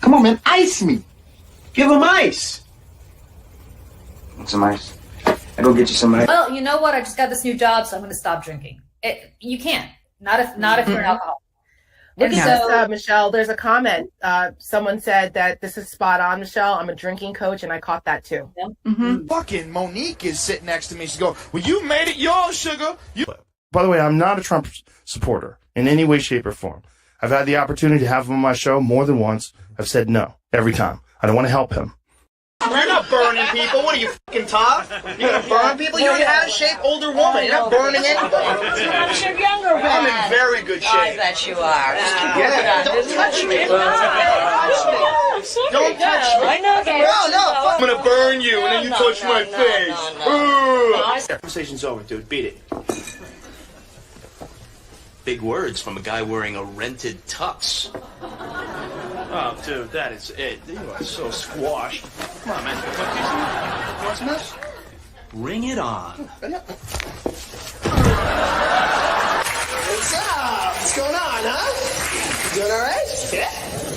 Come on, man, ice me. Give him ice. Want some ice? I go get you some ice. Well, you know what? I just got this new job, so I'm going to stop drinking. You can't. Not if you're an alcoholic. Look at this, Michelle. There's a comment. Someone said that this is spot on, Michelle. I'm a drinking coach, and I caught that too. Yeah. Fucking Monique is sitting next to me. She's going, well, you made it yours, sugar. By the way, I'm not a Trump supporter in any way, shape, or form. I've had the opportunity to have him on my show more than once. I've said no every time. I don't want to help him. You're not burning people. What are you, fucking tough? You're gonna burn people? You're an out-of-shape older woman. You're not burning anybody. You're out-of-shape younger man. I'm in very good shape. I bet you are. Yeah, don't touch me. Don't touch me. I know. No. I'm gonna burn you, and then you touch my face. Conversation's over, dude. Beat it. Big words from a guy wearing a rented tux. Oh, dude, that is it. You are so squashed. Come on, man. What's this? Bring it on. What's up? What's going on, huh? Doing all right? Yeah.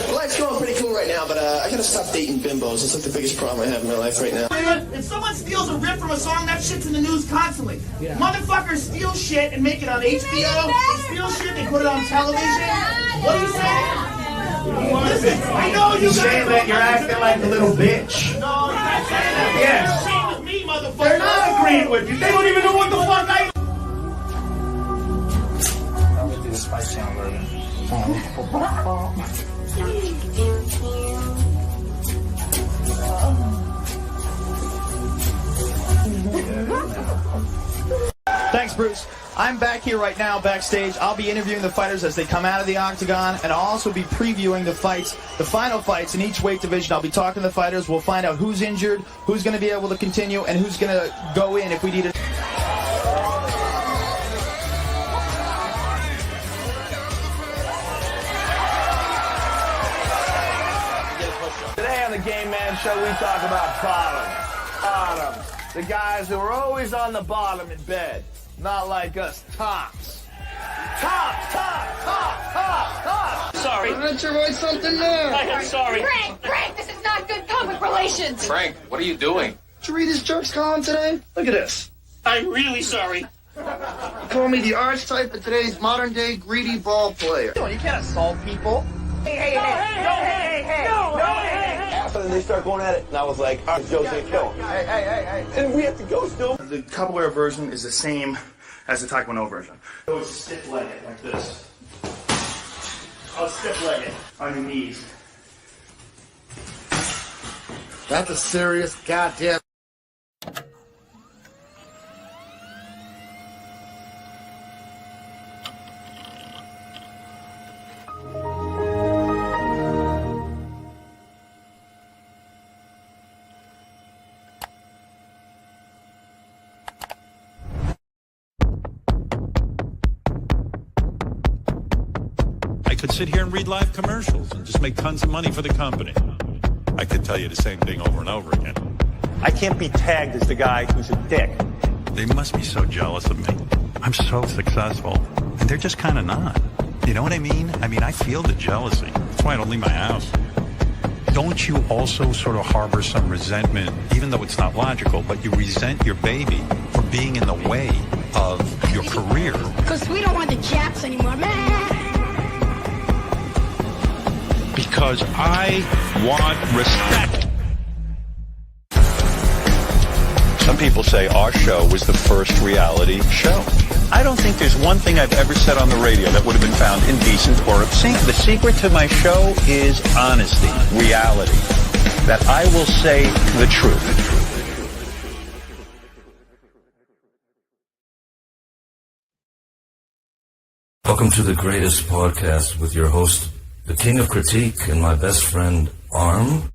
Well, life's going pretty cool right now, but I gotta stop dating bimbos. It's like the biggest problem I have in my life right now. If someone steals a riff from a song, that shit's in the news constantly. Yeah. Motherfuckers steal shit and make it on HBO. They steal shit, they put it on television. What are you saying? Listen, I know you guys saying that you're acting like a little bitch. No, you're not saying that. Yes. You're agreeing with me, motherfucker. They're not agreeing with you. They don't even know what the fuck I... I'm gonna do the Spice Channel version. Thanks, Bruce. I'm back here right now backstage. I'll be interviewing the fighters as they come out of the octagon, and I'll also be previewing the fights, the final fights in each weight division. I'll be talking to the fighters. We'll find out who's injured, who's going to be able to continue, and who's going to go in if we need it. Today on the Game Man Show, we talk about bottoms. The guys who are always on the bottom in bed. Not like us tops. Top. Sorry. Why don't you write something there? I'm sorry. Frank, this is not good public relations. Frank, what are you doing? Did you read his jerks column today? Look at this. I'm really sorry. Call me the archetype of today's modern-day greedy ball player. You can't assault people. Hey. And they start going at it, and I was like, all right, Joe's gonna kill him. Hey. And we have to go still. The capoeira version is the same as the Taekwondo version. So it's stiff-legged, like this. Stiff-legged on your knees. That's a serious goddamn... I could sit here and read live commercials and just make tons of money for the company. I could tell you the same thing over and over again. I can't be tagged as the guy who's a dick. They must be so jealous of me. I'm so successful, and they're just kind of not. You know what I mean? I feel the jealousy. That's why I don't leave my house. Don't you also sort of harbor some resentment, even though it's not logical, but you resent your baby for being in the way of your career? Because we don't want the Japs anymore, man. Because I want respect. Some people say our show was the first reality show. I don't think there's one thing I've ever said on the radio that would have been found indecent or obscene. The secret to my show is honesty, reality. That I will say the truth. Welcome to the greatest podcast with your host, the King of Critique, and my best friend, Arm.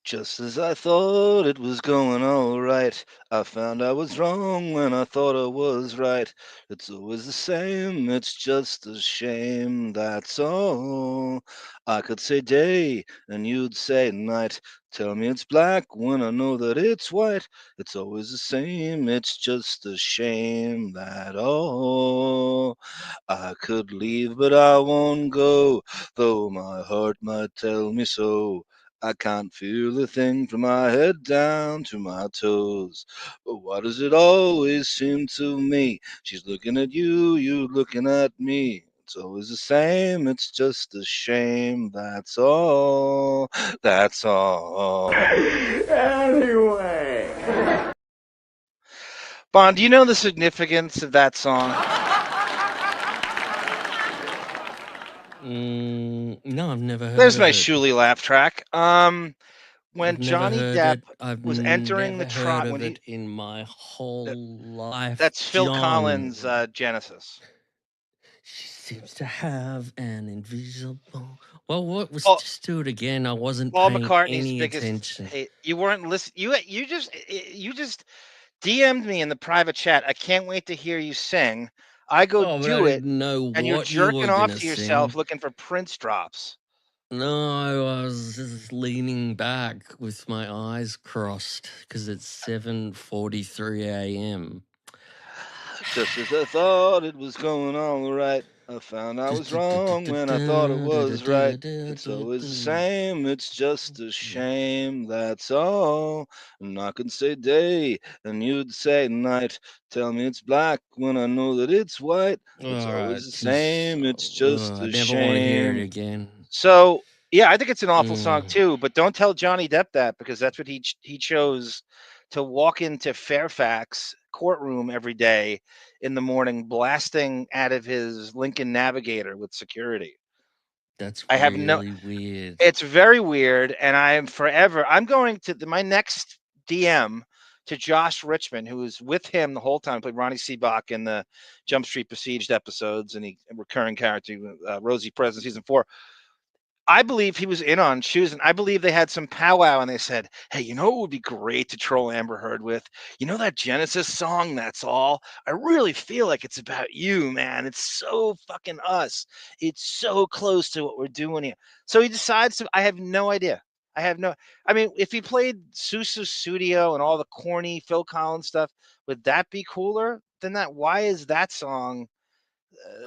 Just as I thought it was going all right, I found I was wrong when I thought I was right. It's always the same, it's just a shame, that's all. I could say day, and you'd say night. Tell me it's black when I know that it's white. It's always the same, it's just a shame, that all. I could leave, but I won't go, though my heart might tell me so. I can't feel a thing from my head down to my toes. But why does it always seem to me? She's looking at you, you looking at me. It's always the same, it's just a shame, that's all. That's all. Anyway. Bon, do you know the significance of that song? No, I've never heard There's of my it. Shuley laugh track. When I've never Johnny heard Depp it. I've was entering the never heard trial, of when he it in my whole life. that's Phil John. Collins' Genesis. She seems to have an invisible. Well, what was? Oh, Just do it again. I wasn't Paul paying McCartney's any biggest attention. hate. You weren't listening. You just DM'd me in the private chat. I can't wait to hear you sing. I go Oh, but do I it, didn't know and you're what you were jerking off gonna to yourself sing. looking for Prince drops. No, I was just leaning back with my eyes crossed because it's 7:43 a.m. Just as I thought it was going all right, I found I was wrong when I thought it was right. It's always the same, it's just a shame, that's all. And I could say day, and you'd say night. Tell me it's black when I know that it's white. It's All right, always the same, it's just I a never want to hear it shame. again. So, yeah, I think it's an awful song too, but don't tell Johnny Depp that, because that's what he chose to walk into Fairfax courtroom every day in the morning, blasting out of his Lincoln Navigator with security. That's I have really weird. It's very weird, and I'm going to my next DM to Josh Richmond, who was with him the whole time, played Ronnie Seabach in the Jump Street Besieged episodes, and he a recurring character, Rosie Perez in season 4. I believe he was in on choosing. I believe they had some powwow and they said, hey, you know what would be great to troll Amber Heard with? You know that Genesis song, That's All? I really feel like it's about you, man. It's so fucking us. It's so close to what we're doing here. So he decides to, I have no idea. I mean, if he played Susu Studio and all the corny Phil Collins stuff, would that be cooler than that? Why is that song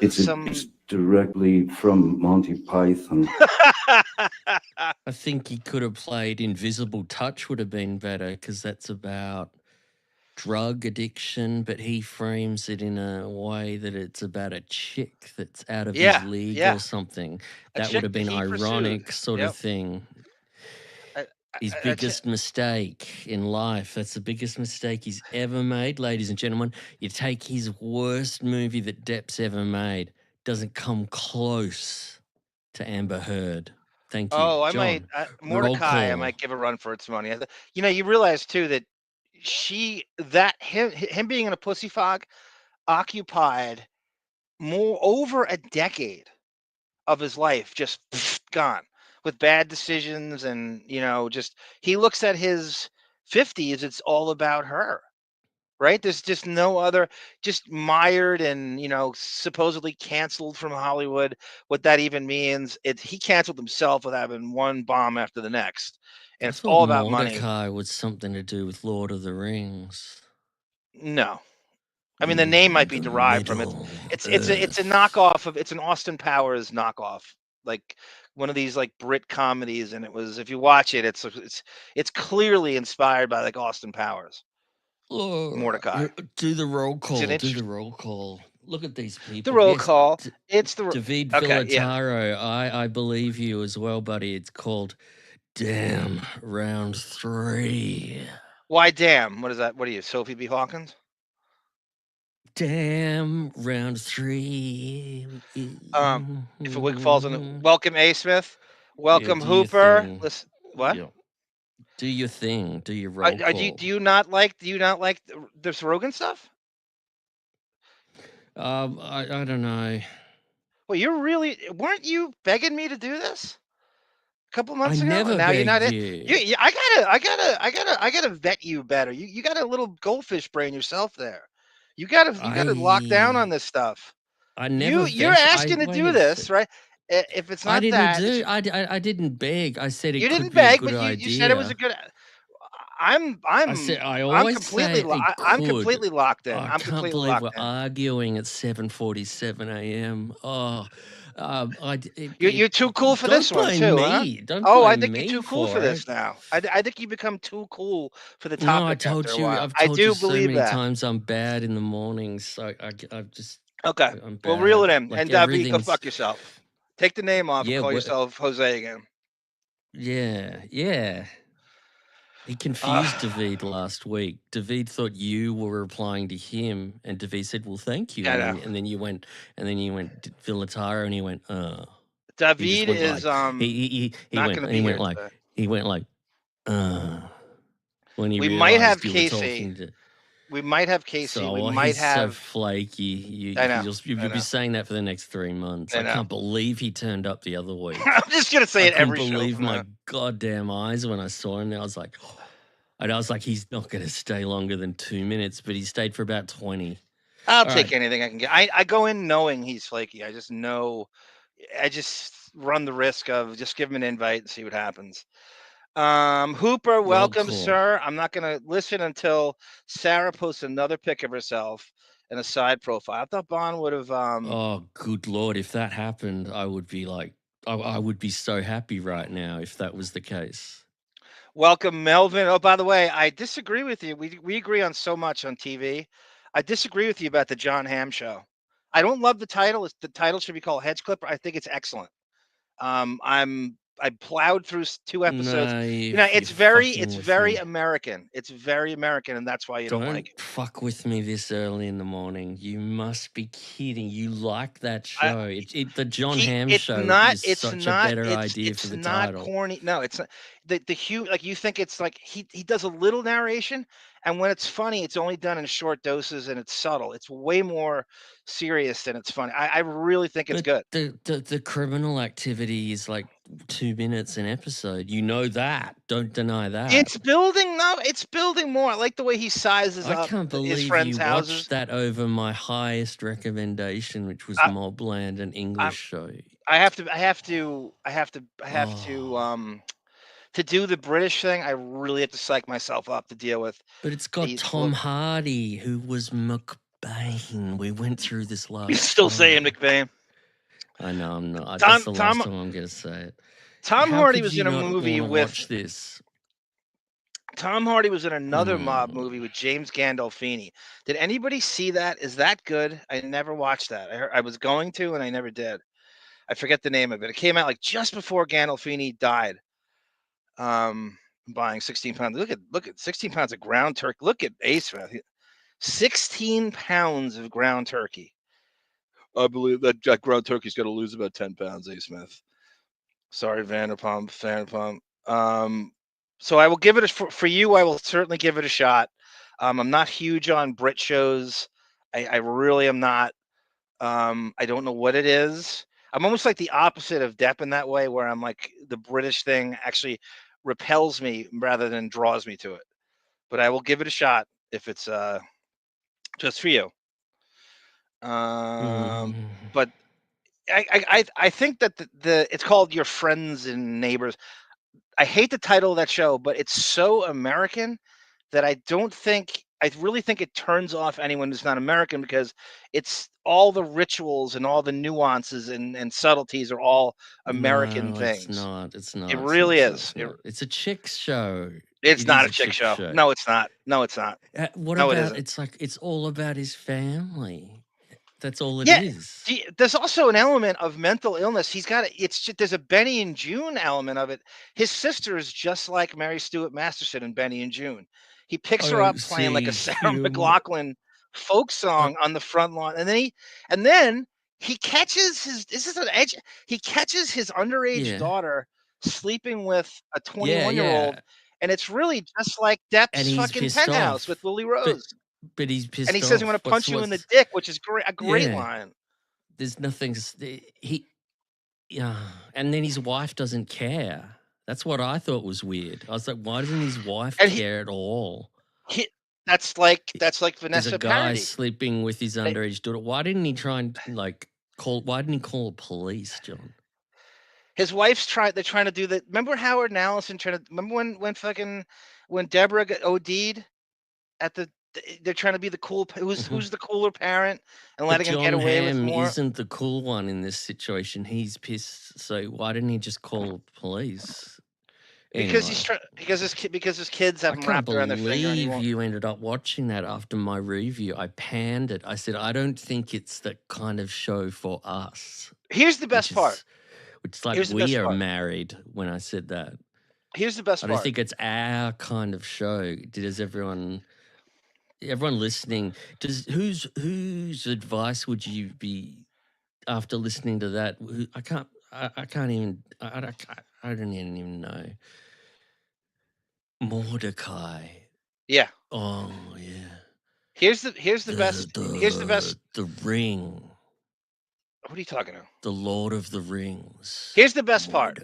It's directly from Monty Python. I think he could have played Invisible Touch would have been better because that's about drug addiction, but he frames it in a way that it's about a chick that's out of his league or something. That would have been ironic sort of thing. His biggest mistake in life. That's the biggest mistake he's ever made, ladies and gentlemen. You take his worst movie that Depp's ever made. Doesn't come close to Amber Heard. Thank you. Oh, I John, might Mordecai. I might give a run for its money. You know, you realize too that him being in a pussy fog occupied over a decade of his life, just gone with bad decisions, and just he looks at his 50s. It's all about her. Right? There's just no other, just mired and, supposedly canceled from Hollywood. What that even means, he canceled himself with having one bomb after the next. And it's all about money. Mordecai was something to do with Lord of the Rings. No. I mean, the name might be derived from it. It's a knockoff of, it's an Austin Powers knockoff. Like one of these like Brit comedies. And it was, if you watch it, it's clearly inspired by like Austin Powers. Mordecai. Do the roll call. Do the roll call. Look at these people. The roll call. It's the David Villataro. I believe you as well, buddy. It's called Damn Round 3. Why damn? What is that? What are you, Sophie B. Hawkins? Damn Round 3. If a wig falls on the welcome A. Smith. Welcome Hooper. Listen, what? Yeah. Do your thing. Do your roll call. Do you not like this Rogan stuff? I don't know. Well, weren't you begging me to do this? couple months I ago. never And now you're not begged in. you. I gotta vet you better. You got a little goldfish brain yourself there. You gotta lock down on this stuff. I never. You're asking to do this, right? If it's I not didn't that, do. I didn't beg. I said it you could didn't be a beg, good but idea. you said it was a good. I'm I always completely say it I'm could. completely locked in. Oh, I I'm can't completely believe we're locked in. arguing at 7:47 a.m. Oh, You're too cool for don't this one blame too, me. huh? Don't Oh, I blame think you're me too cool for for this it. now. I think you become too cool for the No, I topic told after a you. while. I've I told do you so believe many that. times I'm bad in the mornings. So I've just. Okay, I'm well, reel it bad. in. Like And David, go everything's. fuck yourself. Take the name off and Yeah. call yourself Jose again. Yeah. He confused David last week. David thought you were replying to him, and David said, "Well, thank you." I And know. then you went, Villataro, and he went, He just David went is like he not went going to and be he here went like today. when he We might have realized you were talking Casey. to. We might have Casey. So We well, might he's so have. flaky. I know. You'll be saying that for the next 3 months. I I know. can't believe he turned up the other week. I'm just gonna say I it couldn't every show believe from my now. goddamn eyes when I saw him. I was like, he's not going to stay longer than 2 minutes, but he stayed for about 20. I'll All take right. anything I can get. I go in knowing he's flaky. I just know. I just run the risk of just give him an invite and see what happens. Hooper, welcome, cool. sir. I'm not gonna listen until Sarah posts another pic of herself and a side profile. I thought Bon would have. Oh, good Lord. If that happened, I would be like, I would be so happy right now if that was the case. Welcome, Melvin. Oh, by the way, I disagree with you. We agree on so much on TV. I disagree with you about the Jon Hamm show. I don't love the title. The title should be called Hedge Clipper. I think it's excellent. I plowed through 2 episodes. No, It's very American. It's very American, and that's why you don't like it. Fuck with me this early in the morning. You must be kidding. You like that show? The Jon Hamm show is such a better idea for the title. It's not corny. No, it's not. The hue, like you think it's like he does a little narration, and when it's funny, it's only done in short doses and it's subtle. It's way more serious than it's funny. I really think it's good. The criminal activity is like 2 minutes an episode. You know that. Don't deny that. It's building. No, it's building more. I like the way he sizes up I can't believe his friends' you houses. watched that over my highest recommendation, which was Mobland, an English show. I have to do the British thing. I really have to psych myself up to deal with. But it's got Tom Hardy, who was McBain. We went through this last. You're still time. saying McBain. I know I'm not. That's the last time I'm going to say it. Tom How Hardy could was you in a not movie wanna with. watch this. Tom Hardy was in another mob movie with James Gandolfini. Did anybody see that? Is that good? I never watched that. I was going to, and I never did. I forget the name of it. It came out like just before Gandolfini died. Buying 16 pounds. Look at 16 pounds of ground turkey. Look at Ace, man. 16 pounds of ground turkey. I believe that ground turkey's got to lose about 10 pounds, A. Smith. Sorry, Vanderpump. So I will give it for you. I will certainly give it a shot. I'm not huge on Brit shows. I really am not. I don't know what it is. I'm almost like the opposite of Depp in that way, where I'm like the British thing actually repels me rather than draws me to it. But I will give it a shot if it's just for you. But I think that the it's called Your Friends and Neighbors. I hate the title of that show, but it's so American that I really think it turns off anyone who's not American, because it's all the rituals and all the nuances and subtleties are all American things. It's not. It really is. It's a chick's show. It's not a chick show. No, it's not. What No, it about? isn't. It's like it's all about his family. That's all it Yeah, is. there's also an element of mental illness. There's a Benny and June element of it. His sister is just like Mary Stuart Masterson in Benny and June. He picks her up playing like a Sarah McLachlan folk song on the front lawn, and then he catches he catches his underage daughter sleeping with a 21-year-old, and it's really just like Depp's fucking penthouse with Lily Rose. But he's pissed off. And he says, "I'm going to punch you in the dick," which is a great line. There's nothing. And then his wife doesn't care. That's what I thought was weird. I was like, why doesn't his wife care at all? That's like There's Vanessa a guy Paradis. sleeping with his underage daughter. Why didn't he try and why didn't he call the police, John? His wife's they're trying to do that. Remember Howard and Allison remember when Deborah got OD'd at they're trying to be the cool who's the cooler parent and letting him get away with more. Jon Hamm isn't the cool one in this situation. He's pissed. So why didn't he just call the police? Because Anyway. because his kids have him wrapped around their finger. I can't believe you ended up watching that after my review. I panned it. I said, I don't think it's the kind of show for us. Here's the best part. Which is like we are married when I said that. Here's the best part. I don't think it's our kind of show. Does everyone listening, whose advice would you be after listening to that? I don't even know. Mordecai. Yeah. Oh yeah. Here's the best. The Ring. What are you talking about? The Lord of the Rings. Here's the best part.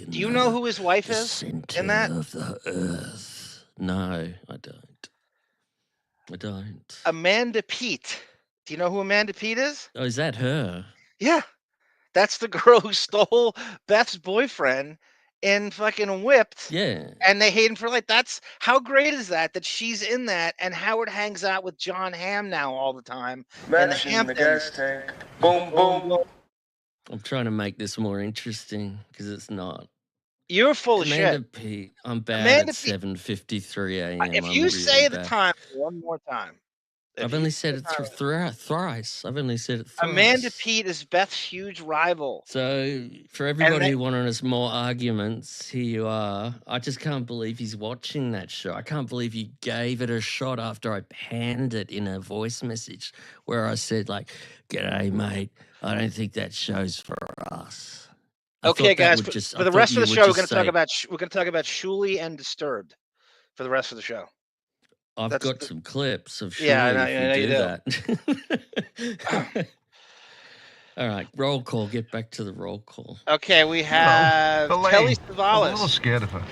Do you know who his wife is in that? Of the earth. No, I don't. Amanda Peet. Do you know who Amanda Peet is? Oh, is that her? Yeah. That's the girl who stole Beth's boyfriend and fucking whipped. Yeah. And they hate him for life. That's how great is that she's in that, and Howard hangs out with Jon Hamm now all the time. In the Hamptons. Boom, boom. I'm trying to make this more interesting because it's not. You're full of Amanda shit. Peet. I'm bad Amanda at 7:53 a.m. If you say the time one more time. I've only said it thrice. I've only said it thrice. Amanda Peet is Beth's huge rival. So for everybody who wanted us more arguments, here you are. I just can't believe he's watching that show. I can't believe you gave it a shot after I panned it in a voice message where I said like, "G'day, mate. I don't think that show's for us." Okay, guys. For the rest of the show, we're going to talk about Shuli and Disturbed. For the rest of the show. I've got some clips of Shuli. Yeah, I know you do that. All right, roll call. Get back to the roll call. Okay, we have Kelly Savalas. I'm a little scared of her.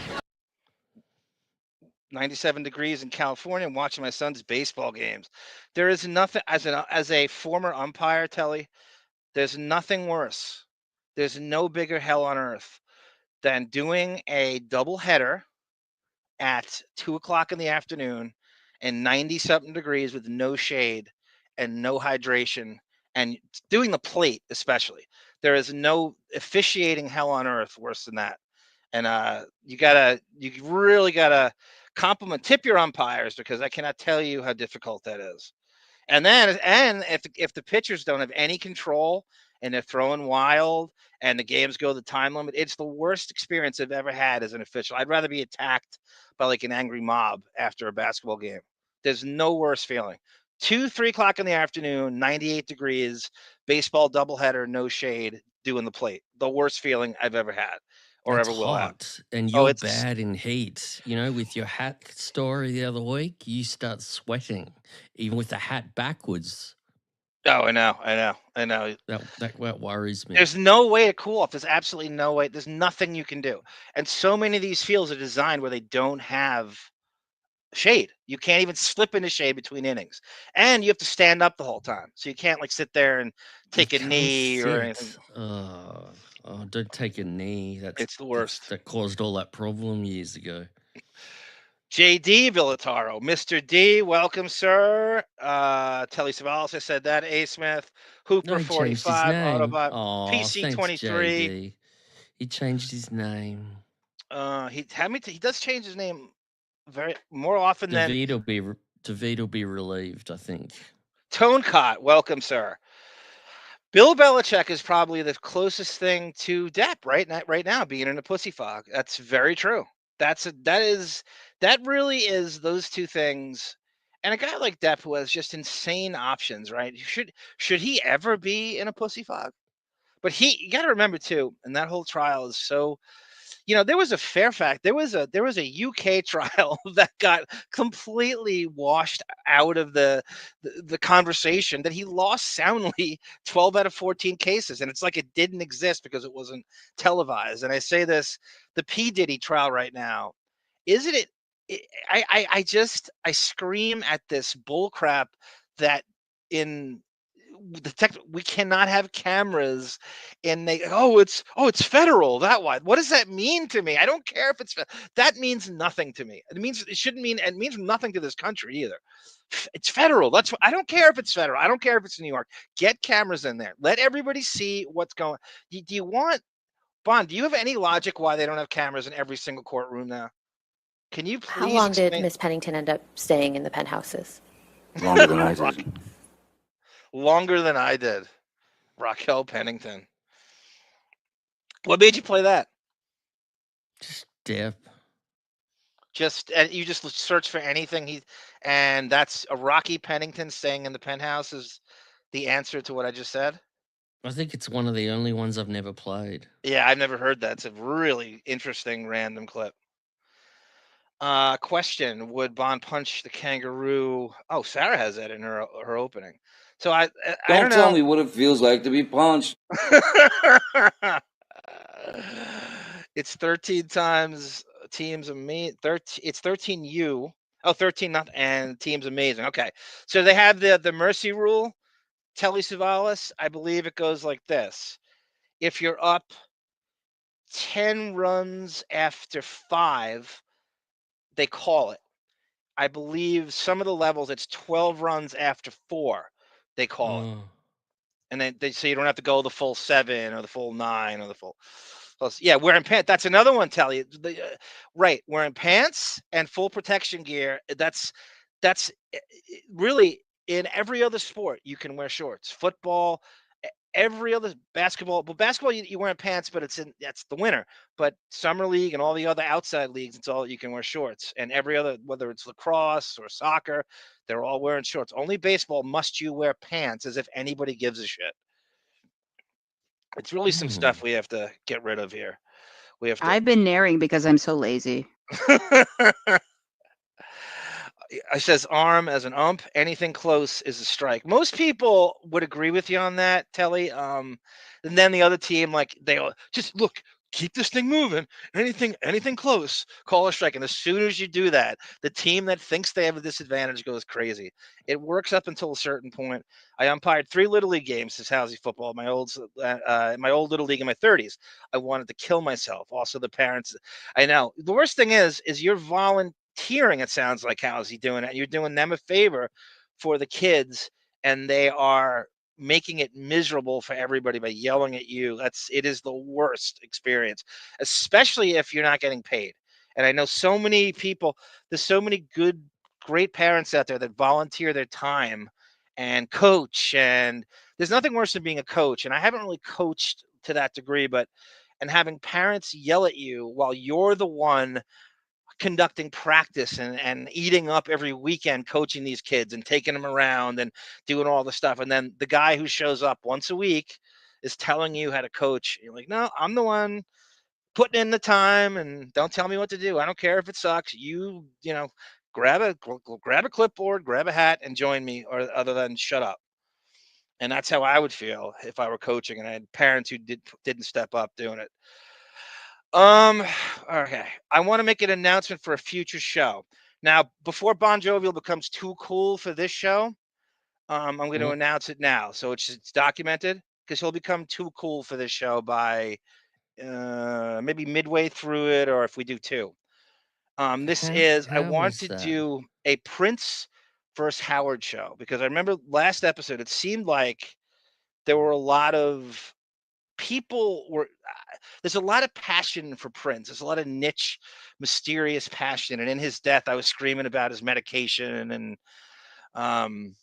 97 degrees in California. I'm watching my son's baseball games. There is nothing, as a former umpire, Telly, there's nothing worse. There's no bigger hell on earth than doing a doubleheader at 2:00 in the afternoon and 90-something degrees with no shade and no hydration, and doing the plate especially. There is no officiating hell on earth worse than that. And you really gotta tip your umpires, because I cannot tell you how difficult that is. And if the pitchers don't have any control and they're throwing wild and the games go the time limit, it's the worst experience I've ever had as an official. I'd rather be attacked by like an angry mob after a basketball game. There's no worse feeling. 3 o'clock in the afternoon, 98 degrees, baseball doubleheader, no shade, doing the plate. The worst feeling I've ever had or That's ever will have. hot. And you're bad in heat. You know, with your hat story the other week, you start sweating, even with the hat backwards. Oh, I know. That worries me. There's no way to cool off. There's absolutely no way. There's nothing you can do. And so many of these fields are designed where they don't have shade. You can't even slip into shade between innings. And you have to stand up the whole time. So you can't like sit there and take a knee or anything. Oh, don't take a knee. It's the worst. That caused all that problem years ago. JD Villataro, Mr. D, welcome, sir. Telly Savalas, I said that. A. Smith, Hooper 45, Autobot, PC 23. He changed his name. He does change his name more often than. David will be relieved, I think. Tonecott, welcome, sir. Bill Belichick is probably the closest thing to Depp right now, being in a pussy fog. That's very true. That really is those two things. And a guy like Depp who has just insane options, right? Should he ever be in a pussy fog? But you got to remember too, and that whole trial is so, there was a fair fact. There was a UK trial that got completely washed out of the conversation, that he lost soundly 12 out of 14 cases, and it's like it didn't exist because it wasn't televised. And I say this, the P Diddy trial right now, isn't it? I scream at this bull crap that in we cannot have cameras, and it's federal that way. What does that mean to me? I don't care if that means nothing to me. It means it means nothing to this country either. It's federal. I don't care if it's federal. I don't care if it's New York. Get cameras in there. Let everybody see what's going. Do you want, Bon? Do you have any logic why they don't have cameras in every single courtroom now? Can you please? How long did Miss Pennington end up staying in the penthouses? Longer than I did. Longer than I did. Raquel Pennington. What made you play that? Just Depp. You just search for anything and that's a Rocky Pennington staying in the penthouse is the answer to what I just said. I think it's one of the only ones I've never played. Yeah, I've never heard that. It's a really interesting random clip. Question: would Bond punch the kangaroo? Oh, Sarah has that in her opening. So I don't know. Tell me what it feels like to be punched. It's 13 times teams amazing. It's 13U. Oh, 13 nothing, and teams amazing. Okay, so they have the mercy rule. Telly Savalas, I believe it goes like this: if you're up 10 runs after 5, they call it. I believe some of the levels it's 12 runs after 4, they call it. And then they say you don't have to go the full 7 or the full 9 or the full. Yeah, wearing pants. That's another one, Telly. Right, wearing pants and full protection gear. That's really in every other sport you can wear shorts. Football, every other basketball. But basketball you're wearing pants, but that's the winter. But summer league and all the other outside leagues, it's all you can wear shorts. And every other, whether it's lacrosse or soccer, they're all wearing shorts. Only baseball must you wear pants, as if anybody gives a shit. It's really some stuff we have to get rid of here. I've been naring because I'm so lazy. I says arm as an ump, anything close is a strike. Most people would agree with you on that, Telly. And then the other team, like they all just look, keep this thing moving. Anything close, call a strike. And as soon as you do that, the team that thinks they have a disadvantage goes crazy. It works up until a certain point. I umpired 3 little league games as Housey football. My old little league in my 30s. I wanted to kill myself. Also, the parents. I know the worst thing is you're volunteering. It sounds like Housey doing it. You're doing them a favor for the kids, and they are making it miserable for everybody by yelling at you. It is the worst experience, especially if you're not getting paid. And I know so many people, there's so many great parents out there that volunteer their time and coach, and there's nothing worse than being a coach. And I haven't really coached to that degree, and having parents yell at you while you're the one conducting practice and eating up every weekend, coaching these kids and taking them around and doing all the stuff. And then the guy who shows up once a week is telling you how to coach. You're like, no, I'm the one putting in the time, and don't tell me what to do. I don't care if it sucks. You grab a clipboard, grab a hat, and join me, or other than shut up. And that's how I would feel if I were coaching and I had parents who didn't step up doing it. Okay. I want to make an announcement for a future show. Now, before Bon Jovial becomes too cool for this show, I'm going to announce it now. So it's documented, because he'll become too cool for this show by maybe midway through it, or if we do 2. I want to do a Prince versus Howard show, because I remember last episode, it seemed like there were a lot of there's a lot of passion for Prince. There's a lot of niche, mysterious passion. And in his death, I was screaming about his medication and, and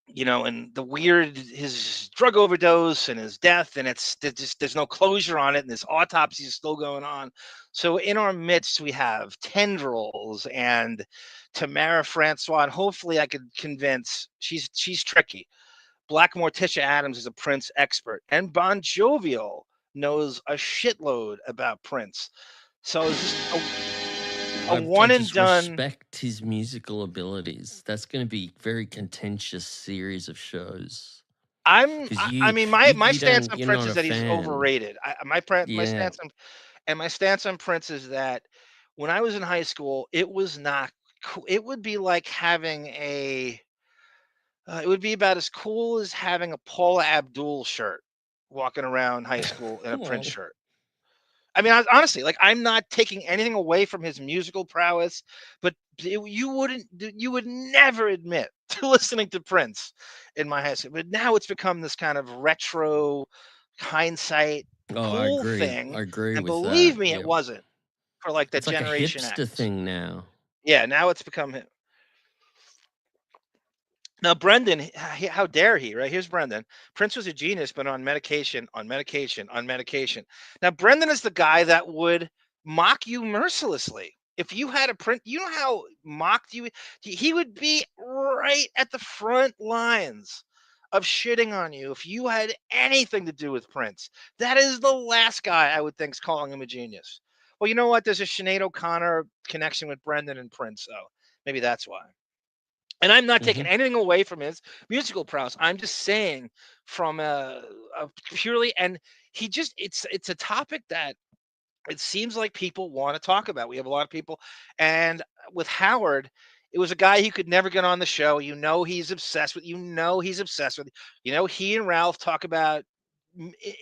the weird, his drug overdose and his death. And there's no closure on it. And his autopsy is still going on. So in our midst, we have Tendrils and Tamara Francois. And hopefully I could convince, she's tricky, Black Morticia Adams is a Prince expert, and Bon Jovial knows a shitload about Prince. So it's just a one and done. Respect his musical abilities. That's going to be very contentious series of shows. I mean, my stance on Prince is that he's overrated. My stance on Prince is that when I was in high school, it was not cool. It would be like having it would be about as cool as having a Paula Abdul shirt, walking around high school in a Prince shirt. I mean, honestly, like, I'm not taking anything away from his musical prowess, but you would never admit to listening to Prince in my high school. But now it's become this kind of retro hindsight cool thing. I agree and with that. believe me, it wasn't for like the it's like Generation a hipster X thing now. Yeah, now it's become him. Now, Brendan, how dare he, right? Here's Brendan. Prince was a genius, but on medication, on medication, on medication. Now, Brendan is the guy that would mock you mercilessly. If you had a Prince, you know how mocked you, he would be right at the front lines of shitting on you if you had anything to do with Prince. That is the last guy I would think's calling him a genius. Well, you know what? There's a Sinead O'Connor connection with Brendan and Prince, so maybe that's why. And I'm not taking anything away from his musical prowess. I'm just saying from a purely, and he just, it's a topic that it seems like people want to talk about. We have a lot of people. And with Howard, it was a guy who could never get on the show. He's obsessed with, he and Ralph talk about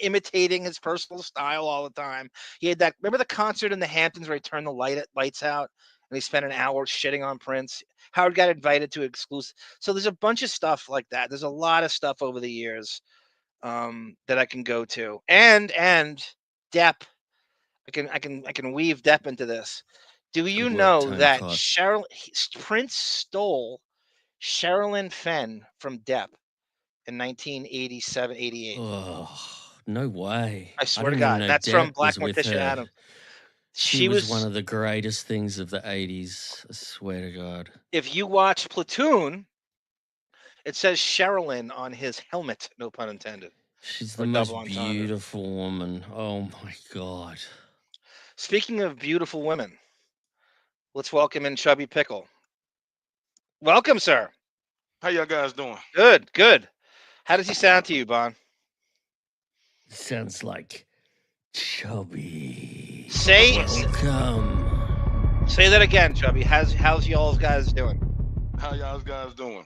imitating his personal style all the time. He had that, remember the concert in the Hamptons where he turned the lights out and he spent an hour shitting on Prince? Howard got invited to exclusive. So there's a bunch of stuff like that. There's a lot of stuff over the years that I can go to. And Depp, I can weave Depp into this. Do you know that Prince stole Sherilyn Fenn from Depp in 1987, 88? Oh, no way. I swear to God. That's from Black Morticia Adams. She was one of the greatest things of the 80s. I swear to God. If you watch Platoon, it says Sherilyn on his helmet, no pun intended. She's the most beautiful woman. Oh my God. Speaking of beautiful women, let's welcome in Chubby Pickle. Welcome, sir. How y'all guys doing? Good, good. How does he sound to you, Bon? Sounds like Chubby. Welcome. Say that again, Chubby. How's y'all guys doing? How y'all guys doing?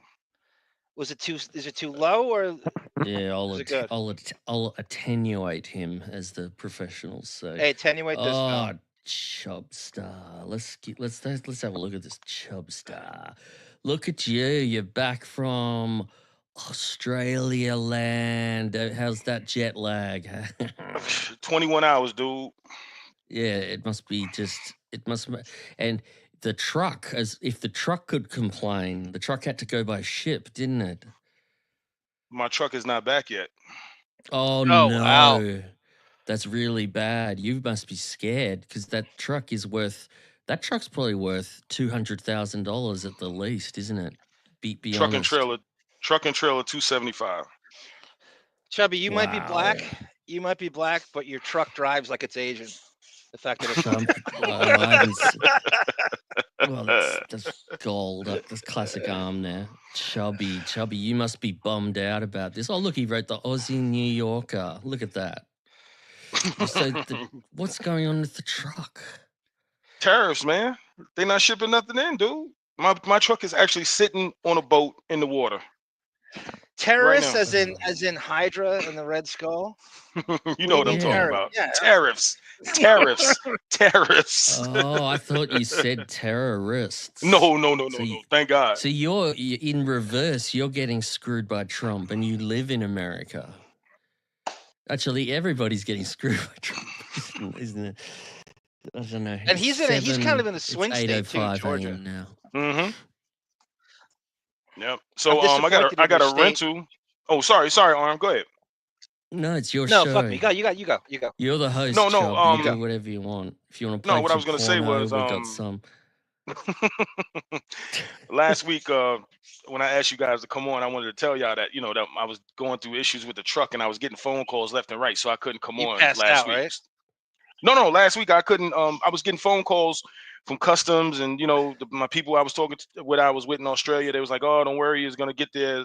Is it too low or? Yeah, I'll attenuate him, as the professionals say. Hey, attenuate this. Oh, Chub Star. Let's have a look at this Chub Star. Look at you. You're back from Australia land. How's that jet lag? 21 hours, dude. Yeah, it must. And the truck, as if the truck could complain, the truck had to go by ship, didn't it? My truck is not back yet. Oh no. Wow. That's really bad. You must be scared because that truck's probably worth $200,000 at the least, isn't it? Be truck honest. and trailer, $275,000. Chubby, you might be black. You might be black, but your truck drives like it's Asian. The fact that it's that's gold. That's classic arm there. Chubby, you must be bummed out about this. Oh, look, he wrote the Aussie New Yorker. Look at that. So what's going on with the truck? Tariffs, man. They're not shipping nothing in, dude. My truck is actually sitting on a boat in the water. Terrorists, right, as in Hydra and the Red Skull. You know what I'm talking about. Yeah. Tariffs. Oh, I thought you said terrorists. No. Thank God. So you're in reverse. You're getting screwed by Trump, and you live in America. Actually, everybody's getting screwed by Trump, isn't it? I don't know. And he's kind of in a swing state too, Georgia. Now. Mm-hmm. Yep. So I got a rental. Oh, sorry, Arm. Go ahead. No, it's your show. No, fuck me. You go. You're the host. No. You do whatever you want. If you want to play. No, what I was gonna say was we got some. Last week, when I asked you guys to come on, I wanted to tell y'all that that I was going through issues with the truck and I was getting phone calls left and right, so I couldn't come on passed last out, week. right? No, last week I couldn't. I was getting phone calls from customs and my people I was talking to, what I was with in Australia. They was like, "Oh, don't worry, it's gonna get there,"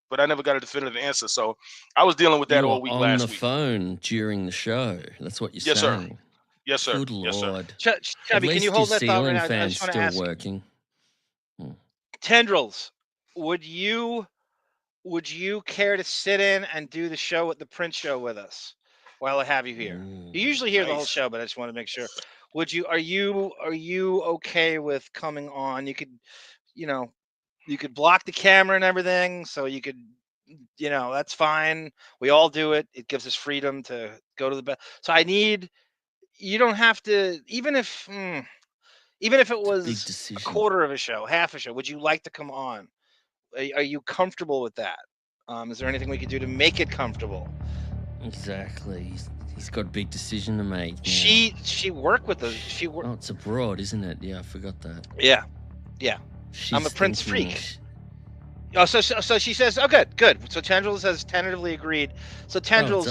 but I never got a definitive answer. So I was dealing with that You all were week on last the week. phone during the show. That's what you're Yes, sir. saying. Yes, sir. Good Yes, sir. Lord. Chubby, can you hold that thought right now? I fan's just want to still ask. working. Tendrils, would you care to sit in and do the show at the Prince show with us while I have you here? You usually hear the whole show, but I just want to make sure. Are you okay with coming on? You could block the camera and everything, so you could, that's fine. We all do it. It gives us freedom to go to the bed. So you don't have to, even if it was a quarter of a show, half a show, would you like to come on? Are you comfortable with that? Is there anything we could do to make it comfortable? Exactly. He's got a big decision to make. Now. She worked with us. Oh, it's abroad, isn't it? Yeah, I forgot that. Yeah. I'm a Prince freak. Oh, so she says, oh, good. So Tendrils has tentatively agreed. So Tendrils,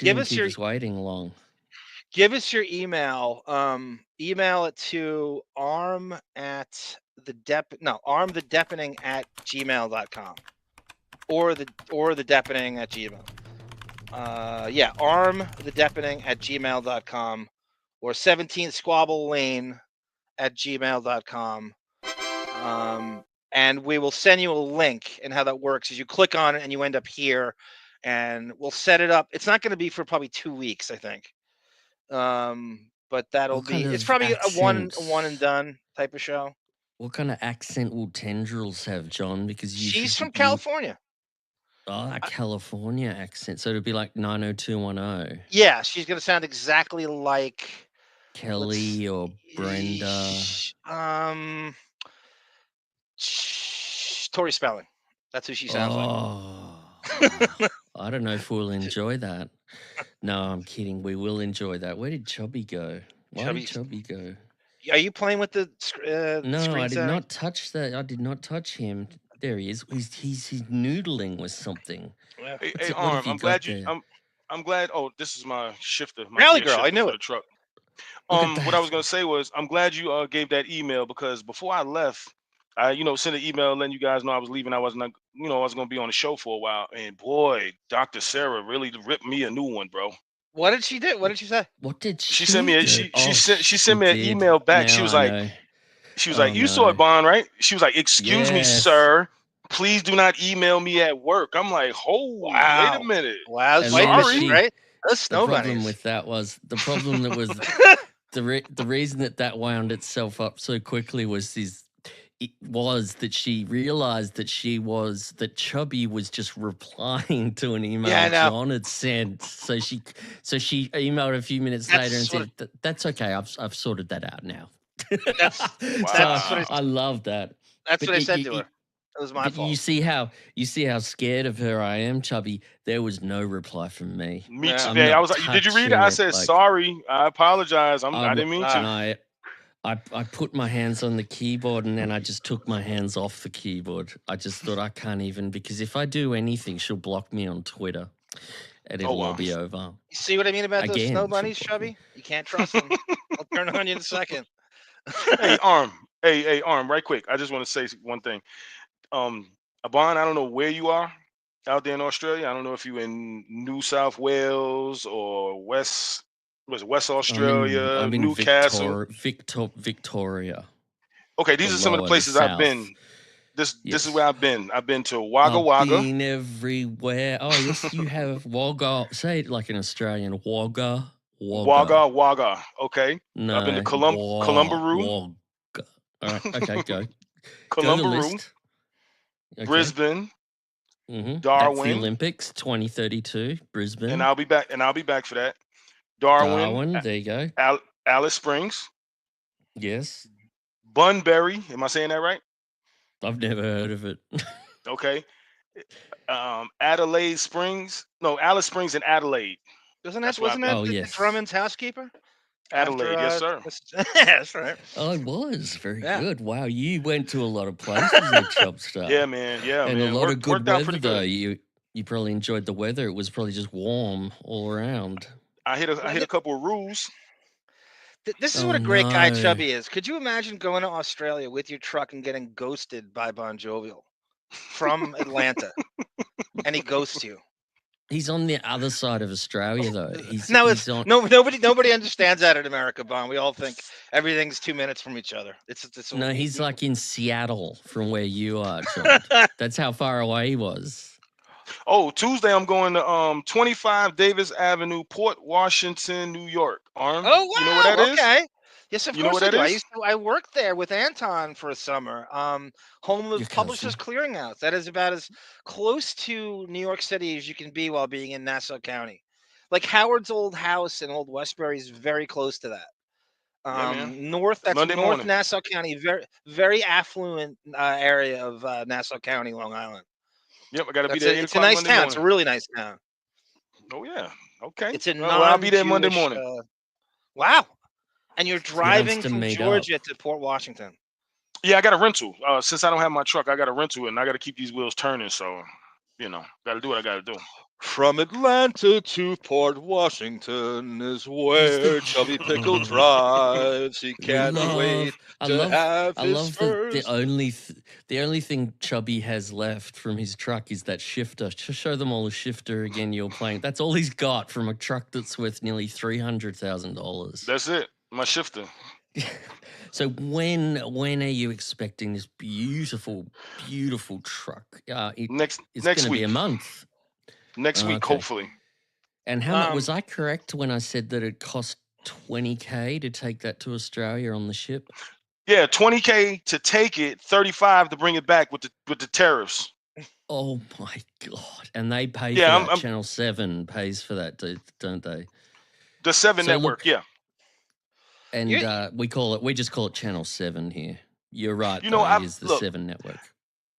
give us your waiting long. Give us your email. Email it to armthedeppening@gmail.com or the deppening at gmail. armthedeppening@gmail.com or 17th Squabble Lane @gmail.com. And we will send you a link, and how that works is you click on it and you end up here, and we'll set it up. It's not going to be for probably 2 weeks, I think. But it's probably a one and done type of show. What kind of accent will Tendrils have, John? Because she's from California. Oh, that California accent. So it'd be like 90210. Yeah, she's gonna sound exactly like Kelly or Brenda. Tori Spelling. That's who she sounds like. I don't know if we'll enjoy that. No, I'm kidding. We will enjoy that. Where did Chubby go? Why did Chubby go? Are you playing with the No, screen I did setting? not touch that. I did not touch him. There he is. He's noodling with something. Hey, Arm, I'm glad. Oh, this is my shifter. My Rally gear girl, shifter I knew for it. The truck. What I was gonna say was, I'm glad you gave that email, because before I left, I sent an email letting you guys know I was leaving. I was gonna be on the show for a while, and boy, Dr. Sarah really ripped me a new one, bro. What did she do? What did she say? What did she sent me? She sent me an email back. She was like, you saw it, Bon, right? She was like, excuse me, sir. Please do not email me at work. I'm like, wait a minute. Wow, sorry, right? The problem with that was the reason that wound itself up so quickly was that she realized that Chubby was just replying to an email John had sent. So she emailed a few minutes later and said, "That's okay. I've sorted that out now." I love that. That's what I said to her. It was my fault. You see how scared of her I am, Chubby. There was no reply from me. Me too. I was like, did you read it? I said, sorry. I apologize. I didn't mean to. I put my hands on the keyboard and then I just took my hands off the keyboard. I just thought I can't even, because if I do anything, she'll block me on Twitter and it'll all be over. You see what I mean about those snow bunnies, Chubby? You can't trust them. I'll turn on you in a second. Hey, Arm. Hey, Arm, right quick. I just want to say one thing. Bon, I don't know where you are out there in Australia. I don't know if you're in New South Wales or West Australia, I'm in Newcastle, Victoria. Okay, these are some of the places I've been. This is where I've been. I've been to Wagga Wagga. I've been everywhere. Oh yes, you have. Wagga. Say it like an Australian. Wagga. Wagga. Okay. No. I've been to Columbaroo. Wagga. All right. Okay. Go. Columbaroo. Okay. Brisbane. Mm-hmm. Darwin. That's the Olympics 2032. Brisbane. And I'll be back for that. Darwin. There you go. Alice Springs. Yes. Bunbury. Am I saying that right? I've never heard of it. Okay. Adelaide Springs. No, Alice Springs and Adelaide. Wasn't that the Drummond's housekeeper? Adelaide, yes, sir. That's right. Oh, it was very Yeah. good. Wow, you went to a lot of places there, Chopstar. Yeah, man. Yeah, and man. a lot of good Worked out weather pretty though. good. You probably enjoyed the weather. It was probably just warm all around. I hit a couple of rules. This is Oh, what a great guy no. Chubby is. Could you imagine going to Australia with your truck and getting ghosted by Bon Jovial from Atlanta, and he ghosts you? He's on the other side of Australia though. He's on. Nobody understands that in America, Bon. We all think everything's 2 minutes from each other. No, he's like in Seattle from where you are, John. That's how far away he was. Oh, Tuesday I'm going to 25 Davis Avenue, Port Washington, New York. Arm. Oh wow! You know what that is? Okay. Yes, of You know course what I that do. is? I worked there with Anton for a summer. Home of Publishers Clearinghouse. That is about as close to New York City as you can be while being in Nassau County. Like Howard's old house in Old Westbury is very close to that. Yeah, man. That's Monday North morning. Nassau County, very affluent area of Nassau County, Long Island. Yep, I got to be That's there. It's a nice town. It's a really nice town. Oh yeah. Okay. It's a Well, I'll be there Monday non-Jewish, morning. Wow. And you're driving to from meet Georgia to Port Washington. Yeah, I got a rental. Since I don't have my truck, I got a rental, and I got to keep these wheels turning. So, got to do what I got to do. From Atlanta to Port Washington is where Chubby Pickle drives. He can't wait to have his I love first. that the only thing Chubby has left from his truck is that shifter. Show them all the shifter again you're playing. That's all he's got from a truck that's worth nearly $300,000. That's it. My shifter. So when are you expecting this beautiful truck? Next going to week. be a month. Next week, Okay. hopefully. And how much was I correct when I said that it cost $20K to take that to Australia on the ship? Yeah, $20K to take it, $35 to bring it back with the tariffs. Oh my God! And they pay for Yeah, that. Channel 7 pays for that, don't they? The 7 network, look, yeah. And we just call it Channel 7 here. You're right. You know, it is the 7 network.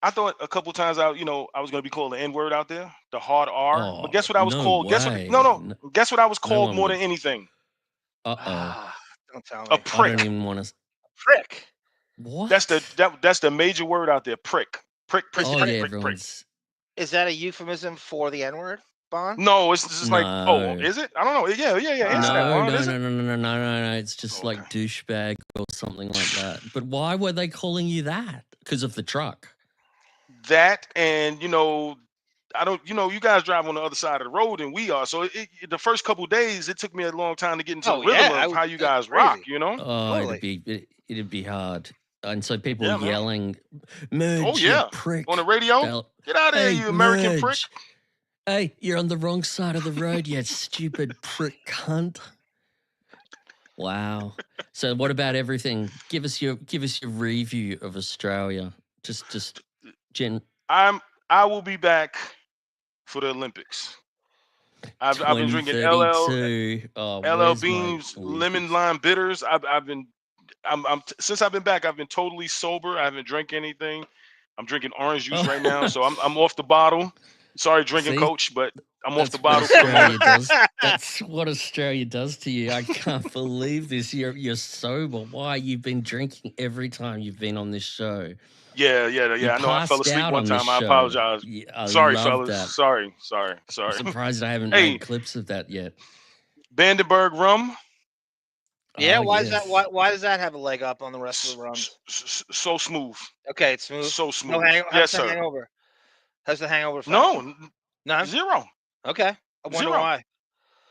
I thought a couple times I was going to be called the N-word out there, the hard R. Oh, but guess what I was no called? way. Guess what I was called one more would. than anything? Don't tell me. A prick. I don't even want to. Prick. What? That's the major word out there. Prick. Prick. Oh, yeah, prick. everyone's. Is that a euphemism for the N-word, Bon? No, it's just like, No. is it? I don't know. Yeah. Answer that, No, Ron. Is it? no. It's just like douchebag or something like that. But why were they calling you that? Because of the truck. That and I don't. You guys drive on the other side of the road than we are. So the first couple of days, it took me a long time to get into the rhythm of how you guys rock. Oh, Totally. it'd be hard. And so people Yeah, man. yelling, "Merge, Oh you yeah, prick!" on the radio. Get out of here, you American merge. prick. Hey, you're on the wrong side of the road, you stupid prick cunt. Wow. So what about everything? Give us your review of Australia. Just Jen. I will be back for the Olympics. I've been drinking LL where's Beans my lemon lime bitters. Since I've been back, I've been totally sober. I haven't drank anything. I'm drinking orange juice right now, so I'm off the bottle. Sorry, drinking coach, but I'm off the bottle for the moment. That's what Australia does to you. I can't believe this. You're sober. Why? You've been drinking every time you've been on this show. Yeah. I know I fell asleep one time. I apologize. Sorry, fellas. That. Sorry. I'm surprised I haven't made clips of that yet. Vandenberg rum. Yeah, why is that? Why does that have a leg up on the rest of the rums? So smooth. Okay, it's smooth. So smooth. How's the hangover? How's the hangover? No, zero. Okay, I wonder Zero. why.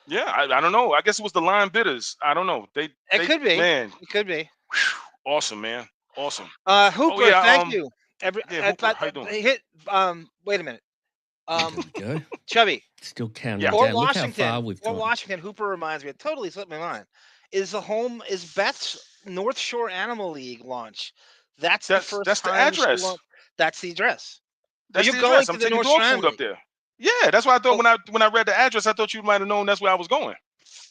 Yeah, I don't know. I guess it was the lime bitters. I don't know. It could be. Man, it could be. Awesome, man. Awesome. Hooper, thank you. Hooper, how you doing? Wait a minute. There we go. Chubby. Still counting Port down. Washington. Look how far we've Port gone. Washington. Hooper reminds me. It totally slipped my mind. Is Beth's North Shore Animal League launch? That's the first. That's the time she address. That's the address. That's you're the going address. to I'm the taking North dog Shore food Animal up there. Yeah, that's why I thought when I read the address, I thought you might have known that's where I was going.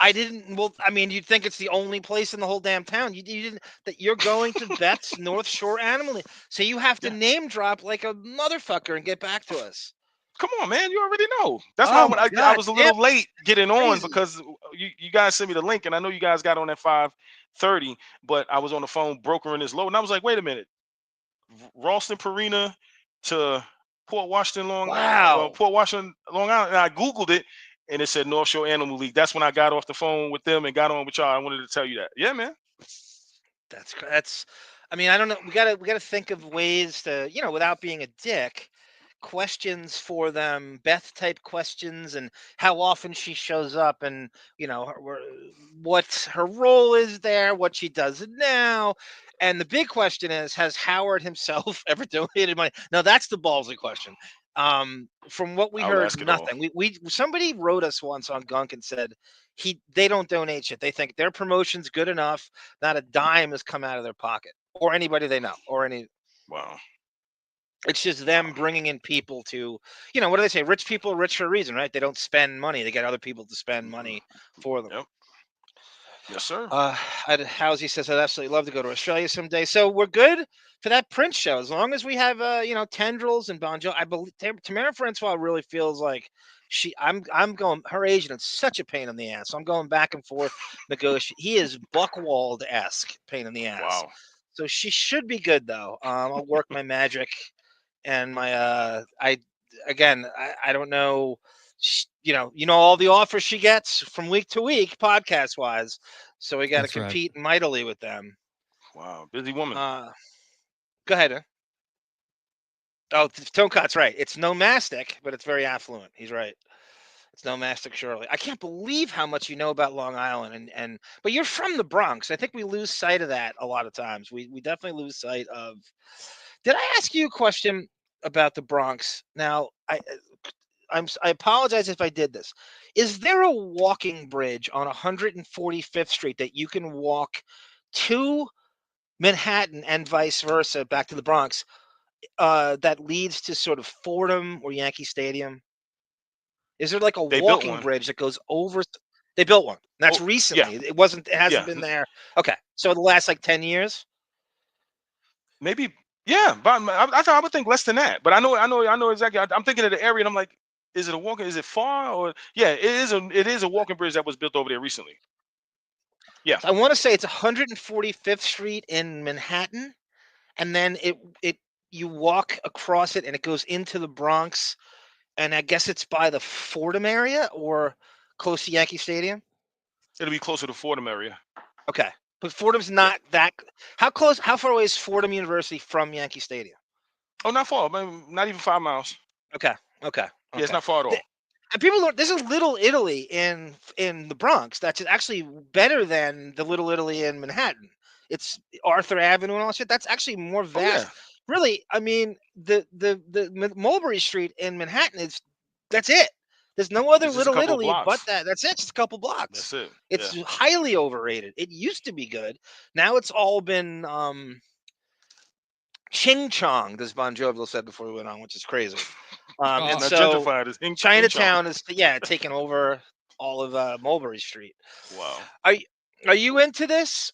I didn't. Well, I mean, you'd think it's the only place in the whole damn town. You didn't. That you're going to Beth's North Shore Animal League, so you have to name drop like a motherfucker and get back to us. Come on, man. You already know. That's Oh why my I God, was a little Dip. late getting on Crazy. because you guys sent me the link, and I know you guys got on at 5:30, but I was on the phone brokering this load, and I was like, wait a minute, Ralston Purina to Port Washington, Long Island, and I Googled it, and it said North Shore Animal League. That's when I got off the phone with them and got on with y'all. I wanted to tell you that. Yeah, man. That's. I mean, I don't know. We gotta think of ways to, without being a dick, questions for them, Beth type questions, and how often she shows up, and what her role is there, what she does now. And the big question is, has Howard himself ever donated money? Now that's the ballsy question. From what we I'll heard, ask it all. nothing. We somebody wrote us once on Gunk and said they don't donate shit. They think their promotion's good enough, not a dime has come out of their pocket or anybody they know or any. Wow. It's just them bringing in people to, what do they say? Rich people are rich for a reason, right? They don't spend money. They get other people to spend money for them. Yep. Yes, sir. Housey says, I'd absolutely love to go to Australia someday. So we're good for that Prince show. As long as we have, Tendrils and Bon Jovi. I believe Tamara Francois really feels like I'm going, her agent is such a pain in the ass. So I'm going back and forth negotiate. He is Buchwald-esque pain in the ass. Wow. So she should be good though. I'll work my magic and my, I don't know. All the offers she gets from week to week, podcast wise. So we got to compete mightily with them. Wow, busy woman. Go ahead. Oh, Tonekot's right. It's no mastic, but it's very affluent. He's right. It's no mastic, surely. I can't believe how much you know about Long Island, but you're from the Bronx. I think we lose sight of that a lot of times. We definitely lose sight of. Did I ask you a question about the Bronx? Now, I apologize if I did this. Is there a walking bridge on 145th Street that you can walk to Manhattan and vice versa back to the Bronx that leads to sort of Fordham or Yankee Stadium? Is there like a walking bridge that goes over? They built one. That's recently. Yeah. It hasn't been there. Okay. So the last 10 years? Maybe. Yeah, but I would think less than that. But I know exactly. I'm thinking of the area, and I'm like, is it a walking? Is it far? Or yeah, it is a walking bridge that was built over there recently. Yeah, I want to say it's 145th Street in Manhattan, and then you walk across it, and it goes into the Bronx, and I guess it's by the Fordham area or close to Yankee Stadium. It'll be closer to Fordham area. Okay, but Fordham's not that. How far away is Fordham University from Yankee Stadium? Oh, not far. Not even 5 miles. Okay. Yeah, it's not far at all. And people don't. There's a Little Italy in the Bronx that's actually better than the Little Italy in Manhattan. It's Arthur Avenue and all that shit. That's actually more vast. Yeah. Really, I mean, the Mulberry Street in Manhattan that's it. There's no other Little Italy but that. That's it. Just a couple blocks. That's it. It's highly overrated. It used to be good. Now it's all been Ching Chong, as Bon Jovial said before we went on, which is crazy. It's so gentrified as Chinatown is taking over all of Mulberry Street. Wow. Are you into this,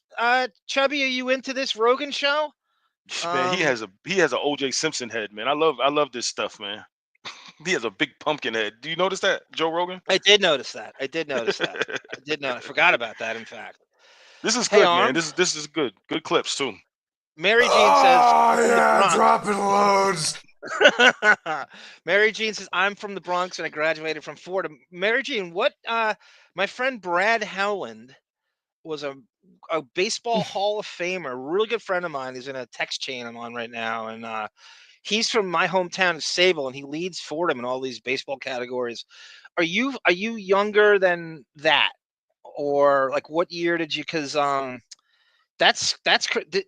Chubby? Are you into this Rogan show? Man, he has a OJ Simpson head, man. I love this stuff, man. He has a big pumpkin head. Do you notice that, Joe Rogan? I did notice that. I forgot about that. In fact, this is good, man. This is good. Good clips too. Mary Jean says, yeah, dropping loads. Mary Jean says, I'm from the Bronx and I graduated from Fordham. Mary Jean, what my friend Brad Howland was a baseball Hall of Famer, really good friend of mine. He's in a text chain I'm on right now, and he's from my hometown of Sable, and he leads Fordham in all these baseball categories. Are you younger than that, or like what year did you? Because that's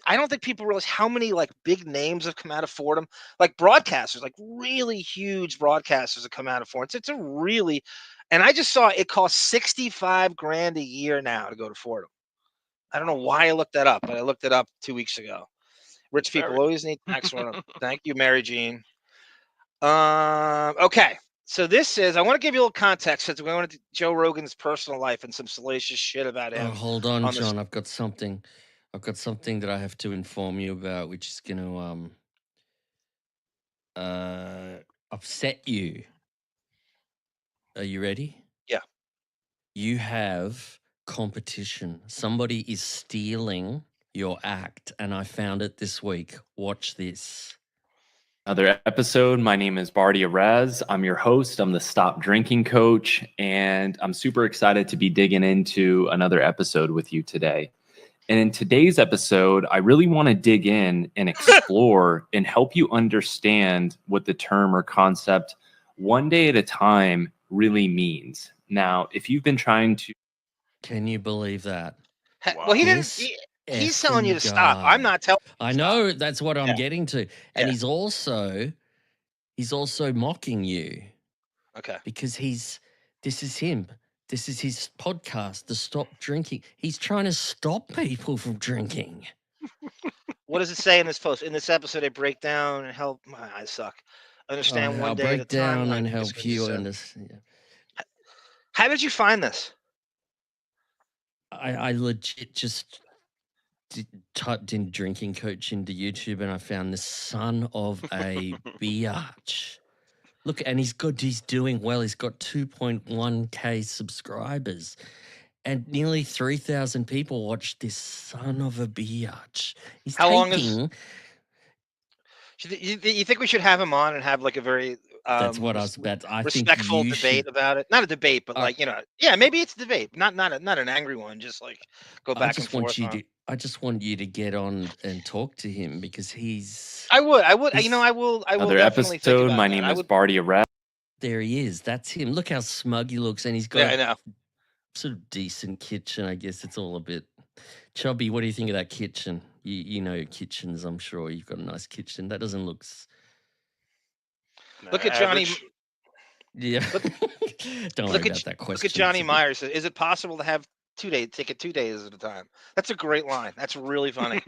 I don't think people realize how many like big names have come out of Fordham, like broadcasters, like really huge broadcasters have come out of Fordham. It's a really, and I just saw it costs $65,000 a year now to go to Fordham. I don't know why I looked that up, but I looked it up 2 weeks ago. Rich people always need tax return. Thank you, Mary Jean. Okay. So this is, I want to give you a little context since we went into Joe Rogan's personal life and some salacious shit about him. Oh, hold on, John. I've got something that I have to inform you about, which is going to upset you. Are you ready? Yeah. You have competition. Somebody is stealing your act, and I found it this week. Watch this. Another episode. My name is Barty Araz. I'm your host. I'm the Stop Drinking Coach, and I'm super excited to be digging into another episode with you today. And in today's episode, I really want to dig in and explore and help you understand what the term or concept one day at a time really means. Now, if you've been trying to... Can you believe that? Well, he didn't. He's telling you to stop. I'm not telling. I know, that's what I'm getting to. And he's also mocking you. Okay. Because this is him. This is his podcast, the Stop Drinking. He's trying to stop people from drinking. What does it say in this post? In this episode, I break down and help. My eyes suck. Understand one day at a time. I'll break down and like help you understand. Yeah. How did you find this? I legit just typed in drinking coach into YouTube and I found the son of a biatch. Look, and he's doing well. He's got 2.1k subscribers and nearly 3,000 people watched this son of a biatch. He's How long is... You think we should have him on and have like a very that's what I was about to, respectful debate about it? Not a debate, but like, yeah, maybe it's a debate. Not an angry one, just like go back and forth. I just want you to get on and talk to him because he's... I will Another definitely episode. think about My that. name is Barty Araz. There he is. That's him. Look how smug he looks. And he's got I know. Sort of decent kitchen. I guess it's all a bit... Chubby, what do you think of that kitchen? You know kitchens, I'm sure. You've got a nice kitchen. That doesn't look... Look at Johnny. Yeah. Don't worry about that question. Look at Johnny Myers. Is it possible to have take it 2 days at a time? That's a great line. That's really funny.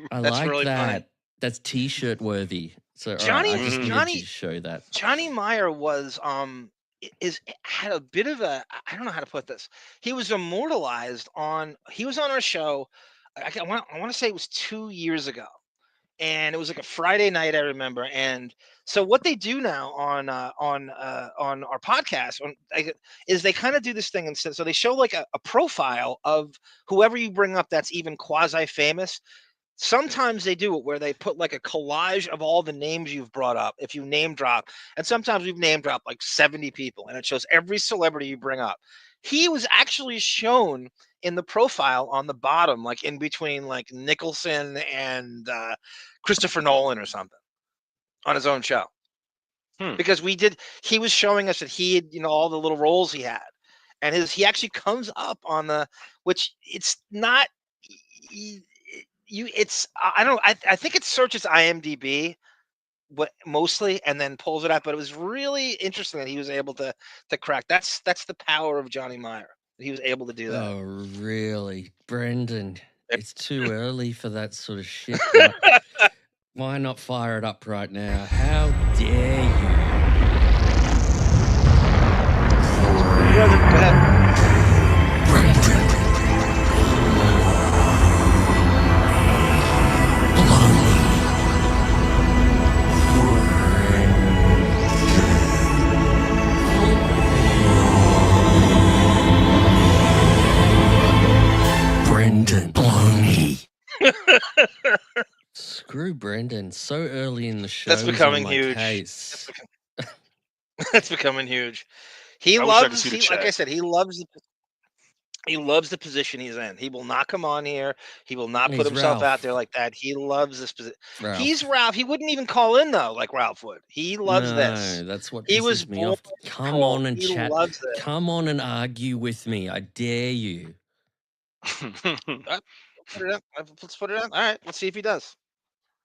That's like really that. Funny. That's t-shirt worthy. So Johnny, right, I just Johnny, need to show that. Johnny Meyer was had a bit of a, I don't know how to put this. He was immortalized on. He was on our show. I want to say it was 2 years ago. And it was like a Friday night, I remember. And so what they do now on our podcast is they kind of do this thing instead. So they show like a profile of whoever you bring up that's even quasi famous. Sometimes they do it where they put like a collage of all the names you've brought up if you name drop. And sometimes we've name dropped like 70 people and it shows every celebrity you bring up. He was actually shown in the profile on the bottom, like in between like Nicholson and Christopher Nolan or something on his own show. Because he was showing us that he had, all the little roles he had. And he actually comes up on which it's not, I think it searches IMDb, but mostly, and then pulls it up. But it was really interesting that he was able to crack. That's the power of Johnny Meyer. He was able to do that. Oh, really? Brendan, it's too early for that sort of shit. Why not fire it up right now? How dare you? Go ahead. Screw Brendan. So early in the show. That's becoming huge. That's becoming huge. He loves, like I said, he loves the position he's in. He will not come on here. He will not put himself out there like that. He loves this position. He's Ralph. He wouldn't even call in though, like Ralph would. He loves this. That's what he was me off. Come on and chat. Come on and argue with me. I dare you. Let's put it up. All right. Let's see if he does.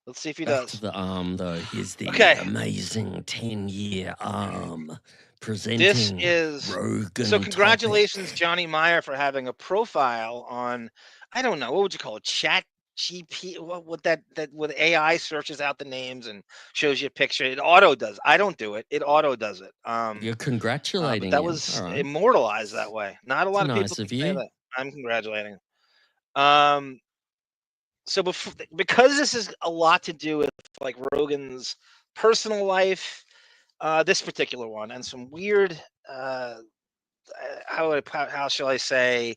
Let's see if he does. To the arm, though. Here's the amazing 10-year arm presenting this is Rogan. So congratulations, Johnny Meyer, for having a profile on, I don't know, what would you call it? Chat GP, what that with AI searches out the names and shows you a picture. It auto does. I don't do it. It auto does it. You're congratulating. That was immortalized that way. Not a lot of people can say that. I'm congratulating. So because this is a lot to do with like Rogan's personal life, this particular one, and some weird how shall I say,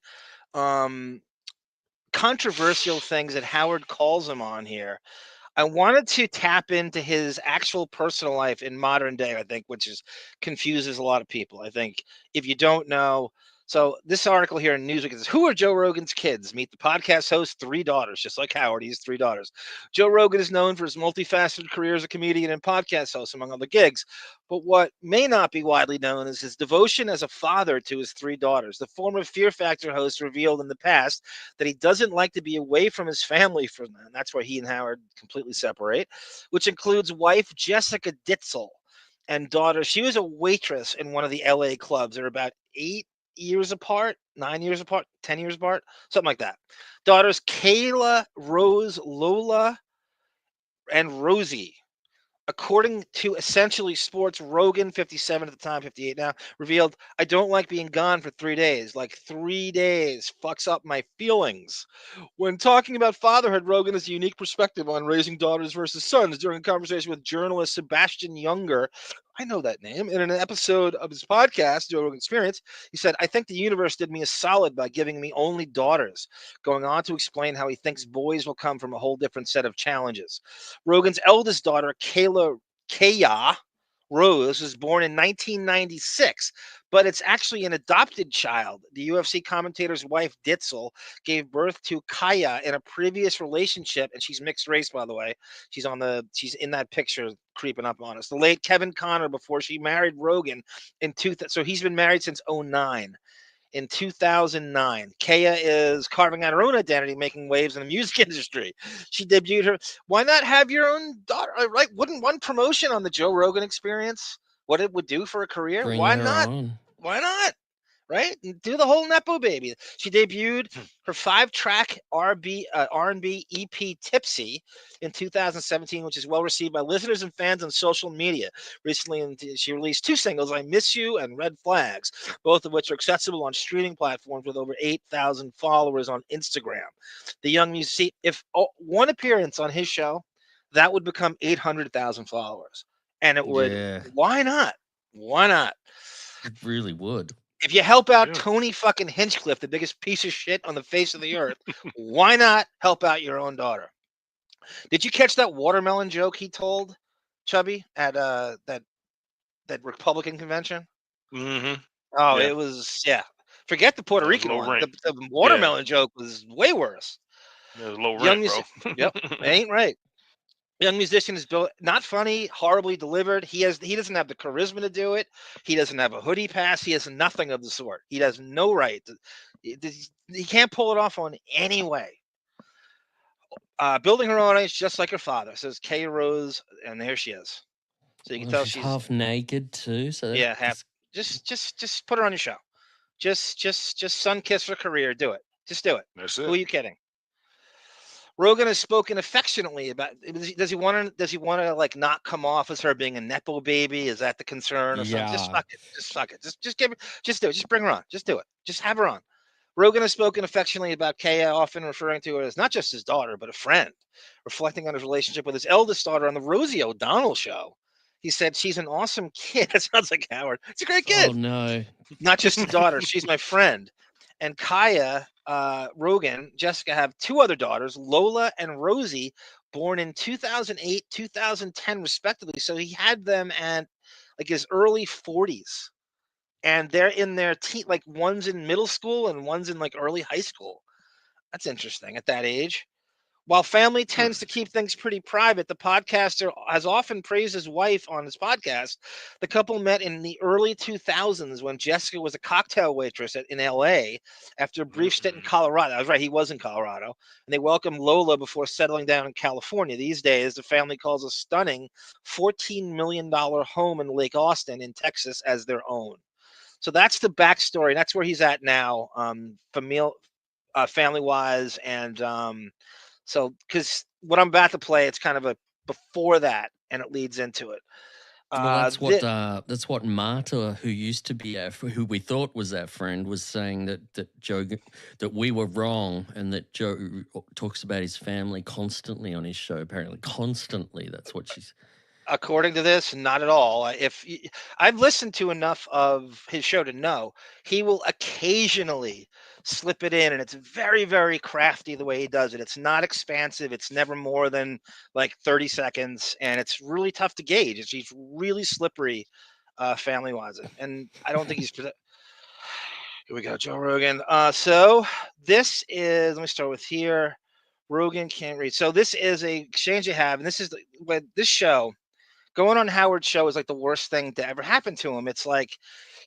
controversial things that Howard calls him on here. I wanted to tap into his actual personal life in modern day, I think, which confuses a lot of people. I think if you don't know, so this article here in Newsweek says, who are Joe Rogan's kids? Meet the podcast host, 3 daughters, just like Howard. He has 3 daughters. Joe Rogan is known for his multifaceted career as a comedian and podcast host, among other gigs. But what may not be widely known is his devotion as a father to his 3 daughters. The former Fear Factor host revealed in the past that he doesn't like to be away from his family for them. That's where he and Howard completely separate, which includes wife Jessica Ditzel and daughter. She was a waitress in one of the LA clubs. They're about 8 years apart, 9 years apart, 10 years apart, something like that. Daughters Kayla, Rose, Lola, and Rosie. According to Essentially Sports, Rogan, 57 at the time, 58 now, revealed, I don't like being gone for 3 days. Like 3 days fucks up my feelings. When talking about fatherhood, Rogan has a unique perspective on raising daughters versus sons. During a conversation with journalist Sebastian Younger, I know that name, in an episode of his podcast, Joe Rogan Experience, he said, I think the universe did me a solid by giving me only daughters, going on to explain how he thinks boys will come from a whole different set of challenges. Rogan's eldest daughter, Kaya Rose, was born in 1996, but it's actually an adopted child. The UFC commentator's wife, Ditzel, gave birth to Kaya in a previous relationship, and she's mixed race, by the way. She's in that picture creeping up on us. The late Kevin Connor, before she married Rogan so he's been married since 2009. In 2009, Kaya is carving out her own identity, making waves in the music industry. She debuted her. Why not have your own daughter? Right? Wouldn't one promotion on the Joe Rogan Experience what it would do for a career? Bring Why her not? on. Why not? Right? Do the whole Nepo baby. She debuted her 5-track R&B EP Tipsy in 2017, which is well received by listeners and fans on social media. Recently, she released 2 singles, I Miss You and Red Flags, both of which are accessible on streaming platforms with over 8,000 followers on Instagram. The young musician, if one appearance on his show, that would become 800,000 followers. And it would, Why not? Why not? It really would. If you help out Tony fucking Hinchcliffe, the biggest piece of shit on the face of the earth, why not help out your own daughter? Did you catch that watermelon joke he told, Chubby, at that Republican convention? Mm-hmm. Oh, it was, forget the Puerto Rican one. The watermelon joke was way worse. It was low rent, bro. Yep, ain't right. Young musician is built, not funny, horribly delivered. He doesn't have the charisma to do it. He doesn't have a hoodie pass. He has nothing of the sort. He has no right. He can't pull it off on any way. Building her own age just like her father, says Kay Rose, and there she is. So you can tell she's half naked too. So half. Just put her on your show. Just sun kiss her career. Do it. Just do it. That's it. Who are you kidding? Rogan has spoken affectionately about. Does he want to like not come off as her being a nepo baby? Is that the concern or something? Just fuck it. Just fuck it. Just give her. Just do it. Just bring her on. Just do it. Just have her on. Rogan has spoken affectionately about Kaya, often referring to her as not just his daughter but a friend, reflecting on his relationship with his eldest daughter on the Rosie O'Donnell show. He said she's an awesome kid. That sounds like Howard. It's a great kid. Oh no, not just a daughter. She's my friend. And Kaya, Rogan, Jessica have 2 other daughters, Lola and Rosie, born in 2008, 2010, respectively. So he had them at like his early 40s. And they're in their like one's in middle school and one's in like early high school. That's interesting at that age. While family tends to keep things pretty private, the podcaster has often praised his wife on his podcast. The couple met in the early 2000s when Jessica was a cocktail waitress in LA after a brief stint in Colorado. I was right, he was in Colorado. And they welcomed Lola before settling down in California. These days, the family calls a stunning $14 million home in Lake Austin in Texas as their own. So that's the backstory. That's where he's at now, family-wise, and so, because what I'm about to play, it's kind of a before that, and it leads into it. Well, that's what Marta, who used to be who we thought was our friend, was saying that we were wrong, and that Joe talks about his family constantly on his show. Apparently, constantly. That's what she's. According to this, not at all. I've listened to enough of his show to know he will occasionally slip it in, and it's very, very crafty the way he does it. It's not expansive. It's never more than like 30 seconds, and it's really tough to gauge. He's really slippery, family-wise, and I don't think he's. Here we go, Joe Rogan. So this is. Let me start with here. Rogan can't read. So this is a exchange you have, and this is what this show. Going on Howard's show is like the worst thing to ever happen to him. It's like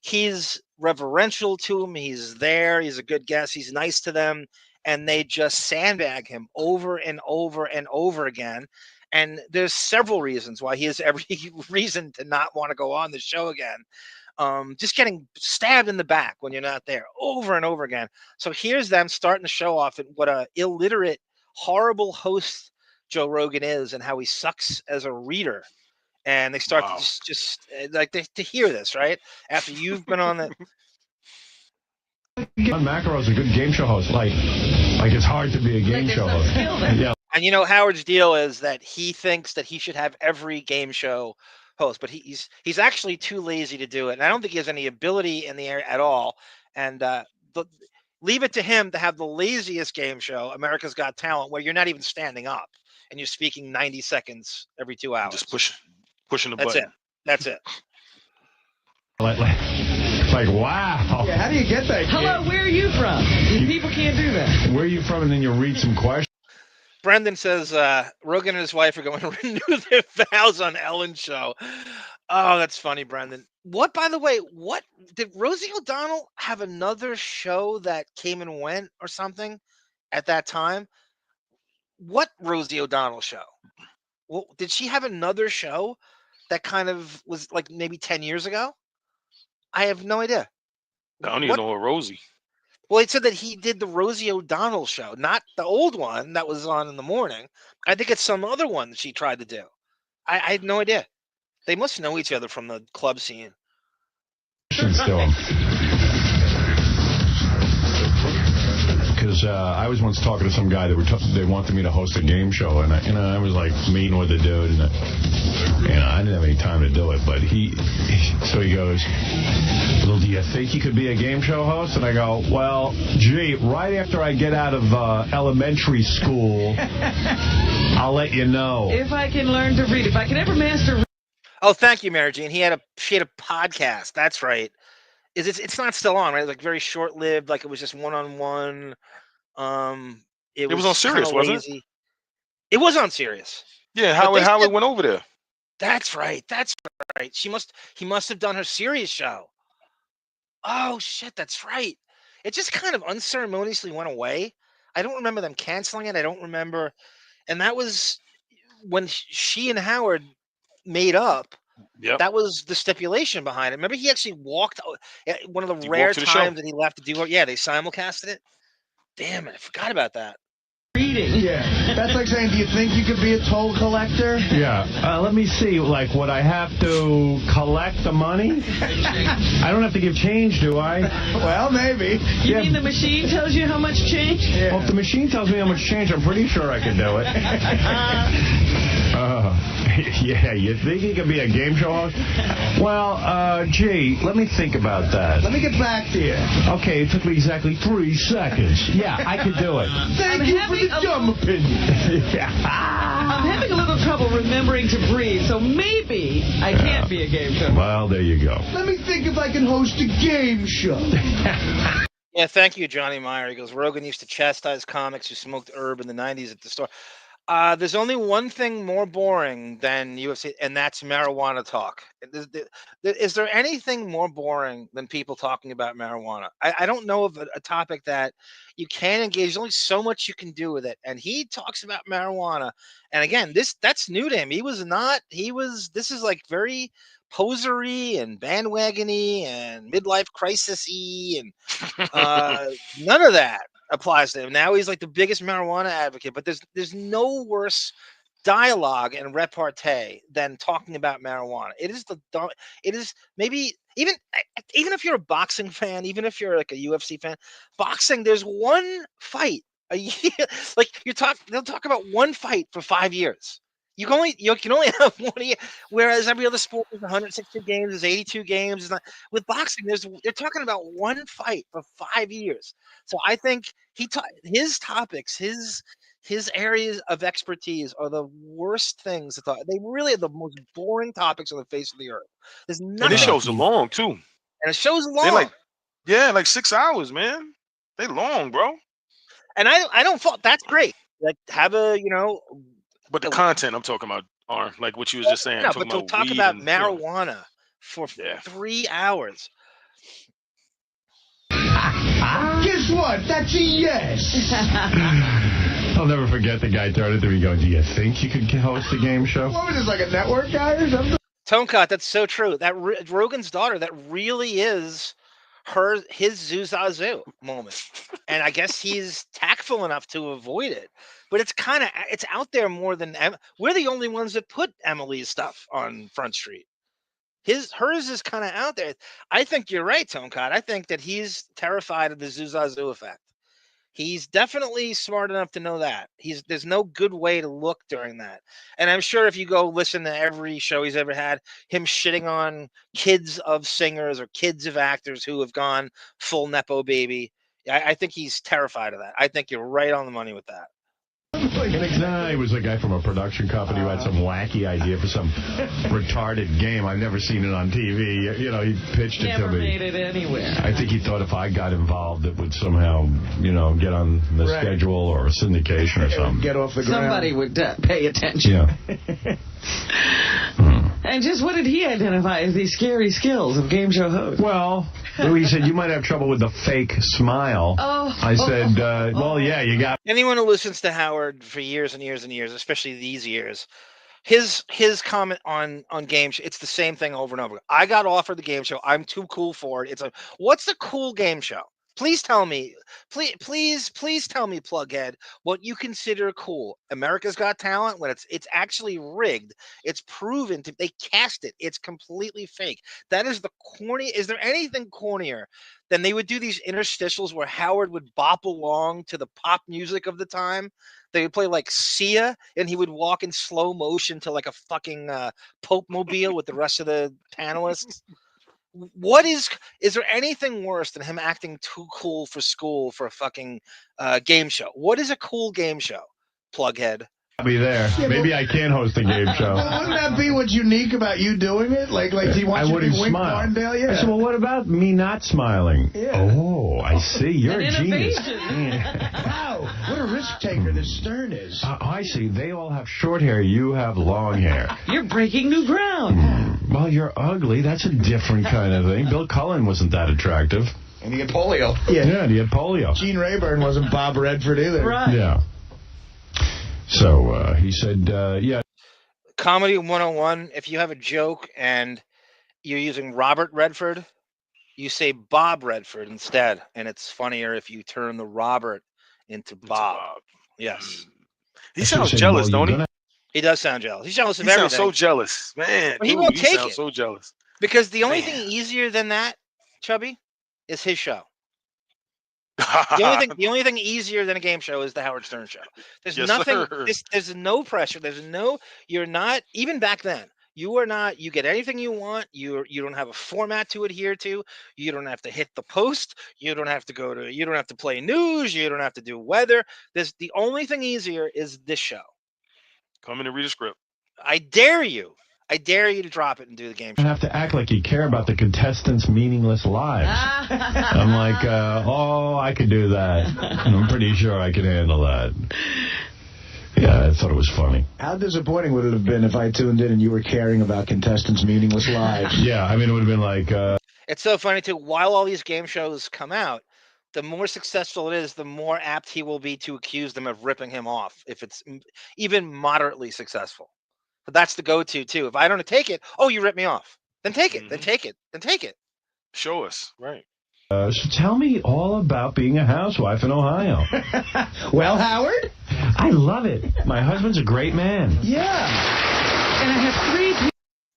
he's reverential to him. He's there. He's a good guest. He's nice to them. And they just sandbag him over and over and over again. And there's several reasons why he has every reason to not want to go on the show again. Just getting stabbed in the back when you're not there over and over again. So here's them starting the show off at what a illiterate, horrible host Joe Rogan is and how he sucks as a reader. And they start to just like to hear this, right? After you've been on the. John McEnroe's a good game show host. Like it's hard to be a game show host. Yeah. And you know, Howard's deal is that he thinks that he should have every game show host, but he's actually too lazy to do it. And I don't think he has any ability in the area at all. And leave it to him to have the laziest game show, America's Got Talent, where you're not even standing up and you're speaking 90 seconds every 2 hours. Just pushing the button. That's it. Like wow. Yeah, how do you get that? Hello, where are you from? People can't do that. Where are you from? And then you'll read some questions. Brendan says Rogan and his wife are going to renew their vows on Ellen's show. Oh, that's funny, Brendan. What, by the way, what did Rosie O'Donnell have another show that came and went or something at that time? What Rosie O'Donnell show? Well, did she have another show that kind of was like maybe 10 years ago? I have no idea. I don't even know what Rosie. Well, it said that he did the Rosie O'Donnell show, not the old one that was on in the morning. I think it's some other one that she tried to do. I had no idea. They must know each other from the club scene. Because I was once talking to some guy that they wanted me to host a game show, and I was like meeting with the dude, and I didn't have any time to do it. But he goes, "Well, do you think you could be a game show host?" And I go, "Well, gee, right after I get out of elementary school, I'll let you know if I can learn to read. If I can ever master." Oh, thank you, Mary Jean. She had a podcast. That's right. It's not still on, right? Like very short lived. Like it was just one-on-one. It was on Sirius, wasn't it? It was on Sirius. Yeah, Howard went over there. That's right. He must have done her Sirius show. Oh shit, that's right. It just kind of unceremoniously went away. I don't remember them canceling it. I don't remember, and that was when she and Howard made up. Yep. That was the stipulation behind it. Remember, he actually walked. One of the rare times that he left to do it. Yeah, they simulcasted it. Damn it, I forgot about that. Reading. Yeah, that's like saying, do you think you could be a toll collector? Yeah. Let me see. Like, would I have to collect the money? I don't have to give change, do I? Well, maybe. You mean the machine tells you how much change? Yeah. Well, if the machine tells me how much change, I'm pretty sure I could do it. Yeah, you think you could be a game show host? Well, gee, let me think about that. Let me get back to you. Okay, it took me exactly 3 seconds. Yeah, I could do it. Thank you for the dumb opinion. I'm having a little trouble remembering to breathe, so maybe I can't be a game show. Well, there you go. Let me think if I can host a game show. Yeah, thank you, Johnny Meyer. He goes, Rogan used to chastise comics who smoked herb in the 90s at the store. There's only one thing more boring than UFC, and that's marijuana talk. Is there anything more boring than people talking about marijuana? I don't know of a topic that you can engage. There's only so much you can do with it. And he talks about marijuana. And again, that's new to him. This is like very posery and bandwagony and midlife crisis-y and none of that applies to him. Now he's like the biggest marijuana advocate, but there's no worse dialogue and repartee than talking about marijuana. It is maybe even if you're a boxing fan, even if you're like a UFC fan, boxing, there's one fight a year. Like they'll talk about one fight for 5 years. You can only have one a year, whereas every other sport is 160 games, is 82 games. Is not with boxing. They're talking about one fight for 5 years. So I think his topics, his areas of expertise are the worst things to talk. They really are the most boring topics on the face of the earth. There's nothing. And this show's long too. And it shows long. They're like 6 hours, man. They long, bro. And I don't fault. That's great. Like have a But the content I'm talking about are like what you was just saying. No, but to talk about marijuana for 3 hours. Guess what? That's a yes. I'll never forget the guy turning to me going, do you think you could host a game show? What was this, like a network guy or something? Tonecut, that's so true. That Rogan's daughter, that really is his Zuzazoo moment. And I guess he's tactful enough to avoid it. But it's out there more than we're the only ones that put Emily's stuff on Front Street. Hers is kind of out there. I think you're right, Tonecut. I think that he's terrified of the Zuzazoo effect. He's definitely smart enough to know that. There's no good way to look during that. And I'm sure if you go listen to every show he's ever had, him shitting on kids of singers or kids of actors who have gone full Nepo baby, I think he's terrified of that. I think you're right on the money with that. No, he was a guy from a production company who had some wacky idea for some retarded game. I've never seen it on TV. He pitched it to me. Never made it anywhere. I think he thought if I got involved, it would somehow, get on the schedule or syndication or something. Get off the ground. Somebody would pay attention. Yeah. And just what did he identify as these scary skills of game show host? Well, he said, you might have trouble with the fake smile. Oh. I said, well, yeah, you got... Anyone who listens to Howard for years and years and years, especially these years, his comment on game show, it's the same thing over and over. I got offered the game show. I'm too cool for it. What's a cool game show? Please tell me, please tell me, Plughead, what you consider cool. America's Got Talent, when it's actually rigged, it's proven to, they cast it, it's completely fake. That is the corny. Is there anything cornier than they would do these interstitials where Howard would bop along to the pop music of the time? They would play like Sia, and he would walk in slow motion to like a fucking Pope mobile with the rest of the panelists. What is there anything worse than him acting too cool for school for a fucking game show? What is a cool game show, Plughead? I'll be there. Yeah, maybe I can host a game show. Well, wouldn't that be what's unique about you doing it? Like he wants you to be Wink Martindale? Yeah. I said, well, what about me not smiling? Yeah. Oh, I see. You're a genius. Wow, what a risk taker this Stern is. I see. They all have short hair. You have long hair. You're breaking new ground. Well, you're ugly. That's a different kind of thing. Bill Cullen wasn't that attractive. And he had polio. Yeah, he had polio. Gene Rayburn wasn't Bob Redford either. Right. Yeah. So he said, yeah. Comedy 101, if you have a joke and you're using Robert Redford, you say Bob Redford instead. And it's funnier if you turn the Robert into Bob. Yes. He sounds jealous, don't he? He does sound jealous. He's jealous of everything. He sounds so jealous. Man, but he won't take sounds it. so jealous. Because the only thing easier than that, Chubby, is his show. The only thing easier than a game show is the Howard Stern show. There's nothing. There's no pressure. You're not, even back then, you are not, you get anything you want. You don't have a format to adhere to. You don't have to hit the post. You don't have to play news. You don't have to do weather. The only thing easier is this show. Come in and read a script. I dare you to drop it and do the game show. You have to act like you care about the contestants' meaningless lives. I'm like, I could do that. And I'm pretty sure I can handle that. Yeah, I thought it was funny. How disappointing would it have been if I tuned in and you were caring about contestants' meaningless lives? Yeah, I mean, it would have been like... It's so funny, too. While all these game shows come out, the more successful it is, the more apt he will be to accuse them of ripping him off, if it's even moderately successful. But that's the go-to, too. If I don't take it, oh, you ripped me off. Then take it. Then take it. Then take it. Show us. Right. So tell me all about being a housewife in Ohio. Well, Howard? I love it. My husband's a great man. Yeah. And I have 3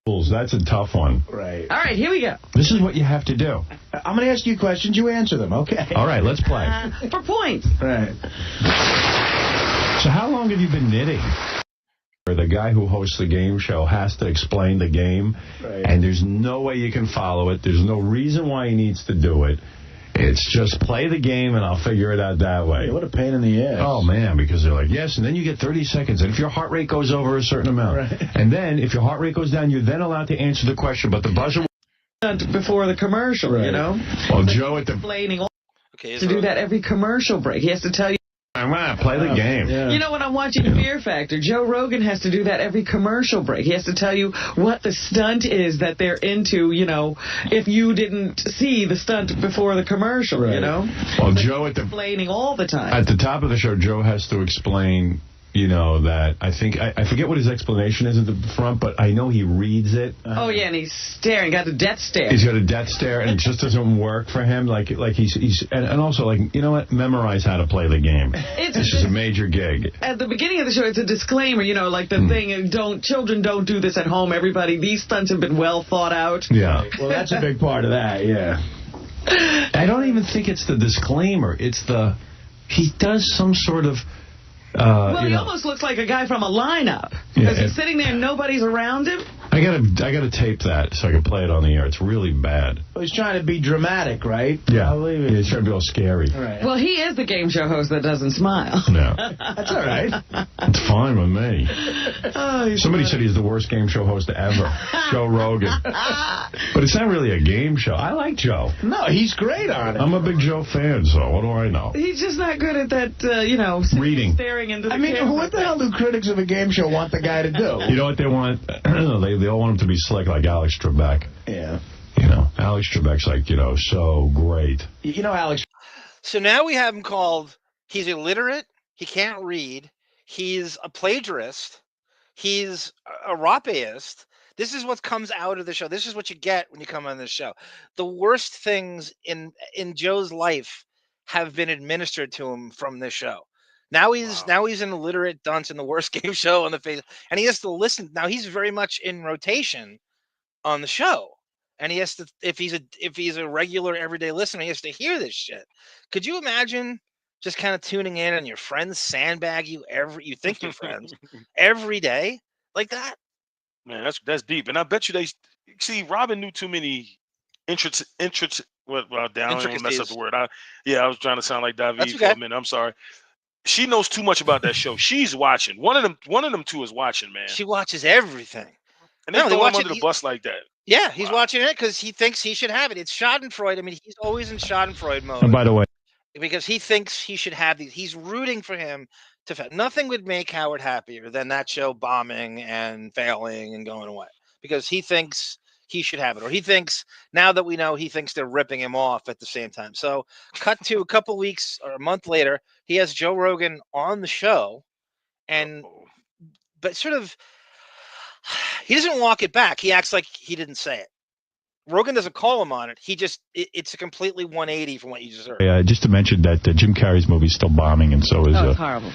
people. That's a tough one. Right. All right, here we go. This is what you have to do. I'm going to ask you questions. You answer them, okay? All right, let's play. For points. Right. So how long have you been knitting? The guy who hosts the game show has to explain the game, and there's no way you can follow it. There's no reason why he needs to do it. It's just play the game, and I'll figure it out that way. What a pain in the ass. Oh, man, because they're like, yes, and then you get 30 seconds, and if your heart rate goes over a certain amount, and then if your heart rate goes down, you're then allowed to answer the question, but the buzzer... Before the commercial, you know? Well, Joe at the... To do that every commercial break. He has to tell you. Play the game. You know, when I'm watching Fear Factor, Joe Rogan has to do that every commercial break. He has to tell you what the stunt is that they're into, you know, if you didn't see the stunt before the commercial, you know? Well, Joe at the... Explaining all the time. At the top of the show, Joe has to explain, you know, that I forget what his explanation is at the front, but I know he reads it. Oh, yeah, and he's staring, got a death stare. He's got a death stare, and it just doesn't work for him. Like he's and also, like, you know what? Memorize how to play the game. This is a major gig. At the beginning of the show, it's a disclaimer, you know, like the thing, children don't do this at home, everybody. These stunts have been well thought out. Yeah. Well, that's a big part of that, yeah. I don't even think it's the disclaimer. It's he does some sort of... well, he almost looks like a guy from a lineup. Because he's sitting there and nobody's around him. I gotta tape that so I can play it on the air. It's really bad. Well, he's trying to be dramatic, right? Yeah. He's trying to be all scary. Right. Well, he is the game show host that doesn't smile. No. That's all right. It's fine with me. Oh, somebody said he's the worst game show host ever. Joe Rogan. But it's not really a game show. I like Joe. No, he's great on it. I'm a big Joe fan, so what do I know? He's just not good at that, you know, reading. Staring into the I mean, camera. what the hell do critics of a game show want the guy to do? You know what they want? They all want him to be slick like Alex Trebek. Yeah. You know, Alex Trebek's like, you know, so great. You know, Alex. So now we have him called, he's illiterate, he can't read, he's a plagiarist, he's a rapeist. This is what comes out of the show. This is what you get when you come on this show. The worst things in Joe's life have been administered to him from this show. Now he's an illiterate dunce in the worst game show on the face, and he has to listen. Now he's very much in rotation on the show, and he has to, if he's a regular everyday listener, he has to hear this shit. Could you imagine just kind of tuning in and your friends sandbag you you think you're friends every day like that? Man, that's deep, and I bet you Robin knew too many intricacies. Well, I don't want to mess up the word. I was trying to sound like David for a minute. I'm sorry. She knows too much about that show. She's watching. One of them two is watching, man. She watches everything. And they throw him under the bus like that. Yeah, he's watching it because he thinks he should have it. It's Schadenfreude. I mean, he's always in Schadenfreude mode. And by the way, because he thinks he should have these. He's rooting for him to. Nothing would make Howard happier than that show bombing and failing and going away. Because he thinks he should have it. Or he thinks, now that we know, he thinks they're ripping him off at the same time. So cut to a couple weeks or a month later, he has Joe Rogan on the show. But sort of, he doesn't walk it back. He acts like he didn't say it. Rogan doesn't call him on it. It's a completely 180 from what you just heard. Yeah, just to mention that Jim Carrey's movie's still bombing, and so is... it's horrible.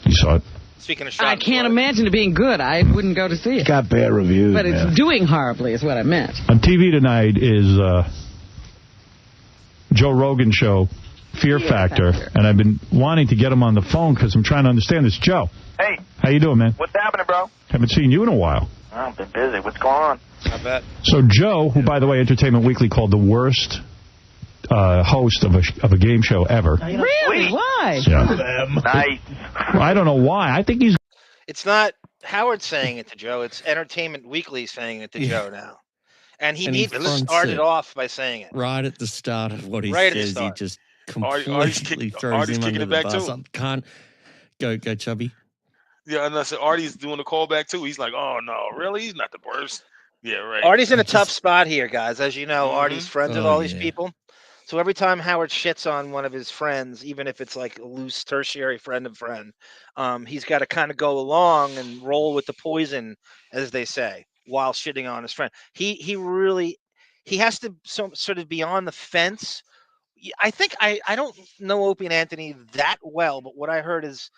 You saw it? Speaking of I can't imagine it being good. I wouldn't go to see it. It's got bad reviews, but it's doing horribly is what I meant. On TV tonight is Joe Rogan show, Fear Factor, and I've been wanting to get him on the phone because I'm trying to understand this. Joe. Hey. How you doing, man? What's happening, bro? Haven't seen you in a while. I've been busy. What's going on? I bet. So Joe, who, by the way, Entertainment Weekly called the worst host of a game show ever. Really? Why? Yeah. Nice. I don't know why. I think he's... It's not Howard saying it to Joe. It's Entertainment Weekly saying it to Joe now. And he needs to start it off by saying it. Right at the start of what he Right says, he just completely Artie's throws him under kicking it the back bus. too. I can't... Go, Chubby. Yeah, and I said Artie's doing the callback too. He's like, oh, no, really? He's not the worst. Yeah, right. Artie's in a tough spot here, guys. As you know, Artie's friends with all these people. So every time Howard shits on one of his friends, even if it's like a loose tertiary friend of friend, he's got to kind of go along and roll with the poison, as they say, while shitting on his friend. He has to sort of be on the fence. I think I don't know Opie and Anthony that well, but what I heard is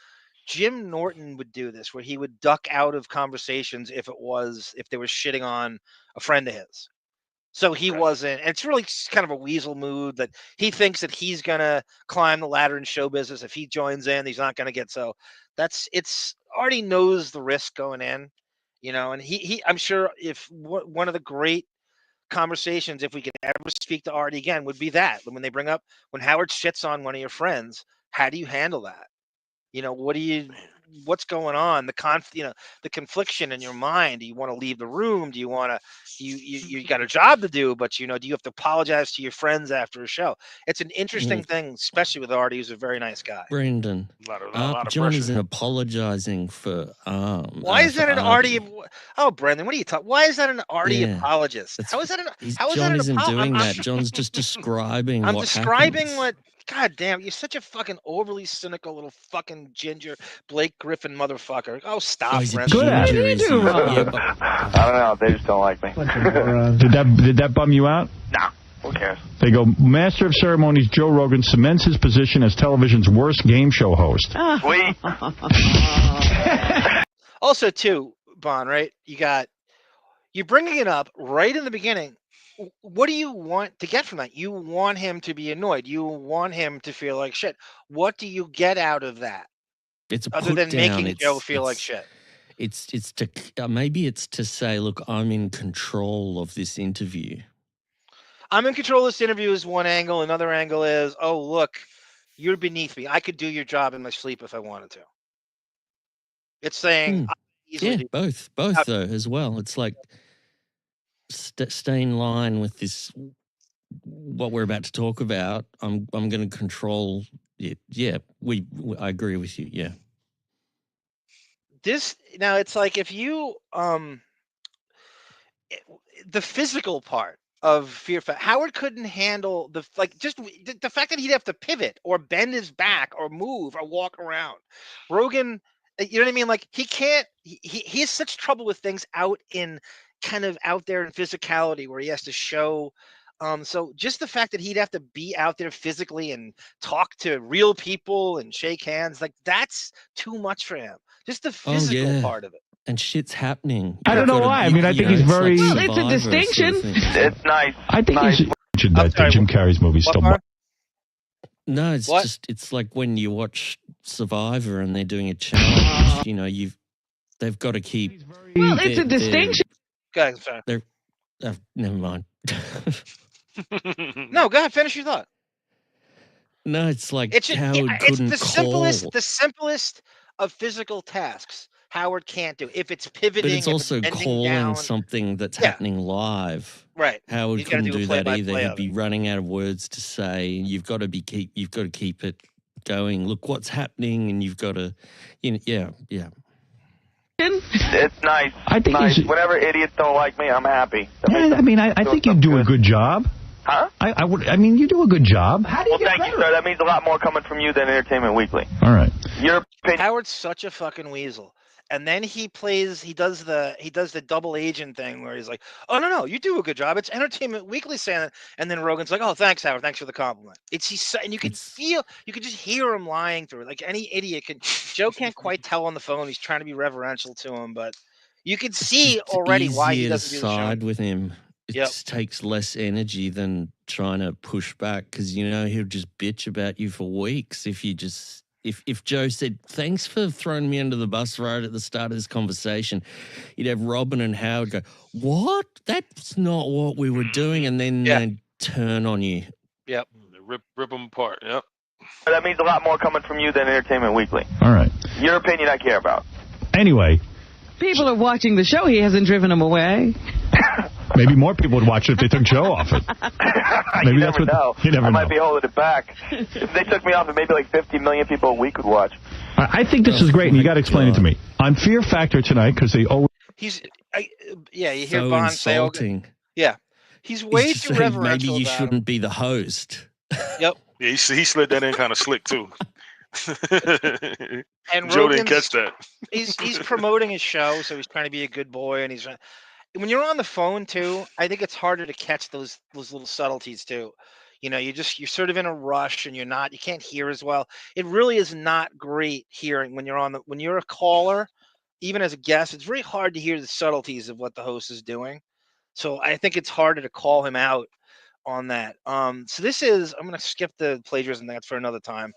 Jim Norton would do this, where he would duck out of conversations if they were shitting on a friend of his. So he wasn't, and it's really kind of a weasel mood that he thinks that he's going to climb the ladder in show business. If he joins in, he's not going to get, so it's Artie knows the risk going in, you know, and he I'm sure if one of the great conversations, if we could ever speak to Artie again, would be that when they bring up when Howard shits on one of your friends, how do you handle that? You know, what's going on? The the confliction in your mind. Do you want to leave the room? Do you want to, you got a job to do, but you know, do you have to apologize to your friends after a show? It's an interesting thing, especially with Artie, who's a very nice guy. Brendan, A lot of John pressure. isn't apologizing for Why is that an Artie? Oh, Brendan, what are you talking? Why is that an Artie apologist? How is that John isn't doing that. John's just describing I'm what describing happens. what. God damn, you're such a fucking overly cynical little fucking ginger Blake Griffin motherfucker. Oh, stop, Brendan. Good at it. I don't know. They just don't like me. Did that bum you out? Nah. Who cares? They go, Master of Ceremonies Joe Rogan cements his position as television's worst game show host. Sweet. Also, too, Bon, right? You're bringing it up right in the beginning. What do you want to get from that? You want him to be annoyed. You want him to feel like shit. What do you get out of that? It's a other than put down. making Joe feel like shit. It's to maybe it's to say, look, I'm in control of this interview. I'm in control of this interview is one angle. Another angle is, oh, look, you're beneath me. I could do your job in my sleep if I wanted to. It's saying, both though as well. It's like stay in line with this. What we're about to talk about. I'm going to control it. Yeah, I agree with you. Yeah. This now it's like if you the physical part of Fear Factor. Howard couldn't handle the fact that he'd have to pivot or bend his back or move or walk around. Rogan, you know what I mean? Like he can't. He has such trouble with things out there in physicality where he has to show. So just the fact that he'd have to be out there physically and talk to real people and shake hands, like that's too much for him. Just the physical part of it. And shit's happening. I don't know why. I mean, I think he's very... Well, it's a distinction. It's nice. I think he's... That Jim Carrey's movie still... No, it's just, it's like when you watch Survivor and they're doing a challenge, you know, they've got to keep... Well, it's a distinction. Go ahead, sorry. Never mind. No, go ahead, finish your thought. No, it's like it's couldn't the simplest of physical tasks Howard can't do. If it's pivoting, but it's also calling down, something that's happening live. Right. Howard couldn't do that either. He'd be running out of words to say. You've got to keep it going. Look what's happening, and you've got to, yeah. It's nice. I think nice. Whenever idiots don't like me, I'm happy. I mean, I think you do a good job. Huh? I mean, you do a good job. Well, thank you, sir. That means a lot more coming from you than Entertainment Weekly. All right. Howard's such a fucking weasel. And then he does the double agent thing where he's like, oh, no, you do a good job. It's Entertainment Weekly saying it. And then Rogan's like, oh, thanks, Howard. Thanks for the compliment. And you can just hear him lying through it. Like any idiot can. Joe can't quite tell on the phone. He's trying to be reverential to him, but you can see already why he doesn't do the show. Side with him. It just takes less energy than trying to push back because, he'll just bitch about you for weeks if you just... If Joe said, thanks for throwing me under the bus right at the start of this conversation, you'd have Robin and Howard go, what? That's not what we were doing. And then they'd turn on you. Yep. Rip them apart. Yep. That means a lot more coming from you than Entertainment Weekly. All right. Your opinion I care about. Anyway. People are watching the show. He hasn't driven them away. Maybe more people would watch it if they took Joe off it. Maybe you never know. I might be holding it back. If they took me off it, maybe like 50 million people a week would watch. I think this is great, and you got to explain it to me. On Fear Factor tonight, because they always... you hear so Bon insulting. say... He's way too reverential. Maybe you shouldn't be the host. Yep. Yeah, he slid that in kind of slick, too. And Joe didn't catch that. He's promoting his show, so he's trying to be a good boy, and when you're on the phone too, I think it's harder to catch those little subtleties too. You're sort of in a rush and you can't hear as well. It really is not great hearing when you're a caller, even as a guest, it's very hard to hear the subtleties of what the host is doing. So I think it's harder to call him out on that. So I'm going to skip the plagiarism. That's for another time.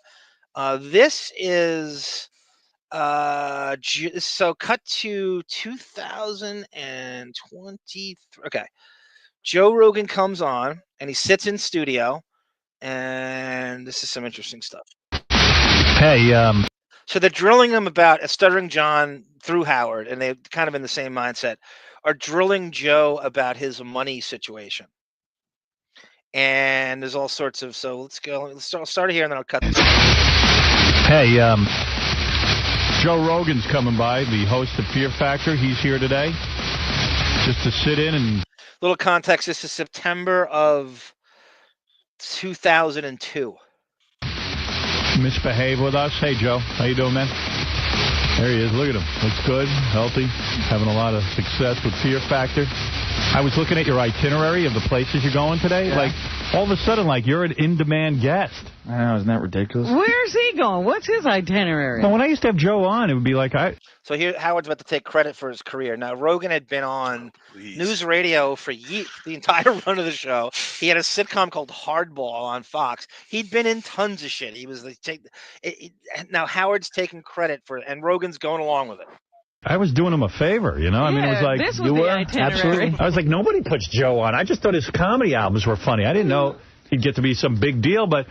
This is So cut to 2023. Okay. Joe Rogan comes on and he sits in studio, and this is some interesting stuff. Hey, So they're drilling him about Stuttering John through Howard, and they're kind of in the same mindset, are drilling Joe about his money situation. And there's all sorts of, so let's go, let's start here and then I'll cut this. hey, Joe Rogan's coming by, the host of Fear Factor. He's here today just to sit in and... Little context, this is September of 2002. misbehave with us. Hey, Joe. How you doing, man? There he is. Look at him. Looks good, healthy, having a lot of success with Fear Factor. I was looking at your itinerary of the places you're going today. Yeah. Like, all of a sudden, like, you're an in-demand guest. I know, isn't that ridiculous? Where's he going? What's his itinerary? Well, when I used to have Joe on, it would be like, So here, Howard's about to take credit for his career. Now, Rogan had been on news radio for the entire run of the show. He had a sitcom called Hardball on Fox. He'd been in tons of shit. He was now Howard's taking credit for it, and Rogan's going along with it. I was doing him a favor, you know? Yeah, I mean, it was like... this was the itinerary. Absolutely. I was like, nobody puts Joe on. I just thought his comedy albums were funny. I didn't know he'd get to be some big deal, but...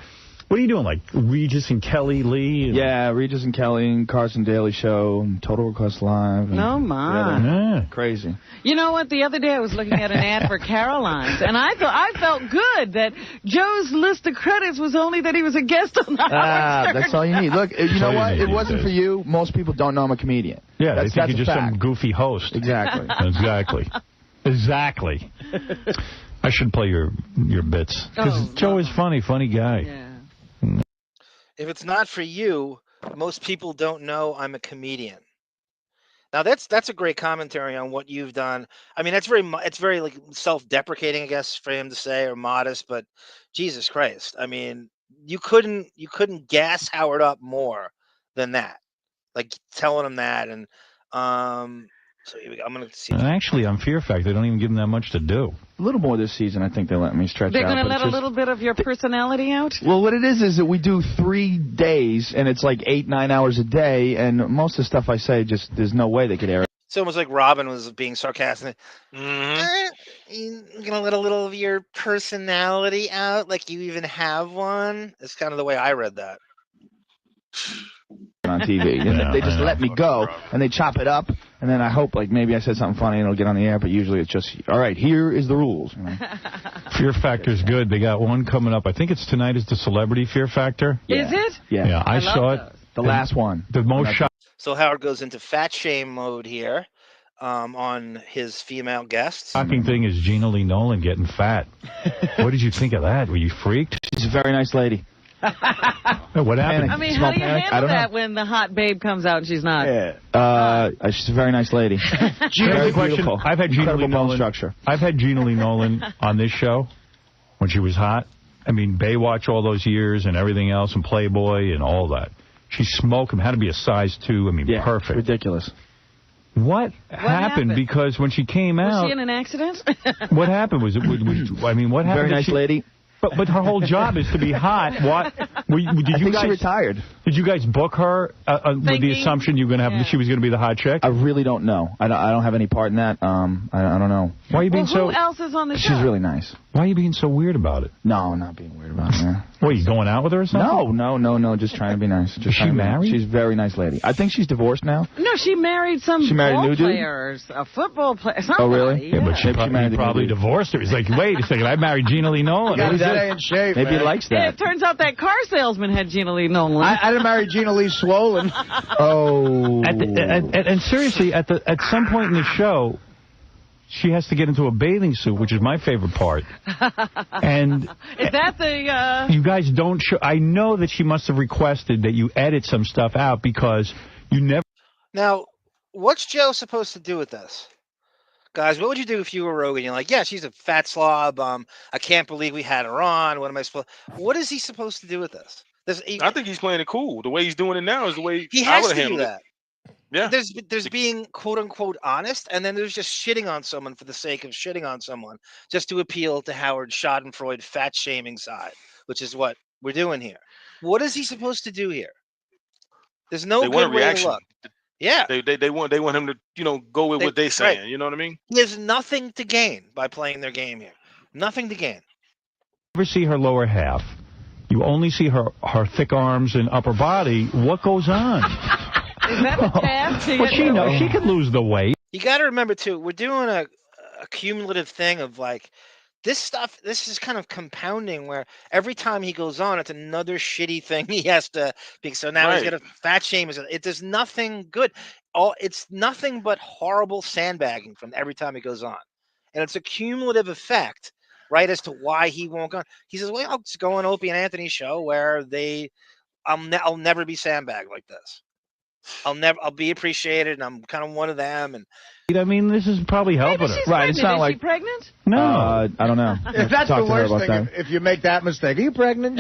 What are you doing, like Regis and Kelly Lee? And... Yeah, Regis and Kelly and Carson Daly Show, and Total Request Live. And oh, my. Yeah. Crazy. You know what? The other day I was looking at an ad for Caroline's, and I felt good that Joe's list of credits was only that he was a guest on the Howard Stern. That's all you need. Look, you know what? It wasn't for you. Most people don't know I'm a comedian. Yeah, they think you're just some goofy host. Exactly. Exactly. I should play your bits. Because Joe is funny guy. Yeah. If it's not for you, most people don't know I'm a comedian. Now that's a great commentary on what you've done. I mean, it's very like self-deprecating, I guess, for him to say, or modest. But Jesus Christ, I mean, you couldn't gas Howard up more than that, like telling him that. And so I'm gonna see. And actually, on Fear Factor, they don't even give him that much to do. A little more this season, I think they let me stretch They're out. They're going to let a little bit of your personality out? Well, what it is that we do 3 days, and it's like 8-9 hours a day, and most of the stuff I say, just there's no way they could air it. It's almost like Robin was being sarcastic. You're going to let a little of your personality out, like you even have one? It's kind of the way I read that. On TV. And they just let me go, and they chop it up, and then I hope, like, maybe I said something funny and it'll get on the air, but usually it's just, all right, here is the rules. You know? Fear Factor's good. They got one coming up. I think it's tonight is the Celebrity Fear Factor. Yeah. Is it? Yeah. I saw it. The last one. The most shot. So Howard goes into fat shame mode here on his female guests. Shocking thing is Gina-Lee Nolin getting fat. What did you think of that? Were you freaked? She's a very nice lady. What happened? I mean, how do you handle that when the hot babe comes out and she's not? Yeah. She's a very nice lady. Very beautiful. I've had Gina-Lee Nolin. Structure. I've had Gina-Lee Nolin on this show when she was hot. I mean, Baywatch all those years and everything else, and Playboy and all that. She smoked him. Had to be a size 2. I mean, perfect. Ridiculous. What happened? Because when she came out, was she in an accident? What happened? What happened? Very nice lady. But her whole job is to be hot. What? Did you guys? She retired. Did you guys book her with the assumption you were going to have? She was going to be the hot chick. I really don't know. I don't have any part in that. I don't know. Why are you being who else is on the show? She's really nice. Why are you being so weird about it? No, I'm not being weird about it. Man. What, are you going out with her or something? No. Just trying to be nice. Is she married? She's a very nice lady. I think she's divorced now. No, she married some ball player, a football player. Oh, really? Yeah, but she probably divorced her. He's like, wait a second, I married Gina-Lee Nolin. That ain't shape. Maybe he likes that. Yeah, it turns out that car salesman had Gina-Lee Nolin. I didn't marry Gina-Lee Swollen. Oh. And seriously, at some point in the show, she has to get into a bathing suit, which is my favorite part. And is that the... You guys don't show... I know that she must have requested that you edit some stuff out because you never... Now, what's Joe supposed to do with this? Guys, what would you do if you were Rogan? You're like, yeah, she's a fat slob. I can't believe we had her on. What am I supposed... What is he supposed to do with this? I think he's playing it cool. The way he's doing it now is the way he I has would to have do handled that. Yeah. There's being quote unquote honest, and then there's just shitting on someone for the sake of shitting on someone, just to appeal to Howard Schadenfreude fat shaming side, which is what we're doing here. What is he supposed to do here? There's no They want a good way to reaction. look. Yeah. They want him to go with what they saying. Right. You know what I mean? He has nothing to gain by playing their game here. Nothing to gain. Never see her lower half. You only see her thick arms and upper body. What goes on? Is that a task? Well, she knows she could lose the weight. You got to remember too, we're doing a cumulative thing of like this stuff. This is kind of compounding where every time he goes on, it's another shitty thing he has to be. So now he's Right. got to fat shame. It does nothing good. It's nothing but horrible sandbagging from every time he goes on, and it's a cumulative effect, right? As to why he won't go. He says, "Well, I'll just go on Opie and Anthony's show where I'll never be sandbagged like this. I'll be appreciated, and I'm kind of one of them." And I mean, this is probably helping her. Right, it's not like Is she pregnant? No. I don't know. If that's the worst thing, if you make that mistake, are you pregnant?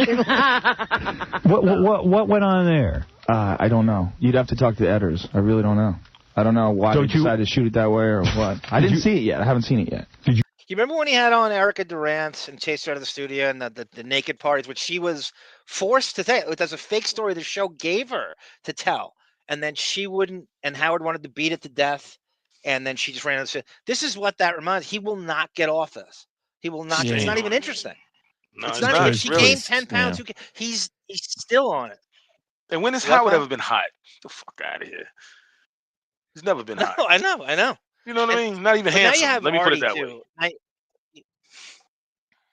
What went on there? I don't know. You'd have to talk to the editors. I really don't know. I don't know why they decided to shoot it that way or what. I didn't see it yet. I haven't seen it yet. You remember when he had on Erica Durant and chased her out of the studio and the naked parties, which she was forced to tell? There's a fake story the show gave her to tell, and then she wouldn't, and Howard wanted to beat it to death, and then she just ran out and said, "This is what that reminds." He will not get off this. He will not. It's not even interesting. No, it's it's not. not. If she Really. gained 10 pounds, he's still on it. And when has What, Howard Bob? ever been hot? Get the fuck out of here. He's never been hot. No, I know. You know what I mean? Not even But now you handsome. have Let me put it Artie, that too. way.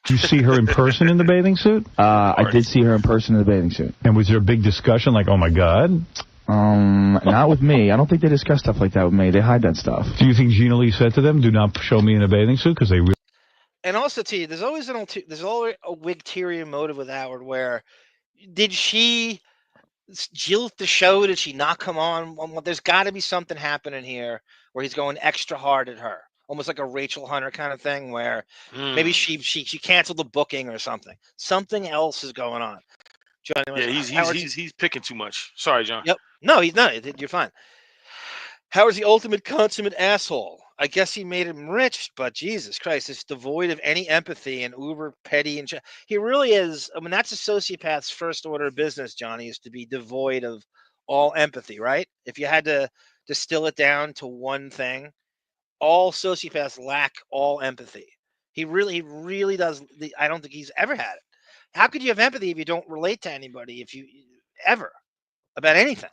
Did you see her in person in the bathing suit? I did see her in person in the bathing suit. And was there a big discussion like, oh my God? Not with me. I don't think they discuss stuff like that with me. They hide that stuff. Do you think Gina-Lee said to them, do not show me in a bathing suit? Because they really... And also, T, there's always a ulterior motive with Howard. Where did she jilt the show? Did she not come on? Well, there's got to be something happening here where he's going extra hard at her, almost like a Rachel Hunter kind of thing, where maybe she canceled the booking or something. Something else is going on. John, Yeah, he's picking too much. Sorry, John. Yep. No, he's not. You're fine. Howard's the ultimate consummate asshole. I guess he made him rich, but Jesus Christ, it's devoid of any empathy and uber petty. And he really is. I mean, that's a sociopath's first order of business, Johnny, is to be devoid of all empathy, right? If you had to distill it down to one thing, all sociopaths lack all empathy. He really does. I don't think he's ever had it. How could you have empathy if you don't relate to anybody, if you ever, about anything?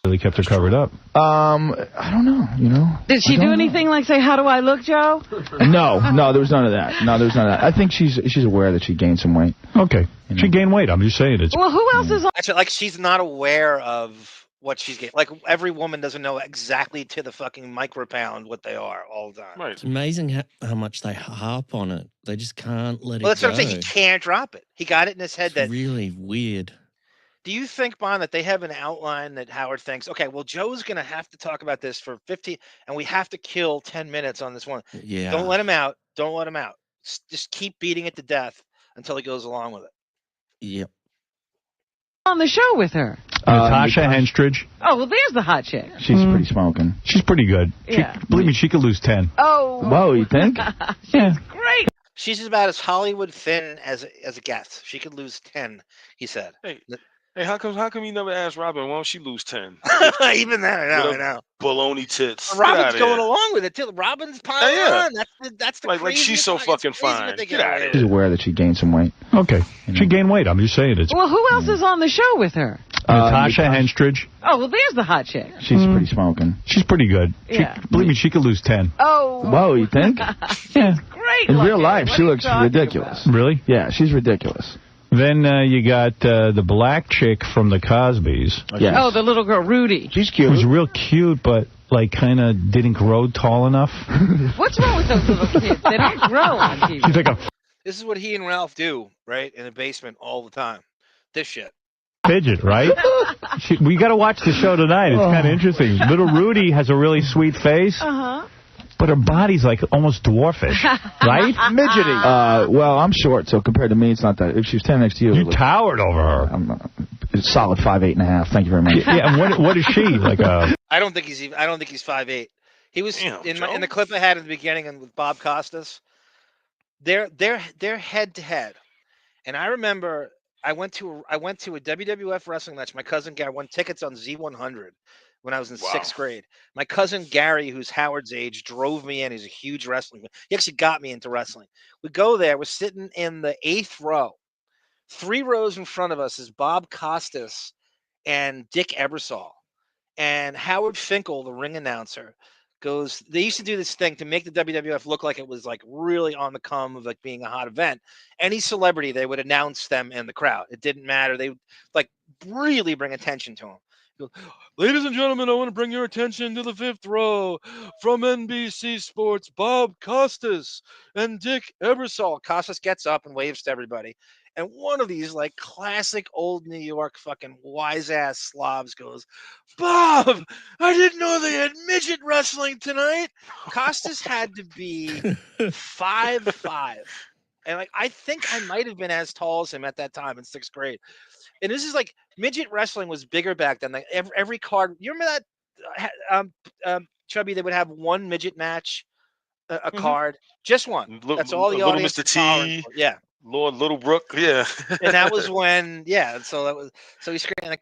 Really kept her covered up. I don't know, Did she do anything like say, "How do I look, Joe"? No, there was none of that. No, there was none of that. I think she's aware that she gained some weight. Okay. She gained weight. I'm just saying it's... Well, who else is on? Actually, like, she's not aware of what she's getting. Like, every woman doesn't know exactly to the fucking micropound what they are all the time. Right. It's amazing how much they harp on it. They just can't let Well, it that's go. what I'm saying. He can't drop it. He got it in his head that. Really weird. Do you think, Bon, that they have an outline that Howard thinks, okay, well, Joe's going to have to talk about this for 15, and we have to kill 10 minutes on this one. Yeah. Don't let him out. Don't let him out. Just keep beating it to death until he goes along with it. Yep. On the show with her. Natasha Henstridge. Oh, well, there's the hot chick. She's pretty smoking. She's pretty good. Yeah. Believe me, she could lose 10. Oh. Whoa, you think? Yeah. Great. She's about as Hollywood thin as a guest. She could lose 10, he said. Hey, how come you never asked Robin? Why don't she lose 10? Even that, I know. Baloney tits. Get Robin's outta going here. along with it too. Robin's piling on. That's the like she's so fucking fine. Get out of here. She's aware that she gained some weight. Okay. She gained weight. I'm just saying it's... Well, who else is on the show with her? Natasha Henstridge. Oh, well, there's the hot chick. She's pretty smoking. She's pretty good. Yeah. Believe me, she could lose 10. Oh. Whoa, you think? Yeah. Great. In real looking. life, What she are you looks talking ridiculous. about? Really? Yeah, she's ridiculous. Then you got the black chick from the Cosbys. Yes. Oh, the little girl, Rudy. She's cute. Who's real cute, but like kind of didn't grow tall enough. What's wrong with those little kids? They don't grow on TV. She's like a This is what he and Ralph do, right? In the basement all the time. This shit. fidget, right? We got to watch the show tonight. It's kind of interesting. Little Rudy has a really sweet face. Uh-huh. But her body's like almost dwarfish, right? Midgety. Well, I'm short, so compared to me, it's not that. If she was 10 next to you, You towered over her. I'm a solid 5'8.5". Thank you very much. Yeah, and what is she? Like a... I don't think he's 5'8". He was in the clip I had in the beginning and with Bob Costas. They're head to head, and I remember I went to a WWF wrestling match. My cousin Gary won tickets on Z100 when I was in 6th grade. My cousin Gary, who's Howard's age, drove me in. He's a huge wrestling fan. He actually got me into wrestling. We go there. We're sitting in the 8th row. 3 rows in front of us is Bob Costas and Dick Ebersol. And Howard Finkel, the ring announcer, goes, they used to do this thing to make the WWF look like it was like really on the come of like being a hot event. Any celebrity, they would announce them in the crowd. It didn't matter. They would like really bring attention to them. Go, ladies and gentlemen, I want to bring your attention to the 5th row from NBC Sports, Bob Costas and Dick Ebersol. Costas gets up and waves to everybody. And one of these like classic old New York fucking wise ass Slavs goes, Bob, I didn't know they had midget wrestling tonight. Costas had to be 5'5". And like I think I might have been as tall as him at that time in 6th grade. And this is like midget wrestling was bigger back then. Like every card, you remember that Chubby, they would have one midget match, a card, just one. That's all the audience. Little Mr. T. Yeah. Lord Littlebrook, yeah. And that was when, yeah. So that was, so he's screaming.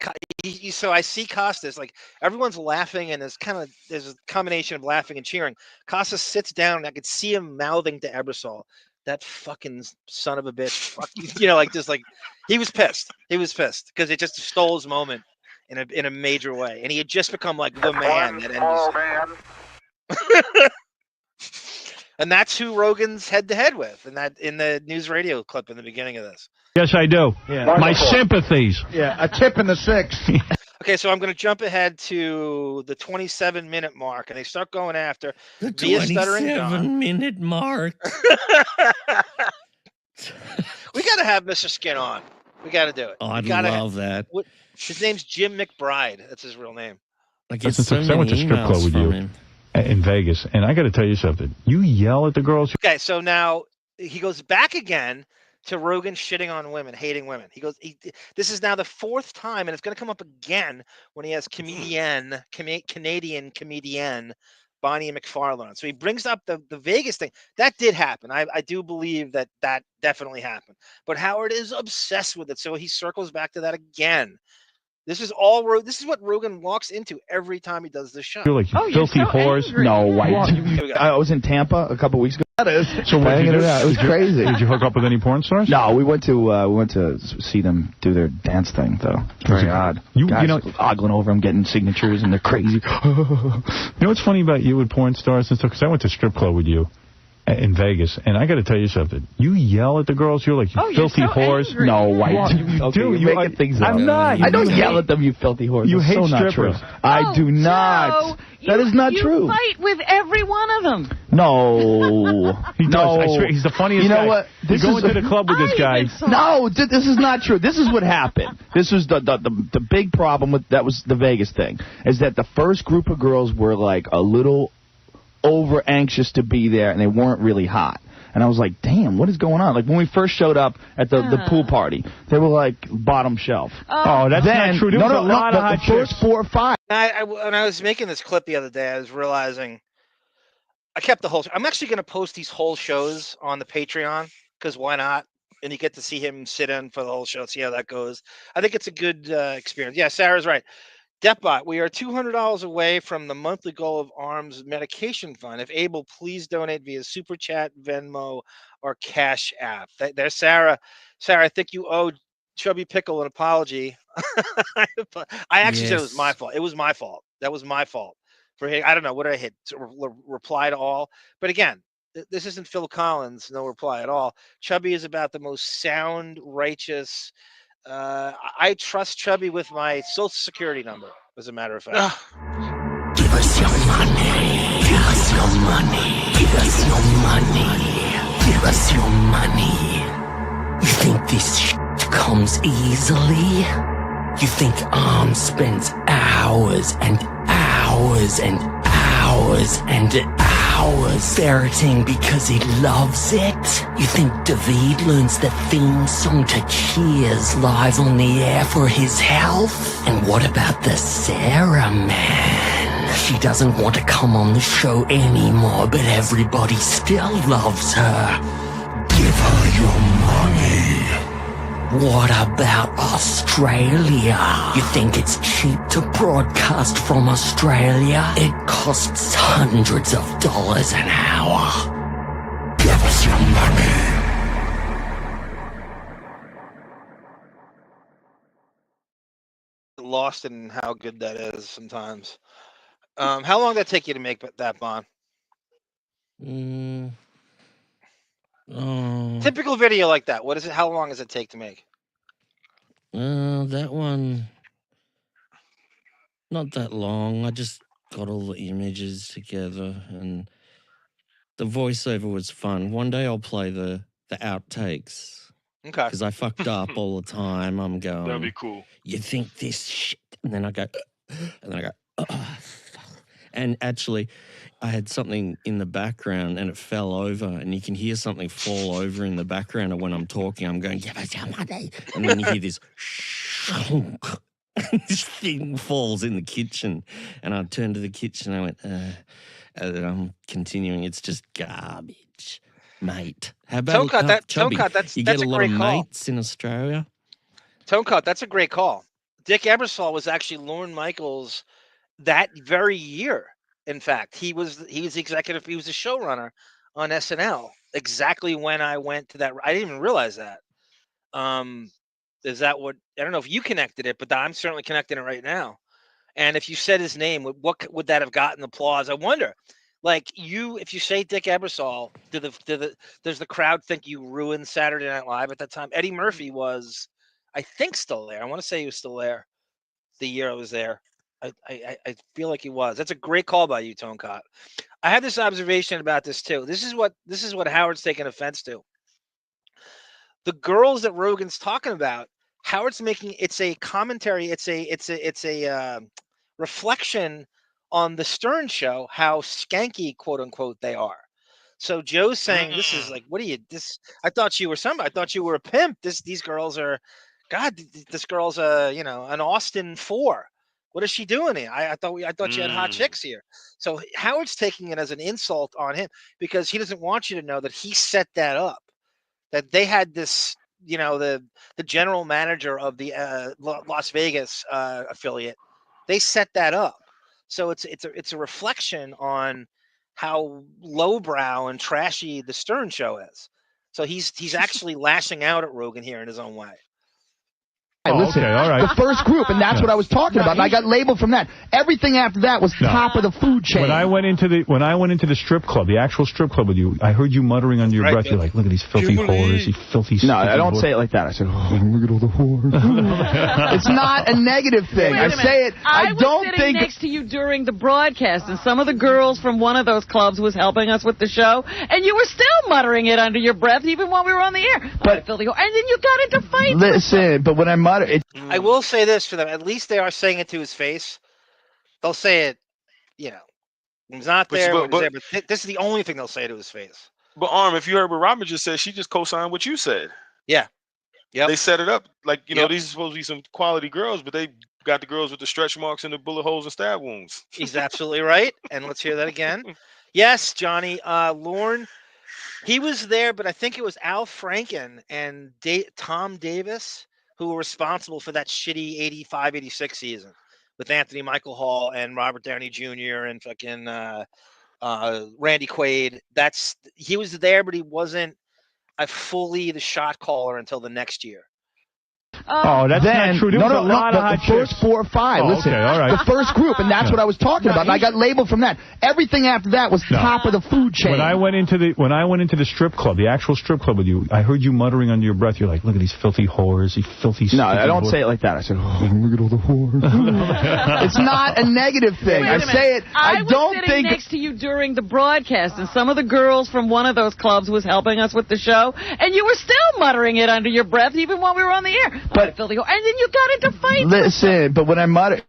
So I see Costas, like everyone's laughing, and there's a combination of laughing and cheering. Costas sits down, and I could see him mouthing to Ebersol, "That fucking son of a bitch," fuck you know, like just like he was pissed. He was pissed because it just stole his moment in a major way, and he had just become like the man that NBC. And that's who Rogan's head-to-head with in the news radio clip in the beginning of this. Yes, I do. Yeah. My sympathies. Yeah, a tip in the 6th. Okay, so I'm going to jump ahead to the 27-minute mark, and they start going after the via Stuttering John. 27-minute mark. We got to have Mr. Skin on. We got to do it. Oh, I'd love that. His name's Jim McBride. That's his real name. I guess so many I went to strip club with you in Vegas, and I got to tell you something. You yell at the girls. Okay, so now he goes back again to Rogan shitting on women, hating women. He goes, this is now the 4th time, and it's going to come up again when he has Canadian comedian Bonnie McFarlane on. So he brings up the Vegas thing. That did happen. I do believe that definitely happened. But Howard is obsessed with it, so he circles back to that again. This is what Rogan walks into every time he does this show. You're like, you filthy whores. Angry. No, I was in Tampa a couple weeks ago. So what did you do? It was crazy. Did you hook up with any porn stars? No, we went to see them do their dance thing though. Very odd. You know, ogling over them, getting signatures, and they're crazy. You know what's funny about you with porn stars and stuff? Because I went to strip club with you in Vegas, and I got to tell you something. You yell at the girls. You're like, you filthy whores. Angry. No, you do. You're making things up. I'm not. I don't yell at them, you filthy whores. You hate so not strippers. True. I do not. That is not true. You fight with every one of them. No. He does. I swear, he's the funniest guy. You know what? You go into the club with this guy. No, this is not true. This is what happened. This was the big problem with that was the Vegas thing, is that the first group of girls were like a little over anxious to be there, and they weren't really hot. And I was like, damn, what is going on? Like, when we first showed up at the pool party, they were like bottom shelf. Oh, that's not true. There was a lot of hot chicks. The first 4 or 5. When I was making this clip the other day, I was realizing I kept the whole... I'm actually going to post these whole shows on the Patreon, because why not? And you get to see him sit in for the whole show, see how that goes. I think it's a good experience. Yeah, Sarah's right. Deppbot, we are $200 away from the monthly goal of ARM's medication fund. If able, please donate via Super Chat, Venmo, or Cash App. There's Sarah. Sarah, I think you owe Chubby Pickle an apology. I actually said it was my fault. It was my fault. That was my fault. For hitting, I don't know, what did I hit? Reply to all. But again, this isn't Phil Collins, no reply at all. Chubby is about the most sound, righteous... I trust Chubby with my social security number, as a matter of fact. Give us your money. Give us your money. Give us your money. Give us your money. You think this shit comes easily? You think ARM spends hours and hours and hours and hours ferreting because he loves it? You think David learns the theme song to Cheers live on the air for his health? And what about the Sarah man? She doesn't want to come on the show anymore, but everybody still loves her. Give her your money. What about Australia? You think it's cheap to broadcast from Australia? It costs hundreds of dollars an hour. Give us your money. Lost in how good that is sometimes. How long did that take you to make that, Bon? Typical video like that. What is it? How long does it take to make? That one, not that long. I just got all the images together, and the voiceover was fun. One day I'll play the outtakes. Okay. Because I fucked up all the time. I'm going. That'd be cool. You think this shit, and then I go, and then I go, and actually, I had something in the background and it fell over, and you can hear something fall over in the background. And when I'm talking, I'm going, give us your money. And then you hear this shunk. This thing falls in the kitchen. And I turned to the kitchen and I went, and then I'm continuing. It's just garbage, mate. How about Chubby? That's you get a a lot great of call. mates in Australia? Tonecut, that's a great call. Dick Ebersol was actually Lorne Michaels that very year. In fact, he was the executive. He was the showrunner on SNL. Exactly when I went to that, I didn't even realize that. Is that what? I don't know if you connected it, but I'm certainly connecting it right now. And if you said his name, what would that have gotten applause? I wonder. Like if you say Dick Ebersol, does the crowd think you ruined Saturday Night Live at that time? Eddie Murphy was, I think, still there. I want to say he was still there the year I was there. I feel like he was. That's a great call by you, Tonecott. I have this observation about this too. This is what Howard's taking offense to. The girls that Rogan's talking about, Howard's making it's a commentary. It's a reflection on the Stern show, how skanky, quote unquote, they are. So Joe's saying this is like, what are you? This I thought you were somebody. I thought you were a pimp. These girls are, God. This girl's an Austin 4. What is she doing here? I thought she had hot chicks here. So Howard's taking it as an insult on him because he doesn't want you to know that he set that up. That they had this, the general manager of the Las Vegas affiliate, they set that up. So it's a reflection on how lowbrow and trashy the Stern show is. So he's actually lashing out at Rogan here in his own way. Listen, okay, all right. The first group, and that's what I was talking about. And I got labeled from that. Everything after that was top of the food chain. When I went into the strip club, the actual strip club with you, I heard you muttering under your breath. You're like, look at these filthy whores, these filthy. No, I don't say it like that. I said, oh, look at all the whores. It's not a negative thing. I say it. I don't was sitting next to you during the broadcast, and some of the girls from one of those clubs was helping us with the show, and you were still muttering it under your breath even while we were on the air. But and then you got into fights. Listen, but when I mutter. I will say this for them. At least they are saying it to his face. They'll say it, he's not there. But this is the only thing they'll say to his face. But if you heard what Robin just said, she just co-signed what you said. Yeah. Yeah. They set it up like these are supposed to be some quality girls, but they got the girls with the stretch marks and the bullet holes and stab wounds. He's absolutely right. And let's hear that again. Yes, Johnny. Lorne, he was there, but I think it was Al Franken and Tom Davis who were responsible for that shitty 85-86 season with Anthony Michael Hall and Robert Downey Jr. and fucking Randy Quaid. He was there, but he wasn't fully the shot caller until the next year. That's not true. There was a lot of hot the first 4 or 5. Listen, okay, all right. The first group, and that's what I was talking about. And I got labeled from that. Everything after that was top of the food chain. When I went into the strip club, the actual strip club with you, I heard you muttering under your breath. You're like, look at these filthy whores, these filthy. No, I don't say it like that. I said, oh, look at all the whores. It's not a negative thing. I say it. I don't was sitting next to you during the broadcast, and some of the girls from one of those clubs was helping us with the show, and you were still muttering it under your breath even while we were on the air. But and then you got into fights. Listen, but when I mutter,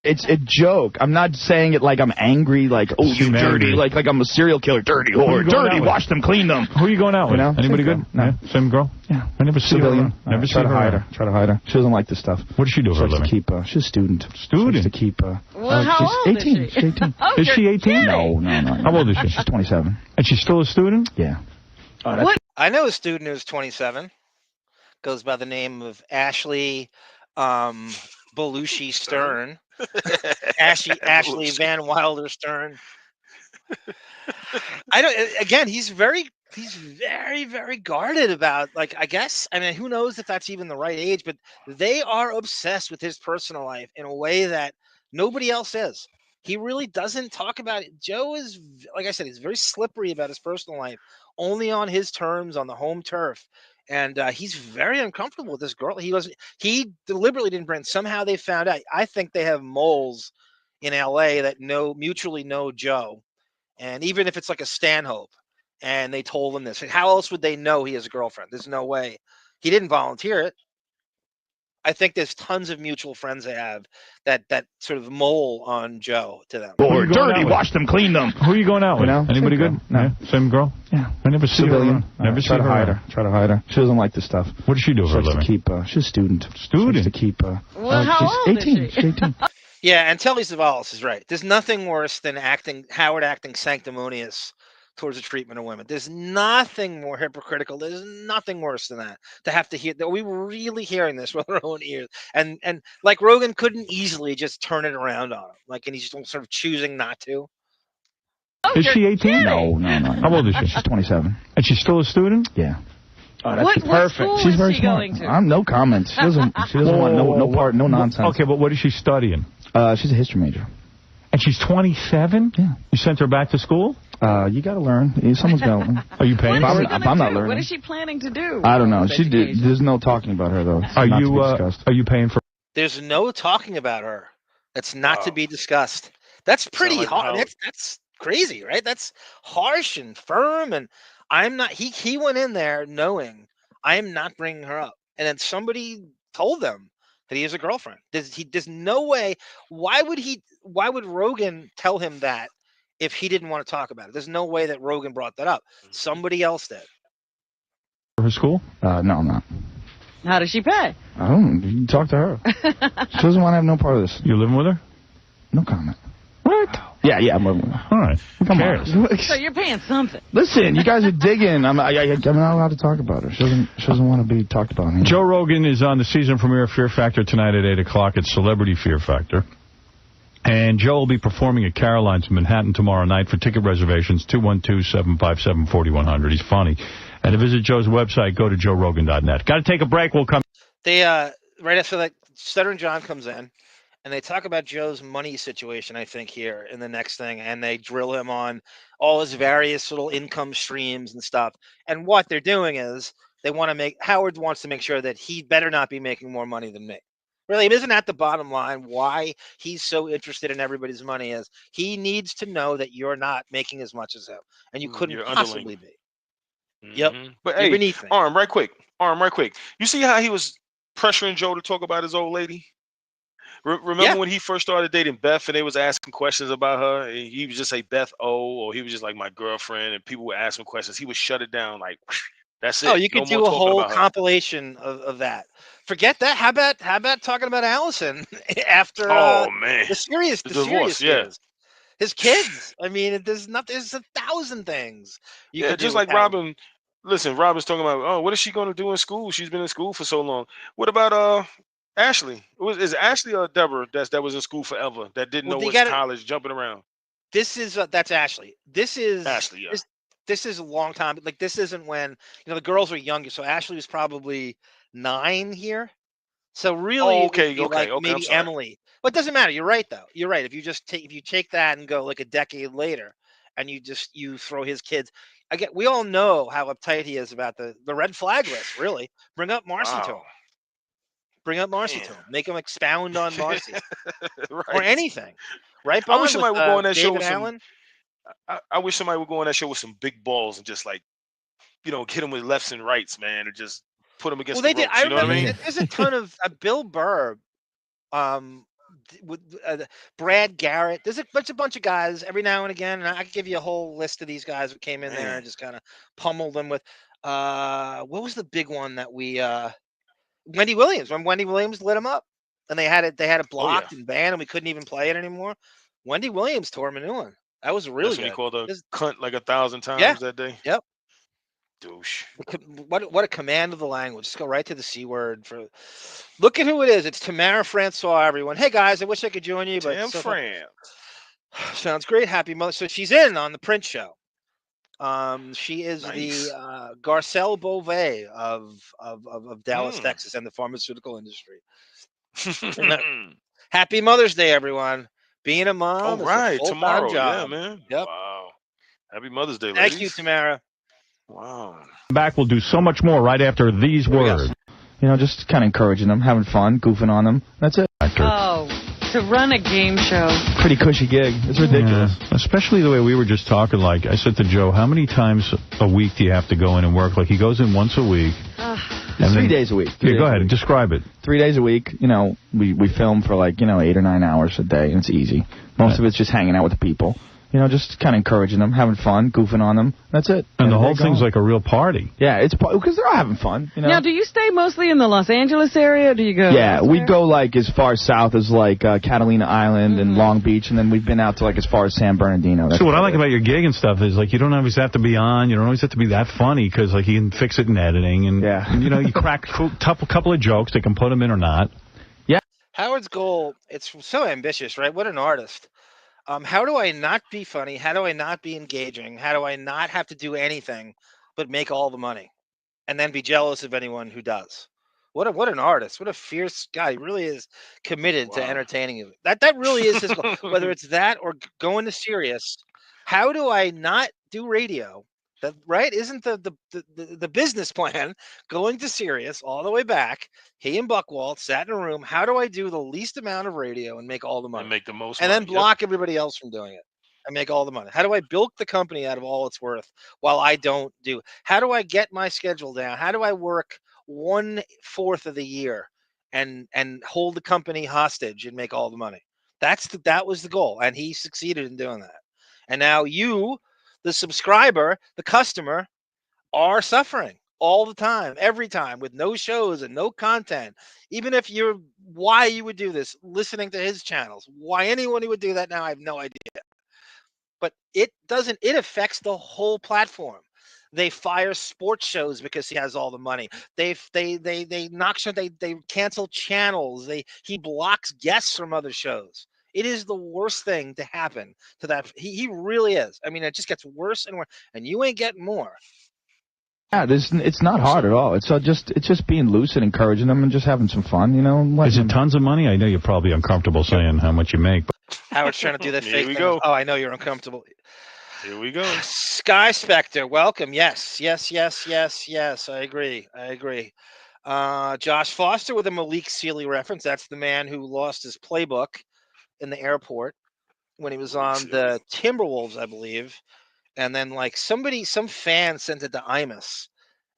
it's a joke. I'm not saying it like I'm angry, like, oh, you dirty, like I'm a serial killer, dirty whore, dirty, wash them, clean them. Who are you going out with? Anybody good? No. Yeah. Same girl? Yeah. I never see her. Never see her. Try to hide her. She doesn't like this stuff. What does she do for a living? She's a student. Student? To keep, well, how old 18. is she? She's 18. Oh, is she 18? No. How old is she? She's 27. And she's still a student? Yeah. I know a student who's 27. goes by the name of Ashley Belushi Stern. Ashley Van Wilder Stern. He's very, very guarded about, like, I guess, I mean, who knows if that's even the right age, but they are obsessed with his personal life in a way that nobody else is. He really doesn't talk about it. Joe is, like I said, he's very slippery about his personal life, only on his terms, on the home turf. And he's very uncomfortable with this girl. He deliberately didn't bring. Somehow they found out. I think they have moles in LA that mutually know Joe. And even if it's like a Stanhope and they told him this, how else would they know he has a girlfriend? There's no way. He didn't volunteer it. I think there's tons of mutual friends they have that sort of mole on Joe to them. Or dirty, wash them, clean them. Who are you going out with? Anybody good? No. Yeah, same girl? Yeah. I never see Civilian. her. Never see Try to her. hide her. Try to hide her. She doesn't like this stuff. What does she do for a living? She's a student. Student? She likes to keep... Well, how she's old 18. is she? She's 18. Yeah, and Telly Savalas is right. There's nothing worse than Howard acting sanctimonious towards the treatment of women. There's nothing more hypocritical. There's nothing worse than that. To have to hear that we were really hearing this with our own ears. And like Rogan couldn't easily just turn it around on him. Like, and he's just sort of choosing not to. Is she 18? No. How old is she? She's 27. And she's still a student? Yeah. Oh, that's perfect. She's very smart. Going to? I'm no comments. She doesn't want no nonsense. Okay, but what is she studying? She's a history major. And she's 27? Yeah. You sent her back to school? You got to learn. Someone's got to learn. Are you paying? I'm not learning. What is she planning to do? I don't know. There's no talking about her though. Are you paying for? There's no talking about her. That's not to be discussed. That's pretty hard. That's crazy, right? That's harsh and firm. And I'm not. He went in there knowing I am not bringing her up, and then somebody told them that he has a girlfriend. There's no way. Why would Rogan tell him that if he didn't want to talk about it? There's no way that Rogan brought that up. Somebody else did. For her school? No, I'm not. How does she pay? I don't know. You can talk to her. She doesn't want to have no part of this. You living with her? No comment. What? Yeah, I'm living with her. All right. Come on. So you're paying something. Listen, you guys are digging. I'm not allowed to talk about her. She doesn't want to be talked about anymore. Joe Rogan is on the season premiere of Fear Factor tonight at 8 o'clock at Celebrity Fear Factor. And Joe will be performing at Caroline's in Manhattan tomorrow night. For ticket reservations, 212-757-4100. He's funny. And to visit Joe's website, go to joerogan.net. Got to take a break. We'll come. They right after that, Stuttering John comes in, and they talk about Joe's money situation, I think, here in the next thing, and they drill him on all his various little income streams and stuff. And what they're doing is Howard wants to make sure that he better not be making more money than me. Really, it isn't at the bottom line why he's so interested in everybody's money is he needs to know that you're not making as much as him, and you couldn't possibly be. Yep. But hey, Arm, right quick. You see how he was pressuring Joe to talk about his old lady? Remember when he first started dating Beth and they was asking questions about her? And he would just say Beth O, or he was just like my girlfriend, and people would ask him questions. He would shut it down like, that's it. Oh, you could do a whole compilation of that. Forget that. How about talking about Allison after man, the serious divorce, his kids. I mean, there's 1,000 things. Just like Robin. Listen, Robin's talking about, what is she going to do in school? She's been in school for so long. What about Ashley? Is Ashley or Deborah that was in school forever that didn't know what's college, jumping around? That's Ashley. This is Ashley. Yeah. This is a long time. Like, this isn't when the girls were younger. So Ashley was probably 9 here. So really, maybe Emily. But it doesn't matter. You're right, though. You're right. If you take that and go like a decade later, and you throw his kids. We all know how uptight he is about the red flag list. Really, bring up Marcy to him. Bring up Marcy to him. Make him expound on Marcy or anything. Right? I wish somebody would go on that show with some. I wish somebody would go on that show with some big balls and just hit him with lefts and rights, man, or just put him against the ropes. I remember, what I mean? There's a ton of Bill Burr, with Brad Garrett. There's a bunch of guys every now and again, and I could give you a whole list of these guys who came in there and just kind of pummeled them with. What was the big one that we? Wendy Williams. When Wendy Williams lit him up, and they had it blocked and banned, and we couldn't even play it anymore. Wendy Williams tore him a new one. That was really good. He called a cunt like 1,000 times that day. Yep. Douche. What a command of the language. Just go right to the C word. Look at who it is. It's Tamara Francois, everyone. Hey, guys, I wish I could join you. But sounds great. Happy Mother. So she's in on the print show. She is the Garcelle Beauvais of Dallas, Texas, and the pharmaceutical industry. Happy Mother's Day, everyone. Being a mom is a full-time tomorrow. job. Yeah, man. Yep. Wow. Happy Mother's Day, ladies. Thank you, Tamara. Wow. Back, we'll do so much more right after these words. You know, just kind of encouraging them, having fun, goofing on them. That's it. Oh, to run a game show. Pretty cushy gig. It's ridiculous. Yeah. Especially the way we were just talking. Like, I said to Joe, how many times a week do you have to go in and work? Like, he goes in once a week. It's 3 days a week. Go ahead and describe it. 3 days a week. You know, we film for 8 or 9 hours a day, and it's easy. Most of it's just hanging out with the people. You know, just kind of encouraging them, having fun, goofing on them. That's it. And the whole thing's like a real party. Yeah, it's because they're all having fun. You know? Now, do you stay mostly in the Los Angeles area, or do you go? Yeah, we go as far south as Catalina Island and Long Beach, and then we've been out to as far as San Bernardino. So what I like about your gig and stuff is you don't always have to be on. You don't always have to be that funny because you can fix it in editing, and you crack a couple of jokes. They can put them in or not. Yeah. Howard's goal. It's so ambitious, right? What an artist. How do I not be funny? How do I not be engaging? How do I not have to do anything but make all the money and then be jealous of anyone who does? What an artist. What a fierce guy. He really is committed to entertaining you. That really is his goal. Whether it's that or going to Sirius. How do I not do radio? That right? Isn't the business plan going to Sirius all the way back? He and Buckwalt sat in a room. How do I do the least amount of radio and make all the money? And make the most and money. Then block everybody else from doing it and make all the money. How do I bilk the company out of all it's worth while I don't do? How do I get my schedule down? How do I work 1/4 of the year and hold the company hostage and make all the money? That was the goal, and he succeeded in doing that. And now you, the subscriber, the customer, are suffering all the time, every time, with no shows and no content. Even if why you would do this, listening to his channels, why anyone who would do that now, I have no idea. But it affects the whole platform. They fire sports shows because he has all the money. They cancel channels. He blocks guests from other shows. It is the worst thing to happen to that. He really is. I mean, it just gets worse and worse, and you ain't getting more. Yeah, it's not hard at all. It's just being loose and encouraging them and just having some fun, you know. Is it tons of money? I know you're probably uncomfortable saying how much you make. But Howard's trying to do that fake Here we thing. go. Oh, I know you're uncomfortable. Here we go. Sky Spectre, welcome. Yes. I agree. Josh Foster with a Malik Sealy reference. That's the man who lost his playbook in the airport when he was on the Timberwolves, I believe. And then some fan sent it to Imus,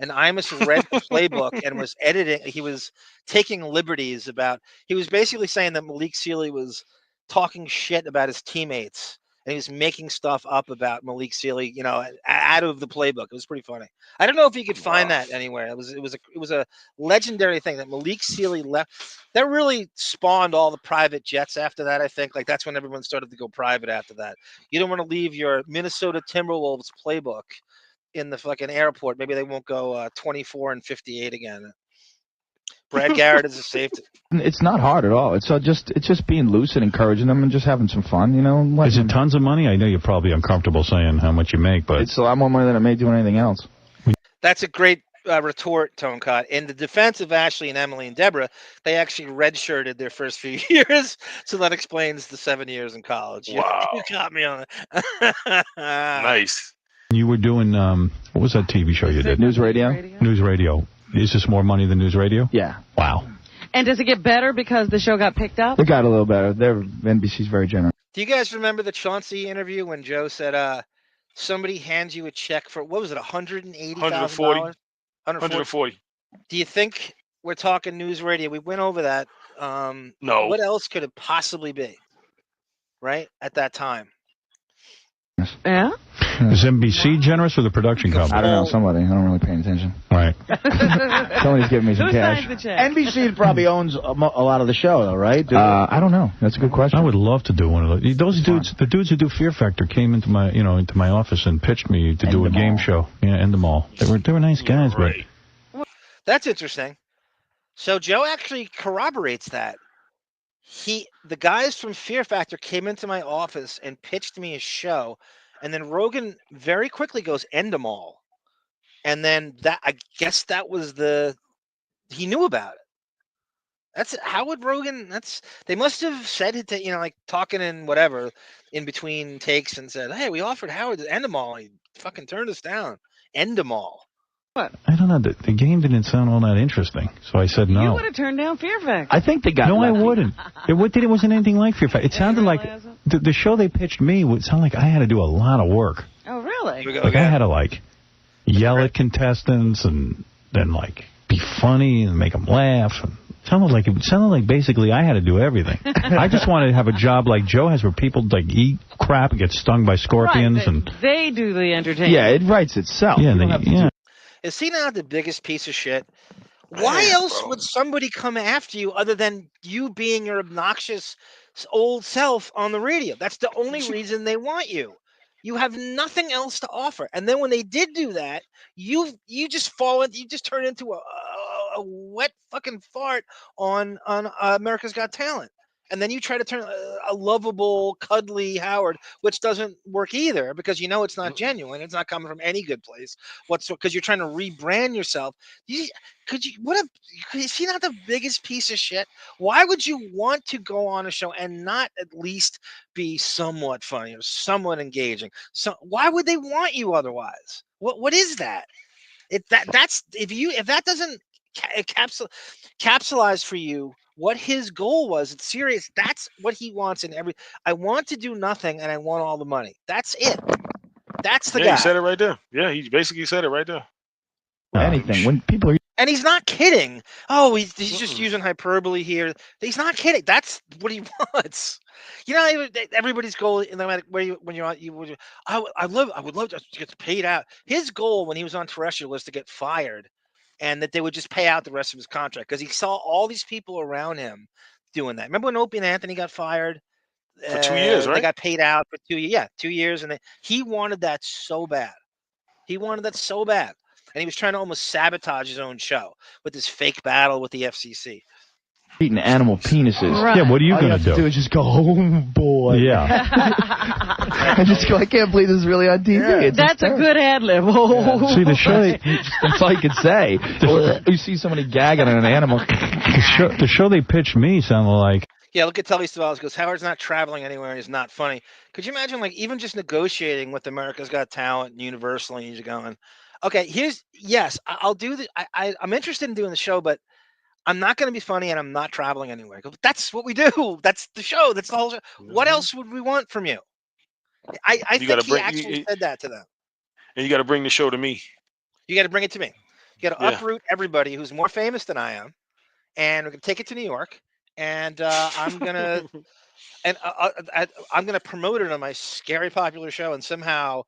and Imus read the playbook and was editing. He was taking liberties he was basically saying that Malik Sealy was talking shit about his teammates, and he was making stuff up about Malik Sealy, out of the playbook. It was pretty funny. I don't know if you could find that anywhere. It was a legendary thing that Malik Sealy left. That really spawned all the private jets after that, I think. That's when everyone started to go private after that. You don't want to leave your Minnesota Timberwolves playbook in the fucking airport. Maybe they won't go 24 and 58 again. Brad Garrett is a safety. It's not hard at all. It's just being loose and encouraging them and just having some fun, you know. Is it tons of money? I know you're probably uncomfortable saying how much you make, but it's a lot more money than I made doing anything else. That's a great retort, Tone Cott. In the defense of Ashley and Emily and Deborah, they actually redshirted their first few years, so that explains the 7 years in college. Wow. You got me on it. Nice. You were doing, what was that TV show you did? News Radio. News Radio. Is this more money than News Radio? Yeah. Wow. And does it get better because the show got picked up? It got a little better. NBC's very generous. Do you guys remember the Chauncey interview when Joe said somebody hands you a check for, what was it, $180,000? 140. Do you think we're talking News Radio? We went over that. No. What else could it possibly be, right, at that time? Yeah? Is NBC generous or the production company? I don't know. Somebody. I don't really pay attention. Right. Somebody's giving me some cash. NBC probably owns a lot of the show, though, right? I don't know. That's a good question. I would love to do one of those. Those dudes, the dudes who do Fear Factor, came into my office and pitched me to do a game show. Yeah, End them all. They were nice guys, but That's interesting. So Joe actually corroborates that. The guys from Fear Factor came into my office and pitched me a show, and then Rogan very quickly goes, end them all. And then I guess that was he knew about it. That's how would Rogan, they must have said it to, like talking in whatever in between takes and said, hey, we offered Howard to end them all. He fucking turned us down. End them all. I don't know. The game didn't sound all that interesting, so I said no. You would have turned down Fear Factor. I think they got No, lucky. I wouldn't. It wasn't anything like Fear Factor. It sounded like the show they pitched me would sound like I had to do a lot of work. Oh, really? Like I had to yell at contestants and then be funny and make them laugh. It sounded like basically I had to do everything. I just wanted to have a job like Joe has, where people eat crap and get stung by scorpions, Right, and they do the entertainment. Yeah, it writes itself. Yeah, Is he not the biggest piece of shit? Why else would somebody come after you other than you being your obnoxious old self on the radio? That's the only reason they want you. You have nothing else to offer. And then when they did do that, you just turn into a wet fucking fart on America's Got Talent. And then you try to turn a lovable, cuddly Howard, which doesn't work either, because it's not genuine. It's not coming from any good place whatsoever, because you're trying to rebrand yourself. Is he not the biggest piece of shit? Why would you want to go on a show and not at least be somewhat funny or somewhat engaging? So why would they want you otherwise? What is that? If that doesn't capsulize for you what his goal was, it's serious. That's what he wants I want to do nothing and I want all the money. That's it. That's the guy. He said it right there. Yeah, he basically said it right there. Anything. When people are... And he's not kidding. Oh, he's just using hyperbole here. He's not kidding. That's what he wants. Everybody's goal, no matter where I would love to get paid out. His goal when he was on terrestrial was to get fired, and that they would just pay out the rest of his contract, because he saw all these people around him doing that. Remember when Opie and Anthony got fired? For 2 years, right? They got paid out for 2 years. Yeah, 2 years. And he wanted that so bad. And he was trying to almost sabotage his own show with this fake battle with the FCC. Eating animal penises. Right. Yeah, what are you going to do? All you have to do is just go, oh, boy. Yeah. I just go, I can't believe this is really on TV. Yeah. That's a good ad-lib. Oh. See, the show... That's all you can say. You see somebody gagging on an animal. The show they pitched me sounded like... Yeah, look at Telly Savalas goes, Howard's not traveling anywhere and he's not funny. Could you imagine, even just negotiating with America's Got Talent and Universal, and you're going, okay, I'll do the... I'm interested in doing the show, but I'm not going to be funny and I'm not traveling anywhere. Go, that's what we do. That's the show. That's the whole show. What else would we want from you? I think he actually said that to them. And you got to bring the show to me. You got to bring it to me. You got to uproot everybody who's more famous than I am, and we're going to take it to New York, and I'm gonna promote it on my scary popular show, and somehow,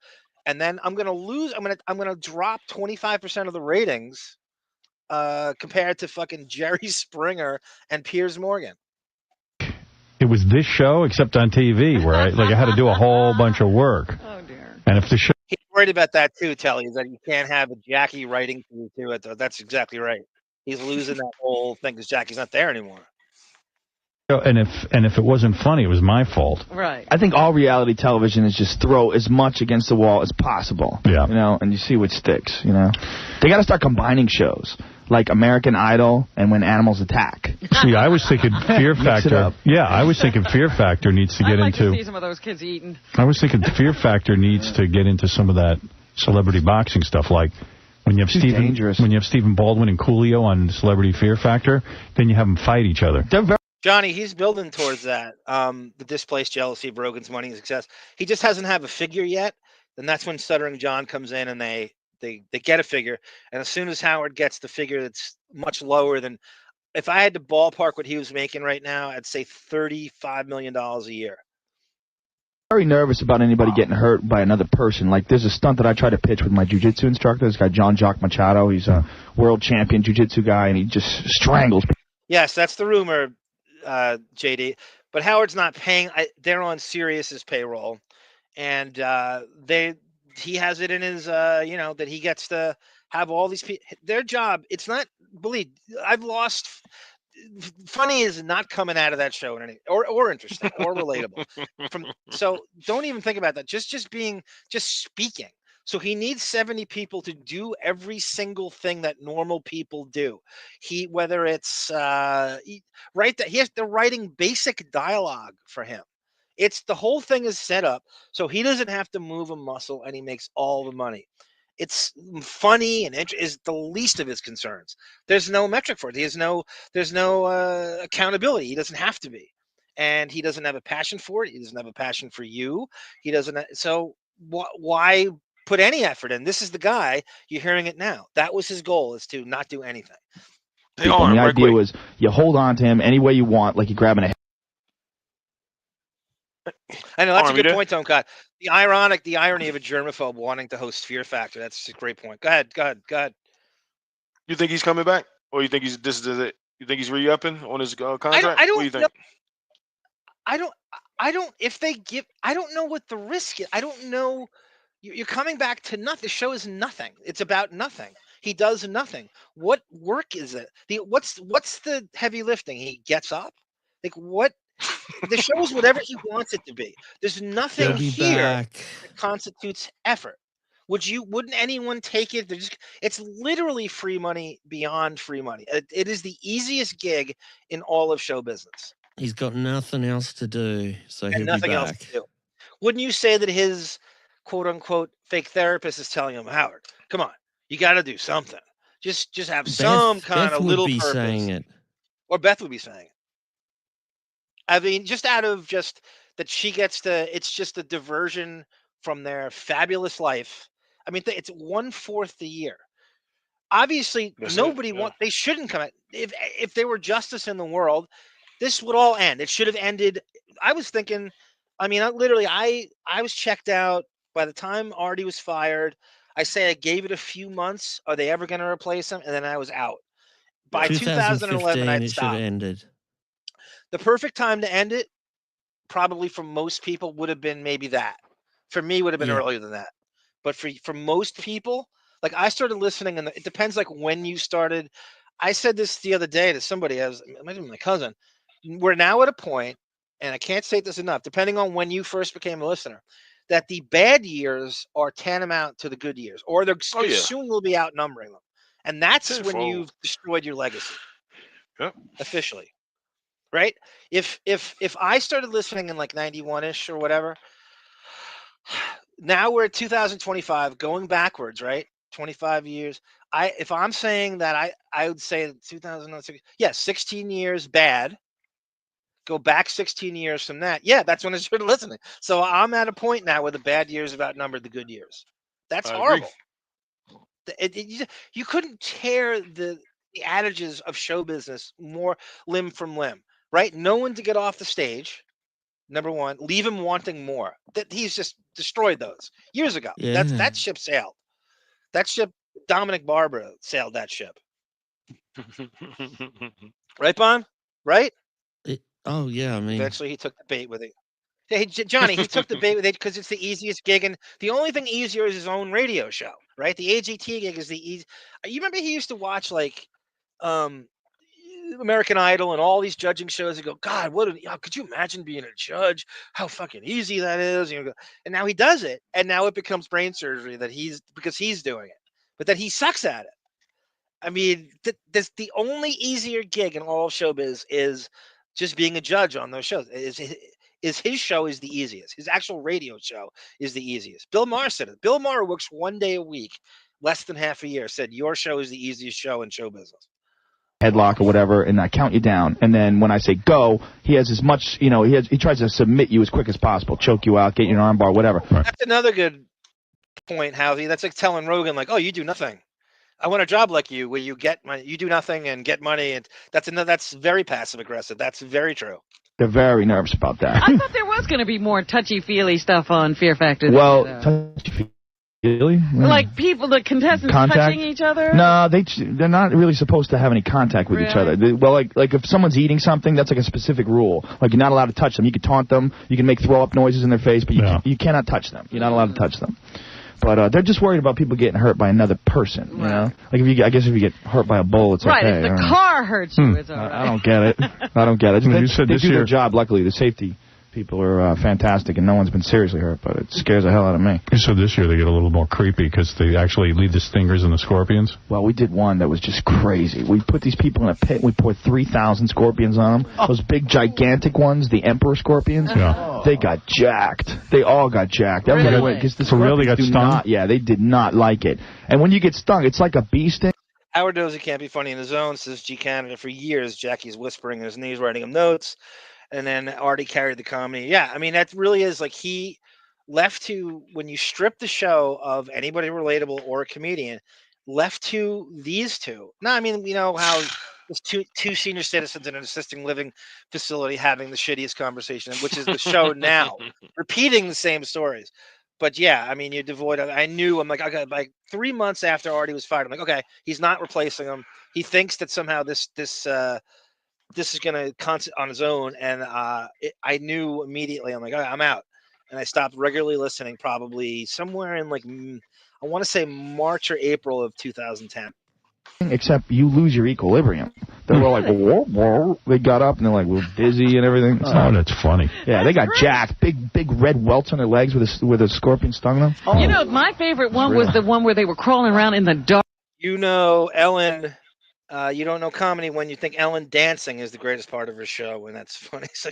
and then I'm gonna drop 25% of the ratings compared to fucking Jerry Springer and Piers Morgan. It was this show, except on TV, where I had to do a whole bunch of work. Oh, dear. And if the show... He's worried about that, too, Telly, is that you can't have a Jackie writing to it. That's exactly right. He's losing that whole thing because Jackie's not there anymore. And if it wasn't funny, it was my fault. Right. I think all reality television is just throw as much against the wall as possible. Yeah. And you see what sticks, They got to start combining shows, like American Idol and When Animals Attack. See, I was thinking Fear Factor. Yeah, I was thinking Fear Factor needs to get I'd like into... to see some of those kids eating. I was thinking Fear Factor needs to get into some of that celebrity boxing stuff, like... When you have Stephen Baldwin and Coolio on Celebrity Fear Factor, then you have them fight each other. Johnny, he's building towards that. The displaced jealousy of Rogan's money and success. He just hasn't have a figure yet. And that's when Stuttering John comes in and they get a figure. And as soon as Howard gets the figure that's much lower than, if I had to ballpark what he was making right now, I'd say $35 million a year. very nervous about anybody getting hurt by another person. Like, there's a stunt that I try to pitch with my jiu-jitsu instructor. This guy, John Machado. He's a world champion jiu-jitsu guy, and he just strangles people. Yes, that's the rumor, JD. But Howard's not paying. They're on Sirius's payroll, and he has it in his, that he gets to have all these people. Their job, it's not, believe, I've lost. Funny is not coming out of that show in any, or interesting or relatable. So don't even think about that. Just speaking. So he needs 70 people to do every single thing that normal people do. Whether it's they're writing basic dialogue for him. It's the whole thing is set up so he doesn't have to move a muscle and he makes all the money. It's funny and is the least of his concerns. There's no metric for it. There's no accountability. He doesn't have to be, and he doesn't have a passion for it. He doesn't have a passion for you. He doesn't. So why put any effort in? This is the guy. You're hearing it now. That was his goal, is to not do anything. The idea was you hold on to him any way you want, like you're grabbing a. I know that's a good point, Tom Cott. The irony of a germaphobe wanting to host Fear Factor. That's a great point. Go ahead. You think he's coming back, or you think this is it? You think he's re-upping on his contract? I don't what do you think? I don't. If they give, I don't know what the risk is. I don't know. You're coming back to nothing. The show is nothing. It's about nothing. He does nothing. What work is it? What's the heavy lifting? He gets up. Like what? The show is whatever he wants it to be. There's nothing here that constitutes effort. Wouldn't anyone take it? It's literally free money beyond free money. It is the easiest gig in all of show business. He's got nothing else to do, so he'll nothing be back. else to do. Wouldn't you say that his quote unquote fake therapist is telling him, Howard, come on, you got to do something. Just have some kind of little purpose. Saying it. Or Beth would be saying it. I mean, just out of just that she gets to, it's just a diversion from their fabulous life. I mean, it's 1/4 the year. Obviously, they shouldn't come out. If there were justice in the world, this would all end. It should have ended. I was thinking, I mean, I was checked out by the time Artie was fired. I gave it a few months. Are they ever going to replace him? And then I was out. By 2011, I'd it should have ended. The perfect time to end it, probably for most people, would have been maybe that. For me, would have been earlier than that. But for most people, like I started listening, and it depends like when you started. I said this the other day to somebody, it might have been my cousin. We're now at a point, and I can't say this enough, depending on when you first became a listener, that the bad years are tantamount to the good years, or they're soon will be outnumbering them. And that's when you've destroyed your legacy. Yep. Officially. Right? If I started listening in like 91-ish or whatever, now we're at 2025, going backwards, right? 25 years. If I'm saying that, I would say 2006. 16 years bad. Go back 16 years from that. Yeah, that's when I started listening. So I'm at a point now where the bad years have outnumbered the good years. That's horrible. You couldn't tear the adages of show business more limb from limb. Right? No one to get off the stage. Number one, leave him wanting more. That he's just destroyed those years ago. Yeah. That ship sailed. That ship, Dominic Barbara sailed that ship. Right, Bon? Right? I mean, eventually he took the bait with it. Hey, Johnny, he took the bait with it because it's the easiest gig, and the only thing easier is his own radio show. Right? The AGT gig is the easy. You remember he used to watch like, American Idol and all these judging shows and go, God, could you imagine being a judge? How fucking easy that is. And now he does it. And now it becomes brain surgery because he's doing it, but that he sucks at it. I mean, the only easier gig in all of showbiz is just being a judge on those shows. Is his show is the easiest. His actual radio show is the easiest. Bill Maher said it. Bill Maher works 1 day a week, less than half a year, said your show is the easiest show in show business. Headlock or whatever, and I count you down. And then when I say go, he has as much, he tries to submit you as quick as possible, choke you out, get you an arm bar, whatever. Right. That's another good point, Howie. That's like telling Rogan, like, oh, you do nothing. I want a job like you where you do nothing and get money. And that's very passive aggressive. That's very true. They're very nervous about that. I thought there was going to be more touchy-feely stuff on Fear Factor. Well, touchy-feely? Like the contestants touching each other? No, they're not really supposed to have any contact with each other. Well, like if someone's eating something, that's like a specific rule. Like you're not allowed to touch them. You can taunt them. You can make throw-up noises in their face, but you cannot touch them. You're not allowed to touch them. But they're just worried about people getting hurt by another person, you know? Like, I guess if you get hurt by a bull, it's okay. Right, if the car hurts you, it's all right. I don't get it. I don't get it. They do their job, luckily. The safety people are fantastic, and no one's been seriously hurt, but it scares the hell out of me. So this year they get a little more creepy because they actually leave the stingers and the scorpions? Well, we did one that was just crazy. We put these people in a pit, and we poured 3,000 scorpions on them. Those big, gigantic ones, the emperor scorpions. Yeah. They got jacked. They all got jacked. Really? For real, they got stung? Yeah, they did not like it. And when you get stung, it's like a bee sting. Howard knows he can't be funny in the zone, says G Canada. For years, Jackie's whispering in his knees, writing him notes. And then Artie carried the comedy. Yeah, I mean, that really is like he left to, when you strip the show of anybody relatable or a comedian, left to these two. No, I mean, you know how there's two senior citizens in an assisted living facility having the shittiest conversation, which is the show now, repeating the same stories. But yeah, I mean, you're devoid of, I'm like, okay, like 3 months after Artie was fired, I'm like, okay, he's not replacing him. He thinks that somehow this is going to concert on his own. And I knew immediately, I'm like, okay, I'm out. And I stopped regularly listening probably somewhere in like, I want to say March or April of 2010. Except you lose your equilibrium. They were like, whoa, whoa. They got up and they're like, we're dizzy and everything. That's funny. Yeah, they got jacked. Big red welts on their legs with a scorpion stung them. Oh. You know, my favorite one was the one where they were crawling around in the dark. You know, Ellen, you don't know comedy when you think Ellen dancing is the greatest part of her show, and that's funny. So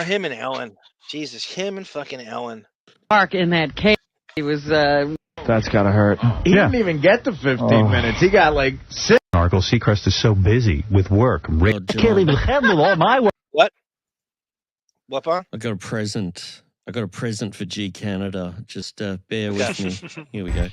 him and Ellen. Jesus, him and fucking Ellen. Dark in that cave. He was... That's gotta hurt. He didn't even get to 15 minutes. He got like 6. Narcle Seacrest is so busy with work. I can't even handle all my work. What? What, Bon? I got a present. I got a present for G Canada. Just bear with me. Here we go.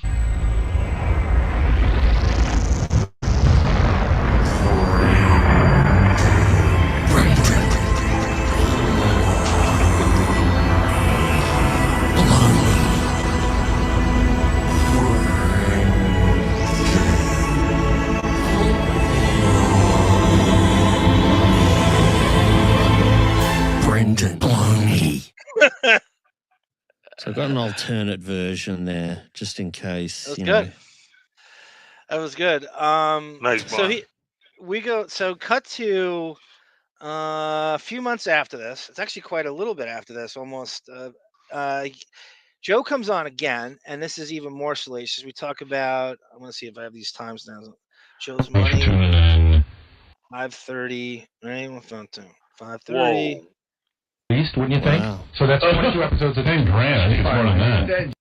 So I've got an alternate version there, just in case. That was good. That was good. Nice. So cut to a few months after this. It's actually quite a little bit after this, almost. Joe comes on again, and this is even more salacious. We talk about. I want to see if I have these times now. Joe's money. 5:30. Right, 5:30. Least, wouldn't you think? Wow. So that's 22 episodes a day. Grand. I think it's more than that.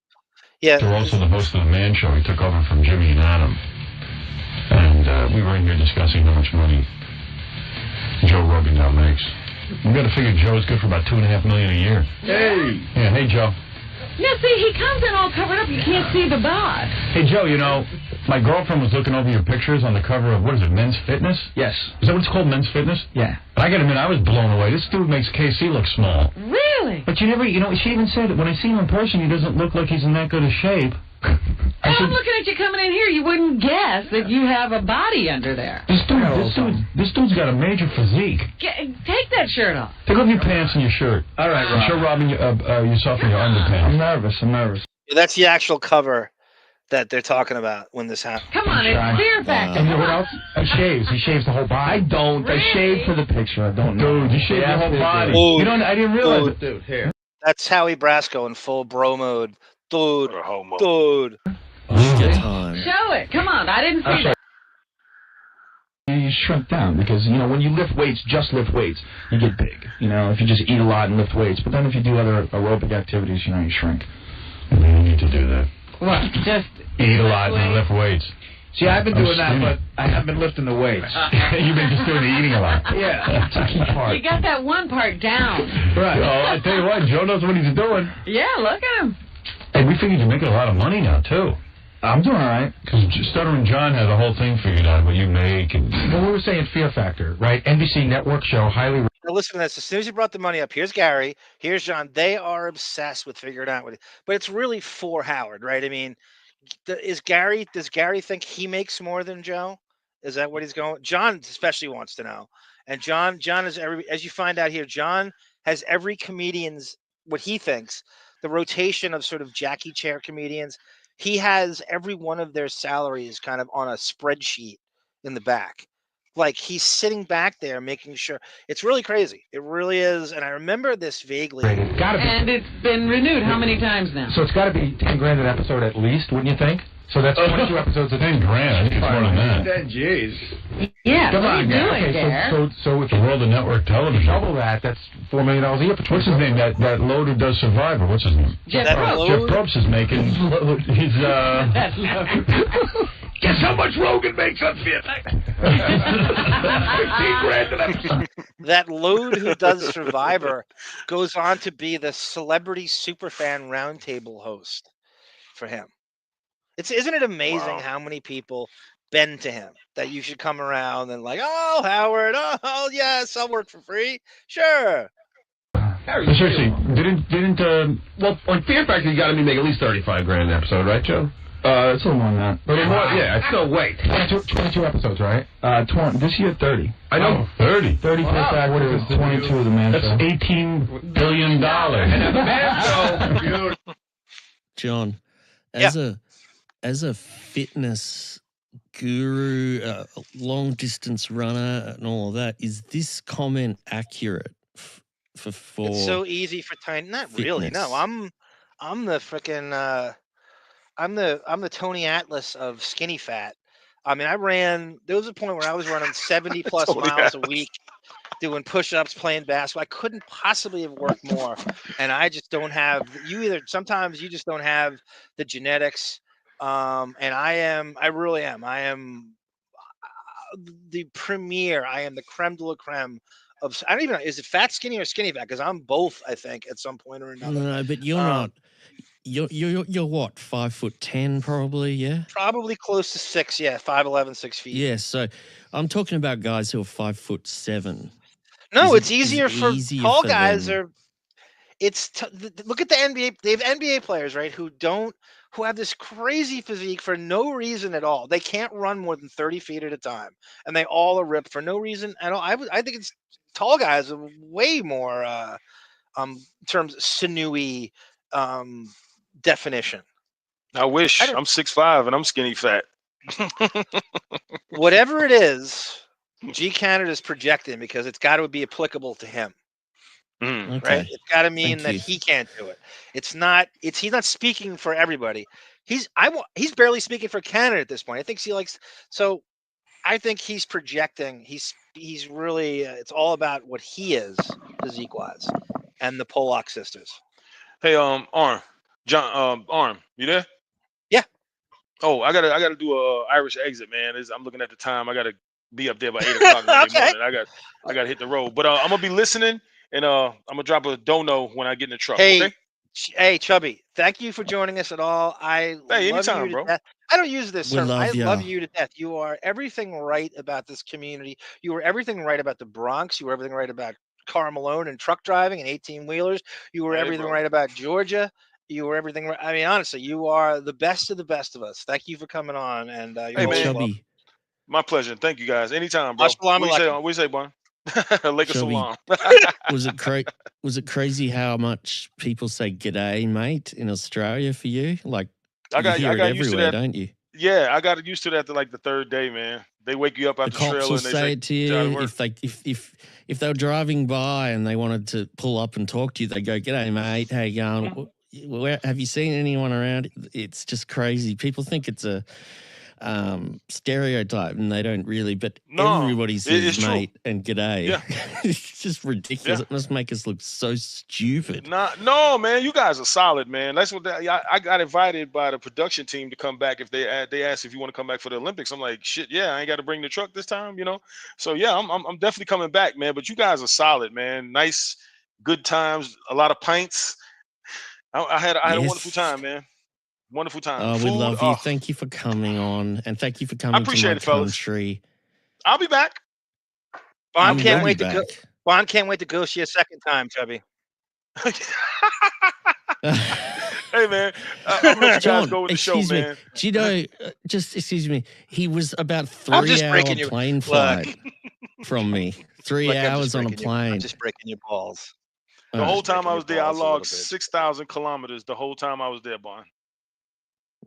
Yeah. They're also the host of the Man Show. He took over from Jimmy and Adam. And we were in here discussing how much money Joe Rogan now makes. We got to figure Joe's good for about $2.5 million a year. Hey. Yeah, hey, Joe. Yeah, see, he comes in all covered up. You can't see the bod. Hey, Joe, you know, my girlfriend was looking over your pictures on the cover of, what is it, Men's Fitness? Yes. Is that what it's called, Men's Fitness? Yeah. And I got to admit, I was blown away. This dude makes KC look small. Really? But you never, you know, she even said that when I see him in person, he doesn't look like he's in that good a shape. I'm looking at you coming in here. You wouldn't guess that you have a body under there. This dude's got a major physique. Take that shirt off. Take off your pants and your shirt. All right, Rob. Show Robin yourself in your underpants. I'm nervous. Yeah, that's the actual cover that they're talking about when this happened. Come on, it's Fear Factor. And you know what else? He shaves the whole body. I don't. Really? I shave for the picture. I don't know. Dude, you shave your whole body. Dude. You don't. I didn't realize it. Dude, here. That's Howie Brasco in full bro mode. Dude. Good time. Show it. Come on. I didn't see that. You shrink down because, you know, when you lift weights, just lift weights, you get big. You know, if you just eat a lot and lift weights. But then if you do other aerobic activities, you know, you shrink. You need to do that. What? Just eat a lot and lift weights. See, I've been doing that, but I haven't been lifting the weights. You've been just doing the eating a lot. Yeah, that's a key part. You got that one part down. Right. Oh, I tell you what, Joe knows what he's doing. Yeah, look at him. Hey, we figured you're making a lot of money now, too. I'm doing all right. Because Stuttering John had the whole thing figured out, what you make. And well, we were saying Fear Factor, right? NBC network show, highly... Now listen to this. As soon as you brought the money up, here's Gary, here's John. They are obsessed with figuring out what. But it's really for Howard, right? I mean, does Gary think he makes more than Joe? Is that what he's going? John especially wants to know. And John is as you find out here, John has every comedian's what he thinks, the rotation of sort of Jackie chair comedians. He has every one of their salaries kind of on a spreadsheet in the back. Like he's sitting back there making sure. It's really crazy. It really is. And I remember this vaguely. It's gotta be. And it's been renewed how many times now? So it's got to be 10 grand an episode at least, wouldn't you think? So that's 22 episodes. 10 grand. I think it's more than that. Jeez. Yeah, Come what are on, you man. doing Okay, there? so with The world of network television. double that's $4 million a year. What's his name? That load who does Survivor. What's his name? Jeff Probst. Jeff Probst is making. He's That's Guess how much Rogan makes on Fear Factor? 15 grand an episode. That load who does Survivor goes on to be the celebrity superfan roundtable host for him. Isn't it amazing how many people bend to him that you should come around and like, oh, Howard, oh yes, I'll work for free. Sure. Seriously, didn't well, on Fear Factor, you got to make at least 35 grand an episode, right, Joe? It's a little more than that. But yeah, it's still wait. 22 episodes, right? This year 30. I know. 30. 30 for Factor, 22 of the Man That's Show. $18 billion. And the Man Show. John, as a fitness guru, long distance runner, and all of that, is this comment accurate for? It's so easy for tiny. Not fitness. Really. No, I'm the freaking. I'm the Tony Atlas of skinny fat. I mean, there was a point where I was running 70 plus miles a week, doing push-ups, playing basketball. I couldn't possibly have worked more. And I just don't have, sometimes you just don't have the genetics. And I really am. I am the premier. I am the creme de la creme of, I don't even know, is it fat skinny or skinny fat? Because I'm both, I think, at some point or another. No, but you're not. You're what, 5'10" probably, yeah? Probably close to 6, yeah, 5'11", 6 feet. Yeah, so I'm talking about guys who are 5'7". No, it's easier for tall guys. Look at the NBA. They have NBA players, right, who have this crazy physique for no reason at all. They can't run more than 30 feet at a time, and they all are ripped for no reason at all. I think it's tall guys are way more in terms of sinewy definition. I wish. I'm 6'5" and I'm skinny fat. Whatever it is, G Canada's projecting because it's got to be applicable to him. Okay. Right? It's got to mean that he can't do it. He's not speaking for everybody. He's barely speaking for Canada at this point. I think I think he's projecting. He's really it's all about what he is physique wise, and the Pollock sisters. Hey, Arm, John, Arm, you there? Yeah. Oh, I gotta do a Irish exit, man. I'm looking at the time. I gotta be up there by 8 o'clock Monday morning. I gotta hit the road. But I'm gonna be listening, and I'm gonna drop a dono when I get in the truck. Hey, okay? Hey, Chubby, thank you for joining us at all. Anytime, you bro. Death. I don't use this term. I you. love you to death. You are everything right about this community. You were everything right about the Bronx. You were everything right about Karl Malone and truck driving and 18-wheelers. You were everything right about Georgia. You were everything right. I mean, honestly, you are the best of us. Thank you for coming on. And hey, man, my pleasure. Thank you, guys. Anytime, bro. What do you say, Bon? Lake of Salam. Was it crazy how much people say "g'day, mate" in Australia for you? Like, I got used to that, don't you? Yeah, I got used to that like the third day, man. They wake you up out the trailer and they say it to you if they were driving by and they wanted to pull up and talk to you, they go, "G'day, mate. How you going? Where have you seen anyone around?" It's just crazy. People think it's a stereotype, and they don't really. But everybody says "mate" and "g'day." Yeah. It's just ridiculous. Yeah. It must make us look so stupid. No, man, you guys are solid, man. That's what I got invited by the production team to come back. If they asked if you want to come back for the Olympics, I'm like, shit, yeah, I ain't got to bring the truck this time, you know. So yeah, I'm definitely coming back, man. But you guys are solid, man. Nice, good times, a lot of pints. I had a wonderful time, man. Wonderful time. We love you. Thank you for coming on, and thank you for coming to my country. I'll be back. Bon can't wait to go. Bond can't wait to ghost you a second time, Chubby. Hey, man, I'm gonna let you John, guys go with the show, excuse me. man. Do you know, just excuse me, he was about I'm just 3 breaking hour your plane look. flight from me. 3 Look, I'm just hours on a breaking your- plane. I'm just breaking your balls. The whole time I was there, I balls a logged little bit. 6,000 kilometers the whole time I was there, Bond.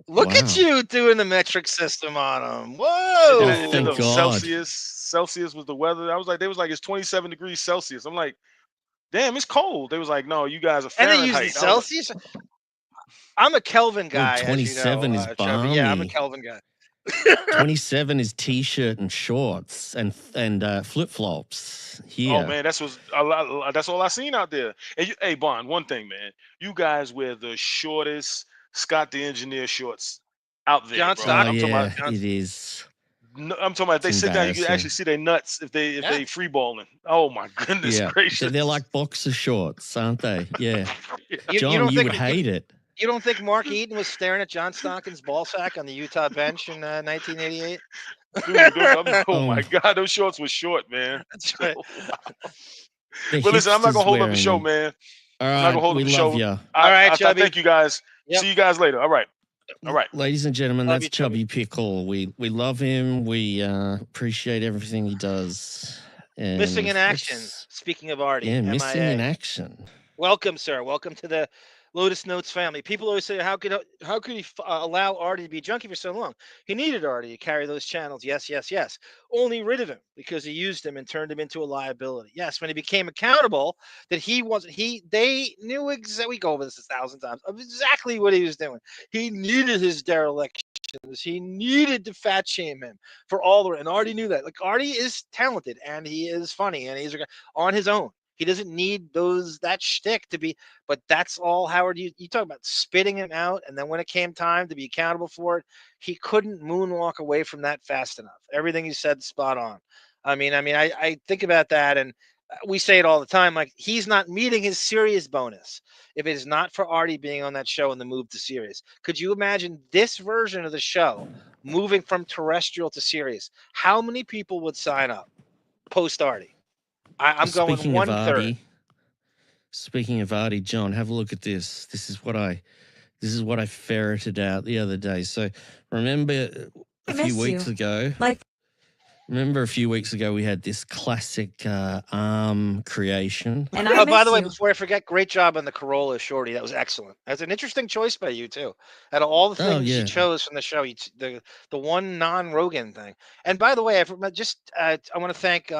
Look at Wow. you doing the metric system on them. Whoa! And then thank the God. Celsius was the weather. I was like, they was like, it's 27 degrees Celsius. I'm like, damn, it's cold. They was like, no, you guys are And they Fahrenheit. use the Celsius. I'm a Kelvin Well, guy, as you know, 27 is Chubby. Yeah, I'm a balmy. Kelvin guy. 27 is t-shirt and shorts and flip flops. Here. Oh man, that's all I seen out there. And hey, Bond, one thing, man, you guys wear the shortest Scott the Engineer shorts out there. John bro. Stockton. Oh I'm talking yeah, about, it is. no, I'm talking about if they It's sit down, you can embarrassing. actually see their nuts if they free balling. Oh my goodness Yeah, gracious. they're like boxer shorts, aren't they? Yeah. You John, don't you think would hate it. You don't think Mark Eaton was staring at John Stockton's ball sack on the Utah bench in 1988? Dude, oh my God, those shorts were short, man. That's right. The But listen, I'm not hipsters gonna hold up the wearing show, them. man. All I'm not right, gonna hold we up the love show. you. All right, I Chubby. thank you guys. Yep. See you guys later. All right. All right. Ladies and gentlemen, Love that's you, Chubby. Chubby Pickle. We love him. We appreciate everything he does. And Missing in action. let's- Speaking of Artie, Yeah, missing MIA. in action. Welcome, sir. Welcome to the Lotus Notes family. People always say, how could he allow Artie to be a junkie for so long? He needed Artie to carry those channels. Yes, yes, yes. Only rid of him because he used him and turned him into a liability. Yes, when he became accountable, that they knew exactly. We go over this 1,000 times of exactly what he was doing. He needed his derelictions. He needed to fat shame him for all the. And Artie knew that. Like Artie is talented and he is funny and he's on his own. He doesn't need that shtick to be, but that's all Howard. You talk about spitting him out, and then when it came time to be accountable for it, he couldn't moonwalk away from that fast enough. Everything he said, spot on. I think about that, and we say it all the time. Like he's not meeting his Sirius bonus if it is not for Artie being on that show and the move to Sirius. Could you imagine this version of the show moving from terrestrial to Sirius? How many people would sign up post Artie? I'm going Speaking 1/3. Speaking of Artie, John, have a look at this. This is what I ferreted out the other day. So remember a few weeks ago. Remember a few weeks ago we had this classic arm creation. And by the way, before I forget, great job on the Carolla Shorty. That was excellent. That's an interesting choice by you too. Out of all the things you chose from the show, the one non-Rogan thing. And by the way, I want to thank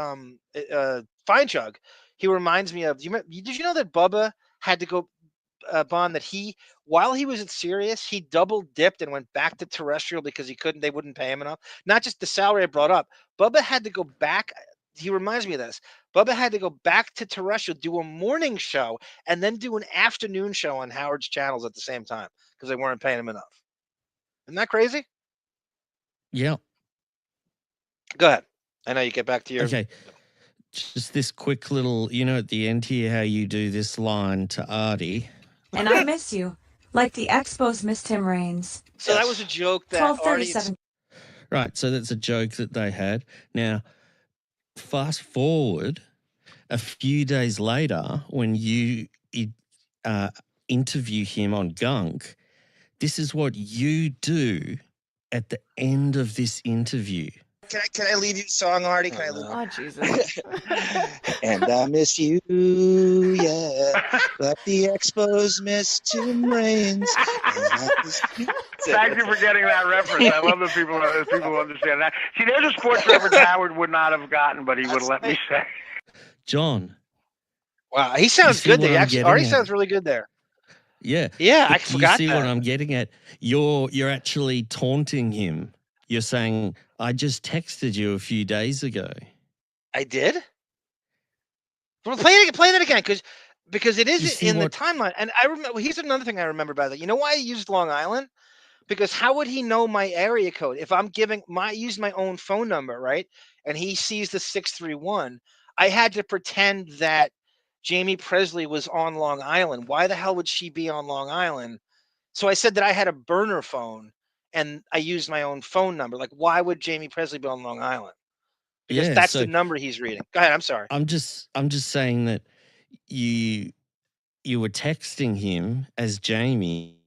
Fine Chug. He reminds me of. Did you know that Bubba had to go? Bond, that while he was at Sirius, he double dipped and went back to terrestrial because they wouldn't pay him enough. Not just the salary I brought up. Bubba had to go back. He reminds me of this. Bubba had to go back to terrestrial, do a morning show, and then do an afternoon show on Howard's channels at the same time because they weren't paying him enough. Isn't that crazy? Yeah. Go ahead. I know you get back to your. Okay. Just this quick little, at the end here, how you do this line to Artie. And I miss you, like the Expos missed Tim Raines. So that was a joke that 12:37. Right, so that's a joke that they had. Now, fast forward a few days later when you interview him on Gunk, this is what you do at the end of this interview. Can I leave you a song, Artie? Can I leave? Oh, Jesus. And I miss you, yeah, like the Expos miss Tim Raines. Thank you for getting that reference. I love that people understand that. See, there's a sports reference Howard would not have gotten, but he would let me say. John. Wow, he sounds good there. Actually, Artie sounds really good there. Yeah. Yeah, I forgot you see that. what I'm getting at? You're actually taunting him. You're saying, I just texted you a few days ago. I did? Well, play that again, because it is in the timeline. And I remember. Here's another thing I remember about that. You know why I used Long Island? Because how would he know my area code if I'm use my own phone number, right? And he sees the 631. I had to pretend that Jamie Presley was on Long Island. Why the hell would she be on Long Island? So I said that I had a burner phone and I used my own phone number. Like, why would Jamie Presley be on Long Island? because Yeah, that's so the number he's reading. Go ahead. I'm sorry. I'm just saying that you were texting him as Jamie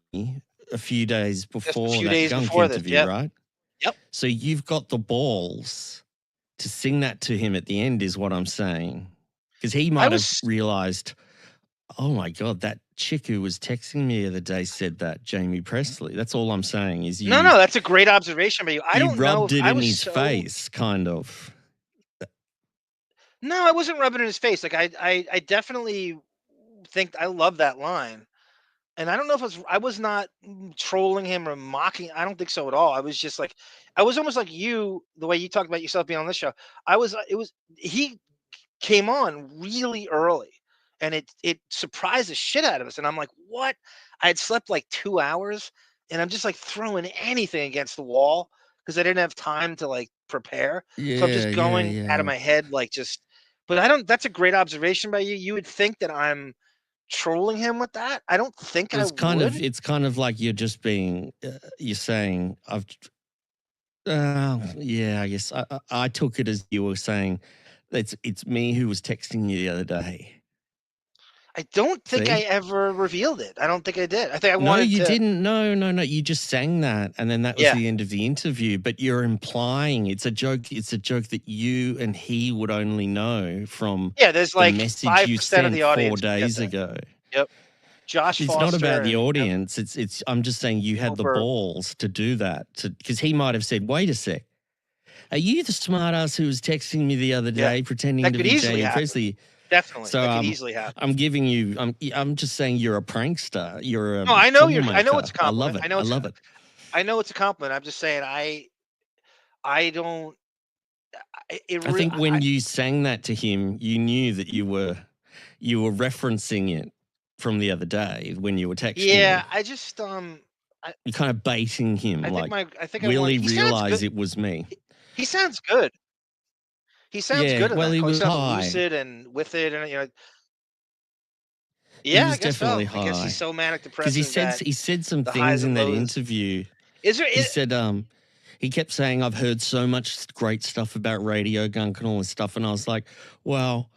a few days before that Gunk interview, right? Yep. So you've got the balls to sing that to him at the end, is what I'm saying, because he might have realized, oh my God, that chick who was texting me the other day said that, Jamie Presley. That's all I'm saying. Is you? No, that's a great observation by you. I don't know. Rubbed it in his face, kind of. No, I wasn't rubbing it in his face. Like I definitely think I love that line, and I don't know if I was not trolling him or mocking. I don't think so at all. I was just like, I was almost like you, the way you talked about yourself being on this show. He came on really early, and it surprised the shit out of us. And I'm like, what? I had slept like 2 hours, and I'm just like throwing anything against the wall because I didn't have time to like prepare. So I'm just going out of my head, like just. But I don't. That's a great observation by you. You would think that I'm trolling him with that. I don't think it's kind of like you're just being. You're saying yeah. I guess I took it as you were saying. It's me who was texting you the other day. I don't think I ever revealed it. I don't think I did. I think I wanted to. No, you didn't. No. You just sang that, and then that was the end of the interview. But you're implying it's a joke. It's a joke that you and he would only know from there's like the message you 5% sent of the audience 4 days ago. Yep. Josh It's Foster not about the audience. It's. I'm just saying you had the balls to do that. Because he might have said, "Wait a sec, are you the smartass who was texting me the other day pretending to be Jamie Presley?" Definitely. So that could easily happen. I'm giving you. I'm just saying you're a prankster. You're a. No, I know I know it's a compliment. I love it. I love it. I know it's a compliment. I'm just saying I don't. I think when you sang that to him, you knew that you were referencing it from the other day when you were texting. Yeah, him. I just You're kind of baiting him. I think will he realize it was me? He sounds good. He sounds good. Well, he was high. Lucid and with it, and he I was guess definitely so. high. I guess he's so manic depressive. Because he said some things in that interview. He said he kept saying, "I've heard so much great stuff about Radio Gunk and all this stuff," and I was like, "Well,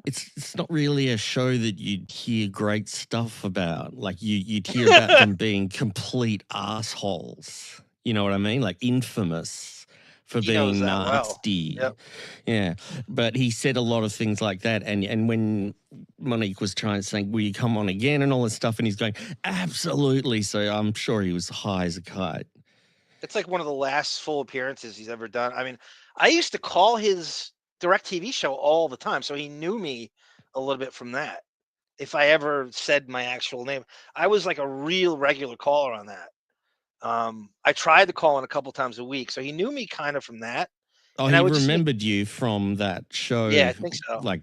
it's not really a show that you'd hear great stuff about. Like you'd hear about them being complete assholes. You know what I mean? Like infamous." For being nasty. Well. Yep. Yeah. But he said a lot of things like that. And when Monique was trying to say, will you come on again and all this stuff, and he's going, absolutely. So I'm sure he was high as a kite. It's like one of the last full appearances he's ever done. I mean, I used to call his DirecTV show all the time, so he knew me a little bit from that. If I ever said my actual name, I was like a real regular caller on that. I tried to call in a couple times a week, so he knew me kind of from that. Oh, he remembered you from that show. Yeah, I think so. Like,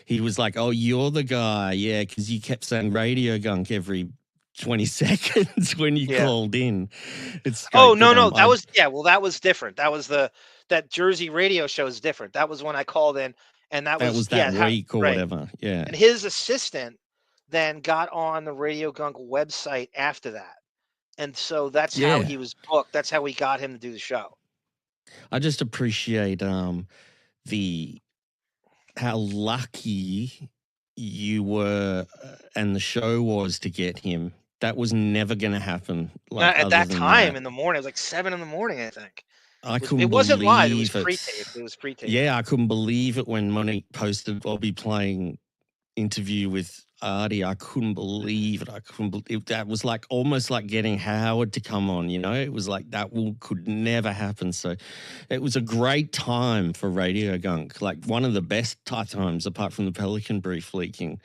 he was like, "Oh, you're the guy." Yeah, because you kept saying Radio Gunk every 20 seconds when you called in. No, that was that was different. That was that Jersey radio show is different. That was when I called in, and that was that week or whatever. Yeah, and his assistant then got on the Radio Gunk website after that. And so that's how he was booked. That's how we got him to do the show. I just appreciate how lucky you were and the show was to get him. That was never going to happen. At that time in the morning, it was like 7 in the morning, I think. It wasn't live. It was pre-taped. It was pre-taped. Yeah, I couldn't believe it when Monique posted, "I'll be playing interview with Artie." I couldn't believe it. That was like almost like getting Howard to come on, you know? It was like that could never happen. So it was a great time for Radio Gunk, like one of the best times apart from the Pelican Brief leaking.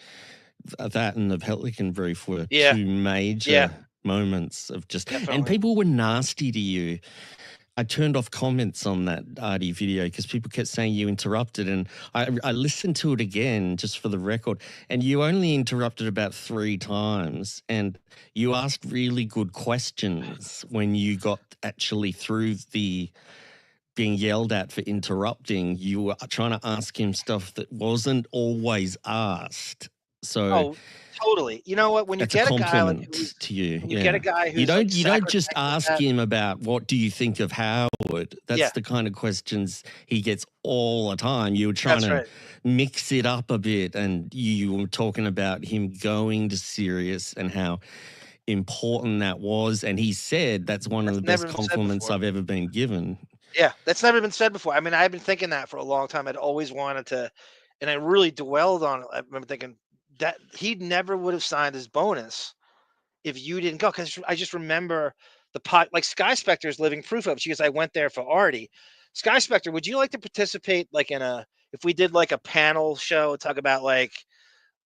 That and the Pelican Brief were two major moments of just... Definitely. And people were nasty to you. I turned off comments on that Artie video because people kept saying you interrupted, and I listened to it again just for the record, and you only interrupted about 3 times, and you asked really good questions when you got actually through the being yelled at for interrupting. You were trying to ask him stuff that wasn't always asked. So totally. You know what? When you get a guy like to you, get a guy who's you don't just ask him about what do you think of Howard. Hollywood. That's the kind of questions he gets all the time. You were trying to mix it up a bit, and you were talking about him going to Sirius and how important that was. And he said that's one of the best compliments I've ever been given. Yeah, that's never been said before. I mean, I've been thinking that for a long time. I'd always wanted to, and I really dwelled on it. I remember thinking that he never would have signed his bonus if you didn't go. Because I just remember like Sky Spectre is living proof of it. She goes, I went there for Artie. Sky Spectre, would you like to participate like if we did like a panel show, talk about like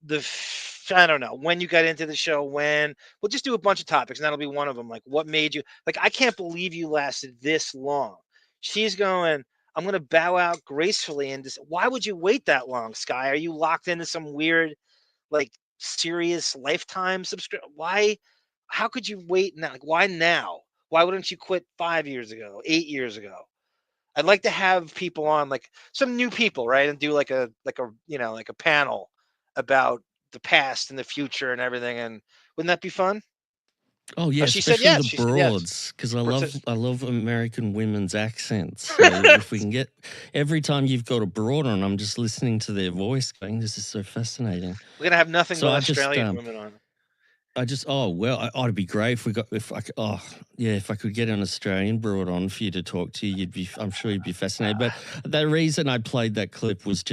I don't know, when you got into the show, we'll just do a bunch of topics and that'll be one of them. Like what made you, like, I can't believe you lasted this long. She's going, I'm going to bow out gracefully. And just, why would you wait that long, Sky? Are you locked into some weird, like, serious lifetime subscription? Why? How could you wait now? Like, why now? Why wouldn't you quit 5 years ago, 8 years ago? I'd like to have people on, like some new people, right? And do like a panel about the past and the future and everything. And wouldn't that be fun? Oh yeah, she especially said yes. The broads, because I love American women's accents. So if we can get every time you've got a broad on, I'm just listening to their voice, going, "This is so fascinating." We're gonna have nothing but Australian women on. It'd be great if I could get an Australian broad on for you to talk to. I'm sure you'd be fascinated. But the reason I played that clip was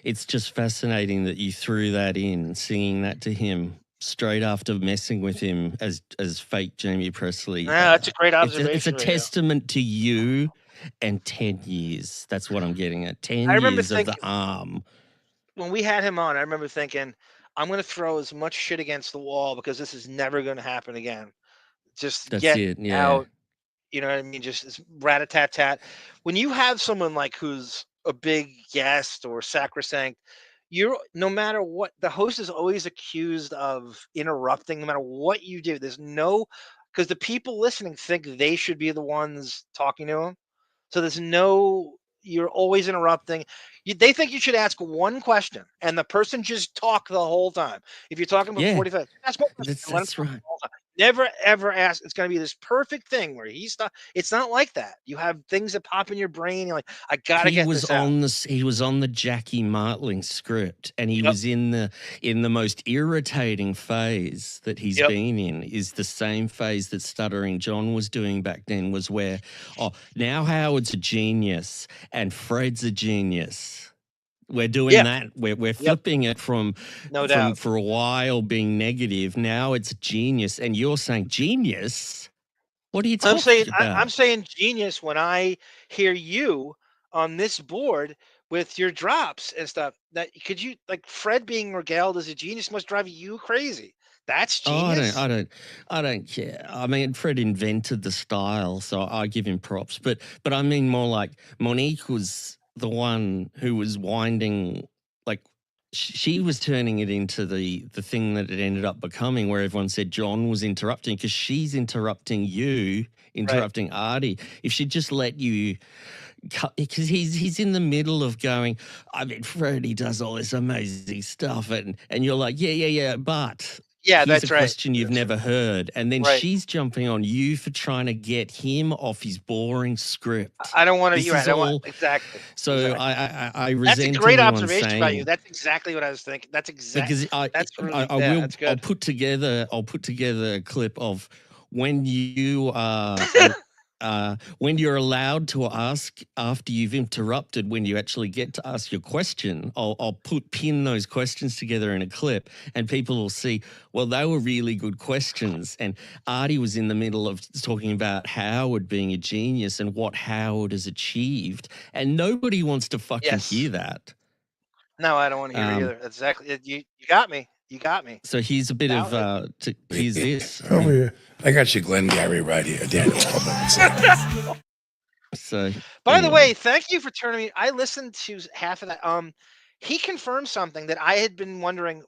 it's just fascinating that you threw that in, singing that to him straight after messing with him as fake Jamie Presley. Yeah, that's a great observation. It's a testament to you and 10 years. That's what I'm getting at. 10 years of the arm. When we had him on, I remember thinking, I'm going to throw as much shit against the wall because this is never going to happen again. Just get out. You know what I mean? Just rat-a-tat-tat. When you have someone like who's a big guest or sacrosanct, no matter what, the host is always accused of interrupting no matter what you do. There's because the people listening think they should be the ones talking to him. So you're always interrupting. They think you should ask one question and the person just talk the whole time. If you're talking for 45, ask one question. That's right. Never ever ask. It's going to be this perfect thing where it's not like that. You have things that pop in your brain. You're like, I gotta get this out. He was on the Jackie Martling script, and he was in the most irritating phase that he's been in. Is the same phase that Stuttering John was doing back then. Was where now Howard's a genius and Fred's a genius. We're doing that. We're flipping it from for a while being negative. Now it's genius, and you're saying genius. What are you talking about? I'm saying genius when I hear you on this board with your drops and stuff. That could you like Fred being regaled as a genius must drive you crazy. That's genius. I don't care. I mean, Fred invented the style, so I give him props. But I mean more like Monique was the one who was winding, like she was turning it into the thing that it ended up becoming, where everyone said John was interrupting because she's interrupting you, interrupting Artie. If she'd just let you, because he's in the middle of going, I mean, Freddie does all this amazing stuff, and you're like, yeah, but. Yeah, here's that's a question you've never heard. And then she's jumping on you for trying to get him off his boring script. I don't want to. Exactly. So exactly. I resent. That's a great observation by you. That's exactly what I was thinking. That's exactly. Because I'll put together a clip of when you when you're allowed to ask after you've interrupted, when you actually get to ask your question, I'll pin those questions together in a clip, and people will see, well, they were really good questions. And Artie was in the middle of talking about Howard being a genius and what Howard has achieved, and nobody wants to fucking hear that. No, I don't want to hear it either. Exactly. You got me. You got me. So here's a bit of here's this. Over here. I got you, Glengarry, right here. Daniel. So, by the way, thank you for turning me. I listened to half of that. He confirmed something that I had been wondering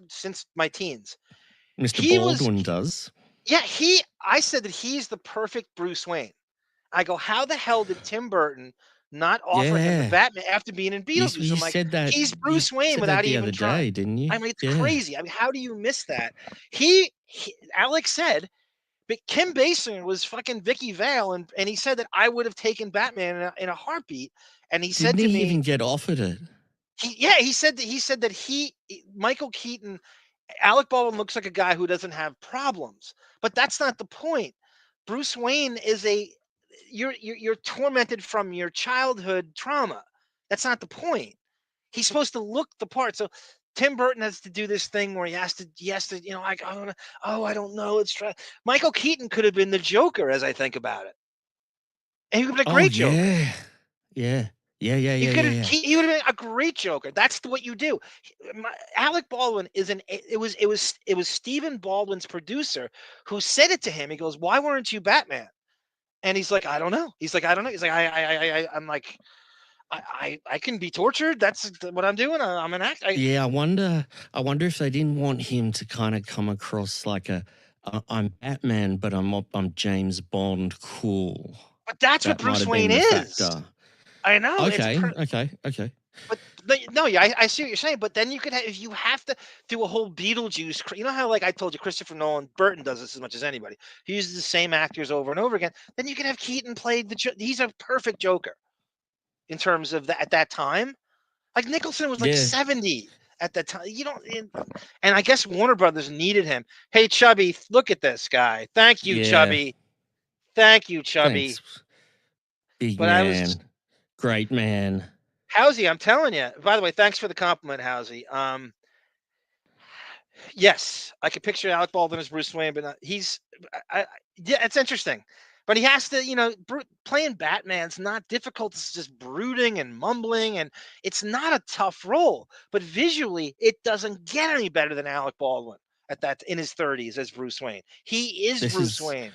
since my teens. Mr. Baldwin does. Yeah, I said that he's the perfect Bruce Wayne. I go, how the hell did Tim Burton not offer him the Batman after being in Beetlejuice? You I'm like, said that, he's Bruce Wayne without even trying. Day, didn't you? I mean, it's crazy. I mean, how do you miss that? Alex said But Kim Basinger was fucking Vicky Vale, and he said that I would have taken Batman in a heartbeat. And he said to Didn't he me, even get offered it? he said that Michael Keaton, Alec Baldwin looks like a guy who doesn't have problems, but that's not the point. Bruce Wayne is you're tormented from your childhood trauma. That's not the point. He's supposed to look the part. So Tim Burton has to do this thing where he has to, you know, like, I don't know. Michael Keaton could have been the Joker, as I think about it. And he would have been a great Joker. Yeah. He would have been a great Joker. That's what you do. Alec Baldwin it was Stephen Baldwin's producer who said it to him. He goes, "Why weren't you Batman?" And he's like, "I don't know." He's like, "I'm like, I can be tortured. That's what I'm doing. I'm an actor." I wonder if they didn't want him to kind of come across like I'm Batman, but I'm James Bond cool. But that's what Bruce Wayne is. I know. Okay. But no, I see what you're saying. But then you could if you have to do a whole Beetlejuice. You know how, like I told you, Christopher Nolan, Burton does this as much as anybody. He uses the same actors over and over again. Then you can have Keaton played he's a perfect Joker. In terms of that, at that time, like Nicholson was like 70 at that time. You don't, and I guess Warner Brothers needed him. Hey, Chubby, look at this guy. Thank you, Chubby. Thank you, Chubby. Thanks. Big man. Great man. Housey, I'm telling you. By the way, thanks for the compliment, Housey. Yes, I could picture Alec Baldwin as Bruce Wayne, but it's interesting. But he has to, playing Batman's not difficult. It's just brooding and mumbling, and it's not a tough role. But visually, it doesn't get any better than Alec Baldwin in his 30s as Bruce Wayne. He is Bruce Wayne.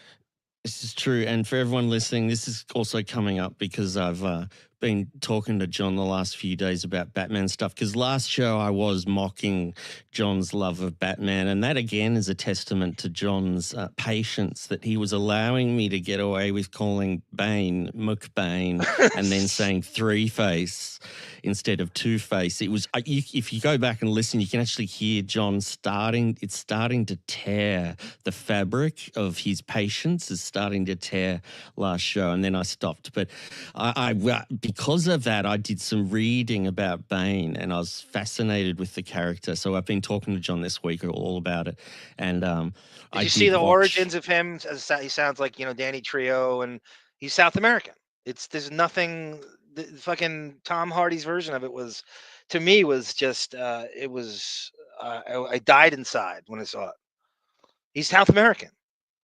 This is true. And for everyone listening, this is also coming up because I've been talking to John the last few days about Batman stuff, because last show I was mocking John's love of Batman, and that again is a testament to John's patience, that he was allowing me to get away with calling Bane McBain and then saying Three-Face instead of Two-Face. It was if you go back and listen, you can actually hear John starting to tear the fabric of his patience is starting to tear last show, and then I stopped. But I because of that, I did some reading about Bane, and I was fascinated with the character. So I've been talking to John this week all about it. And did you see the origins of him? He sounds like Danny Trejo, and he's South American. There's nothing. The fucking Tom Hardy's version of it was, to me, was just I died inside when I saw it. He's South American.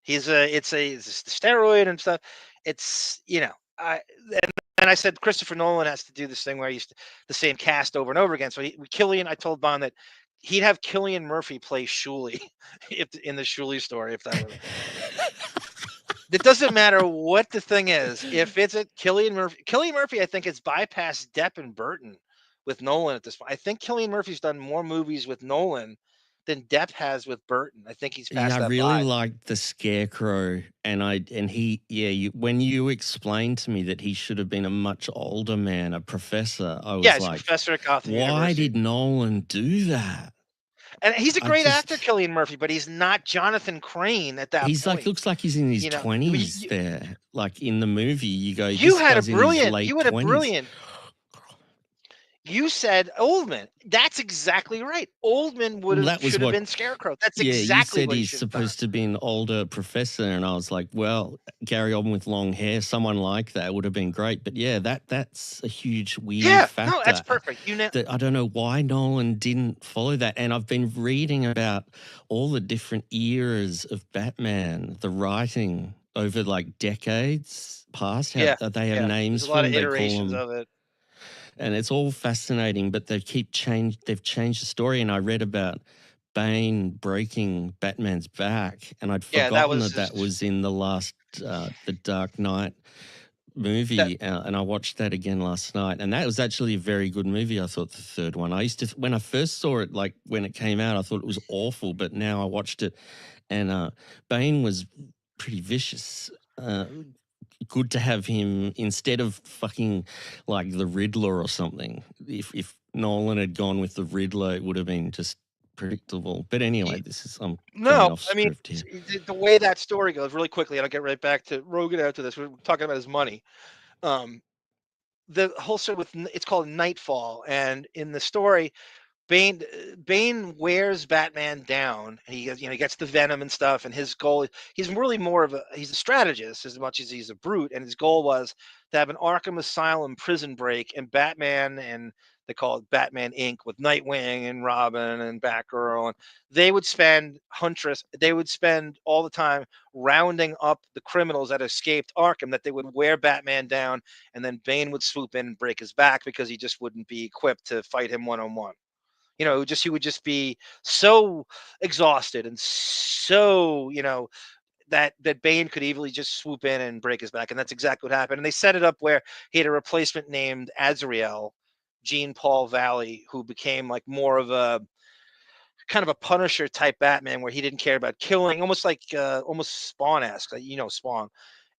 It's a steroid and stuff. It's and I said Christopher Nolan has to do this thing where he used the same cast over and over again. So I told Bond that he'd have Cillian Murphy play Shuley in the Shuley story, if that were. It doesn't matter what the thing is. If it's a Cillian Murphy, I think it's bypassed Depp and Burton with Nolan at this point. I think Cillian Murphy's done more movies with Nolan than Depp has with Burton. I think he's passed that by. I really liked the Scarecrow, when you explained to me that he should have been a much older man, a professor, I was he's a professor at Gotham University. Why did Nolan do that? And he's a great actor, Cillian Murphy, but he's not Jonathan Crane at that point. He's looks like he's in his 20s there. Like in the movie, you had a brilliant. You said Oldman. That's exactly right. Oldman should have been Scarecrow. That's exactly what he he's supposed to be an older professor, and I was like, well, Gary Oldman with long hair, someone like that would have been great. But that's a huge weird factor. No, that's perfect. I don't know why Nolan didn't follow that. And I've been reading about all the different eras of Batman, the writing over like decades past. They have names for them. There's a lot of iterations of it. And it's all fascinating, but they've changed the story. And I read about Bane breaking Batman's back, and I'd forgotten that was in the last the Dark Knight movie, and I watched that again last night, and that was actually a very good movie. I thought the third one. When I first saw it, like when it came out, I thought it was awful, but now I watched it, and Bane was pretty vicious. Good to have him instead of fucking like the Riddler or something. If Nolan had gone with the Riddler, it would have been just predictable. But anyway, this is going No, off I mean, script here. the way that story goes, really quickly, and I'll get right back to Rogan after this. We're talking about his money. The whole story it's called Nightfall, and in the story, Bane wears Batman down, and he gets the venom and stuff. And his goal, he's really more of he's a strategist as much as he's a brute. And his goal was to have an Arkham Asylum prison break, and Batman, and they call it Batman Inc. with Nightwing and Robin and Batgirl, and they would spend all the time rounding up the criminals that escaped Arkham, that they would wear Batman down, and then Bane would swoop in and break his back because he just wouldn't be equipped to fight him one-on-one. He would just be so exhausted and so, that Bane could easily just swoop in and break his back. And that's exactly what happened. And they set it up where he had a replacement named Azrael, Jean Paul Valley, who became like more of a kind of a Punisher type Batman, where he didn't care about killing, almost like almost Spawn-esque, Spawn.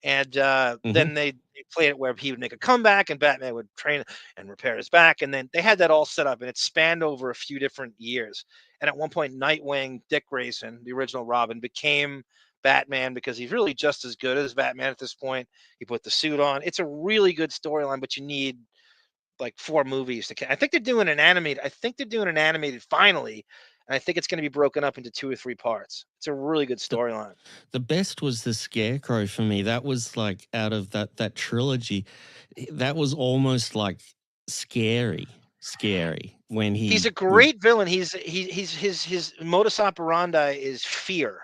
And then they played it where he would make a comeback and Batman would train and repair his back. And then they had that all set up, and it spanned over a few different years. And at one point, Nightwing, Dick Grayson, the original Robin, became Batman because he's really just as good as Batman at this point. He put the suit on. It's a really good storyline, but you need like 4 movies to. I think they're doing an animated finally. And I think it's going to be broken up into 2 or 3 parts. It's a really good storyline. The best was the Scarecrow for me. That was like out of that trilogy, that was almost like scary when he's a great villain. His modus operandi is fear.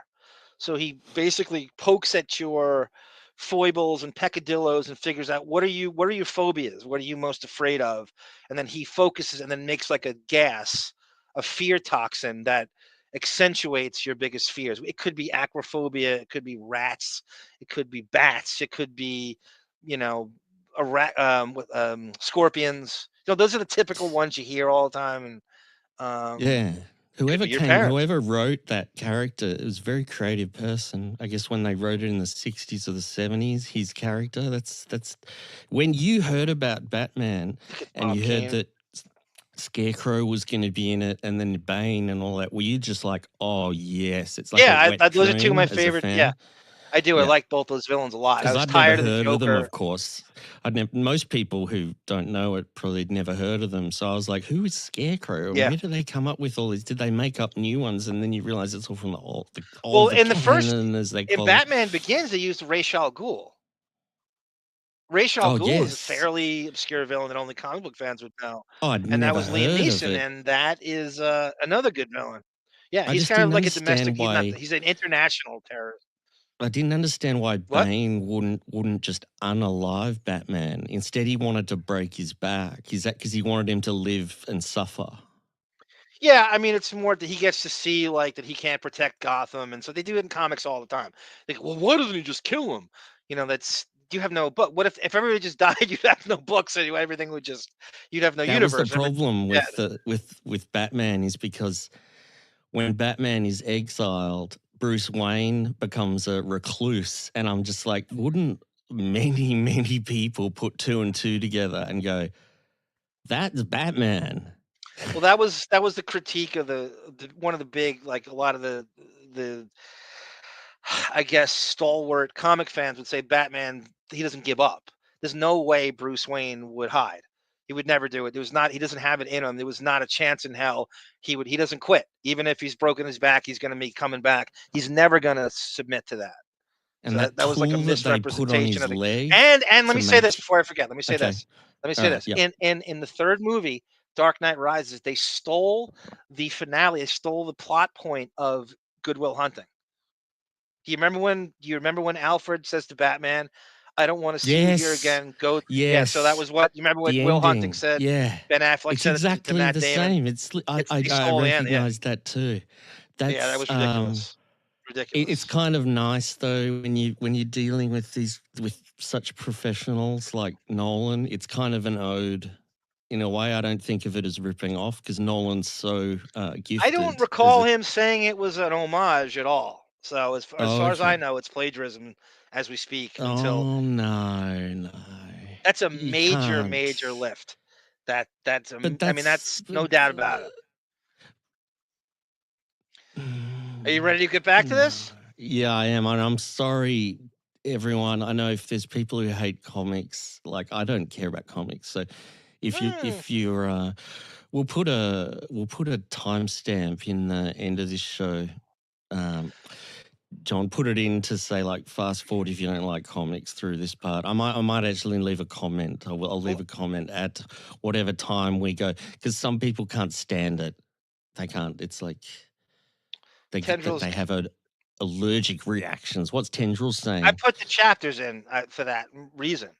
So he basically pokes at your foibles and peccadillos and figures out what are your phobias? What are you most afraid of? And then he focuses and then makes like a gas, a fear toxin that accentuates your biggest fears. It could be acrophobia, it could be rats, it could be bats, it could be, a rat, scorpions. Those are the typical ones you hear all the time. And whoever wrote that character, it was a very creative person. I guess when they wrote it in the 60s or the 70s, his character, that's when you heard about Batman and you heard that Scarecrow was going to be in it, and then Bane and all that. Were you just like, oh yes, it's like those are 2 of my favorite. Yeah, I do. Yeah. I like both those villains a lot. I was tired of the Joker. Of them, of course. Most people who don't know it probably never heard of them. So I was like, who is Scarecrow? Yeah. Where do they come up with all these? Did they make up new ones? And then you realize it's all from the old. In the first, in Batman Begins, they used Ra's al Ghul. Ra's al Ghul is a fairly obscure villain that only comic book fans would know. And that was Liam Neeson, and that is another good villain. Yeah, he's kind of like a domestic. He's an international terrorist. I didn't understand why Bane wouldn't just unalive Batman. Instead, he wanted to break his back. Is that because he wanted him to live and suffer? Yeah, I mean, it's more that he gets to see like that he can't protect Gotham, and so they do it in comics all the time. Like, well, why doesn't he just kill him? You have no book. What if everybody just died? You'd have no books anyway. Everything would you'd have no universe. That was the problem with Batman, is because when Batman is exiled, Bruce Wayne becomes a recluse, and I'm just like, wouldn't many people put 2 and 2 together and go, that's Batman? Well, that was the critique of the one of the big, like a lot of the I guess stalwart comic fans would say Batman, he doesn't give up. There's no way Bruce Wayne would hide. He would never do it. He doesn't have it in him. There was not a chance in hell he doesn't quit. Even if he's broken his back, he's going to be coming back. He's never going to submit to that. And so that was like a misrepresentation of it. And let me say this before I forget. Let me say this. Yeah. In the 3rd movie, Dark Knight Rises, they stole the finale. They stole the plot point of Good Will Hunting. Do you remember when Alfred says to Batman, I don't want to see you here again. Go. Yes. Yeah. So that was what you remember what Will Hunting said. Yeah. Ben Affleck said exactly to Matt the Damon. same. I recognized that too. That was ridiculous. Ridiculous. It's kind of nice though when you're dealing with such professionals like Nolan. It's kind of an ode. In a way, I don't think of it as ripping off because Nolan's so gifted. I don't recall him saying it was an homage at all. So as far as I know, it's plagiarism as we speak. No. That's a major lift. That's no doubt about it. Are you ready to get back to this? Yeah, I am. And I'm sorry, everyone. I know if there's people who hate comics, like I don't care about comics. So if you're we'll put a timestamp in the end of this show. John, put it in to say like fast forward if you don't like comics through this part. I might actually leave a comment. I'll leave a comment at whatever time we go, because some people can't stand it. They can't. It's like they have allergic reactions. What's Tendrils saying? I put the chapters in for that reason,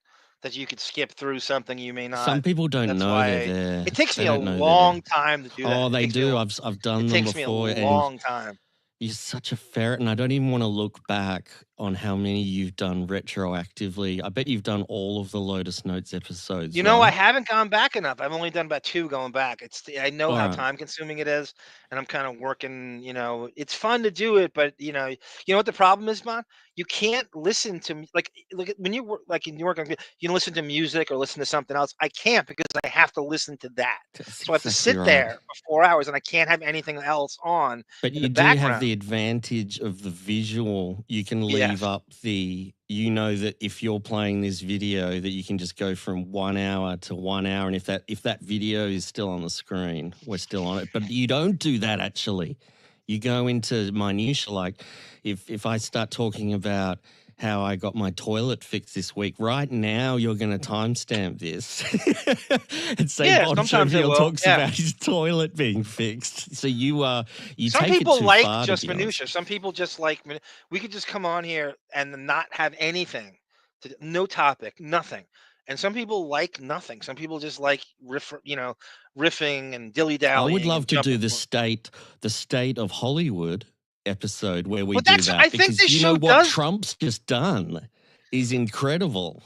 that you could skip through something you may not. Some people don't know they're there. It takes me a long time to do that. Oh, they do. I've done them before. It takes me a long time. You're such a ferret, and I don't even want to look back on how many you've done retroactively. I bet you've done all of the Lotus Notes episodes. You know, I haven't gone back enough. I've only done about 2 going back. I know how time consuming it is, and I'm kind of working. You know, it's fun to do it, but you know what the problem is, Bon? You can't listen to like when you work like in New York, you listen to music or listen to something else. I can't because I have to listen to that. So I have to sit there for 4 hours, and I can't have anything else on. But you do have the advantage of the visual. You can leave up you know that if you're playing this video that you can just go from 1 hour to 1 hour, and if that video is still on the screen, we're still on it. But you don't do that actually. You go into minutiae, like if I start talking about how I got my toilet fixed this week, right now you're going to timestamp this and say Bon Jovial talks about his toilet being fixed. So you some take people it too like far just minutia. Some people just like we could just come on here and not have anything, no topic, nothing. And some people like nothing. Some people just like riffing and dilly-dallying. I would love to do the state of Hollywood episode where we do that. I think because what Trump's just done is incredible.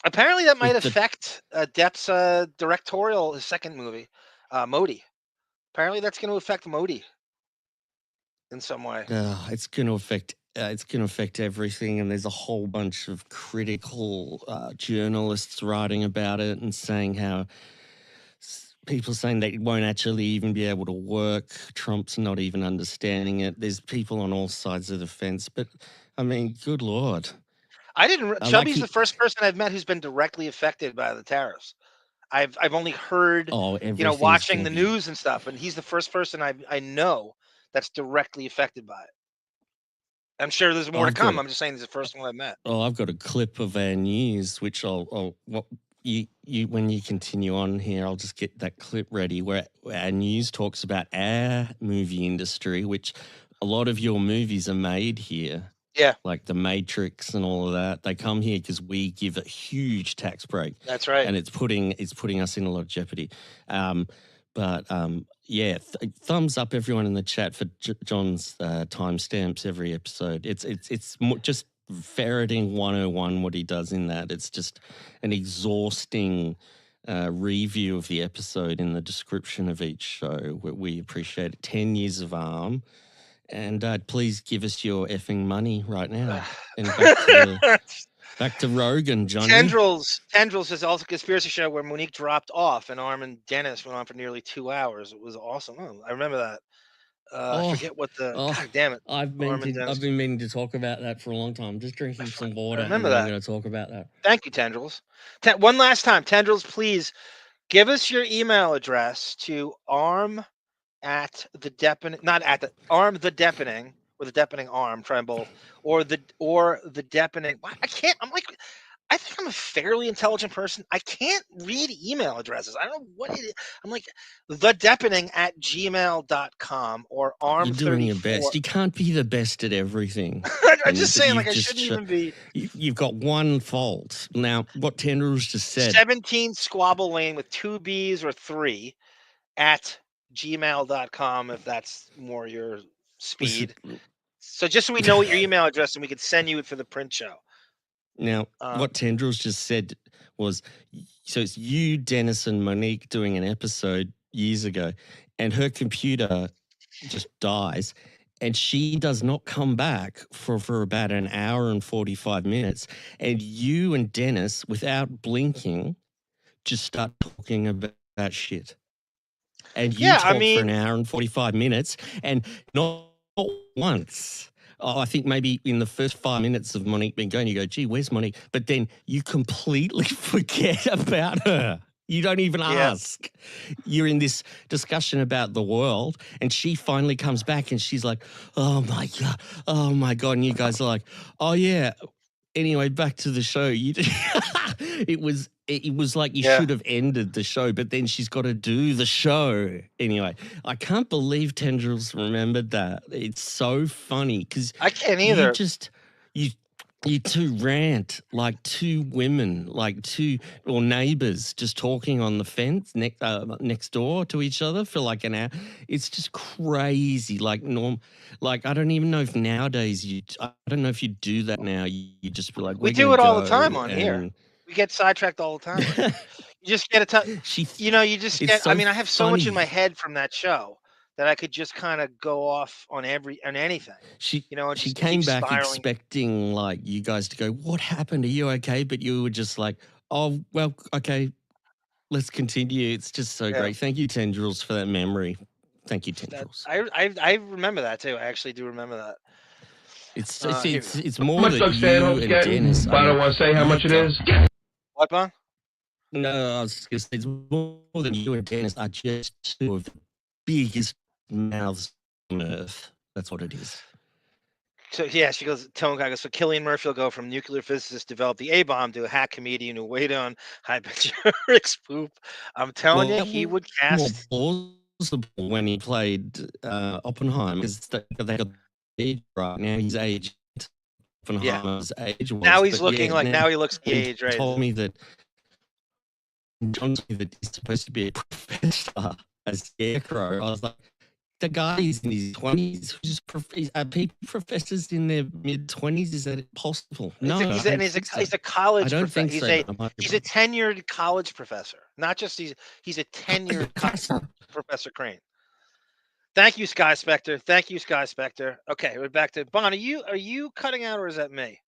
Apparently that might affect Depp's directorial, his second movie, Modi. Apparently that's going to affect Modi in some way. It's going to affect everything, and there's a whole bunch of critical journalists writing about it and saying how people saying they won't actually even be able to work. Trump's not even understanding it. There's people on all sides of the fence, but I mean, good Lord. Chubby's the first person I've met who's been directly affected by the tariffs. I've only heard, watching the news and stuff, and he's the first person I know that's directly affected by it. I'm sure there's more to come. I'm just saying he's the first one I've met. Oh, I've got a clip of our news, which when you continue on here, I'll just get that clip ready where our news talks about our movie industry, which a lot of your movies are made here. Yeah. Like The Matrix and all of that. They come here because we give a huge tax break. That's right. And it's putting us in a lot of jeopardy. Thumbs up everyone in the chat for John's timestamps every episode. It's just ferreting 101 what he does in that. It's just an exhausting review of the episode in the description of each show. We appreciate it. 10 years of ARM. And please give us your effing money right now. And back to Rogan, Johnny. Tendrils is also a conspiracy show where Monique dropped off and Arm and Dennis went on for nearly 2 hours. It was awesome. Oh, I remember that. I forget what God damn it. I've been meaning to talk about that for a long time. I'm just drinking some water. I remember that. I'm going to talk about that. Thank you, Tendrils. One last time, Tendrils, please give us your email address to arm at the Deppening, not at the arm the Deppening with a Deppening arm, try and both, or the Deppening. I think I'm a fairly intelligent person. I can't read email addresses. I don't know what it is. I'm like the Deppening at gmail.com or arm. You're doing your best. You can't be the best at everything. I'm just saying, like, I shouldn't even be. You've got one fault. Now, what Tendrils just said. 17 Squabble Lane with 2 B's or 3 at gmail.com if that's more your speed. So just so we know what your email address and we could send you it for the print show. Now, what Tendrils just said was, so it's you, Dennis, and Monique doing an episode years ago, and her computer just dies, and she does not come back for about an hour and 45 minutes, and you and Dennis, without blinking, just start talking about shit. And you talk for an hour and 45 minutes, and not once. Oh, I think maybe in the first 5 minutes of Monique being going, you go, gee, where's Monique? But then you completely forget about her. You don't even ask. You're in this discussion about the world, and she finally comes back, and she's like, oh, my God. And you guys are like, oh, yeah. Anyway, back to the show. It was like you should have ended the show, but then she's got to do the show. Anyway, I can't believe Tendrils remembered that. It's so funny because I can't either. You two rant like two women, or neighbors just talking on the fence next door to each other for like an hour. It's just crazy. Like I don't even know if nowadays I don't know if you do that now. You just be like, we do it all the time on here. We get sidetracked all the time. You just get I mean, I have so much in my head from that show that I could just kind of go off on anything. She came back expecting like you guys to go, what happened? Are you okay? But you were just like, oh, well, okay, let's continue. It's just so great. Thank you, Tendrils, for that memory. Thank you, Tendrils. I remember that too. I actually do remember that. It's more than you and Dennis. I don't want to say how much it is. What, Bon? No, I was going to say it's more than you and Dennis are just two of the biggest mouths on earth. That's what it is. So she goes, Tone Guy goes, so Cillian Murphy will go from nuclear physicist developed the A-bomb to a hack comedian who weighed on hyperbaric poop. I'm telling you, he would cast more plausible when he played Oppenheimer because they got age right now. He's aged. Oppenheimer's age was, now he's looking now he looks the age, right? Told me that John told me that he's supposed to be a professor, a scarecrow. I was like, the guy is in his 20s. Are people professors in their mid-20s? Is that possible? No, he's a college. I don't think so. He's a tenured college professor. Not just he's a tenured Professor Crane. Thank you, Sky Spectre. Okay, we're back to Bon. Are you cutting out or is that me?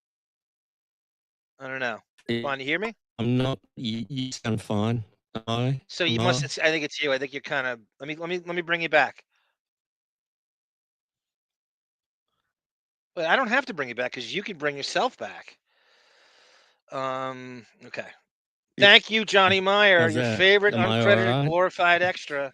I don't know. Bon, you hear me? I'm not. You sound fine. So you must. I think it's you. I think you're kind of. Let me bring you back. But I don't have to bring you back because you can bring yourself back. Okay. Thank you, Johnny Meyer, your favorite uncredited glorified extra.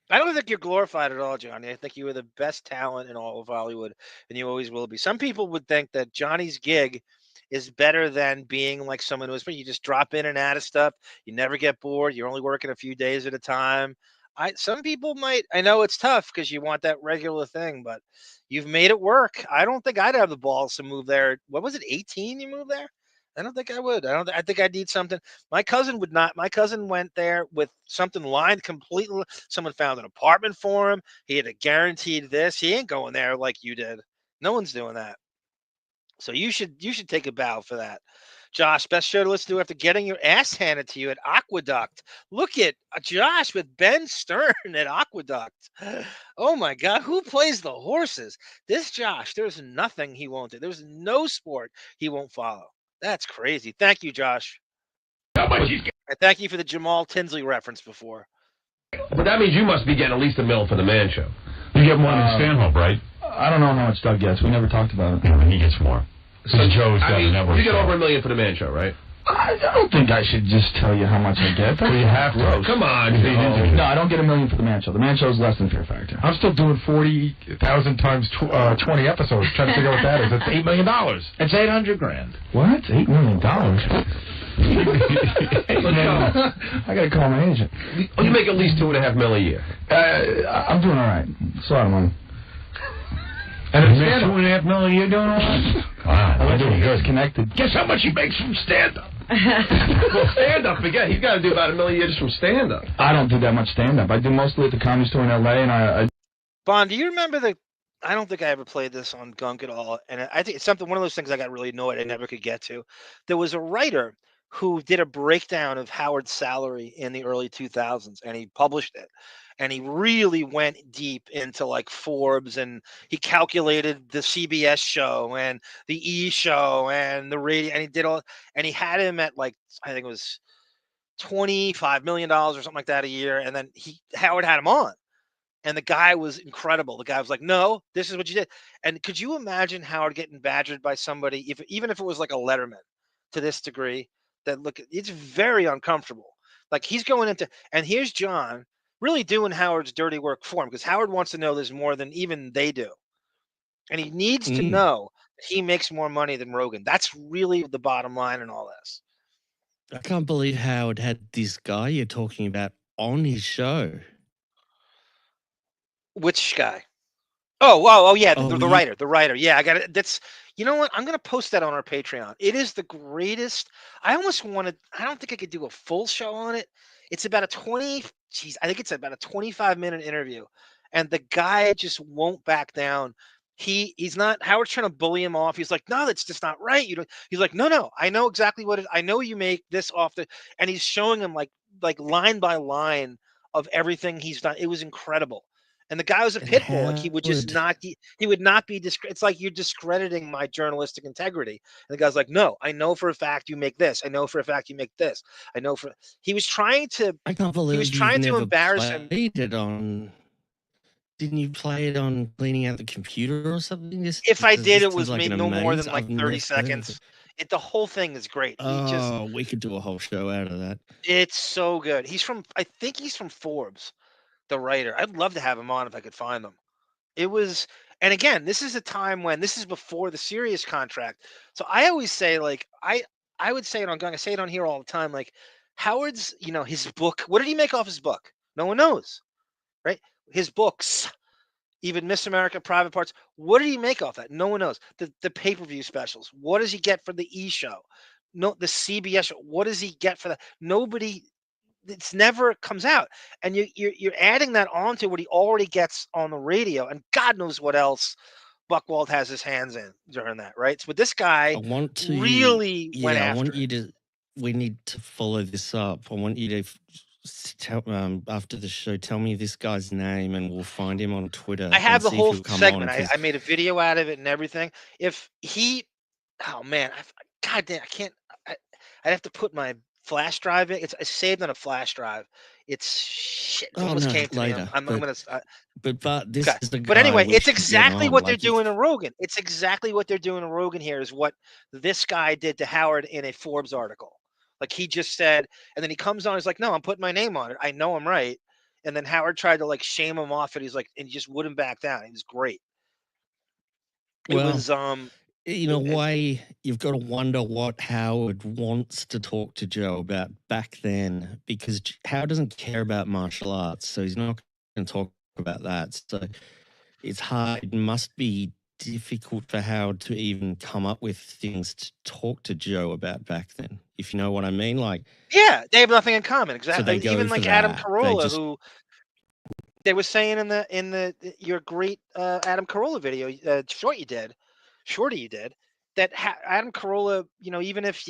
I don't think you're glorified at all, Johnny. I think you are the best talent in all of Hollywood, and you always will be. Some people would think that Johnny's gig is better than being like someone who's you just drop in and out of stuff. You never get bored. You're only working a few days at a time. Some people might. I know it's tough because you want that regular thing, but you've made it work. I don't think I'd have the balls to move there. What was it? 18? You moved there? I don't think I would. I think I'd need something. My cousin would not. My cousin went there with something lined completely. Someone found an apartment for him. He had a guaranteed this. He ain't going there like you did. No one's doing that. So you should take a bow for that. Josh, best show to listen to after getting your ass handed to you at Aqueduct. Look at Josh with Ben Stern at Aqueduct. Oh my God, who plays the horses? This Josh, there's nothing he won't do. There's no sport he won't follow. That's crazy. Thank you, Josh. How much And thank you for the Jamal Tinsley reference before. But that means you must be getting at least $1 million for the Man Show. You get more than Stanhope, right? I don't know how much Doug gets. We never talked about it. Yeah, he gets more. So Joe's got a network. You get over $1 million for the Man Show, right? I don't think I should just tell you how much I get. Well, you have to. Come on. No, I don't get $1 million for the Man Show. The Man Show is less than Fear Factor. I'm still doing 40,000 times 20 episodes, trying to figure out what that is. That's $8 million. It's $800,000. What? $8 million? I gotta call my agent. You make at least $2.5 million a year. I'm doing all right. It's a lot of money. And it's $2.5 million, you're doing all right? Wow, I think you guys connected. Guess how much he makes from stand-up? Well, stand-up, again, he's got to do about $1 million a year just from stand-up. I don't do that much stand-up. I do mostly at the Comedy Store in L.A., and I... Bon, do you remember I don't think I ever played this on Gunk at all, and I think it's one of those things I got really annoyed I never could get to. There was a writer who did a breakdown of Howard's salary in the early 2000s, and he published it. And he really went deep into like Forbes, and he calculated the CBS show and the E show and the radio, and he did all, and he had him at like, I think it was $25 million or something like that a year. And then Howard had him on, And the guy was incredible. The guy was like, no, this is what you did. And could you imagine Howard getting badgered by somebody, even if it was like a Letterman to this degree, that look, it's very uncomfortable. Like he's going into, and here's John really doing Howard's dirty work for him, because Howard wants to know there's more than even they do. And he needs to know that he makes more money than Rogan. That's really the bottom line in all this. I can't believe Howard had this guy you're talking about on his show. Which guy? Oh, yeah, the writer. Yeah, I got it. That's, you know what? I'm going to post that on our Patreon. It is the greatest. I don't think I could do a full show on it. It's about I think it's about a 25-minute interview. And the guy just won't back down. He's not, Howard's trying to bully him off. He's like, no, that's just not right. He's like, no, I know exactly what I know you make this off and he's showing him like line by line of everything he's done. It was incredible. And the guy was a pit bull. Like he would just not, he would not be, it's like you're discrediting my journalistic integrity. And the guy's like, no, I know for a fact you make this. I know for a fact you make this. He was trying to, I can't believe he was trying to embarrass him. Didn't you play it on cleaning out the computer or something? If I did, it was maybe no more than like 30 seconds. The whole thing is great. We could do a whole show out of that. It's so good. I think he's from Forbes, the writer. I'd love to have him on if I could find him. It was, and again, this is a time when this is before the Sirius contract. So I always say, like, I would say it on Gunk. I say it on here all the time. Like Howard's, his book. What did he make off his book? No one knows, right? His books, even Miss America, Private Parts. What did he make off that? No one knows. The pay-per-view specials. What does he get for the E show? No, the CBS show. What does he get for that? Nobody. It's never comes out, and you're adding that on to what he already gets on the radio, and God knows what else Buchwald has his hands in during that, right? So, but this guy really went after. We need to follow this up. I want you to tell after the show. Tell me this guy's name, and we'll find him on Twitter. I have the whole segment. I made a video out of it and everything. If he, oh man, God damn, I can't. I'd have to put my flash drive in. It's saved on a flash drive. It's shit. It almost came to later, me. I'm gonna. But this is the guy. But anyway, it's exactly what they're doing to Rogan. It's exactly what they're doing to Rogan here. Is what this guy did to Howard in a Forbes article. Like he just said, and then he comes on. He's like, "No, I'm putting my name on it. I know I'm right." And then Howard tried to like shame him off it. He's like, and he just wouldn't back down. It was great. It was in a way, you've got to wonder what Howard wants to talk to Joe about back then, because Howard doesn't care about martial arts, so he's not going to talk about that. So it's hard. It must be difficult for Howard to even come up with things to talk to Joe about back then, if you know what I mean. Like, yeah, they have nothing in common. Exactly. So even like Adam Carolla, who they were saying in the your great Adam Carolla video, Shorty you did, that Adam Carolla, even if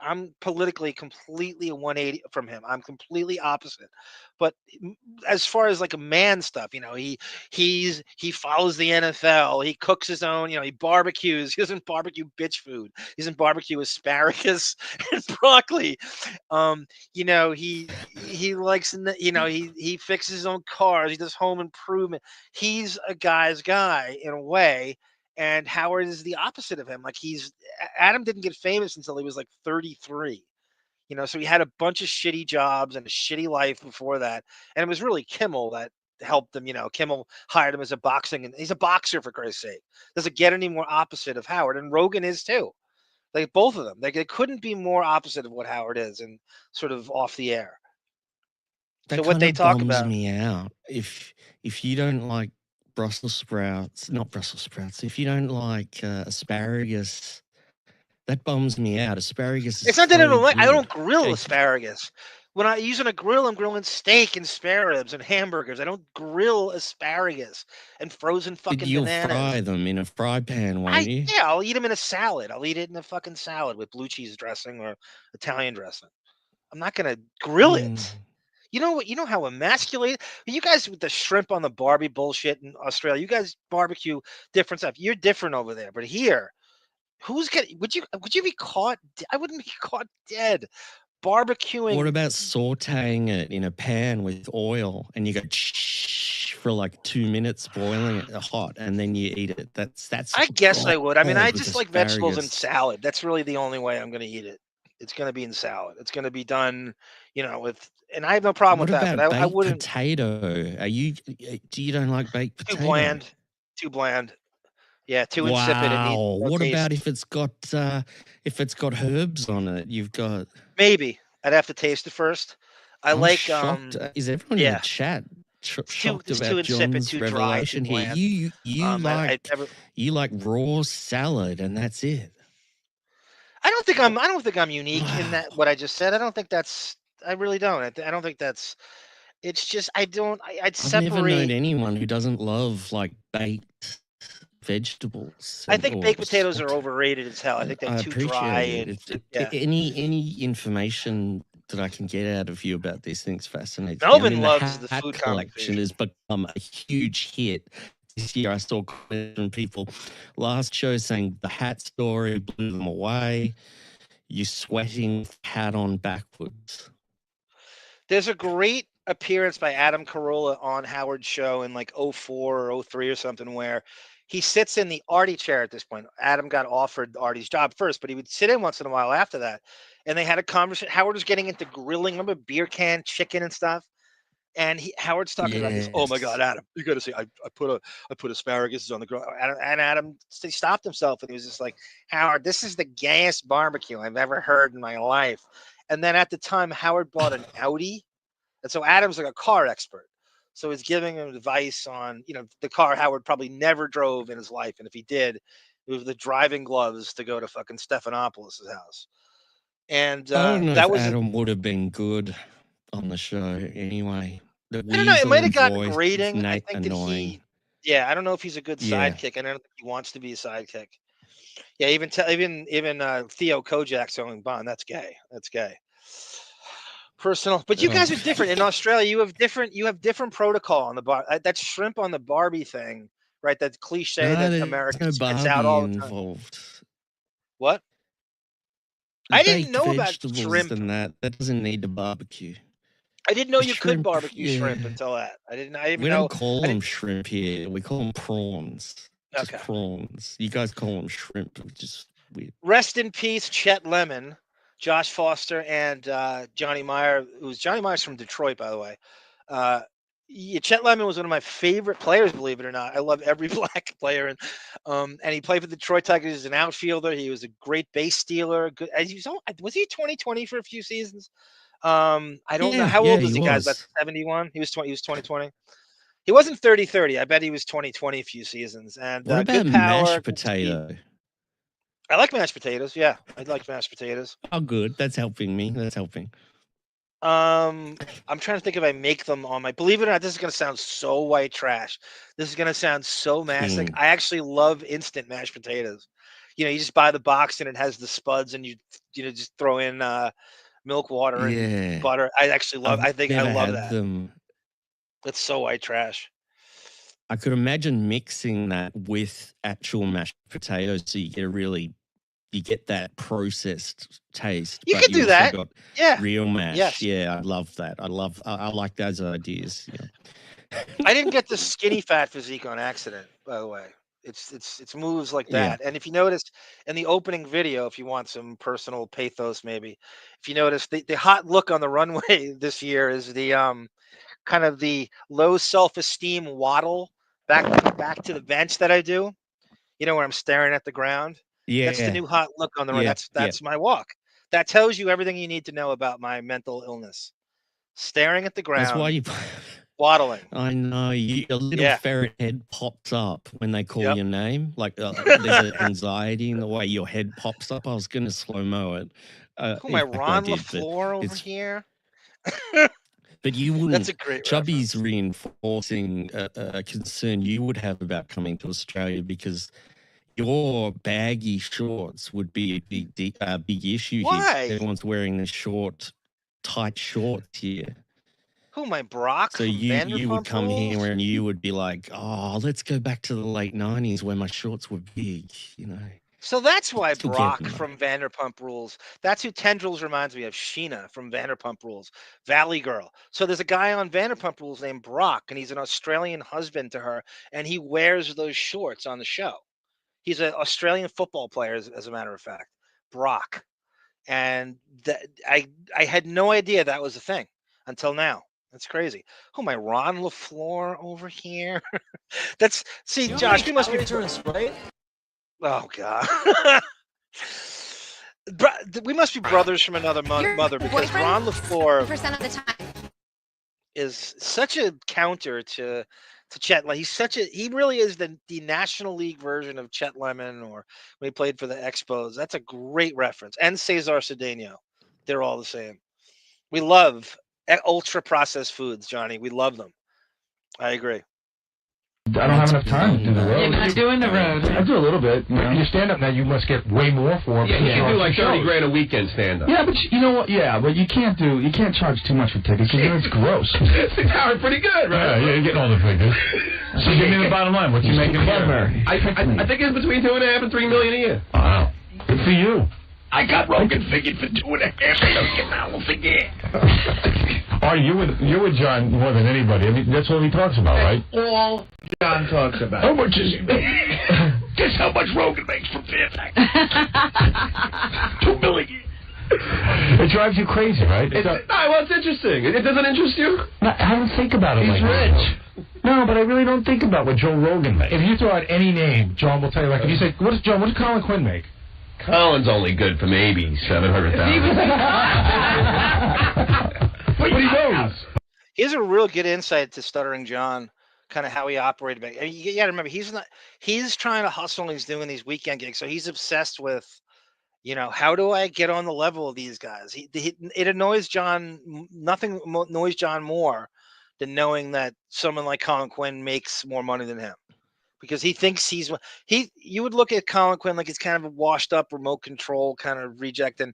I'm politically completely 180 from him. I'm completely opposite. But as far as like a man stuff, he follows the NFL. He cooks his own, he barbecues. He doesn't barbecue bitch food. He doesn't barbecue asparagus and broccoli. He likes, he fixes his own cars. He does home improvement. He's a guy's guy in a way. And Howard is the opposite of him. Like Adam didn't get famous until he was like 33, so he had a bunch of shitty jobs and a shitty life before that. And it was really Kimmel that helped him. Kimmel hired him as a boxing, and he's a boxer for Christ's sake. Doesn't get any more opposite of Howard, and Rogan is too. Like both of them, they couldn't be more opposite of what Howard is, and sort of off the air. That so what they talk bums about me out. If you don't like Brussels sprouts, not Brussels sprouts. If you don't like asparagus, that bums me out. Asparagus is it's not that I don't like. I don't grill asparagus. When I use on a grill, I'm grilling steak and spare ribs and hamburgers. I don't grill asparagus and frozen fucking You'll bananas. Fry them in a fry pan, won't you? Yeah, I'll eat them in a salad. I'll eat it in a fucking salad with blue cheese dressing or Italian dressing. I'm not gonna grill it. You know what? You know how emasculated you guys with the shrimp on the Barbie bullshit in Australia. You guys barbecue different stuff. You're different over there, but here, would you be caught? I wouldn't be caught dead barbecuing. What about sautéing it in a pan with oil and you go for like 2 minutes, boiling it hot, and then you eat it? That's. I guess I would. I mean, I with just like vegetables and asparagus. salad. That's really the only way I'm going to eat it. It's going to be in salad. It's going to be done, with, and I have no problem What with that. about But I baked wouldn't. potato? Do you don't like baked Too potato? bland. Too bland. Yeah, too insipid. It needs Wow. no What taste. about if it's got herbs on it? You've got. Maybe I'd have to taste it first. I'm shocked. Is everyone in the chat shocked it's about too insipid, John's too dry, revelation too here? bland. You like raw salad, and that's it. I don't think I'm unique in that what I just said. I don't think that's. I really don't. I don't think that's. It's just I'd separate. I've never known anyone who doesn't love like baked vegetables. I think or baked potatoes are overrated as hell. I think they're too dry. Appreciate it. Any information that I can get out of you about these things fascinates me. Melvin loves the Hat food collection has become a huge hit. This year I saw comments from people last show saying the hat story blew them away. You sweating hat on backwards. There's a great appearance by Adam Carolla on Howard's show in like 04 or 03 or something where he sits in the Artie chair at this point. Adam got offered Artie's job first, but he would sit in once in a while after that. And they had a conversation. Howard was getting into grilling, remember beer can chicken and stuff. And Howard's talking about this. Oh my God, Adam, you got to see. I put asparagus on the grill. And Adam stopped himself and he was just like, Howard, this is the gayest barbecue I've ever heard in my life. And then at the time, Howard bought an Audi, and so Adam's like a car expert. So he's giving him advice on the car Howard probably never drove in his life, and if he did, it was the driving gloves to go to fucking Stephanopoulos' house. And I don't know that if was Adam would have been good on the show anyway. I don't know. It might have gotten voice grading. is I think annoying. I don't know if he's a good Yeah. sidekick. I don't think he wants to be a sidekick. Yeah, even Theo Kojak's owning Bond. That's gay. That's gay. Personal, but you guys are different. In Australia, you have different protocol on the bar. That shrimp on the Barbie thing, right? That cliche that Americans spits out all the time. Involved. What? I didn't Baked know about vegetables shrimp. And that doesn't need to barbecue. I didn't know you could Shrimp, barbecue shrimp yeah. until that. I didn't know. We don't call them shrimp here. We call them prawns. Just Okay. prawns. You guys call them shrimp, which is weird. Rest in peace, Chet Lemon, Josh Foster, and Johnny Meyer. Johnny Meyer's from Detroit, by the way. Chet Lemon was one of my favorite players, believe it or not. I love every black player, and he played for the Detroit Tigers as an outfielder. He was a great base stealer. Good. Was he 2020 for a few seasons? I don't know how old was the guy. About 71. He was 20. He was 2020. He wasn't 30-30. I bet he was 20-20 a few seasons. And What about good power, mashed good potato? speed. I like mashed potatoes. Yeah, I like mashed potatoes. Oh, good. That's helping me. That's helping. I'm trying to think if I make them on my. Believe it or not, this is gonna sound so white trash. This is gonna sound so mastic. I actually love instant mashed potatoes. You just buy the box and it has the spuds, and you just throw in milk, water, and butter. I actually love. I think I love that. That's so white trash. I could imagine mixing that with actual mashed potatoes, so you get that processed taste. You but could do also that. Got Yeah. real mash. Yes. Yeah, I love that. I like those ideas. Yeah. I didn't get the skinny fat physique on accident, by the way. It's moves like that. And if you notice in the opening video, if you want some personal pathos, maybe if you notice the hot look on the runway this year is the kind of the low self-esteem waddle back to the bench that I do. Where I'm staring at the ground. Yeah, that's the new hot look on the run. That's my walk. That tells you everything you need to know about my mental illness. Staring at the ground. That's why you waddling. I know your little ferret head pops up when they call your name. Like there's an anxiety in the way your head pops up. I was going to slow-mo it. Who am I, Ron LaFleur over here? But you wouldn't. That's a great Chubby's reinforcing a concern you would have about coming to Australia because your baggy shorts would be a big issue Why? here. Everyone's wearing the tight shorts here. Who am I, Brock? So from you Vanderpump would come Rules? here and you would be like, oh, let's go back to the late 90s where my shorts were big, So that's why Still Brock getting from Vanderpump Rules. That's who Tendrils reminds me of. Sheena from Vanderpump Rules, Valley Girl. So there's a guy on Vanderpump Rules named Brock, and he's an Australian husband to her, and he wears those shorts on the show. He's an Australian football player, as a matter of fact, Brock. And I had no idea that was a thing until now. That's crazy. Oh, my Ron LaFleur over here. Josh, we must be right. Oh God. We must be brothers from another mother because Ron LaFleur % of the time is such a counter to Chet. Like he really is the National League version of Chet Lemon, or when he played for the Expos. That's a great reference. And Cesar Cedeno. They're all the same. We love ultra processed foods, Johnny. We love them. I agree. I don't have enough time to do the road. You're not doing the road. I do a little bit. You know? You stand up now, you must get way more for it. Yeah, you can do like 30 grand a weekend stand up. Yeah, but you know what? Yeah, but you can't charge too much for tickets because it's gross. It's pretty good, right? Yeah, you're getting all the figures. So give me the bottom line. What you making a year? I think it's between $2.5 and $3 million a year. Wow. Good for you. I got Rogan figured for $2.5 million. I will forget. Artie, you're with John more than anybody. I mean, that's all he talks about, right? All John talks about. How much is it? Guess how much Rogan makes from Fear Factor? $2 million. It drives you crazy, right? Well, it's interesting. It doesn't interest you? No, I don't think about it like that. He's rich. No, but I really don't think about what Joe Rogan makes. If you throw out any name, John will tell you. Like, if you say, what does Colin Quinn make? Colin's only good for maybe $700,000. But he knows. He has a real good insight to Stuttering John, kind of how he operated. I mean, you got to remember, he's trying to hustle and he's doing these weekend gigs. So he's obsessed with, how do I get on the level of these guys? It annoys John. Nothing annoys John more than knowing that someone like Colin Quinn makes more money than him. Because he thinks you would look at Colin Quinn like he's kind of a washed up remote control kind of reject. And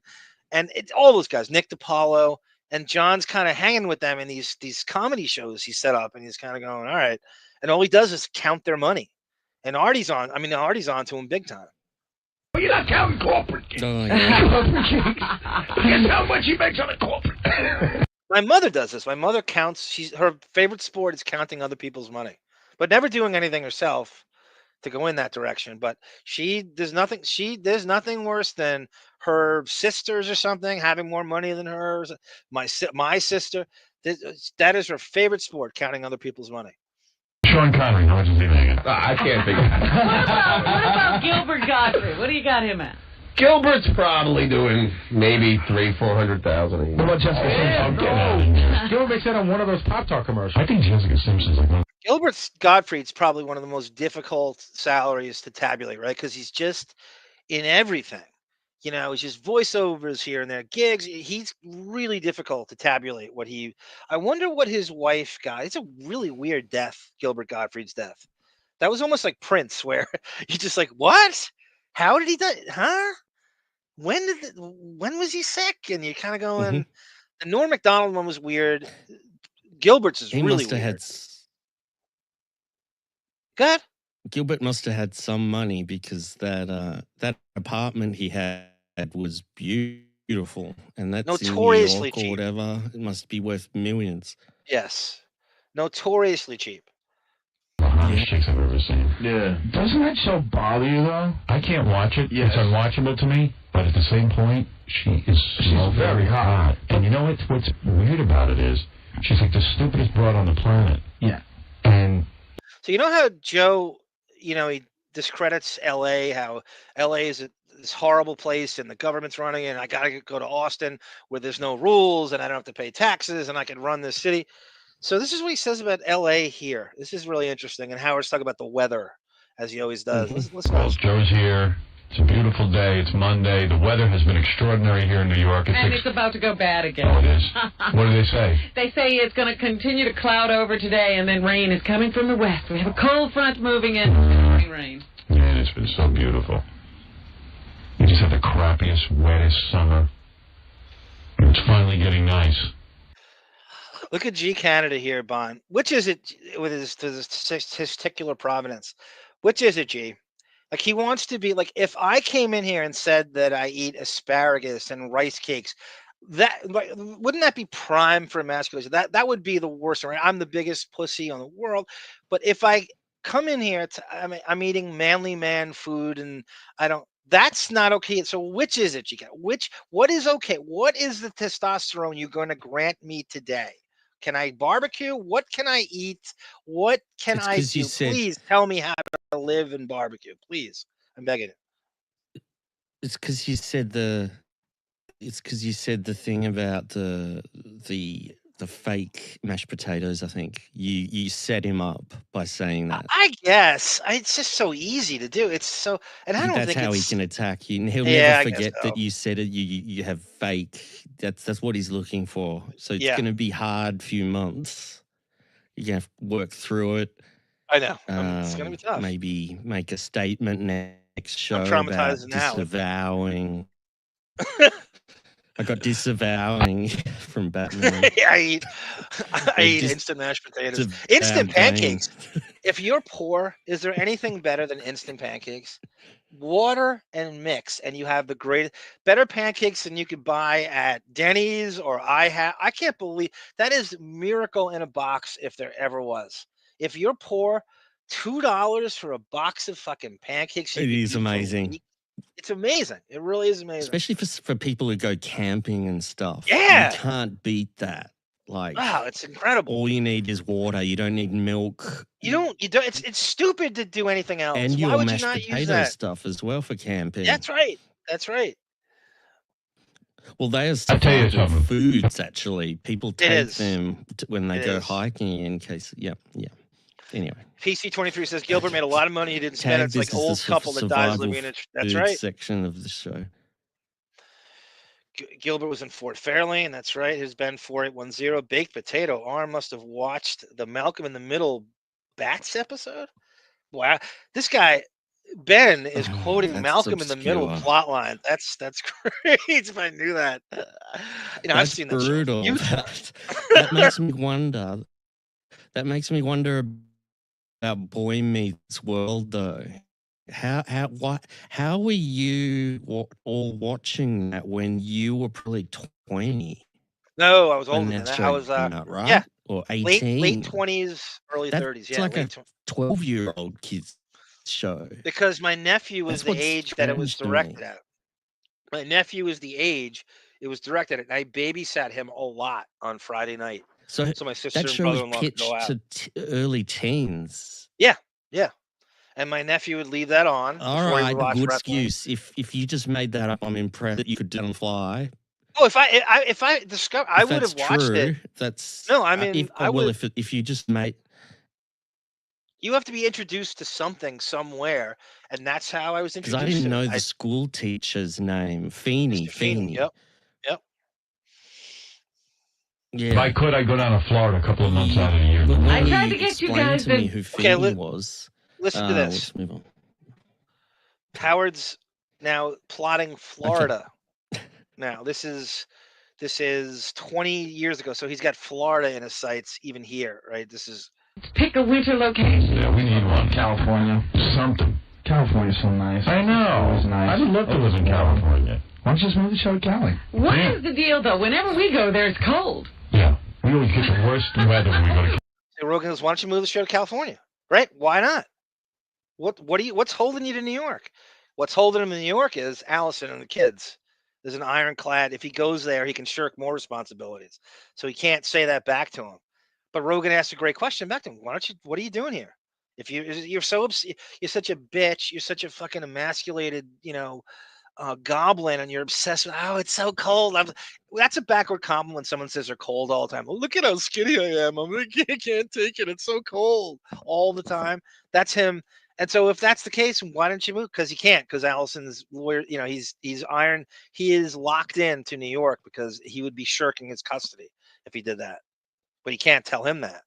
it's all those guys, Nick DiPaolo, and John's kind of hanging with them in these comedy shows he set up, and he's kind of going, all right. And all he does is count their money. And Artie's on to him big time. Well, you're not counting corporate gigs. Guess how much he makes on a corporate. My mother does this. My mother counts. Her favorite sport is counting other people's money, but never doing anything herself to go in that direction. But there's nothing worse than her sisters or something having more money than hers. My sister, that is her favorite sport, counting other people's money. Sean Connery, how much is he making? I can't figure it out. What about Gilbert Gottfried? What do you got him at? Gilbert's probably doing maybe $300,000-400,000 a year. What about Jessica Simpson? Gilbert makes that on one of those Pop-Tart commercials. I think Jessica Simpson's like one. Gilbert Gottfried's probably one of the most difficult salaries to tabulate, right? Because he's just in everything. It's just voiceovers here and there, gigs. He's really difficult to tabulate I wonder what his wife got. It's a really weird death, Gilbert Gottfried's death. That was almost like Prince, where you're just like, what? How did he die? Huh? When was he sick? And you're kind of going, the Norm Macdonald one was weird. Gilbert's is really weird. Good. Gilbert must have had some money because that apartment he had was beautiful, and that's notoriously in New York or whatever. It must be worth millions. Yes, notoriously cheap. Hottest chicks I've ever seen. Yeah. Doesn't that show bother you though? I can't watch it. Yes. It's unwatchable to me. But at the same point, she's very hot. And you know what's weird about it is she's like the stupidest broad on the planet. Yeah. And so you know how Joe, he discredits L.A., how L.A. is this horrible place and the government's running it, and I got to go to Austin where there's no rules and I don't have to pay taxes and I can run this city. So this is what he says about L.A. here. This is really interesting. And Howard's talking about the weather, as he always does. Listen. Well, Joe's here. It's a beautiful day. It's Monday. The weather has been extraordinary here in New York. It's about to go bad again. Oh, it is. What do they say? They say it's going to continue to cloud over today, and then rain is coming from the west. We have a cold front moving in. Rain. Yeah, it's been so beautiful. We just had the crappiest, wettest summer. It's finally getting nice. Look at G Canada here, Bon. Which is it with his testicular providence? Which is it, G? Like, he wants to be like, if I came in here and said that I eat asparagus and rice cakes, that like, wouldn't that be prime for emasculation? That would be the worst. Right? I'm the biggest pussy on the world. But if I come in here, I'm eating manly man food, and that's not okay. So which is it, Chica? What is okay? What is the testosterone you're going to grant me today? Can I barbecue? What can I eat? What can I do? Please tell me how to live and barbecue. Please. I'm begging it. It's because you said the thing about the fake mashed potatoes. I think you set him up by saying that. I guess it's just so easy to do. It's so, and I don't think that's how he can attack you. And he'll Yeah, never forget that you said it. You have fake. That's what he's looking for. So it's going to be hard few months. You're gonna have to work through it. I know. It's gonna be tough. Maybe make a statement next show I'm about traumatized now. disavowing. I got disavowing from Batman. I eat instant mashed potatoes. Instant pancakes. If you're poor, is there anything better than instant pancakes? Water and mix, and you have the better pancakes than you could buy at Denny's or I can't believe that is miracle in a box if there ever was. If you're poor, $2 for a box of fucking pancakes. It is amazing. It's amazing. It really is amazing. Especially for people who go camping and stuff. Yeah. You can't beat that. Like, wow, it's incredible. All you need is water. You don't need milk. You don't. It's stupid to do anything else. And Why your would you mashed not use potato that? stuff as well for camping. That's right. That's right. Well, they are foods, actually. People take them when they go hiking in case. Yeah. Anyway. PC23 says Gilbert made a lot of money. He didn't spend it. It's like old couple that dies living in it. That's right. Section of the show. Gilbert was in Fort Fairlane. That's right. His Ben 4810. Baked potato arm must have watched the Malcolm in the Middle Bats episode. Wow. This guy, Ben, is quoting Malcolm in the Middle plot line. That's great. If I knew that. I've seen that brutal. That makes me wonder. That makes me wonder about Boy Meets World, though. How were you all watching that when you were probably 20? No, I was older than that. I was right? Yeah, or 18. Late 20s, early 30s. Yeah, it's like a 12-year-old kid's show. Because my nephew was the age that it was directed at. My nephew was the age it was directed at. And I babysat him a lot on Friday night. So my sister and brother-in-law could go out. To early teens. Yeah. And my nephew would leave that on. All right, good excuse. If you just made that up, I'm impressed that you could do on fly. Oh, if I discovered, I would have watched it. That's no. I mean, if you just made. You have to be introduced to something somewhere, and that's how I was introduced. Because I didn't know the school teacher's name, Feeney. Yep. Yeah. If I could, I'd go down to Florida a couple of months out of the year. I tried to get you guys to me who Feeney was. Listen to this. Let's move on. Howard's now plotting Florida. Okay. Now this is 20 years ago, so he's got Florida in his sights even here, right? This is. Pick a winter location. Yeah, we need one. California. Something. California's so nice. I know. It was nice. I would love to live in California. Why don't you just move the show to Cali? What is the deal, though? Whenever we go there, it's cold. Yeah. We always get the worst weather when we go to California. Hey, Rogan goes, why don't you move the show to California? Right? Why not? What's holding you to New York? What's holding him in New York is Allison and the kids. There's an ironclad. If he goes there, he can shirk more responsibilities. So he can't say that back to him. But Rogan asked a great question back to him. What are you doing here? If you're such a bitch, you're such a fucking emasculated, goblin, and you're obsessed with, it's so cold. That's a backward compliment when someone says they're cold all the time. Well, look at how skinny I am. I can't take it. It's so cold all the time. That's him. And so if that's the case, why don't you move? Because he can't, because Allison's lawyer, he's iron. He is locked in to New York because he would be shirking his custody if he did that. But he can't tell him that.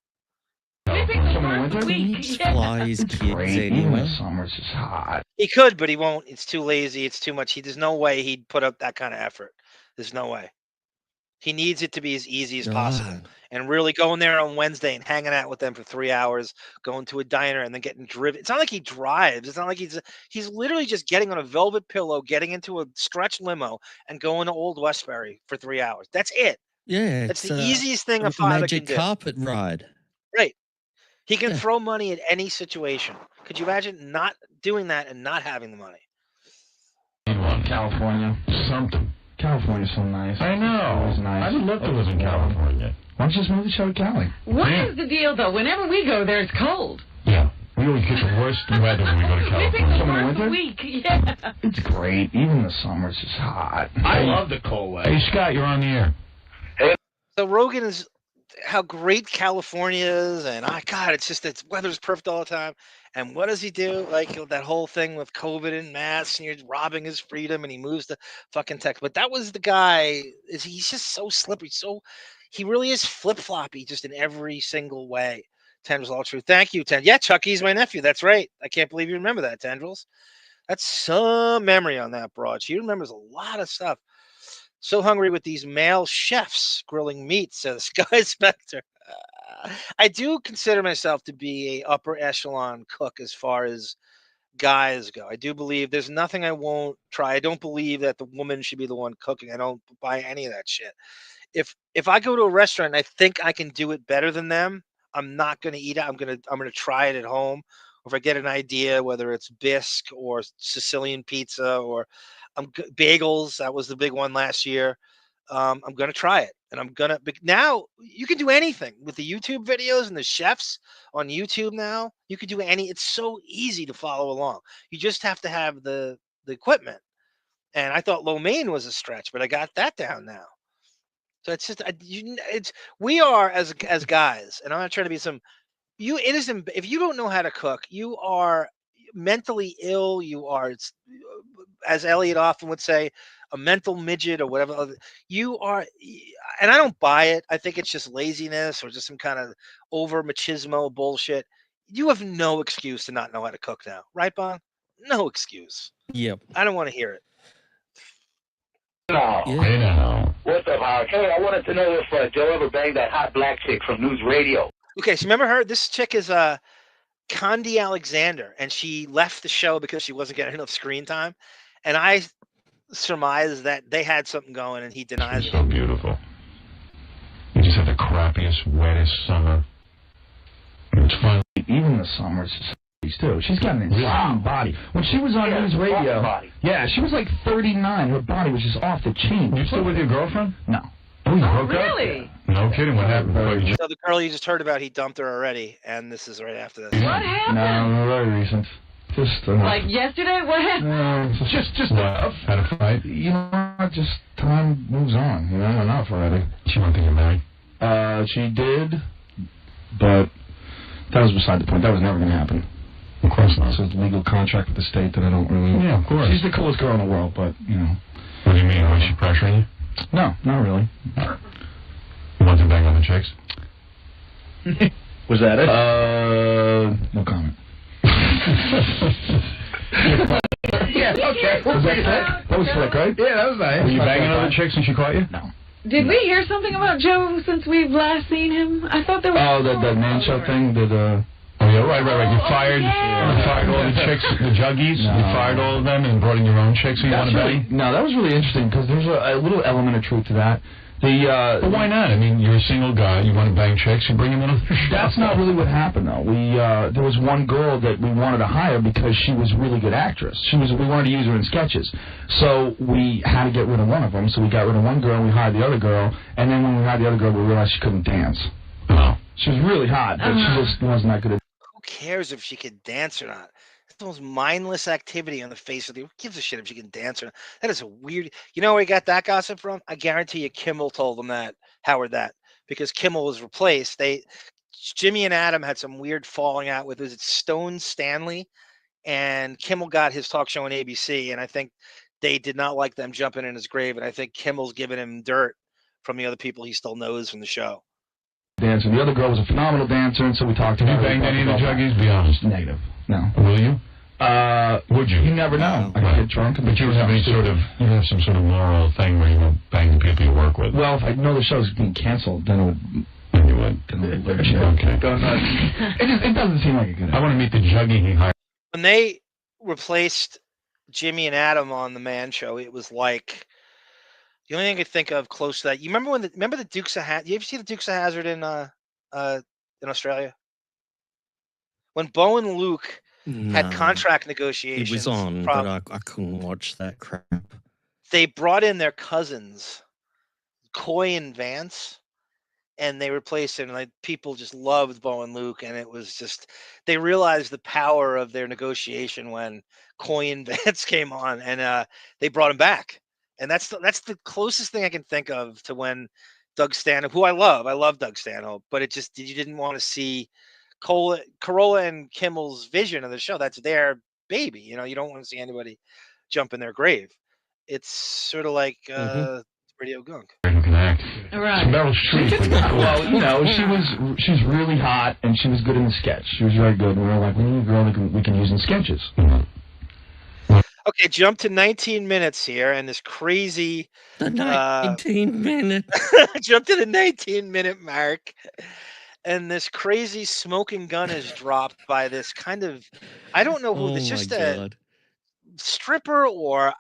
Flies kids anyway. Summer's just hot. He could, but he won't. It's too lazy. It's too much. There's no way he'd put up that kind of effort. There's no way. He needs it to be as easy as possible. And really going there on Wednesday and hanging out with them for 3 hours, going to a diner and then getting driven. It's not like he drives. It's not like he's literally just getting on a velvet pillow, getting into a stretch limo and going to Old Westbury for 3 hours. That's it. Yeah. That's the easiest thing a like father magic can do. carpet ride. Right. He can throw money at any situation. Could you imagine not doing that and not having the money? California. Something. California's so nice. I know. It's nice. I would love to live in California. Why don't you just move to Chubby Cali? What is the deal, though? Whenever we go there, it's cold. Yeah. We always get the worst weather when we go to We pick California. the worst week. Yeah. It's great. Even in the summer, it's just hot. I love the cold weather. Hey, Scott, you're on the air. So Rogan is how great California is, and God, it's just its weather's perfect all the time. And what does he do? Like that whole thing with COVID and masks, and you're robbing his freedom, and he moves to fucking Texas. But that was the guy. He's just so slippery. He really is flip floppy, just in every single way. Tendrils all true. Thank you, Tendrils. Yeah, Chucky's my nephew. That's right. I can't believe you remember that, Tendrils. That's some memory on that broad. She remembers a lot of stuff. So hungry with these male chefs grilling meat, says Sky Spectre. I do consider myself to be a upper echelon cook as far as guys go. I do believe there's nothing I won't try. I don't believe that the woman should be the one cooking. I don't buy any of that shit. If I go to a restaurant and I think I can do it better than them, I'm not going to eat it. I'm going to try it at home. Or if I get an idea, whether it's bisque or Sicilian pizza or bagels, that was the big one last year. I'm going to try it. And now you can do anything with the YouTube videos and the chefs on YouTube now. You can do it's so easy to follow along. You just have to have the equipment. And I thought lo mein was a stretch, but I got that down now. So it's just, we are as guys, and I'm not trying to be if you don't know how to cook, you are mentally ill. You are, as Elliot often would say, a mental midget or whatever. You are, and I don't buy it. I think it's just laziness or just some kind of over machismo bullshit. You have no excuse to not know how to cook now, right, Bon? No excuse. Yep. I don't want to hear it. No. Hey now. What's up, Howard? Hey, I wanted to know if Joe ever banged that hot black chick from News Radio. Okay, so remember her? This chick is Khandi Alexander, and she left the show because she wasn't getting enough screen time. And I surmise that they had something going, and he denies it. So beautiful. You just had the crappiest, wettest summer. It's fun. Even in the summer, it's just too. She's got an insane body. When she was on News Radio, she was like 39. Her body was just off the chain. You still with your girlfriend? No. Oh, you broke up? Really? No kidding. What happened? So the girl you just heard about, he dumped her already, and this is right after this. What happened? No, very recent. Just like yesterday? What happened? Just enough. Had a fight? You know, just time moves on. You know, enough already. She wanted to get married? She did, but that was beside the point. That was never going to happen. Of course not. It's a legal contract with the state that I don't really... Yeah, of course. She's the coolest girl in the world, but, you know... What do you mean? Was she pressuring you? No, not really. You want to bang on the chicks? Was that it? No comment. Yeah, okay. Was that slick? That was slick, right? Yeah, that was nice. Were you banging other chicks when she caught you? No. Did we hear something about Joe since we've last seen him? I thought there was... the man show thing? Oh, yeah, right. You fired all the chicks, the juggies. No. You fired all of them and brought in your own chicks who you want to bang? No, that was really interesting because there's a little element of truth to that. But why not? I mean, you're a single guy. You want to bang chicks. You bring them in. That's not really what happened, though. There was one girl that we wanted to hire because she was a really good actress. We wanted to use her in sketches. So we had to get rid of one of them. So we got rid of one girl, and we hired the other girl. And then when we hired the other girl, we realized she couldn't dance. Oh. She was really hot, but she just wasn't that good at... Who cares if she can dance or not? It's the most mindless activity on the face of the... Who gives a shit if she can dance or not? That is a weird... You know where he got that gossip from? I guarantee you Kimmel told him that, Howard, that. Because Kimmel was replaced. Jimmy and Adam had some weird falling out with... Was it Stone Stanley? And Kimmel got his talk show on ABC, and I think they did not like them jumping in his grave, and I think Kimmel's giving him dirt from the other people he still knows from the show. Dancer. The other girl was a phenomenal dancer, and so we talked to her. You banged any of the juggies? Be honest. Negative. No. Will you? Would you? You never know. I could get drunk. But you would have some sort of moral thing where you won't bang the people you work fuck with. Well, if I know the show's being canceled, then it would. You would. Okay. Go nuts. It doesn't seem like a good idea. I want to meet the juggy he hired. When they replaced Jimmy and Adam on the Man Show, it was like the only thing I could think of close to that. You remember remember the Dukes of Hazzard? You ever see the Dukes of Hazzard in Australia? When Bo and Luke had contract negotiations, It was on, but I couldn't watch that crap. They brought in their cousins, Coy and Vance, and they replaced him. Like, people just loved Bo and Luke, and it was just, they realized the power of their negotiation when Coy and Vance came on, and they brought him back. And that's the closest thing I can think of to when Doug Stanhope, who I love Doug Stanhope, but it just, you didn't want to see Carolla and Kimmel's vision of the show. That's their baby. You know, you don't want to see anybody jump in their grave. It's sort of like Radio Gunk. Right. Meryl Streep. Well, you know, she's really hot, and she was good in the sketch. She was very good. And we were like, we need a girl that we can use in sketches. Okay, jump to 19 minutes here, and this crazy... The 19 minutes. Jump to the 19-minute mark, and this crazy smoking gun is dropped by this kind of... I don't know who... It's just a stripper, or...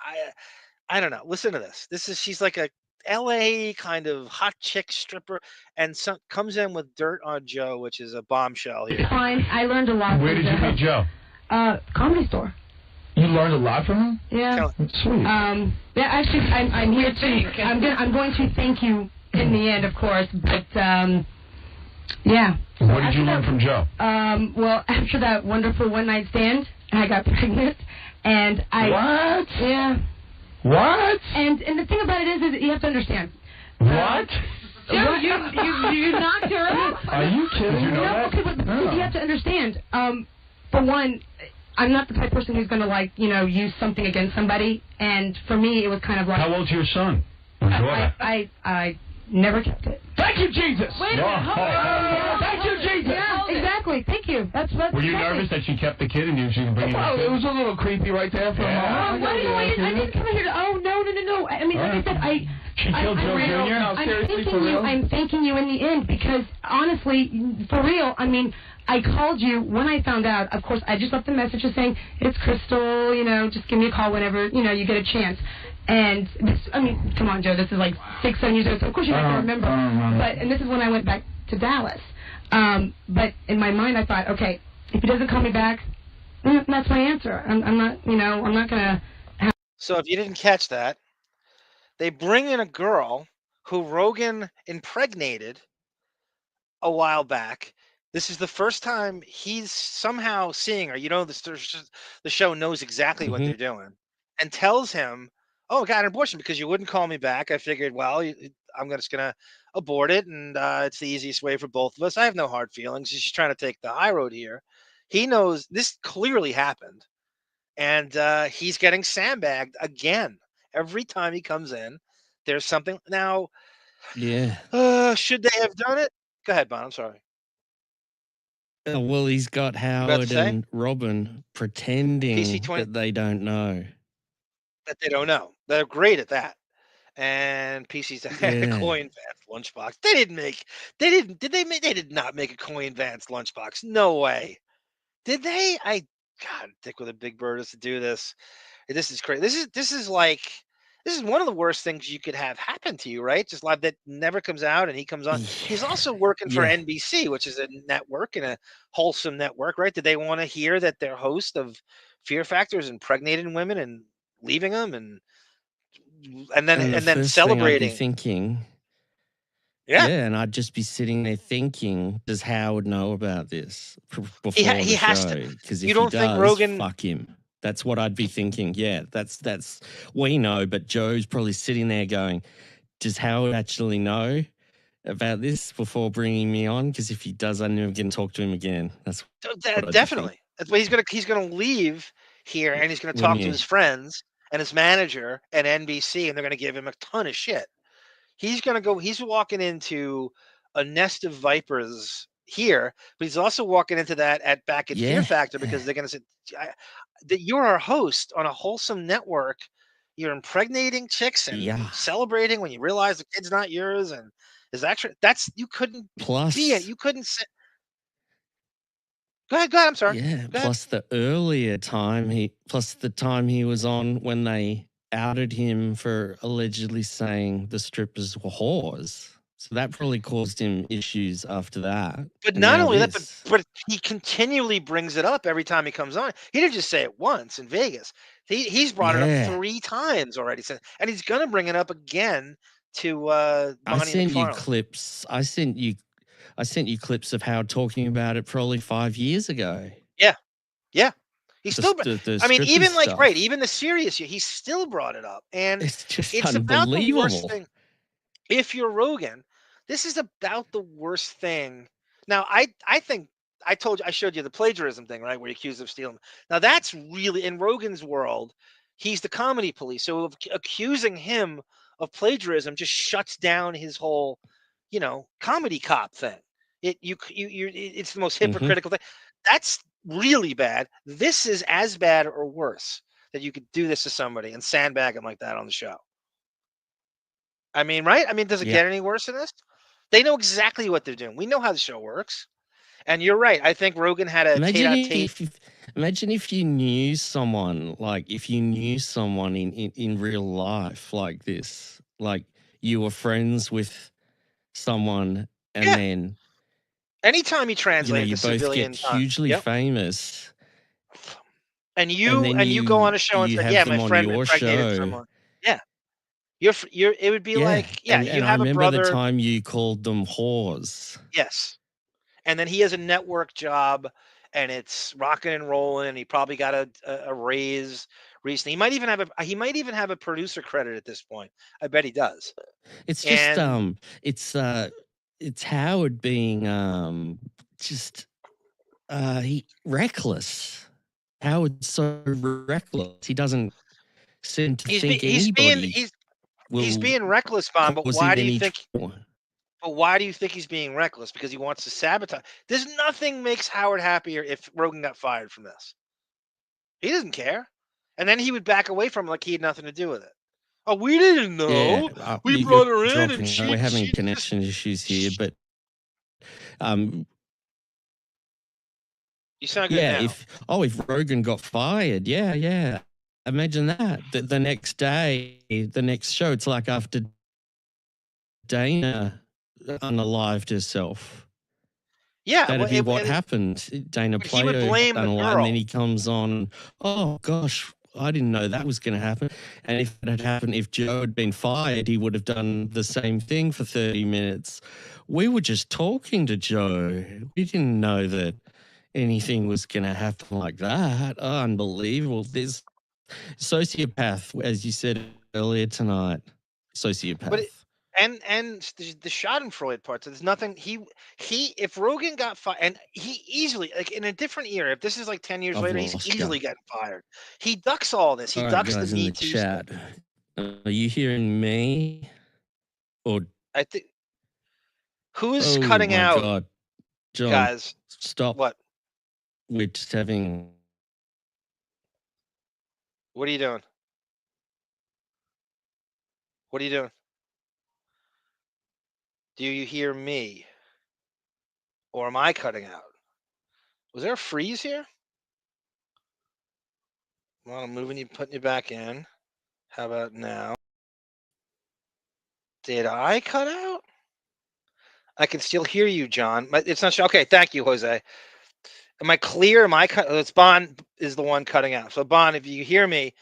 I don't know. Listen to this. She's like a LA kind of hot chick stripper, and comes in with Dirt on Joe, which is a bombshell here. Fine. I learned a lot. Where did you meet Joe? Comedy store. You learned a lot from him? Yeah. Sweet. Yeah, actually, I'm here to. I'm going to thank you in the end, of course, but yeah. What did you learn from Joe? Well, after that wonderful one-night stand, I got pregnant, and I. What? Yeah. What? And the thing about it is that you have to understand. What? Joe, you knocked her up. Are you kidding? You know that? Okay, but you have to understand. For one, I'm not the type of person who's going to, like, you know, use something against somebody. And for me, it was kind of like... How old's your son? Or daughter? I never kept it. Thank you, Jesus! Wait a minute. Thank you, Jesus! Yeah, exactly. Thank you. That's Were you nervous that she kept the kid and you didn't bring it It was a little creepy right there for a moment. I didn't come here to... Oh, no. I mean, like I said, She killed Joe Jr.? No, seriously, for real? I'm thanking you in the end because, honestly, for real, I mean... I called you when I found out. Of course, I just left a message just saying, it's Crystal, you know, just give me a call whenever, you know, you get a chance. And this, I mean, come on, Joe, this is like 6, 7 years ago, so of course you're not going to remember. And this is when I went back to Dallas. But in my mind, I thought, okay, if he doesn't call me back, that's my answer. I'm not, you know, I'm not going to... So if you didn't catch that, they bring in a girl who Rogan impregnated a while back. This is the first time he's somehow seeing her. You know, the show knows exactly what they're doing, and tells him, "Oh, I got an abortion because you wouldn't call me back. I figured, well, I'm just gonna abort it, and it's the easiest way for both of us. I have no hard feelings. She's trying to take the high road here. He knows this clearly happened, and he's getting sandbagged again every time he comes in. There's something now. Yeah. Should they have done it? Go ahead, Bon. I'm sorry. Well, he's got Howard and Robin pretending that they don't know. That they don't know. They're great at that. And PC's a Coin Vance lunchbox. They did not make a Coin Vance lunchbox. No way. Did they? God, Dick with a Big Bird is to do this. This is crazy. This is one of the worst things you could have happen to you, right? Just live that never comes out, and he comes on. He's also working for NBC, which is a network and a wholesome network, right? Did they want to hear that their host of Fear Factor is impregnating women and leaving them, and then celebrating? Thinking, and I'd just be sitting there thinking, does Howard know about this before he has show? to. Because if you don't he does, think Rogan? Fuck him. That's what I'd be thinking. Yeah, that's we know, but Joe's probably sitting there going, does Howard actually know about this before bringing me on? Because if he does, I'm never going to talk to him again. That's definitely. That's what he's gonna leave here, and he's gonna talk to his friends and his manager at NBC, and they're gonna give him a ton of shit. He's walking into a nest of vipers here, but he's also walking into that back at Fear Factor, because they're going to say that you're our host on a wholesome network. you're impregnating chicks and celebrating when you realize the kid's not yours, and is actually you couldn't be it. You couldn't say. Go ahead. I'm sorry. Yeah. Plus the earlier time the time he was on when they outed him for allegedly saying the strippers were whores. So that probably caused him issues after that. But And not now only that, this. but he continually brings it up every time he comes on. He didn't just say it once in Vegas. He's brought it up 3 times already, and he's going to bring it up again to Bonnie I sent you McFarlane. clips. I sent you clips of how talking about it probably 5 years ago. Yeah. He's still. I mean, even like stuff. even the serious, he still brought it up, and It's just it's about the worst unbelievable. thing. If you're Rogan, this is about the worst thing. Now, I think I showed you the plagiarism thing, right, where you're accused of stealing. Now, that's really in Rogan's world. He's the comedy police, so accusing him of plagiarism just shuts down his whole, comedy cop thing. It's the most hypocritical thing. That's really bad. This is as bad or worse, that you could do this to somebody and sandbag him like that on the show. I mean, right? I mean, does it get any worse than this? They know exactly what they're doing. We know how the show works. And you're right. I think Rogan had a Imagine if you knew someone, in real life like this, like you were friends with someone and then anytime you translate you the both civilian get hugely famous. And you go on a show and say, my friend impregnated someone. Yeah. It would be like, and you I have a remember brother. the time you called them whores. Yes. And then he has a network job and it's rocking and rolling, and he probably got a raise recently. He might even have a producer credit at this point. I bet he does. It's just it's Howard being reckless. Howard's so reckless. He doesn't seem to think anybody. He's being reckless, Bon, but why do you think? But why do you think he's being reckless? Because he wants to sabotage. There's nothing makes Howard happier if Rogan got fired from this. He doesn't care, and then he would back away from it like he had nothing to do with it. Oh, we didn't know. We brought her in, and we're having connection issues here, but you sound good now. If Rogan got fired, imagine that. The next day, the next show, it's like after Dana unalived herself. Yeah, that'd be what happened. Dana played her unalive, and then he comes on. Oh gosh, I didn't know that was going to happen. And if it had happened, if Joe had been fired, he would have done the same thing for 30 minutes. We were just talking to Joe. We didn't know that anything was going to happen like that. Oh, unbelievable. There's sociopath, as you said earlier tonight. Sociopath. But and the Schadenfreude part. So there's nothing. If Rogan got fired, and he easily, like in a different era, if this is like 10 years later, he's easily getting fired. He ducks all this. He ducks guys, the in Me the Too chat. stuff. Are you hearing me? Or I think who's cutting out? God. John, guys, stop. What? We're just having. What are you doing? What are you doing? Do you hear me? Or am I cutting out? Was there a freeze here? Well, I'm moving you, putting you back in. How about now? Did I cut out? I can still hear you, John. It's not. Okay, thank you, Jose. Am I clear? Am I cut? It's Bon is the one cutting out. So Bon, if you hear me,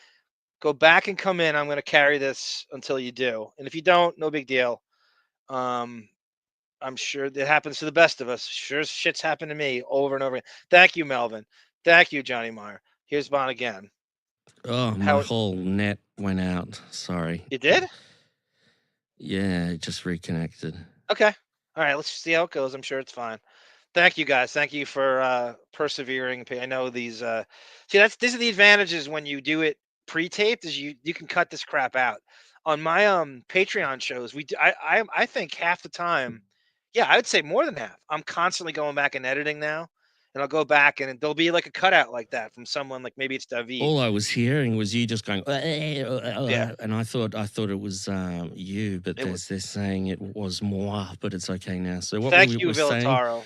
go back and come in. I'm going to carry this until you do. And if you don't, no big deal. I'm sure that happens to the best of us. Sure, shit's happened to me over and over again. Thank you, Melvin. Thank you, Johnny Meyer. Here's Bon again. Oh, my whole net went out. Sorry. You did? Yeah, it just reconnected. Okay. All right, let's see how it goes. I'm sure it's fine. Thank you, guys. Thank you for persevering. I know these. These are the advantages when you do it pre-taped. Is you can cut this crap out. On my Patreon shows, I think half the time, I would say more than half. I'm constantly going back and editing now, and I'll go back, and there'll be like a cutout like that from someone, like maybe it's David. All I was hearing was you just going, and I thought it was you, but they're saying it was moi, but it's okay now. So what Thank we you, were saying, Villataro.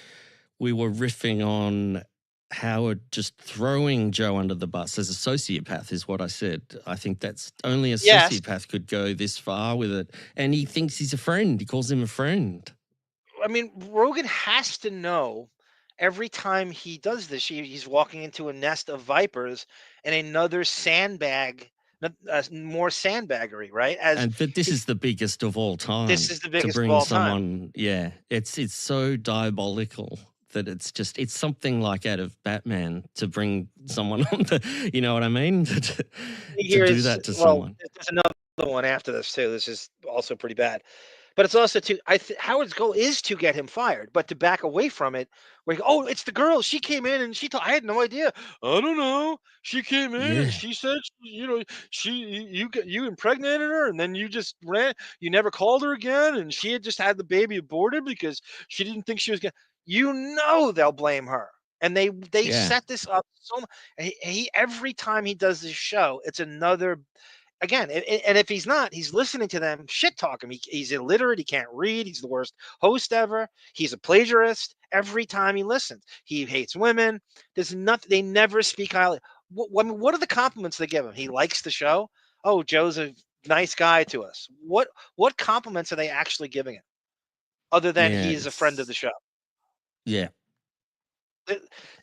we were riffing on Howard just throwing Joe under the bus as a sociopath is what I said. I think that's only a sociopath could go this far with it. And he thinks he's a friend. He calls him a friend. I mean, Rogan has to know every time he does this, he's walking into a nest of vipers and another sandbag, more sandbaggery, right? But this is the biggest of all time. This is the biggest to bring of all someone, time. Yeah, it's so diabolical that it's something like out of Batman to bring someone on the, you know what I mean? to do that to someone. There's another one after this too. This is also pretty bad. But it's also Howard's goal is to get him fired, but to back away from it. Where you go, oh, it's the girl. She came in and I had no idea. I don't know. She came in and she said, you impregnated her, and then you just ran. You never called her again, and she had just had the baby aborted because she didn't think she was gonna. You know they'll blame her, and they set this up so much. He every time he does this show, it's another. Again, and if he's not, he's listening to them shit talk him. He's illiterate. He can't read. He's the worst host ever. He's a plagiarist. Every time he listens, he hates women. There's nothing. They never speak highly. What are the compliments they give him? He likes the show. Oh, Joe's a nice guy to us. What compliments are they actually giving him, other than he's a friend of the show? Yeah.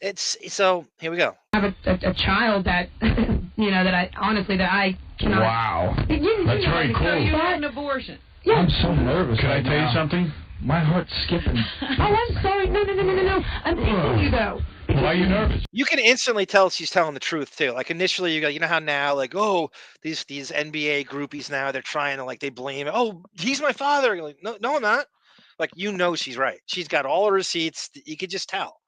It's so. Here we go. I have a child that that I honestly cannot. Wow, that's very cool. So you had an abortion. Yeah. I'm so nervous. Can I tell you something? My heart's skipping. Oh, I'm sorry. No. I'm thanking you though. Why are you nervous? You can instantly tell she's telling the truth too. Like initially, you go, you know how now, like, oh, these NBA groupies now they're trying to they blame. Oh, he's my father. You're like, no, I'm not. Like she's right. She's got all her receipts. You could just tell.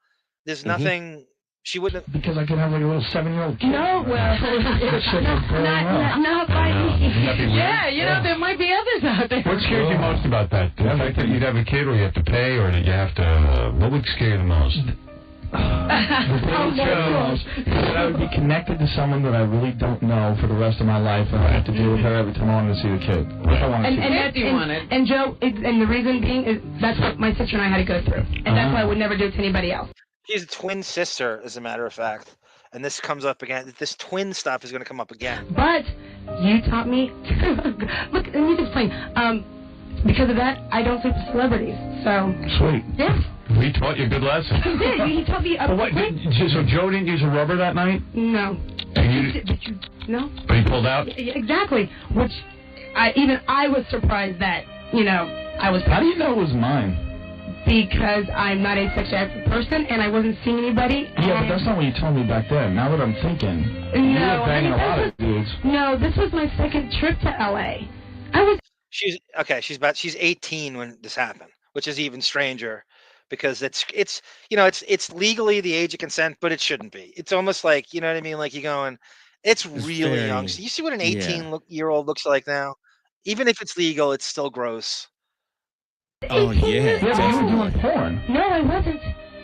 There's nothing. She wouldn't. Because I could have like a little 7-year-old kid. No, well, not by me. Yeah, there might be others out there. What scares you most about that? The fact that you'd have a kid, or you have to pay, or that you have to. What would scare you the most? That I would be connected to someone that I really don't know for the rest of my life, and I have to deal with her every time I want to see the kid. And Joe, and the reason being is that's what my sister and I had to go through, and that's why I would never do it to anybody else. She's a twin sister, as a matter of fact, and this comes up again. This twin stuff is going to come up again. But you taught me. Look, let me explain. Because of that, I don't sleep with celebrities. So sweet. Yeah. We taught you a good lesson. He did. He taught me. So Joe didn't use a rubber that night? No. No. But he pulled out? Exactly. Which I was surprised that I was. How do you know it was mine? Because I'm not a sexually active person and I wasn't seeing anybody. Yeah, but that's not what you told me back then. Now that I'm thinking, you were banging a lot of dudes. No, this was my second trip to L.A. She's 18 when this happened, which is even stranger because it's legally the age of consent, but it shouldn't be. It's almost like, you know what I mean? Like you're going, it's really young. So you see what an 18-year-old looks like now? Even if it's legal, it's still gross. Oh, yeah. Yeah, but you were doing porn. No, I wasn't.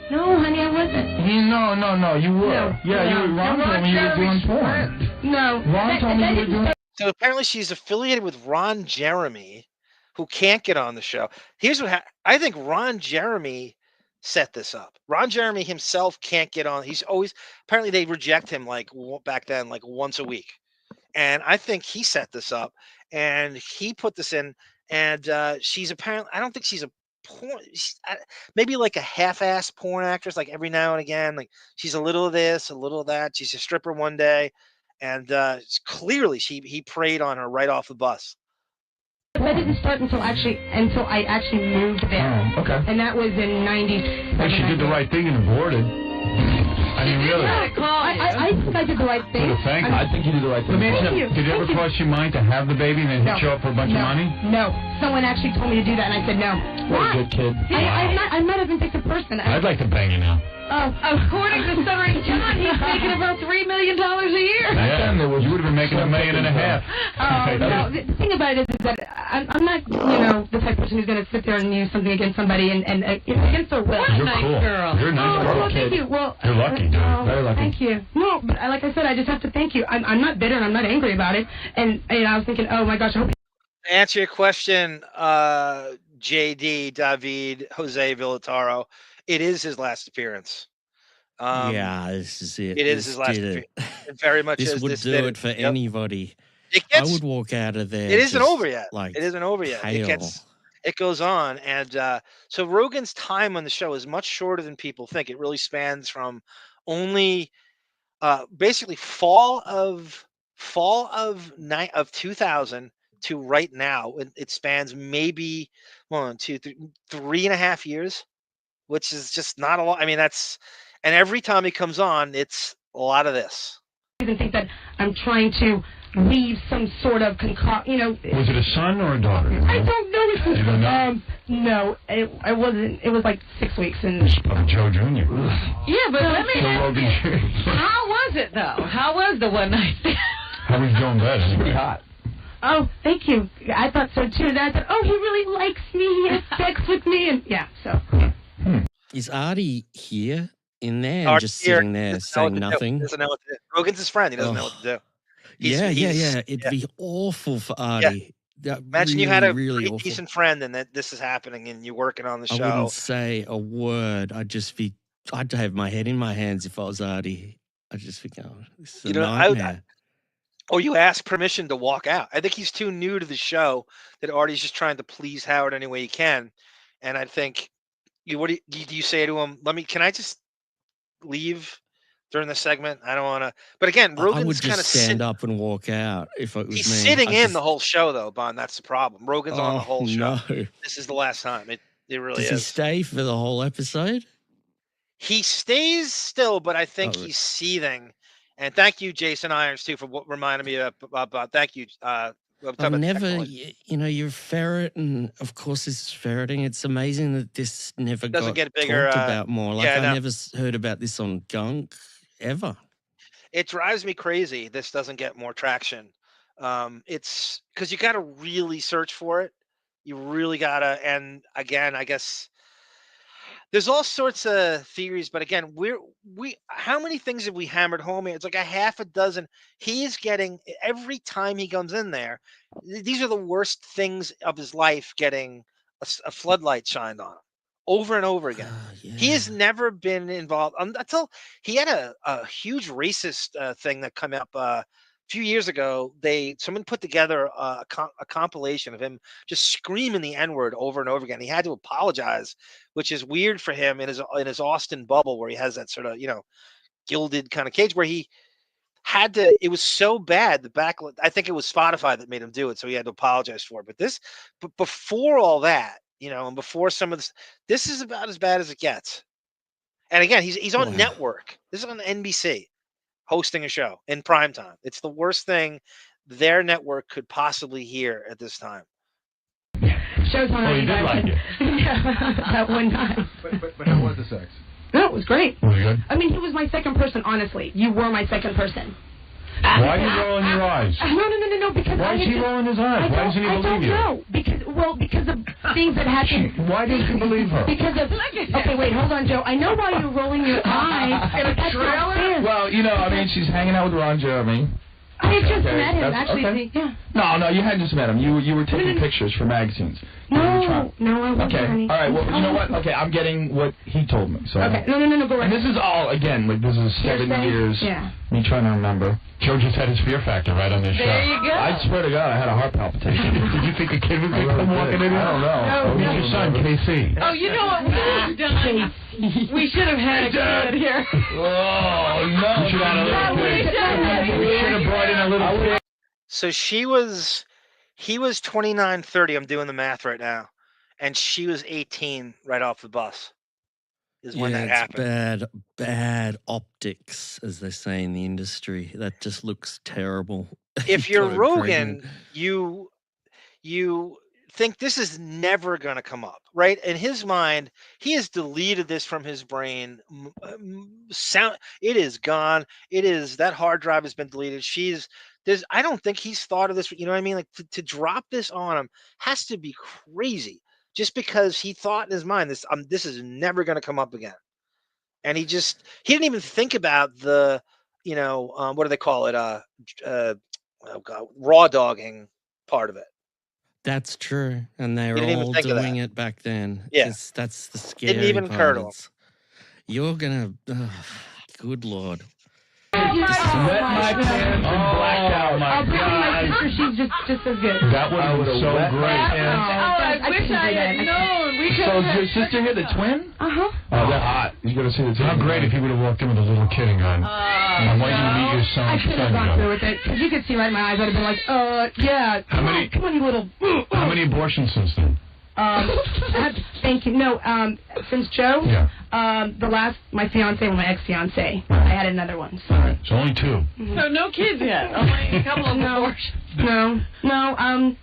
No, honey, I wasn't. No, you were. No, Ron told me you were doing porn. No. Ron told me you were doing. So apparently she's affiliated with Ron Jeremy, who can't get on the show. Here's what I think Ron Jeremy set this up. Ron Jeremy himself can't get on. He's always, apparently they reject him back then, like once a week. And I think he set this up and he put this in. And she's apparently, I don't think she's a porn, maybe like a half-ass porn actress, like every now and again. Like she's a little of this, a little of that. She's a stripper one day. And clearly he preyed on her right off the bus. That didn't start until I actually moved there. Oh, okay. And that was in 90. Well, she did the right thing and aborted. I mean, really. I think I did the right thing. I think you did the right thing. Did it ever cross your mind to have the baby and then hit you up for a bunch of money? No. Someone actually told me to do that, and I said no. What a good kid. I'm not even a person. I'd like to bang you now. According to Stuttering John, he's making about $3 million a year. Yeah, you would have been making $1.5 million. No, the thing about it is that I'm not, the type of person who's going to sit there and use something against somebody and against their will. You're nice cool. Girl. You're a nice girl. Well, thank you. Well, you're lucky, dude. Very lucky. Thank you. No, but like I said, I just have to thank you. I'm not bitter and I'm not angry about it. And I was thinking, oh my gosh, I hope. To answer your question, JD, David, Jose Villataro, it is his last appearance. Yeah, this is it. It is his last appearance. It very much this is. Would do it for anybody. I would walk out of there. It isn't over yet. Like it isn't over yet. Pale. It goes on. And so Rogan's time on the show is much shorter than people think. It really spans from only basically fall of 2000 to right now. It spans maybe 1, 2, 3, 3.5 years, which is just not a lot. I mean, and every time he comes on, it's a lot of this. I even think that I'm trying to leave some sort of Was it a son or a daughter? I don't know. You don't know? No, it wasn't. It was like 6 weeks and. Of Joe Jr. Yeah, but let me. Rogan. How was it though? How was the one night? How was Joe in bed? It's pretty hot. Oh, thank you. I thought so too. And I thought, he really likes me. He has sex with me, and yeah. So. Is Artie here? In there and just sitting there saying nothing. He doesn't know what to do. Rogan's his friend. He doesn't know what to do. Yeah. It'd be awful for Artie. Yeah. Imagine you had a really decent friend and that this is happening and you're working on the show. I wouldn't say a word. I'd have my head in my hands if I was Artie. I'd just be going, this is a nightmare. Or you ask permission to walk out. I think he's too new to the show that Artie's just trying to please Howard any way he can. And I think, what do you say to him? Can I just leave during the segment? I don't want to. But again, Rogan's kind of stand up and walk out if it was he's me. sitting the whole show though, Bon. That's the problem. Rogan's on the whole show. No. This is the last time. It really is. Does he stay for the whole episode? He stays still, but I think he's seething. And thank you, Jason Irons, too, for what reminded me about. Thank you. I've never, you're a ferret, and of course this is ferreting. It's amazing that this never doesn't get bigger, talked about more. Like I never heard about this on Gunk ever. It drives me crazy. This doesn't get more traction. It's because you got to really search for it. You really gotta. And again, I guess there's all sorts of theories, but again, how many things have we hammered home here? It's like a half a dozen. He's getting every time he comes in there. These are the worst things of his life, getting a floodlight shined on him over and over again. He has never been involved until he had a huge racist thing that came up a few years ago. Someone put together a compilation of him just screaming the N-word over and over again. He had to apologize, which is weird for him in his Austin bubble, where he has that sort of gilded kind of cage, where he had to. It was so bad. I think it was Spotify that made him do it, so he had to apologize for it. But before all that, and before some of this is about as bad as it gets. And again, he's on network. This is on NBC. Hosting a show in primetime. It's the worst thing their network could possibly hear at this time. Show's on. You did like it. Yeah, that one time. But how was the sex? No, it was great. Was it good? I mean, he was my second person, honestly. You were my second person. Why are you rolling your eyes? No, because why is he rolling his eyes? Why doesn't he believe you? I don't know. Because of things that happened. Why didn't you believe her? Because of. Okay, wait, hold on, Joe. I know why you're rolling your eyes. In a trailer? Well, she's hanging out with Ron Jeremy. I had just met him, actually. Okay. Yeah. No, you hadn't just met him. You were taking pictures for magazines. No, I wasn't. Okay, all right. Well, you know what? Okay, I'm getting what he told me. So okay, no, go right. And this is all again. This is 7 years. Yeah. Me trying to remember. Joe just had his Fear Factor right on this show. There you go. I swear to God, I had a heart palpitation. Did you think a kid was going to come walking in here? I don't know. Who's your son, KC? Oh, you know what we should have done? We should have had a kid here. Oh, no. We should have brought in a little kid. So he was 29, 30. I'm doing the math right now. And she was 18 right off the bus. Is when that happened. Bad optics, as they say in the industry. That just looks terrible. If you're Rogan, you think this is never going to come up, right? In his mind, he has deleted this from his brain. It is gone. It is, that hard drive has been deleted. I don't think he's thought of this. You know what I mean? Like to drop this on him has to be crazy, just because he thought in his mind this is never going to come up again, and he didn't even think about the, what do they call it? Raw dogging part of it. That's true, and they were all doing it back then. Yeah, that's the scary didn't even occur to him. You're gonna, good Lord. Sweat my pants and blacked out. My God. My sister, she's just as good. That would have been so great. I wish I had known. So is your sister here, the twin? Uh-huh. Oh, they're hot. You got to see the twin. How great if he would have walked in with a little kid and gone, I want you to meet your son. I could have gone through with it. Because you could see right in my eyes, I'd have been like, yeah. Come on, you little... How many abortions since then? Thank you. No, since Joe, my fiance, my ex-fiance, I had another one. So. All right, so only 2. Mm-hmm. So no kids yet. Only a couple of abortions. No, I'm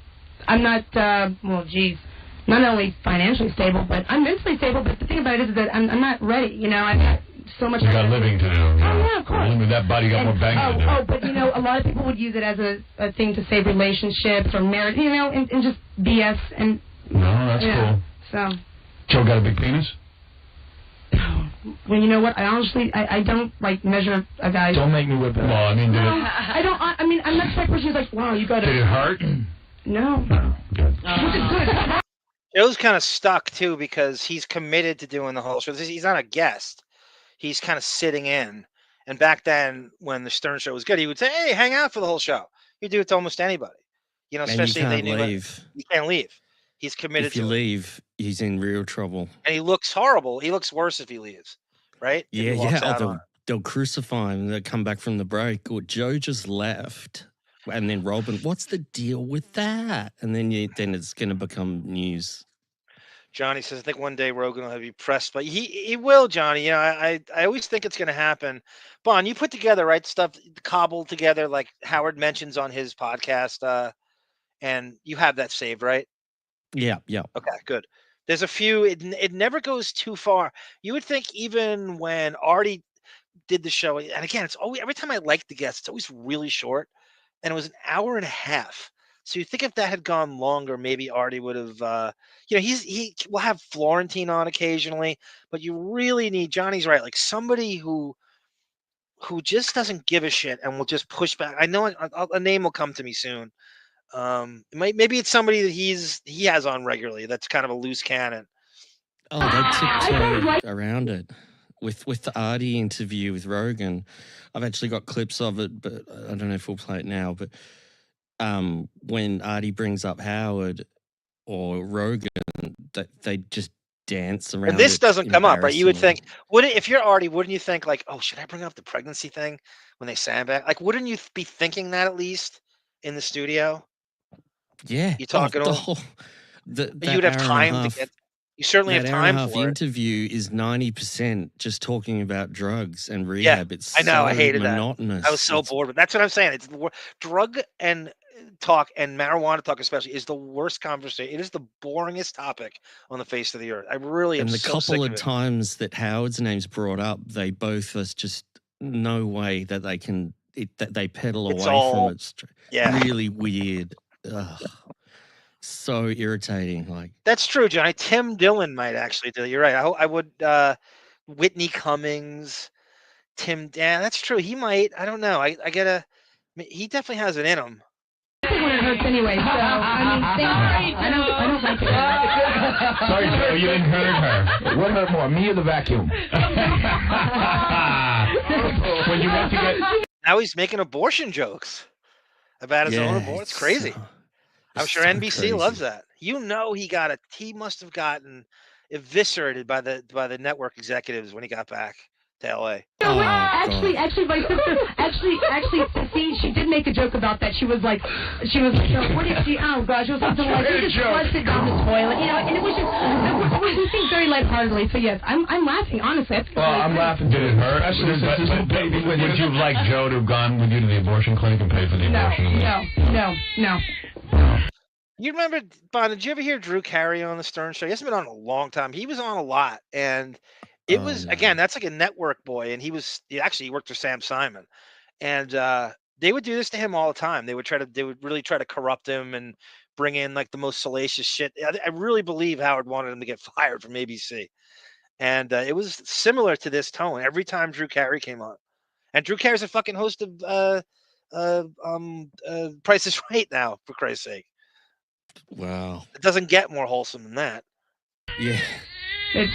not, not only financially stable, but I'm mentally stable. But the thing about it is that I'm not ready. I've got so much. You got living to do. Oh, yeah, of course. With that body, you got more bang to do. Oh, but a lot of people would use it as a thing to save relationships or marriage, and just BS and. No, that's cool. So. Joe got a big penis? Well, you know what? I honestly, I don't measure a guy's. Don't make me whip it. Well, I mean, did it? I don't. I mean, I'm not the type of person who's like, wow, you got it. Did it hurt? No. No, good. Which is good. Joe's kind of stuck too because he's committed to doing the whole show. He's not a guest. He's kind of sitting in. And back then, when the Stern Show was good, he would say, "Hey, hang out for the whole show." He'd do it to almost anybody. Especially if they knew leave. You can't leave. He's committed if you to leave, he's in real trouble. And he looks horrible. He looks worse if he leaves, right? Yeah. They'll crucify him. They'll come back from the break. Or Joe just left. And then Robin, what's the deal with that? And then it's going to become news. Johnny says, I think one day Rogan will be pressed, but he will, Johnny. I always think it's going to happen. Bon, you put together, right, stuff cobbled together like Howard mentions on his podcast, and you have that saved, right? Yeah. Okay, good. There's a few. It never goes too far. You would think even when Artie did the show, and again, it's always every time I like the guest, it's always really short, and it was an hour and a half. So you think if that had gone longer, maybe Artie would have. He will have Florentine on occasionally, but you really need. Johnny's right, like somebody who just doesn't give a shit and will just push back. I know a name will come to me soon. Maybe it's somebody that he has on regularly. That's kind of a loose cannon. Oh, they tiptoed around it with the Artie interview with Rogan. I've actually got clips of it, but I don't know if we'll play it now. But when Artie brings up Howard or Rogan, they just dance around. And this doesn't come up, right? You would think, if you're Artie, wouldn't you think like, oh, should I bring up the pregnancy thing when they sandbag? Like, wouldn't you be thinking that at least in the studio? Yeah, you talking to you'd have time to get. You certainly have time for it. The interview is 90% just talking about drugs and rehab. Yeah, it's I know. I hated monotonous. That. I was so bored. But that's what I'm saying. It's drug and talk and marijuana talk especially is the worst conversation. It is the boringest topic on the face of the earth. I really am. And the so couple sick of times that Howard's name's brought up, they both are just no way that they can. That they pedal away from it. Yeah, really weird. Ugh. So irritating. Like that's true, Johnny. Tim Dillon might actually do it. You're right. I would. Whitney Cummings, Tim. Yeah, that's true. He might. I don't know. I gotta. He definitely has it in him. When it hurts anyway. So I don't like it. Sorry, Joe. You didn't hurt her. What hurt more, me or the vacuum? When you went to get. Now he's making abortion jokes about his own abortion. It's crazy. I'm sure NBC loves that. He must have gotten eviscerated by the network executives when he got back to LA. Actually, my sister, see, she did make a joke about that. She was like, what did she? Oh gosh, it was something like he just flushed it down the toilet, and it was just we think very lightheartedly. So yes, I'm laughing honestly. I'm laughing. Did it hurt? Would you like Joe to have gone with you to the abortion clinic and pay for the abortion? No. You remember, Bon, did you ever hear Drew Carey on the Stern Show? He hasn't been on in a long time. He was on a lot, and it was, again, that's like a network boy, and he worked for Sam Simon, and they would do this to him all the time. They would really try to corrupt him and bring in like the most salacious shit. I really believe Howard wanted him to get fired from ABC, and it was similar to this tone every time Drew Carey came on. And Drew Carey's a fucking host of Price is Right now, for Christ's sake. Wow. It doesn't get more wholesome than that. Yeah. It's,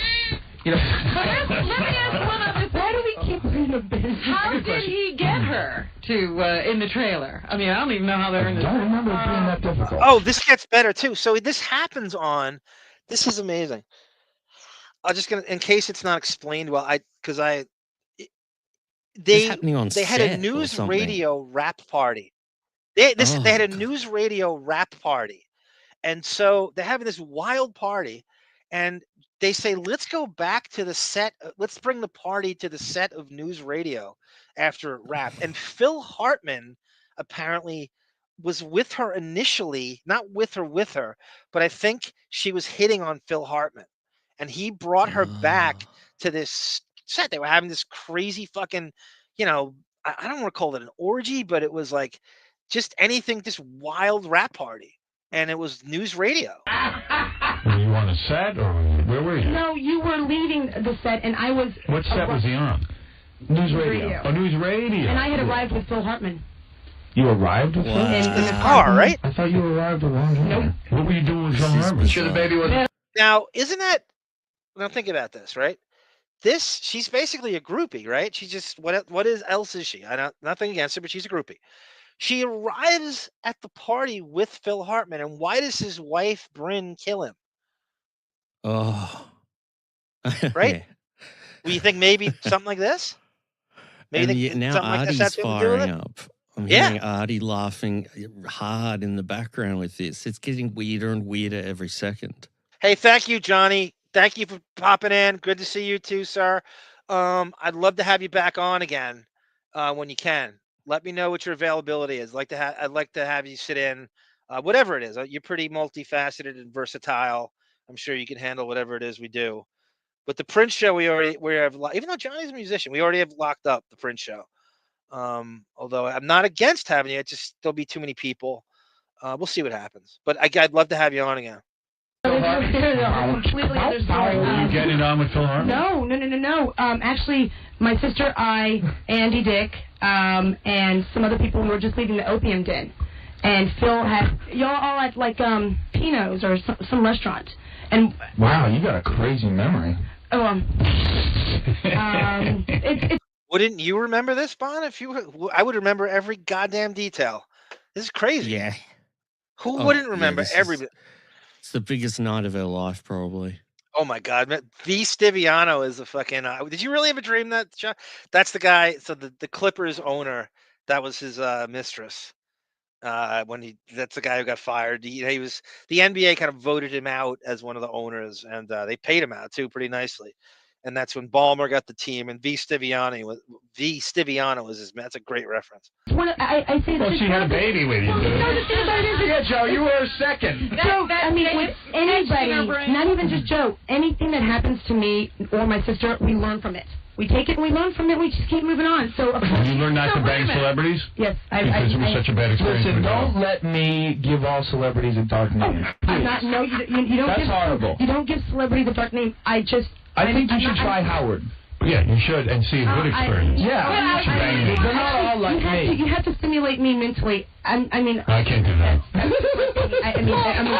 let me ask one other thing. Why do we keep bringing up this? How did he get her to in the trailer? I mean, I don't even know how they're in the trailer. I don't remember it being that difficult. Oh, this gets better too. So this happens on. This is amazing. I'm just gonna, in case it's not explained well, they had a news radio rap party. They had a news radio rap party. And so they're having this wild party, and they say, let's go back to the set. Let's bring the party to the set of news radio after rap. And Phil Hartman apparently was with her initially, not with her, but I think she was hitting on Phil Hartman. And he brought her back to this set. They were having this crazy fucking, I don't want to call it an orgy, but it was like just anything, this wild rap party. And it was news radio. Were you on a set, or where were you? No, you were leaving the set, and I was... What set was he on? News radio. Oh, news radio. And I had arrived with Phil Hartman. You arrived with Phil? In the car, right? I thought you arrived a long time. Nope. What were you doing with Phil Hartman? Sure the baby was... Now, isn't that... Now, think about this, right? She's basically a groupie, right? She just... What else is she? Nothing against her, but she's a groupie. She arrives at the party with Phil Hartman, and why does his wife, Bryn, kill him? Oh. Right? Well, you think maybe something like this? Maybe now Artie's firing up. I'm hearing Artie laughing hard in the background with this. It's getting weirder and weirder every second. Hey, thank you, Johnny. Thank you for popping in. Good to see you too, sir. I'd love to have you back on again when you can. Let me know what your availability is. I'd like to have you sit in, whatever it is. You're pretty multifaceted and versatile. I'm sure you can handle whatever it is we do. But the Prince show, we have, even though Johnny's a musician, we already have locked up the Prince show. Although I'm not against having you, there'll be too many people. We'll see what happens. But I'd love to have you on again. Completely other story. Were you getting on with Phil Hartman? No. Actually, my sister, Andy Dick, and some other people, we were just leaving the Opium Den. And Phil had, y'all all at like Pino's or some restaurant. And wow, you got a crazy memory. Wouldn't you remember this, Bon? I would remember every goddamn detail. This is crazy. Yeah. Who wouldn't remember every bit? It's the biggest night of her life, probably. Oh my God, V. Stiviano is the fucking. Did you really have a dream that? That's the guy. So the Clippers owner, that was his mistress. That's the guy who got fired. He was, the NBA kind of voted him out as one of the owners, and they paid him out too pretty nicely. And that's when Ballmer got the team, and V. Stiviano was his. That's a great reference. I say well, she had a baby with you. Yeah, Joe, you were second. Joe, I mean, with anybody, not even just Joe, anything that happens to me or my sister, we learn from it. We take it and we learn from it. We just keep moving on. So of course, you learn not to bang celebrities? Yes. Because it was such a bad experience. Listen, don't let me give all celebrities a dark name. I'm not. No, you don't. That's horrible. You don't give celebrities a dark name. I think you should try Howard. Yeah, you should, and see a good experience. They're not all like me. You have to stimulate me mentally. I can't do that. I'm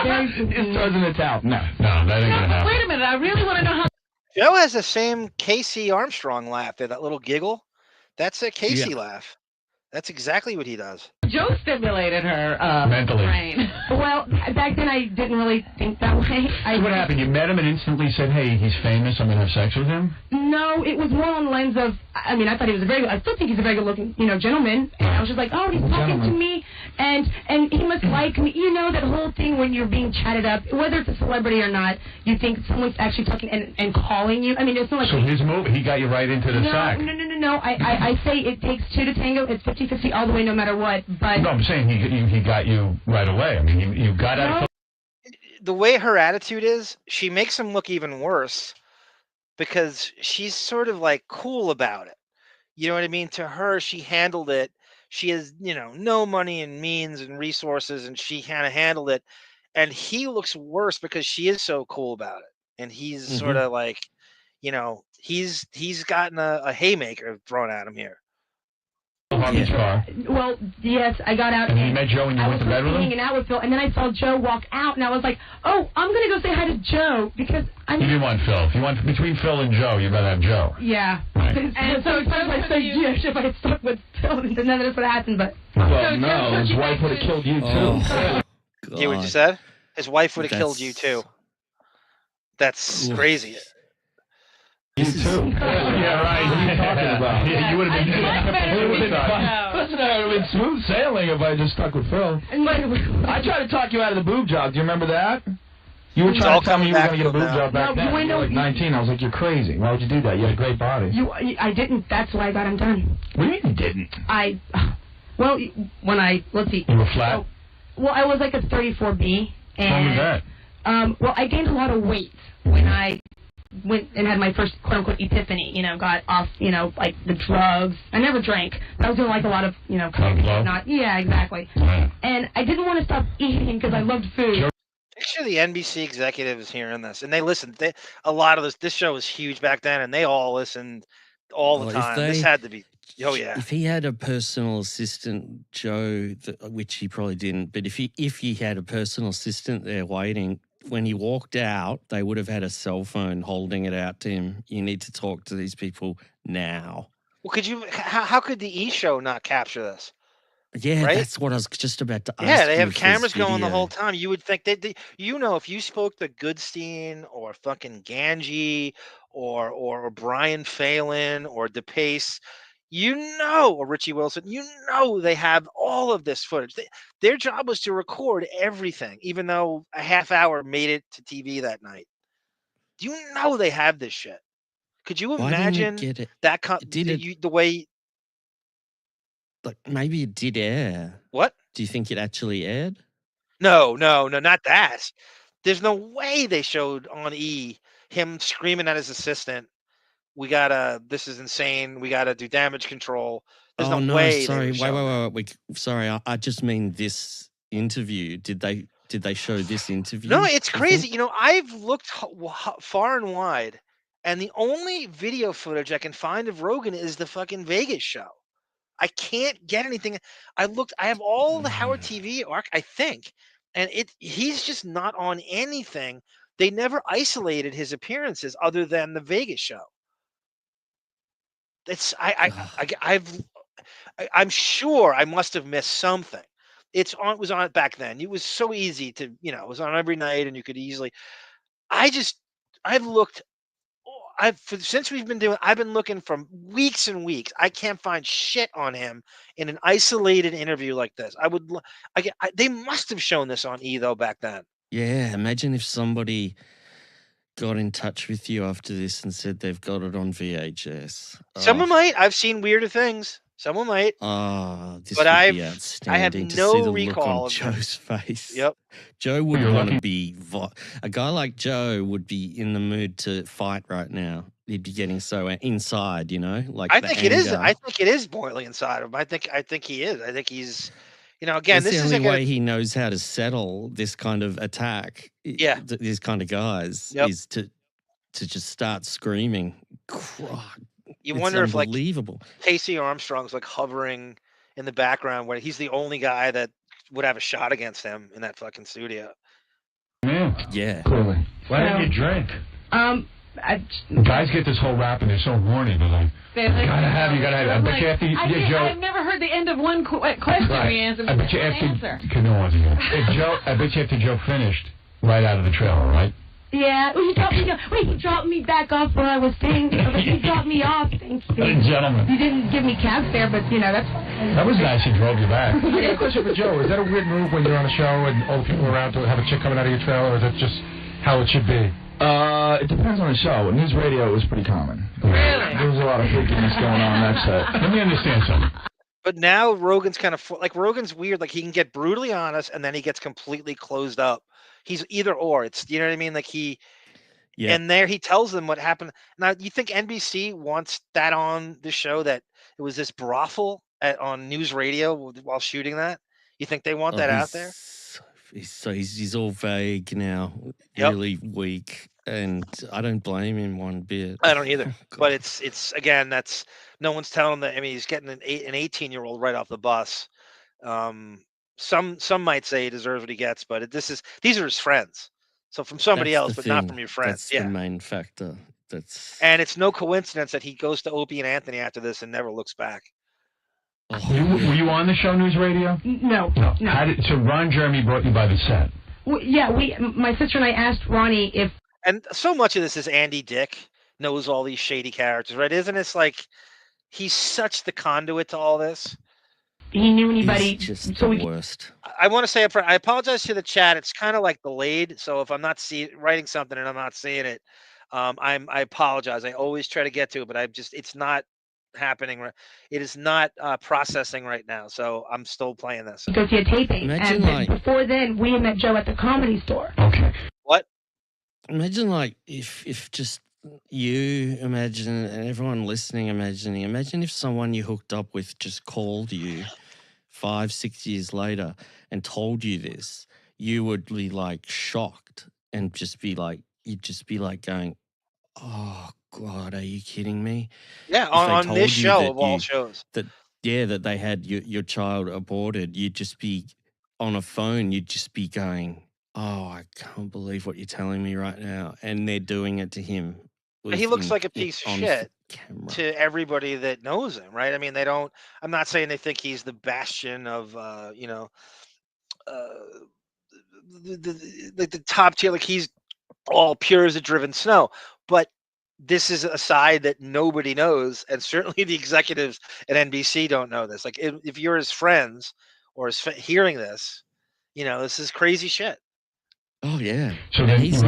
very. It doesn't out. No, that ain't gonna happen. Wait a minute, I really want to know how. Joe has the same Casey Armstrong laugh there, that little giggle. That's a Casey laugh. That's exactly what he does. Joe stimulated her mentally. brain. Well, back then I didn't really think that way. What happened? You met him and instantly said, "Hey, he's famous. I'm gonna have sex with him." No, it was more on the lens of. I thought he was I still think he's a very good-looking, gentleman. And I was just like, oh, he's talking to me, and he must like me. That whole thing when you're being chatted up, whether it's a celebrity or not, you think someone's actually talking and calling you. It's not like. So his move, he got you right into the sack. No. I say it takes two to tango. It's 50-50 all the way, no matter what. But no, I'm saying he got you right away. You got out. the way her attitude is, she makes him look even worse because she's sort of like cool about it. You know what I mean? To her, she handled it. She has, no money and means and resources, and she kind of handled it. And he looks worse because she is so cool about it. And he's sort of like, he's gotten a haymaker thrown at him here. Well, yes, I got out. And you met Joe and you went to bed with him? Hanging out with Phil, and then I saw Joe walk out, and I was like, oh, I'm going to go say hi to Joe, because You didn't want Phil. If you want between Phil and Joe, you'd rather have Joe. Yeah. Right. And so if I had stuck with Phil, then none of this would have happened, but... Well, no, his wife would have killed you, too. You hear what you said? His wife would have killed you, too. That's crazy. You too. Yeah, right. What are you talking about? Yeah, you would have been. Listen, it would have been smooth sailing if I just stuck with Phil. I tried to talk you out of the boob job. Do you remember that? You were trying to tell me you were going to get a boob job back then. You were like 19. I was like, you're crazy. Why would you do that? You had a great body. I didn't. That's why I got him done. What do you mean you didn't? Let's see. You were flat? Well, I was like a 34B. And, how was that? Well, I gained a lot of weight when I went and had my first quote-unquote epiphany, got off, like the drugs. I never drank. I was doing like a lot of, coke and whatnot. Yeah, exactly. And I didn't want to stop eating because I loved food. Picture the NBC executives hearing this, and they listened. A lot of this show was huge back then, and they all listened all the time. This had to be, If he had a personal assistant, Joe, which he probably didn't, but if he had a personal assistant there waiting, when he walked out, they would have had a cell phone holding it out to him. You need to talk to these people now. Well, how could the E! Show not capture this? Yeah, right? That's what I was just about to ask. Yeah, they have cameras going the whole time. You would think if you spoke to Goodstein or fucking Ganji or Brian Phelan or DePace, or Richie Wilson, they have all of this footage. Their job was to record everything, even though a half hour made it to TV that night. They have this shit. Could you imagine that the way? Like maybe it did air. What? Do you think it actually aired? No, not that. There's no way they showed on E! Him screaming at his assistant. This is insane. We gotta do damage control. There's no way. Sorry, wait. Sorry, I just mean this interview. Did they show this interview? No, it's crazy. I've looked far and wide, and the only video footage I can find of Rogan is the fucking Vegas show. I can't get anything. I have all the Howard TV arc, I think, and he's just not on anything. They never isolated his appearances other than the Vegas show. I'm sure I must have missed something. It was on back then. It was so easy to, it was on every night, and you could easily. I've looked. Since we've been doing, I've been looking for weeks and weeks. I can't find shit on him in an isolated interview like this. They must have shown this on E! though back then. Yeah, imagine if somebody got in touch with you after this and said they've got it on VHS. Someone might. I've seen weirder things. Someone might. Oh, this but would be outstanding. I have no to see the recall look on Joe's face. Yep. Joe would want to be... A guy like Joe would be in the mood to fight right now. He'd be getting so inside, like I think it is. I think it is boiling inside of him. I think he is. I think he's... again, that's this is the only way he knows how to settle this kind of attack. Yeah. These kind of guys is to just start screaming. You wonder if Casey Armstrong's hovering in the background when he's the only guy that would have a shot against him in that fucking studio. Yeah. Clearly. Why didn't you drink? Guys get this whole rap and they're so horny. They're like, you gotta have. I bet you after Joe. I've never heard the end of one question we answered. I bet you after. I bet you after Joe finished right out of the trailer, right? Yeah, he dropped me back off where I was staying. He dropped me off. Thank you. Gentlemen. He didn't give me cabs there, but that's fine. That was nice. He drove you back. I got a question for Joe. Is that a weird move when you're on a show and all the people around to have a chick coming out of your trailer, or is that just how it should be? It depends on the show. In news radio, it was pretty common. Really? There was a lot of freakiness going on that set. Let me understand something. But now Rogan's kind of Rogan's weird. He can get brutally honest, and then he gets completely closed up. He's either or. It's, you know what I mean? Like Yeah. and there he tells them what happened. Now, you think NBC wants that on the show, that it was this brothel on news radio while shooting that? You think they want that out there? He's all vague now, Yep. really weak, and I don't blame him one bit. I don't either. But it's again, that's no one's telling him that. I mean, he's getting an 18-year-old right off the bus. Some might say he deserves what he gets, but these are his friends. So from somebody That's else, the but not thing. from your friends. That's the main factor. And it's no coincidence that he goes to Opie and Anthony after this and never looks back. Were you on the show News Radio? No. So Ron Jeremy brought you by the set. My sister and I asked Ronnie if. And so much of this is Andy Dick knows all these shady characters, right? Isn't it like he's such the conduit to all this? He knew anybody. He's just the worst. I want to say up front, I apologize to the chat. It's kind of like delayed, so if I'm not writing something and I'm not seeing it, I apologize. I always try to get to it, but it's not happening. It is not processing right now, so I'm still playing this. Go see a taping. And before then, we had met Joe at the Comedy Store. Okay. What? Imagine if just you imagine, and everyone listening imagine if someone you hooked up with just called you 5-6 years later and told you this. You would be like shocked and you'd just be like going, oh God, are you kidding me? Yeah, on this show of all shows. That they had your child aborted. You'd just be on a phone. You'd just be going, oh, I can't believe what you're telling me right now. And they're doing it to him. He looks like a piece of shit to everybody that knows him, right? I mean, I'm not saying they think he's the bastion of, the top tier, like he's all pure as a driven snow. But this is a side that nobody knows, and certainly the executives at NBC don't know this. Like, if you're his friends or hearing this, this is crazy shit. Oh yeah. So he's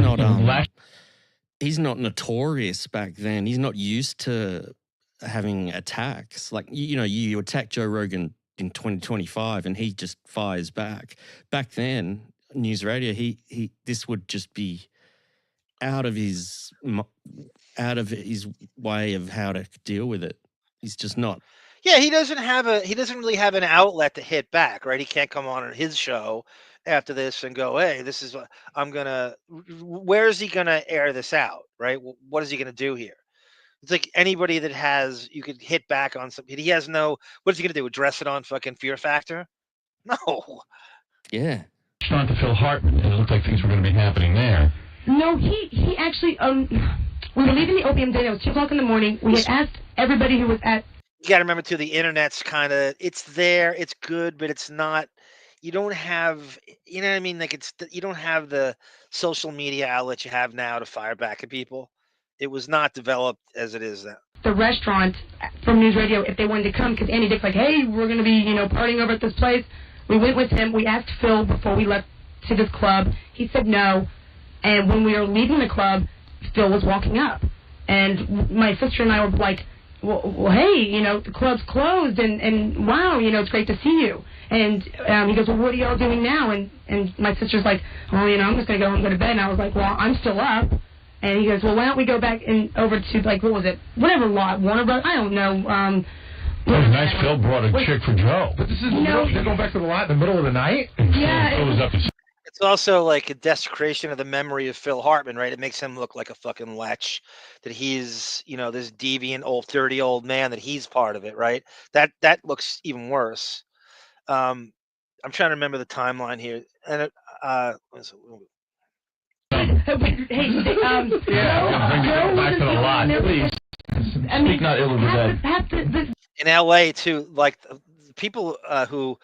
not notorious back then. He's not used to having attacks. Like you attack Joe Rogan in 2025, and he just fires back. Back then, News Radio, this would just be out of his way of how to deal with it. He's just not. Yeah, he doesn't really have an outlet to hit back, right? He can't come on his show after this and go, hey, this is what where is he gonna air this out, right? What is he gonna do here? It's like anybody that you could hit back on something. He has what is he gonna do? Address it on fucking Fear Factor? No. Yeah. On to Phil Hartman, and it looked like things were going to be happening there. No, he actually, we were leaving the opium den. It was 2 o'clock in the morning. We had asked everybody who was at. You got to remember too, the internet's it's there, it's good, but it's not. You don't have, you know what I mean? Like you don't have the social media outlet you have now to fire back at people. It was not developed as it is now. The restaurant from News Radio, if they wanted to come, because Andy Dick's like, hey, we're going to be, partying over at this place. We went with him. We asked Phil before we left to this club. He said no. And when we were leaving the club, Phil was walking up. And my sister and I were like, well hey, the club's closed. And wow, it's great to see you. And he goes, well, what are y'all doing now? And my sister's like, oh, I'm just going to go home and go to bed. And I was like, well, I'm still up. And he goes, well, why don't we go back and over to, like, what was it? Whatever lot, Warner Brothers? I don't know. Nice. Phil brought a chick for Joe. But this is they're going back to the lot in the middle of the night? Yeah. It's also like a desecration of the memory of Phil Hartman, right? It makes him look like a fucking lech, that he's, this deviant old 30-year-old man, that he's part of it, right? That looks even worse. I'm trying to remember the timeline here. And back to the lot, please. Speak not ill of the dead. In LA too, like people who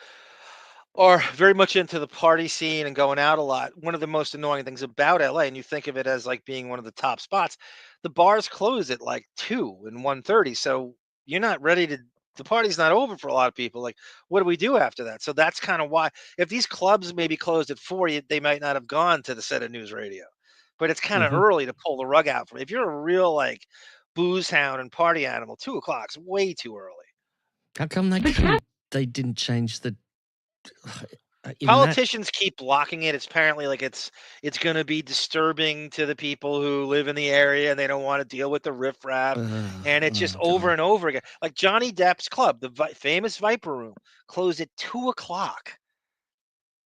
are very much into the party scene and going out a lot. One of the most annoying things about LA, and you think of it as like being one of the top spots, the bars close at like 2 and 1:30. So you're not ready to. The party's not over for a lot of people. Like, what do we do after that? So that's kind of why, if these clubs maybe closed at 4, they might not have gone to the set of News Radio. But it's kind of early to pull the rug out from. If you're a real like booze hound and party animal, 2 o'clock's way too early. How come they didn't change the Politicians keep blocking it. It's apparently like it's going to be disturbing to the people who live in the area, and they don't want to deal with the riffraff. And it's just over and over again. Like Johnny Depp's club, the famous Viper Room, closed at 2:00.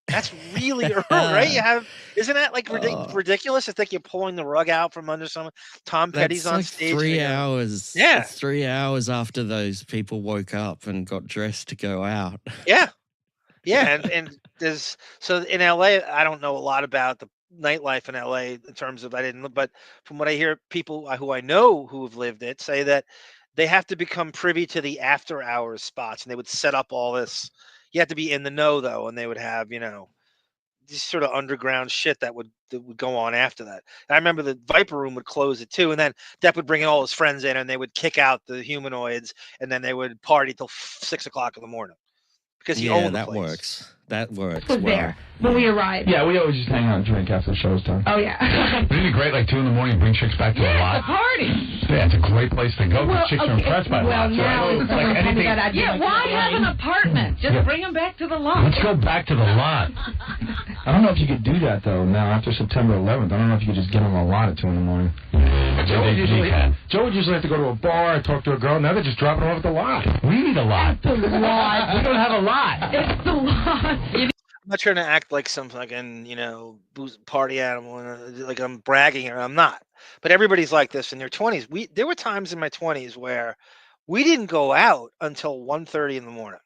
That's really early, right? Isn't that like ridiculous? I think you're pulling the rug out from under someone. Tom Petty's on like stage. 3 hours. Yeah, it's 3 hours after those people woke up and got dressed to go out. Yeah. Yeah, and there's so in LA, I don't know a lot about the nightlife in LA in terms of but from what I hear, people who I know who have lived it say that they have to become privy to the after hours spots, and they would set up all this. You have to be in the know though, and they would have this sort of underground shit that would go on after that. And I remember the Viper Room would close at 2, and then Depp would bring all his friends in, and they would kick out the humanoids, and then they would party till 6:00 in the morning. Because he owned the place. Works. That works. Was there when we arrived. Yeah, we always just hang out and drink after the show's done. Oh, yeah. Wouldn't it be great, like 2 in the morning, bring chicks back to the lot? It's a party. Yeah, it's a great place to go. Because chicks are impressed by lots. Now Right? Like anything. Why have an apartment? Just bring them back to the lot. Let's go back to the lot. I don't know if you could do that, though, now after September 11th. I don't know if you could just get on the lot at 2 in the morning. Joe would usually have to go to a bar, talk to a girl. Now they're just dropping her off at the lot. We need a lot. The lot. We don't have a lot. It's the lot. I'm not trying to act like some fucking, party animal, like I'm bragging, or I'm not. But everybody's like this in their 20s. There were times in my 20s where we didn't go out until 1:30 in the morning.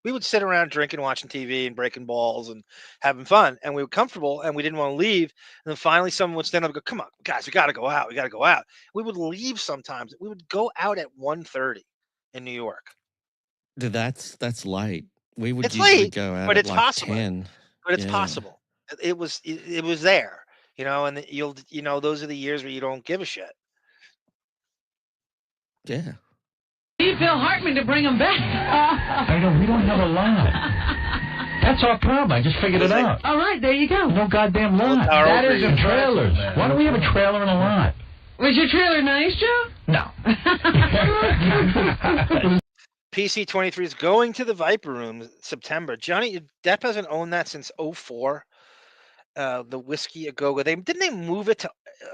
We would sit around drinking, watching TV, and breaking balls and having fun, and we were comfortable, and we didn't want to leave. And then finally, someone would stand up and go, "Come on, guys, we got to go out. We got to go out." We would leave sometimes. We would go out at 1:30 in New York. Dude, that's late. We would It's usually late, go out but at it's like possible. 10. But it's possible. It was there, and those are the years where you don't give a shit. Yeah. Need Phil Hartman to bring them back. I know, we don't have a lot. That's our problem. I just figured it out. All right, there you go. No goddamn lot. That is in trailers. Why don't we have a trailer and a lot? Was your trailer nice, Joe? No. PC-23 is going to the Viper Room in September. Johnny Depp hasn't owned that since 2004. The Whiskey A Go-Go. Didn't they move it to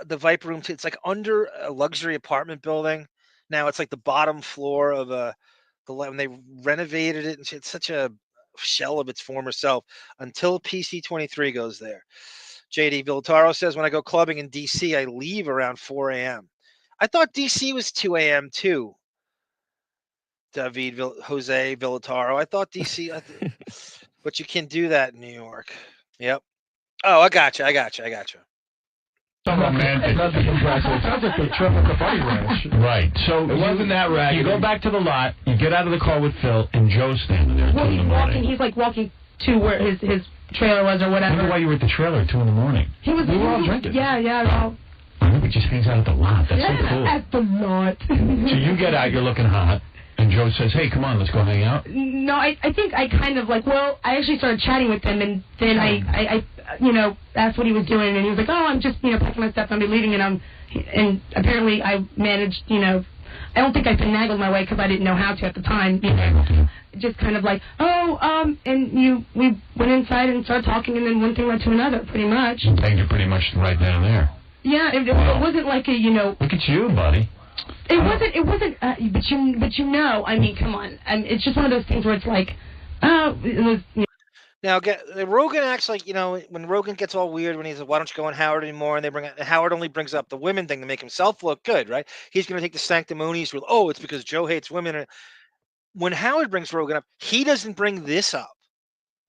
the Viper Room? It's like under a luxury apartment building. Now it's like the bottom floor of when they renovated it, and it's such a shell of its former self until PC-23 goes there. JD Villataro says, when I go clubbing in D.C., I leave around 4 a.m. I thought D.C. was 2 a.m. too. Jose Villataro. I thought D.C. But you can do that in New York. Yep. Oh, I got you. So romantic. Sounds like they tripled the Buddy Ranch. Right. So it wasn't that raggedy. You go back to the lot, you get out of the car with Phil, and Joe's standing there at 2 in the morning. He's like walking to where his trailer was or whatever. I wonder why you were at the trailer at 2 in the morning. We were all drinking. Yeah. I know, he just hangs out at the lot. That's so cool. At the lot. So you get out, you're looking hot. And Joe says, "Hey, come on, let's go hang out." No, I think I kind of I actually started chatting with him, and then I asked what he was doing, and he was like, "Oh, I'm just packing my stuff, I'll be leaving," and apparently I managed, I don't think I finagled my way because I didn't know how to at the time. Just kind of like, and we went inside and started talking, and then one thing led to another, pretty much. You banged it pretty much right down there. Yeah, it wasn't like a Look at you, buddy. It wasn't. But I mean, come on. It's just one of those things where it's like, it was. Now, Rogan acts like when Rogan gets all weird when he's like, "Why don't you go on Howard anymore?" And Howard only brings up the women thing to make himself look good, right? He's going to take the sanctimonious rule. Oh, it's because Joe hates women. When Howard brings Rogan up, he doesn't bring this up.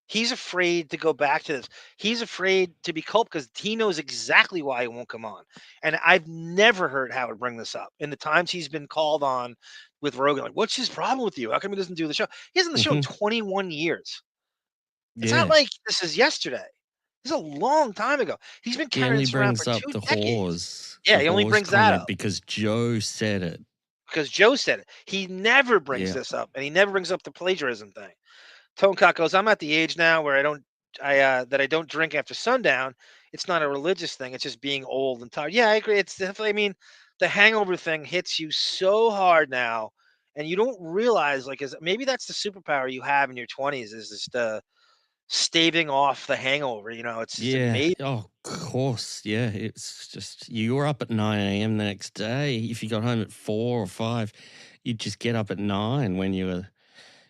He's afraid to go back to this. He's afraid to be culped because he knows exactly why he won't come on. And I've never heard Howard bring this up in the times he's been called on with Rogan. Like, what's his problem with you? How come he doesn't do the show? He's on the show 21 years. It's not like this is yesterday. This is a long time ago. He's been carrying this around for 2 decades. He only brings up the whores. Yeah, he only brings that up. Because Joe said it. He never brings this up. And he never brings up the plagiarism thing. Tonecock goes, I'm at the age now where I don't drink after sundown. It's not a religious thing. It's just being old and tired. Yeah, I agree. It's definitely, the hangover thing hits you so hard now, and you don't realize, maybe that's the superpower you have in your 20s is just staving off the hangover. You know, it's just amazing. Oh, of course. Yeah. It's just, you were up at 9 a.m. the next day. If you got home at 4 or 5, you'd just get up at 9 when you were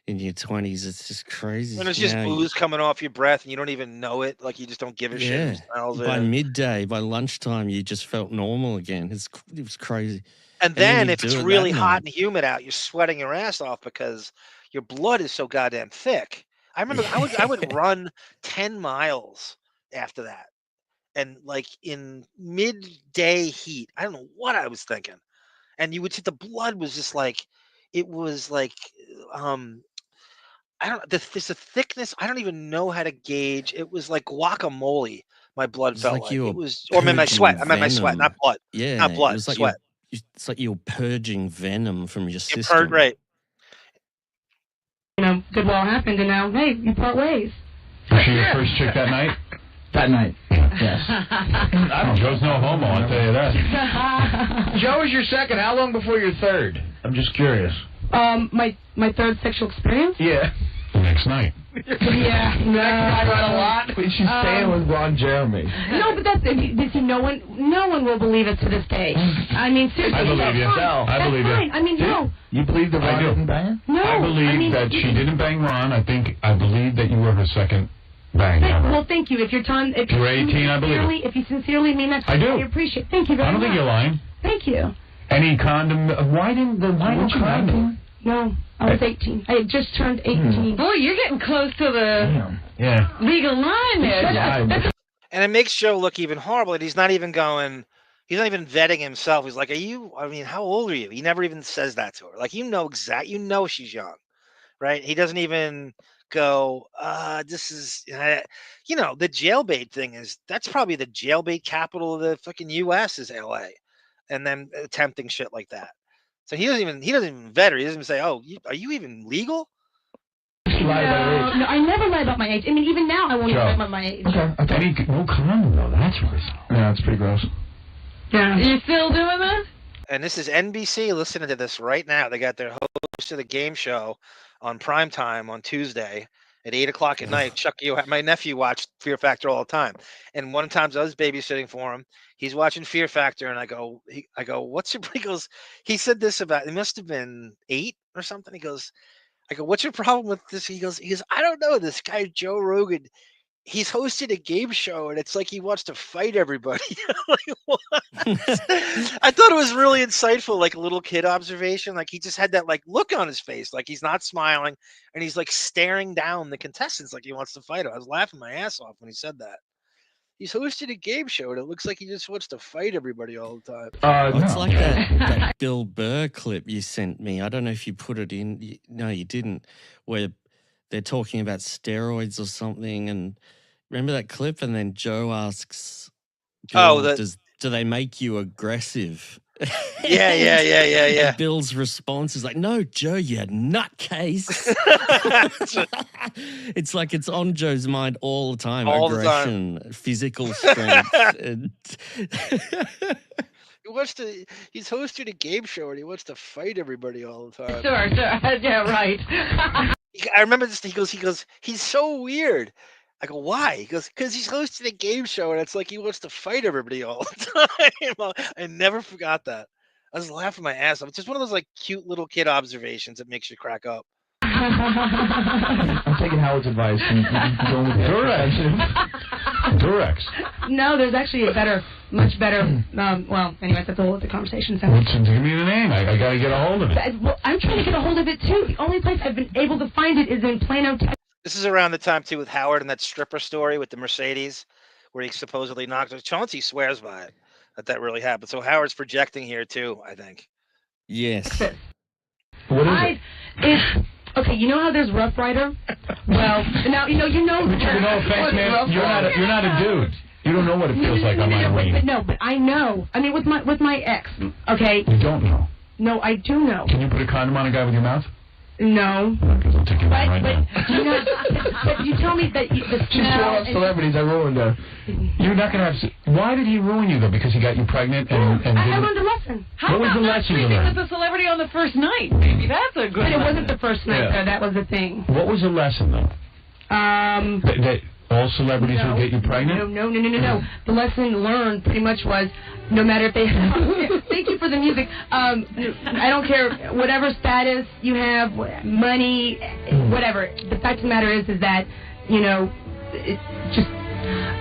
in your 20s. It's just crazy. When it's just booze coming off your breath and you don't even know it, like you just don't give a shit. By midday, by lunchtime, you just felt normal again. It was crazy. And then if it's really hot and humid out, you're sweating your ass off because your blood is so goddamn thick. I remember I would run 10 miles after that. And like in midday heat, I don't know what I was thinking. And you would see the blood was just like, it was like, I don't, there's a thickness. I don't even know how to gauge. It was like guacamole. My blood felt like it was, or my sweat. I meant my sweat, not blood. Yeah. Not blood, it was like sweat. It's like you're purging venom from your system. Right. You know, good well happened, and now, hey, you part ways. Was she your first chick that night? That night, yes. Joe's no homo, I'll tell you that. Joe is your second. How long before your third? I'm just curious. My third sexual experience? Yeah. The next night. Yeah, no. I got a lot. She's staying with Ron Jeremy. No, but that's no one will believe it to this day. I mean, seriously. I believe you. I believe you. I mean, no. You believe that Ron didn't bang her? No. I believe that she didn't bang Ron. I believe that you were her second bang ever. Well, thank you. If you're 18, I believe it. If you sincerely mean that, I do. I appreciate it. Thank you very much. I don't think you're lying. Thank you. Any condom? Why didn't you condom? No, I was 18. I had just turned 18. Boy, you're getting close to the legal line there. And it makes Joe look even horrible. And he's not even vetting himself. He's like, how old are you? He never even says that to her. Like, you know she's young, right? He doesn't even go, this is, the jailbait thing that's probably the jailbait capital of the fucking U.S. is L.A. And then attempting shit like that. So he doesn't even vet her. He doesn't even say, "Oh, are you even legal?" No, I never lie about my age. I mean, even now, I won't even lie about my age. Okay. No condom though. That's gross. Yeah, that's pretty gross. Yeah. You still doing that? And this is NBC listening to this right now. They got their host of the game show on primetime on Tuesday at 8 o'clock at night. Chuck, my nephew watched Fear Factor all the time. And one time I was babysitting for him. He's watching Fear Factor, and I go, what's your? He goes, he said this about, it must have been 8 or something. He goes, I go, what's your problem with this? He goes, I don't know. This guy Joe Rogan, he's hosted a game show, and it's like he wants to fight everybody. Like, what? I thought it was really insightful, like a little kid observation. Like he just had that like look on his face, like he's not smiling, and he's like staring down the contestants like he wants to fight them. I was laughing my ass off when he said that. He's hosted a game show, and it looks like he just wants to fight everybody all the time. It's like that Bill Burr clip you sent me. I don't know if you put it in. No, you didn't. Where they're talking about steroids or something, and remember that clip? And then Joe asks, do they make you aggressive? Yeah. And Bill's response is like, no, Joe, you nutcase. It's like it's on Joe's mind all the time. Aggression, physical strength. He's hosted a game show, and he wants to fight everybody all the time. Sure. Yeah, right. I remember this. He goes, he's so weird. I go, why? He goes, because he's hosting a game show, and it's like he wants to fight everybody all the time. I never forgot that. I was laughing my ass off. It's just one of those like cute little kid observations that makes you crack up. I'm taking Howard's advice and going with Durex. No, there's actually much better. Well, anyways, that's a whole other conversation. So. Give me the name. I got to get a hold of it. Well, I'm trying to get a hold of it too. The only place I've been able to find it is in Plano, Texas. This is around the time too with Howard and that stripper story with the Mercedes, where he supposedly knocked her. Chauncey swears by it that really happened. So Howard's projecting here too, I think. Yes. What is it? Okay, you know how there's Rough Rider? Well, now you know. No offense, man. You're not a dude. You don't know what it feels like on my ring. But I know. I mean, with my ex. Okay. You don't know. No, I do know. Can you put a condom on a guy with your mouth? No. Because I'll take you right now. But you tell me that celebrities, I ruined her. You're not going to have... Why did he ruin you, though? Because he got you pregnant and I learned a lesson. What was the lesson you learned? With a celebrity on the first night. Maybe that's a good But it wasn't the first night, though. That was the thing. What was the lesson, though? That all celebrities will get you pregnant? No. The lesson learned pretty much was, no matter if they thank you for the music. I don't care whatever status you have, money, whatever. The fact of the matter is that, it's just...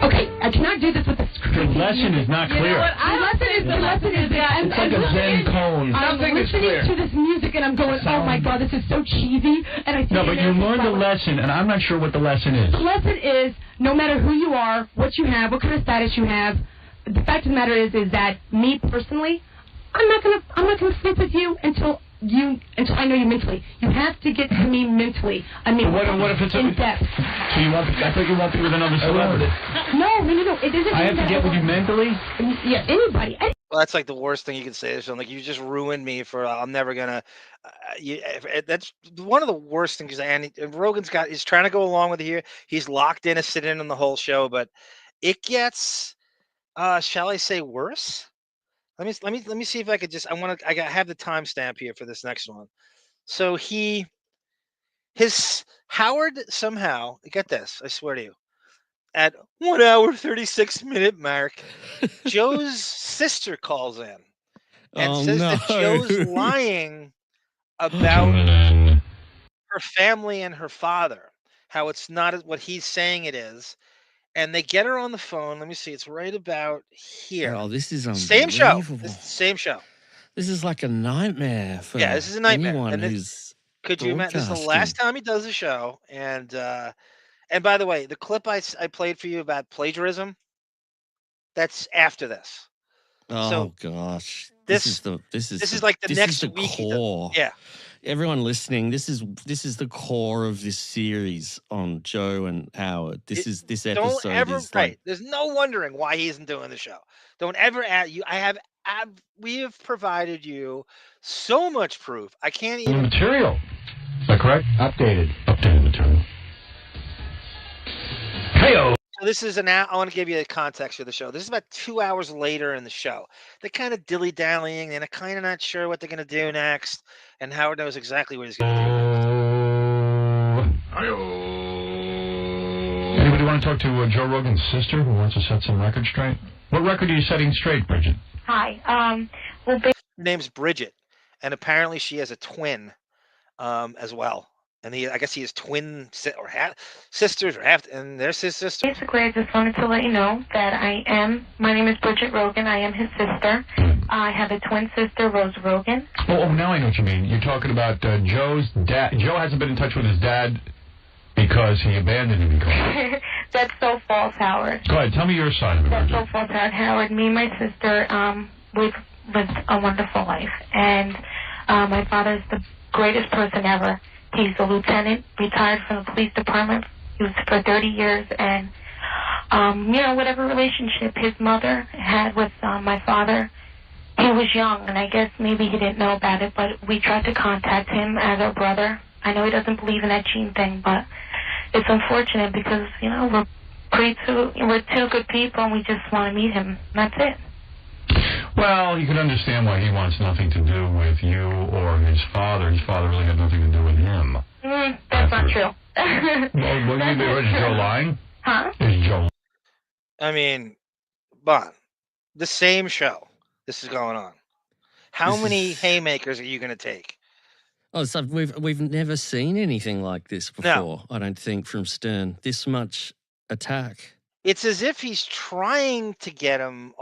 Okay, I cannot do this with the script. The lesson is not clear. The lesson is that it's like a Zen cone. I'm listening to this music and I'm going, oh my God, this is so cheesy. And I no, but you learned the lesson, and I'm not sure what the lesson is. The lesson is, no matter who you are, what you have, what kind of status you have, the fact of the matter is that me personally, I'm not gonna sleep with you until I know you mentally. You have to get to me mentally. I mean, what if it's in depth? So I thought you won't be with another celebrity. No. It doesn't. I have to get with you mentally. Yeah, anybody. Well, that's like the worst thing you can say to someone. Like, you just ruined me for. I'm never gonna. That's one of the worst things. And Rogan's he's trying to go along with it here. He's locked in, sit in on the whole show, but it gets, shall I say, worse. Let me see if I could just. I have the timestamp here for this next one. So Howard somehow, get this, I swear to you, at 1 hour 36-minute mark, Joe's sister calls in and says that Joe's lying about her family and her father, how it's not what he's saying it is. And they get her on the phone. Let me see. It's right about here. Oh, this is same show. Same show. This is like a nightmare for this is a nightmare. anyone and who's could you imagine? This is the last time he does the show. And by the way, the clip I played for you about plagiarism, that's after this. Oh gosh, this is like the next week. Core. Yeah. Everyone listening, this is the core of this series on Joe and Howard. This episode. Don't ever is like, There's no wondering why he isn't doing the show. Don't ever add you. We have provided you so much proof. I can't even material. Is that correct? Updated material. Hey-o. So this is I want to give you the context of the show. This is about 2 hours later in the show. They're kind of dilly-dallying, and they're kind of not sure what they're going to do next, and Howard knows exactly what he's going to do. Anybody want to talk to Joe Rogan's sister who wants to set some records straight? What record are you setting straight, Bridget? Hi. Her name's Bridget, and apparently she has a twin as well. And I guess he has twin sisters or half, and there's his sister. Basically, I just wanted to let you know that my name is Bridget Rogan. I am his sister. I have a twin sister, Rose Rogan. Oh, now I know what you mean. You're talking about Joe's dad. Joe hasn't been in touch with his dad because he abandoned him. That's so false, Howard. Go ahead, tell me your side of it. That's so false, Howard. Me and my sister, we've lived a wonderful life. And my father's the greatest person ever. He's a lieutenant, retired from the police department. He was for 30 years, and whatever relationship his mother had with my father, he was young, and I guess maybe he didn't know about it, but we tried to contact him as our brother. I know he doesn't believe in that gene thing, but it's unfortunate because, we're two good people, and we just want to meet him. That's it. Well, you can understand why he wants nothing to do with you or his father. His father really had nothing to do with him. That's not true. Well, is Joe lying? Huh? Is Joe? I mean, Bon, the same show. This is going on. How many haymakers are you going to take? Oh, so we've never seen anything like this before. No. I don't think from Stern. This much attack. It's as if he's trying to get him.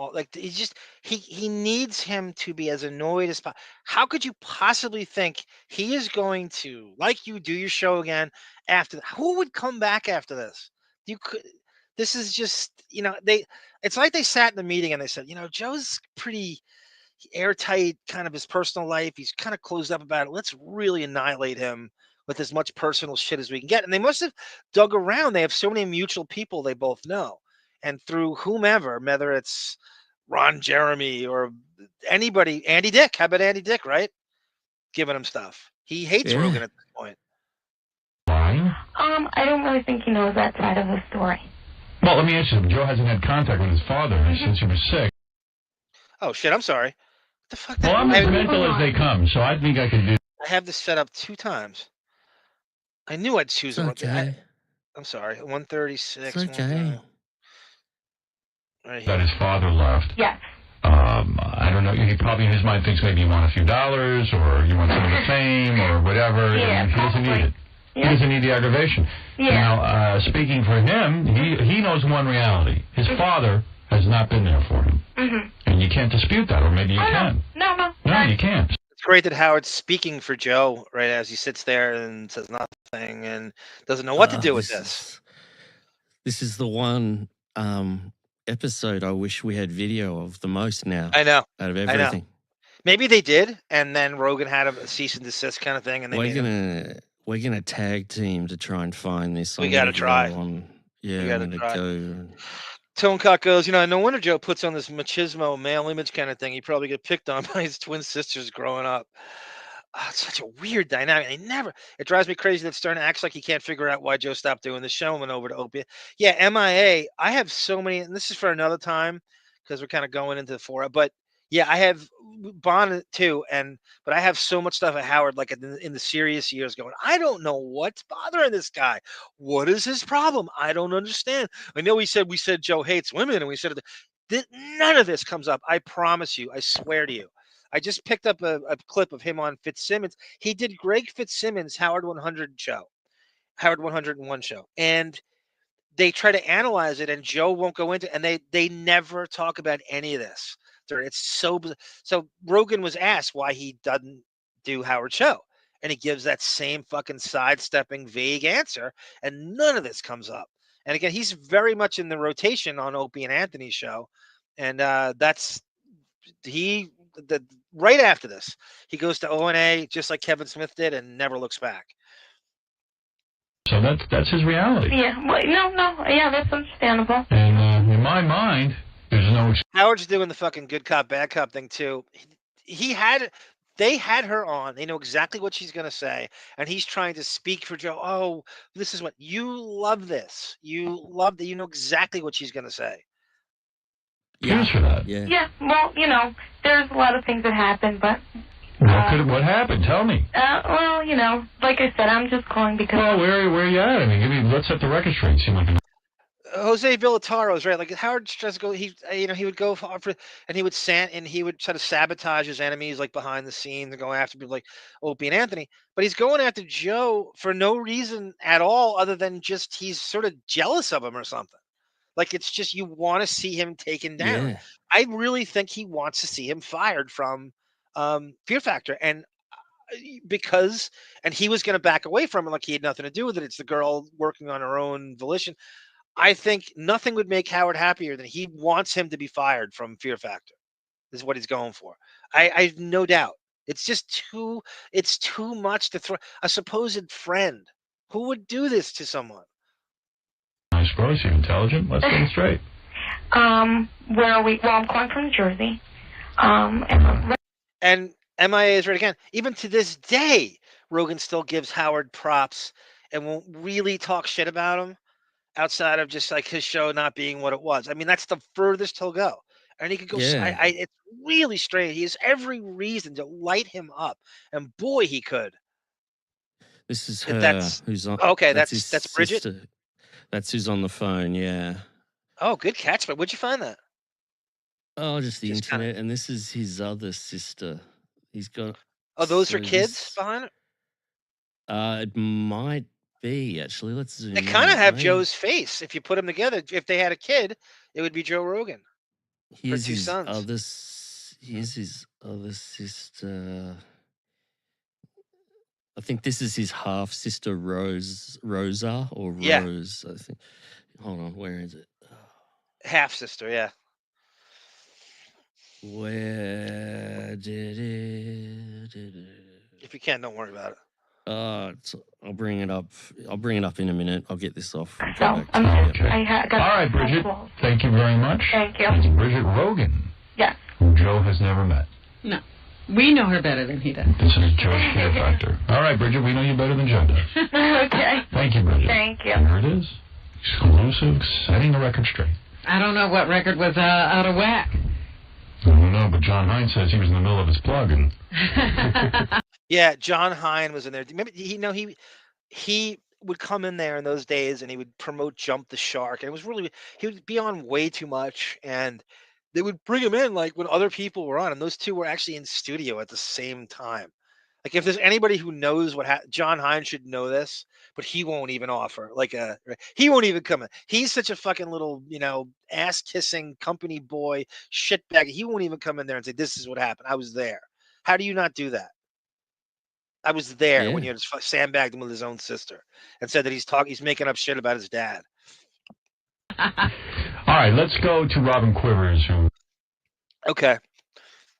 He needs him to be as annoyed as possible. How could you possibly think he is going to, like you, do your show again after? Who would come back after this? This is just, it's like they sat in the meeting and they said, Joe's pretty airtight, kind of his personal life. He's kind of closed up about it. Let's really annihilate him with as much personal shit as we can get. And they must have dug around. They have so many mutual people they both know. And through whomever, whether it's Ron Jeremy or anybody, Andy Dick. How about Andy Dick, right? Giving him stuff. He hates Rogan at this point. I don't really think he knows that side of the story. Well, let me ask you, Joe hasn't had contact with his father since he was sick. Oh, shit, I'm sorry. What the fuck? Well, I'm as mental as they come, so I think I can do. I have this set up 2 times. I knew I'd choose okay. I'm sorry, 136. It's okay. Right That here. his father left. Yes. I don't know. He probably in his mind thinks maybe you want a few dollars or you want some of the fame or whatever. Yeah, and he doesn't need it. Yeah. He doesn't need the aggravation. Yeah. Now, speaking for him, he knows one reality. His father has not been there for him. And you can't dispute that, or maybe you can. No. No, you can't. It's great that Howard's speaking for Joe right as he sits there and says nothing and doesn't know what to do with this. This is the one episode I wish we had video of the most now. I know. Out of I know. everything. Maybe they did, and then Rogan had a cease and desist kind of thing, and they We're gonna tag team to try and find this. We gotta try. Yeah, We gotta I'm try. gonna go. Tonecock goes, no wonder Joe puts on this machismo male image kind of thing. He probably get picked on by his twin sisters growing up. It's such a weird dynamic. It drives me crazy that Stern acts like he can't figure out why Joe stopped doing the show and went over to Opie. Yeah, MIA. I have so many, and this is for another time because we're kind of going into the fora. But yeah, I have Bon too, but I have so much stuff at Howard, like in the serious years, going, I don't know what's bothering this guy. What is his problem? I don't understand. I know we said Joe hates women, and we said that none of this comes up. I promise you. I swear to you. I just picked up a clip of him on Fitzsimmons. He did Greg Fitzsimmons' Howard 101 show, and they try to analyze it, and Joe won't go into it, and they never talk about any of this. It's so Rogan was asked why he doesn't do Howard's show, and he gives that same fucking sidestepping vague answer, and none of this comes up. And again, he's very much in the rotation on Opie and Anthony's show, and right after this, he goes to O&A just like Kevin Smith did and never looks back. So that's his reality. Yeah. Well, no. Yeah, that's understandable. And in my mind, there's no. Howard's doing the fucking good cop, bad cop thing too. They had her on. They know exactly what she's going to say. And he's trying to speak for Joe. Oh, this is what you love this. You love that. You know exactly what she's going to say. Yeah. For that. Yeah. Well, there's a lot of things that happen, but. What happened? Tell me. Well, like I said, I'm just calling because. Well, where are you at? I mean, let's set the record straight. Seem like Jose Villataro is right. Like Howard tries to go, he would go for, and he would try to sabotage his enemies, like behind the scenes, and go after people like Opie and Anthony. But he's going after Joe for no reason at all, other than just he's sort of jealous of him or something. Like it's just you want to see him taken down. Yeah. I really think he wants to see him fired from Fear Factor, and he was going to back away from it, like he had nothing to do with it. It's the girl working on her own volition. I think nothing would make Howard happier than he wants him to be fired from Fear Factor. This is what he's going for. I have no doubt. It's just too much to throw a supposed friend. Who would do this to someone? I suppose you're intelligent. Let's get it straight. Where are we? Well, I'm calling from New Jersey. And MIA is right again. Even to this day, Rogan still gives Howard props and won't really talk shit about him outside of just like his show not being what it was. I mean, that's the furthest he'll go. And he could go. Yeah. It's really strange. He has every reason to light him up, and boy, he could. This is her. Who's on? Okay, that's Bridget. Sister. That's who's on the phone. Yeah. Oh, good catch. But where'd you find that? Oh, just the internet. And this is his other sister. He's got. Oh, those are kids behind it. It might be actually. Let's zoom. They kind of have Joe's face. If you put them together, if they had a kid, it would be Joe Rogan. Here's two his sons. Here's his other sister. I think this is his half sister, Rosa or Rose. Yeah. I think. Hold on, where is it? Half sister, yeah. Where did it? If you can, don't worry about it. I'll bring it up. I'll bring it up in a minute. I'll get this off. Okay. All right, Bridget. Thank you very much. Thank you. It's Bridget Rogan. Yes. Who Joe has never met. No. We know her better than he does. This is Joe's Fear Factor. All right, Bridget, we know you better than Joe does. Okay. Thank you, Bridget. Thank you. There it is. Exclusive, setting the record straight. I don't know what record was out of whack. I don't know, but Jon Hamm says he was in the middle of his plug. And yeah, Jon Hamm was in there. Remember, he would come in there in those days, and he would promote Jump the Shark, and it was really he would be on way too much, and they would bring him in like when other people were on, and those two were actually in studio at the same time. Like if there's anybody who knows what Jon Hamm should know this, but he won't even offer. He won't even come in. He's such a fucking little, ass kissing company boy shitbag. He won't even come in there and say, "This is what happened. I was there." How do you not do that? I was there when you just sandbagged him with his own sister and said that he's making up shit about his dad. All right, let's go to Robin Quivers. Okay.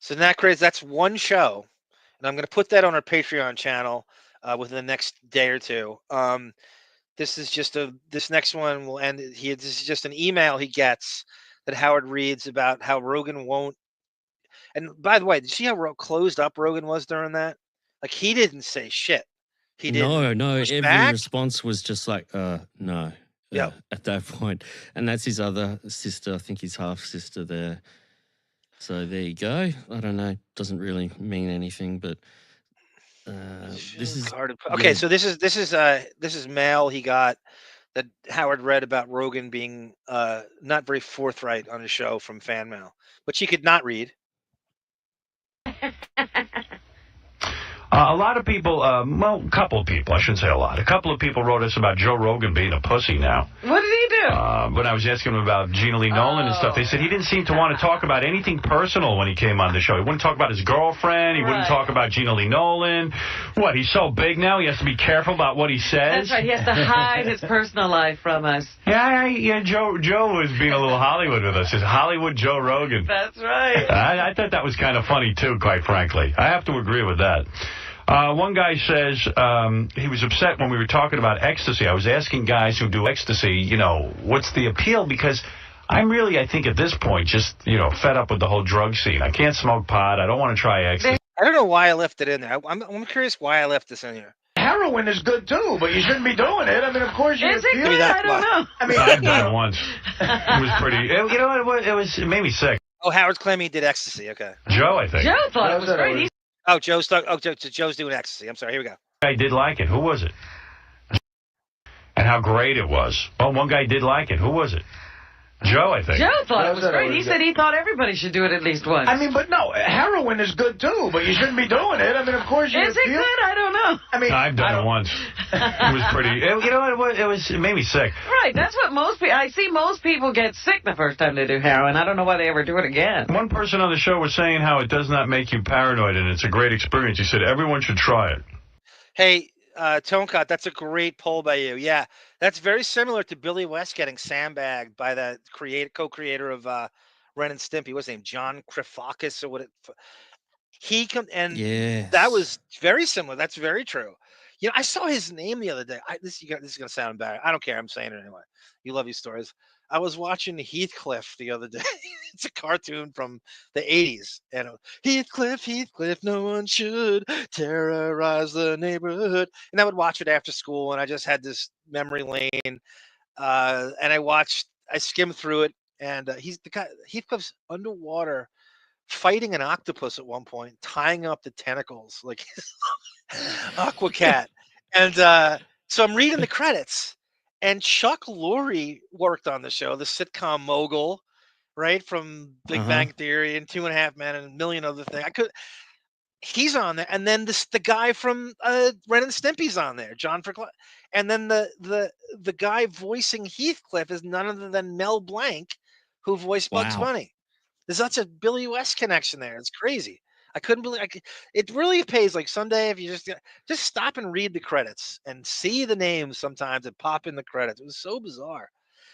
So that's one show, and I'm going to put that on our Patreon channel within the next day or two. This next one will end. This is just an email he gets that Howard reads about how Rogan won't. And by the way, did you see how closed up Rogan was during that? Like he didn't say shit. He didn't. No. Every back. response was just like, no. Yeah. At that point, and that's his other sister. I think his half sister there. So there you go. I don't know. Doesn't really mean anything, but this is hard. Okay, so this is mail he got that Howard read about Rogan being not very forthright on his show from fan mail, which he could not read. A lot of people, a couple of people, I shouldn't say a lot. A couple of people wrote us about Joe Rogan being a pussy now. What did he do? When I was asking him about Gina-Lee Nolin and stuff, they said he didn't seem to want to talk about anything personal when he came on the show. He wouldn't talk about his girlfriend. He wouldn't talk about Gina-Lee Nolin. What, he's so big now he has to be careful about what he says? That's right. He has to hide his personal life from us. Yeah, Joe was being a little Hollywood with us. It's Hollywood Joe Rogan. That's right. I thought that was kind of funny, too, quite frankly. I have to agree with that. One guy says he was upset when we were talking about ecstasy. I was asking guys who do ecstasy, what's the appeal? Because I'm really, I think at this point, just, fed up with the whole drug scene. I can't smoke pot. I don't want to try ecstasy. I don't know why I left it in there. I'm curious why I left this in here. Heroin is good, too, but you shouldn't be doing it. I mean, of course you... Is it good? I don't know. I mean, I've done it once. It was pretty... It made me sick. Oh, Howard's claiming he did ecstasy. Okay. Joe, I think. Joe thought it was great. Joe's doing ecstasy. I'm sorry. Here we go. I did like it. Who was it? And how great it was. Well, one guy did like it. Who was it? Joe, I think. Joe thought it was great. He said he thought everybody should do it at least once. I mean, but no, heroin is good, too, but you shouldn't be doing it. I mean, of course you... Is it good? I don't know. I mean... I've done it once. It was pretty... It made me sick. Right, that's what most people... I see most people get sick the first time they do heroin. I don't know why they ever do it again. One person on the show was saying how it does not make you paranoid, and it's a great experience. He said everyone should try it. Hey, Tonecott, that's a great poll by you. Yeah, that's very similar to Billy West getting sandbagged by the co-creator of Ren and Stimpy. What's his name? John Krifakis or what? That was very similar. That's very true. I saw his name the other day. This is going to sound bad. I don't care. I'm saying it anyway. You love these stories. I was watching Heathcliff the other day. It's a cartoon from the 80s. And Heathcliff, no one should terrorize the neighborhood. And I would watch it after school, and I just had this memory lane. And I skimmed through it, and Heathcliff's underwater fighting an octopus at one point, tying up the tentacles like Aqua Cat. And so I'm reading the credits. And Chuck Lorre worked on the show, the sitcom mogul, right, from Big Bang Theory and 2.5 Men and a million other things. He's on there, and then the guy from Ren and Stimpy's on there, John Frickley, and then the guy voicing Heathcliff is none other than Mel Blanc, who voiced Bugs Bunny. There's such a Billy West connection there. It's crazy. I couldn't believe it really pays. Like someday, if you just stop and read the credits and see the names sometimes that pop in the credits. It was so bizarre.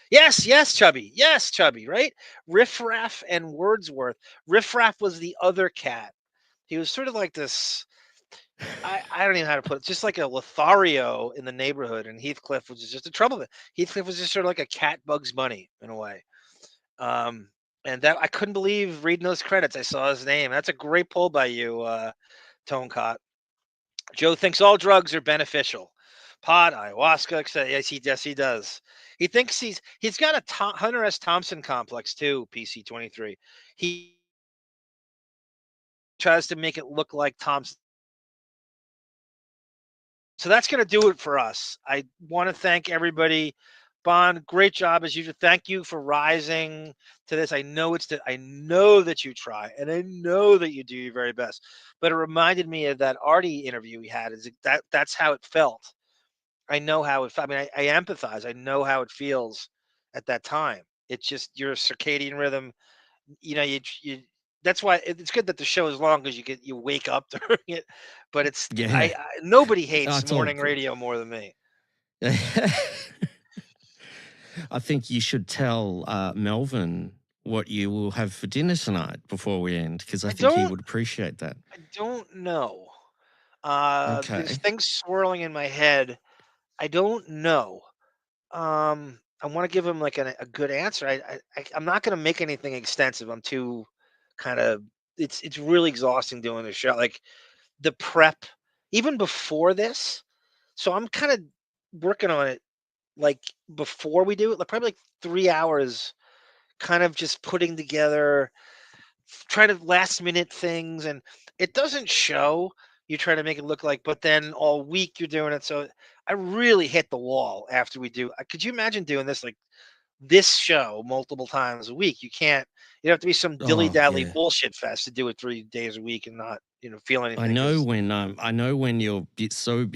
Yes, Chubby. Yes, Chubby, right? Riff Raff and Wordsworth. Riff Raff was the other cat. He was sort of like this, I don't even know how to put it, just like a Lothario in the neighborhood, and Heathcliff was just a troublemaker. Heathcliff was just sort of like a cat Bugs Bunny in a way. And that I couldn't believe reading those credits. I saw his name. That's a great poll by you, Tonecott. Joe thinks all drugs are beneficial. Pot, ayahuasca, etc. Yes, he does. He thinks he's got a Hunter S. Thompson complex too. PC23. He tries to make it look like Thompson So that's going to do it for us. I want to thank everybody. Bon, great job as usual. Thank you for rising to this. I know that you try, and I know that you do your very best. But it reminded me of that Artie interview we had. That's how it felt. I know how it felt. I mean, I empathize. I know how it feels at that time. It's just your circadian rhythm. You know, you that's why it's good that the show is long because you wake up during it. But it's nobody hates morning radio more than me. I think you should tell Melvin what you will have for dinner tonight before we end, because I think he would appreciate that. I don't know. There's things swirling in my head. I don't know. I want to give him like a good answer. I'm not going to make anything extensive. I'm too kind of. It's really exhausting doing the show. Like the prep, even before this. So I'm kind of working on it. Like before we do it, like probably like 3 hours, kind of just putting together, trying to last minute things, and it doesn't show. You try to make it look like, but then all week you're doing it. So I really hit the wall after we do. Could you imagine doing this like this show multiple times a week? You can't. You have to be some dilly-dally bullshit fest to do it 3 days a week and not, feel anything. I know when you're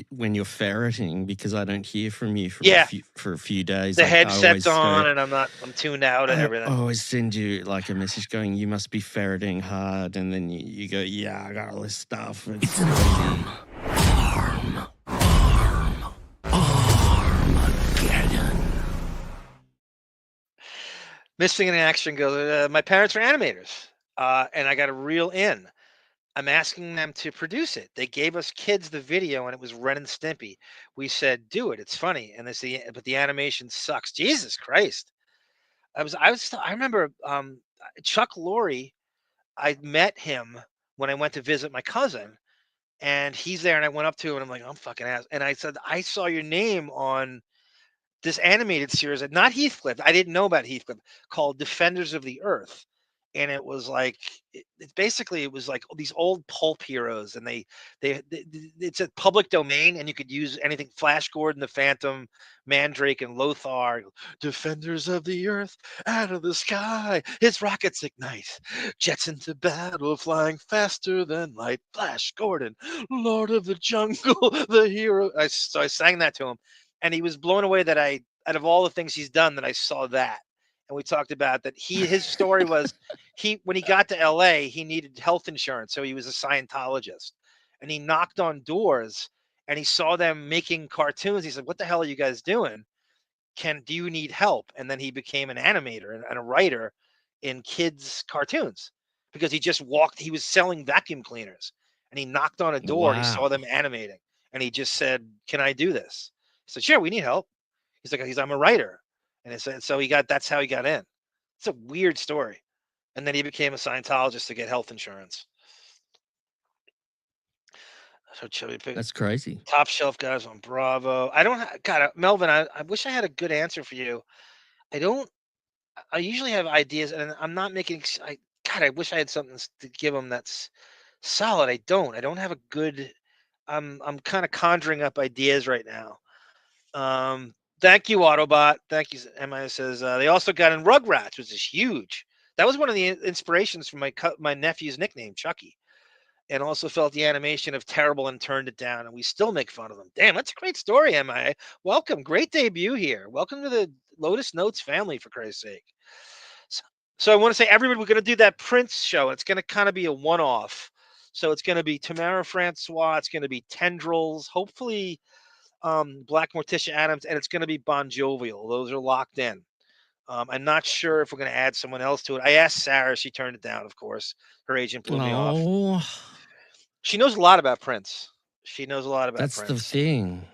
when you're ferreting, because I don't hear from you for a few days. The headset's on and I'm tuned out and everything. I always send you like a message going, you must be ferreting hard, and then you go, yeah, I got all this stuff. It's Armageddon. Missing in action goes, my parents are animators, and I got a reel in. I'm asking them to produce it. They gave us kids the video, and it was Ren and Stimpy. We said, "Do it. It's funny." And but the animation sucks. Jesus Christ! I remember Chuck Lorre. I met him when I went to visit my cousin, and he's there, and I went up to him, and I'm like, "I'm fucking ass," and I said, "I saw your name on this animated series, not Heathcliff. I didn't know about Heathcliff, called Defenders of the Earth." And it was like, it was like these old pulp heroes, and it's a public domain, and you could use anything. Flash Gordon, the Phantom, Mandrake, and Lothar. Defenders of the Earth, out of the sky, his rockets ignite, jets into battle, flying faster than light. Flash Gordon, Lord of the Jungle, the hero. So I sang that to him, and he was blown away that out of all the things he's done, that I saw that. And we talked about that. His story was when he got to LA, he needed health insurance. So he was a Scientologist, and he knocked on doors, and he saw them making cartoons. He said, "What the hell are you guys doing? Do you need help?" And then he became an animator and a writer in kids' cartoons, because he was selling vacuum cleaners, and he knocked on a door. Wow. And he saw them animating, and he just said, "Can I do this?" He said, "Sure, we need help." He's like, "I'm a writer." And that's how he got in. It's a weird story. And then he became a Scientologist to get health insurance. So Chubby Pickle. That's crazy. Top shelf guys on Bravo. Melvin, I wish I had a good answer for you. I usually have ideas, and I'm not making, I wish I had something to give them that's solid. I don't have a good, I'm kind of conjuring up ideas right now. Thank you, Autobot. Thank you. Emma says they also got in Rugrats, which is huge. That was one of the inspirations for my nephew's nickname, Chucky. And also felt the animation of Terrible and turned it down, and we still make fun of them. Damn, that's a great story, Emma. Welcome. Great debut here. Welcome to the Lotus Notes family, for Christ's sake. So I want to say, everybody, we're going to do that Prince show. It's going to kind of be a one-off. So it's going to be Tamara Francois. It's going to be Tendrils. Hopefully Black Morticia Adams, and it's going to be Bon Jovial. Those are locked in. I'm not sure if we're going to add someone else to it. I asked Sarah. She turned it down, of course. Her agent blew me off. She knows a lot about Prince. That's Prince. The thing.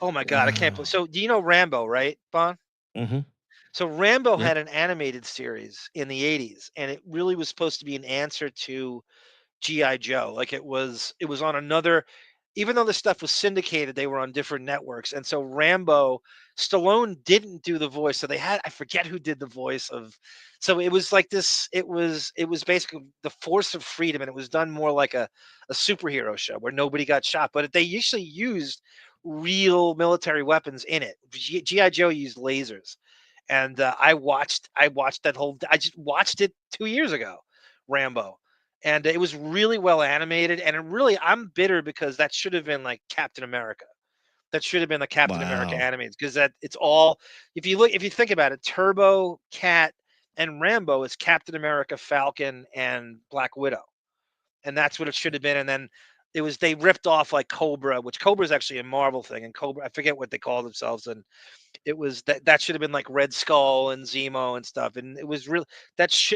Oh, my God. I can't believe. So do you know Rambo, right, Bon? Mm-hmm. So Rambo had an animated series in the 80s, and it really was supposed to be an answer to G.I. Joe. Like it was on another... Even though the stuff was syndicated, they were on different networks. And so Rambo, Stallone didn't do the voice. So I forget who did the voice of, so it was like this, it was basically the Force of Freedom. And it was done more like a superhero show where nobody got shot. But they usually used real military weapons in it. G.I. Joe used lasers. And I watched that I just watched it 2 years ago, Rambo. And it was really well animated. And I'm bitter because that should have been like Captain America. That should have been the Captain America animated, because it's all, if you think about it, Turbo, Cat, and Rambo is Captain America, Falcon, and Black Widow. And that's what it should have been. And then they ripped off like Cobra, which Cobra is actually a Marvel thing. And Cobra, I forget what they call themselves. And it was that should have been like Red Skull and Zemo and stuff. And it was really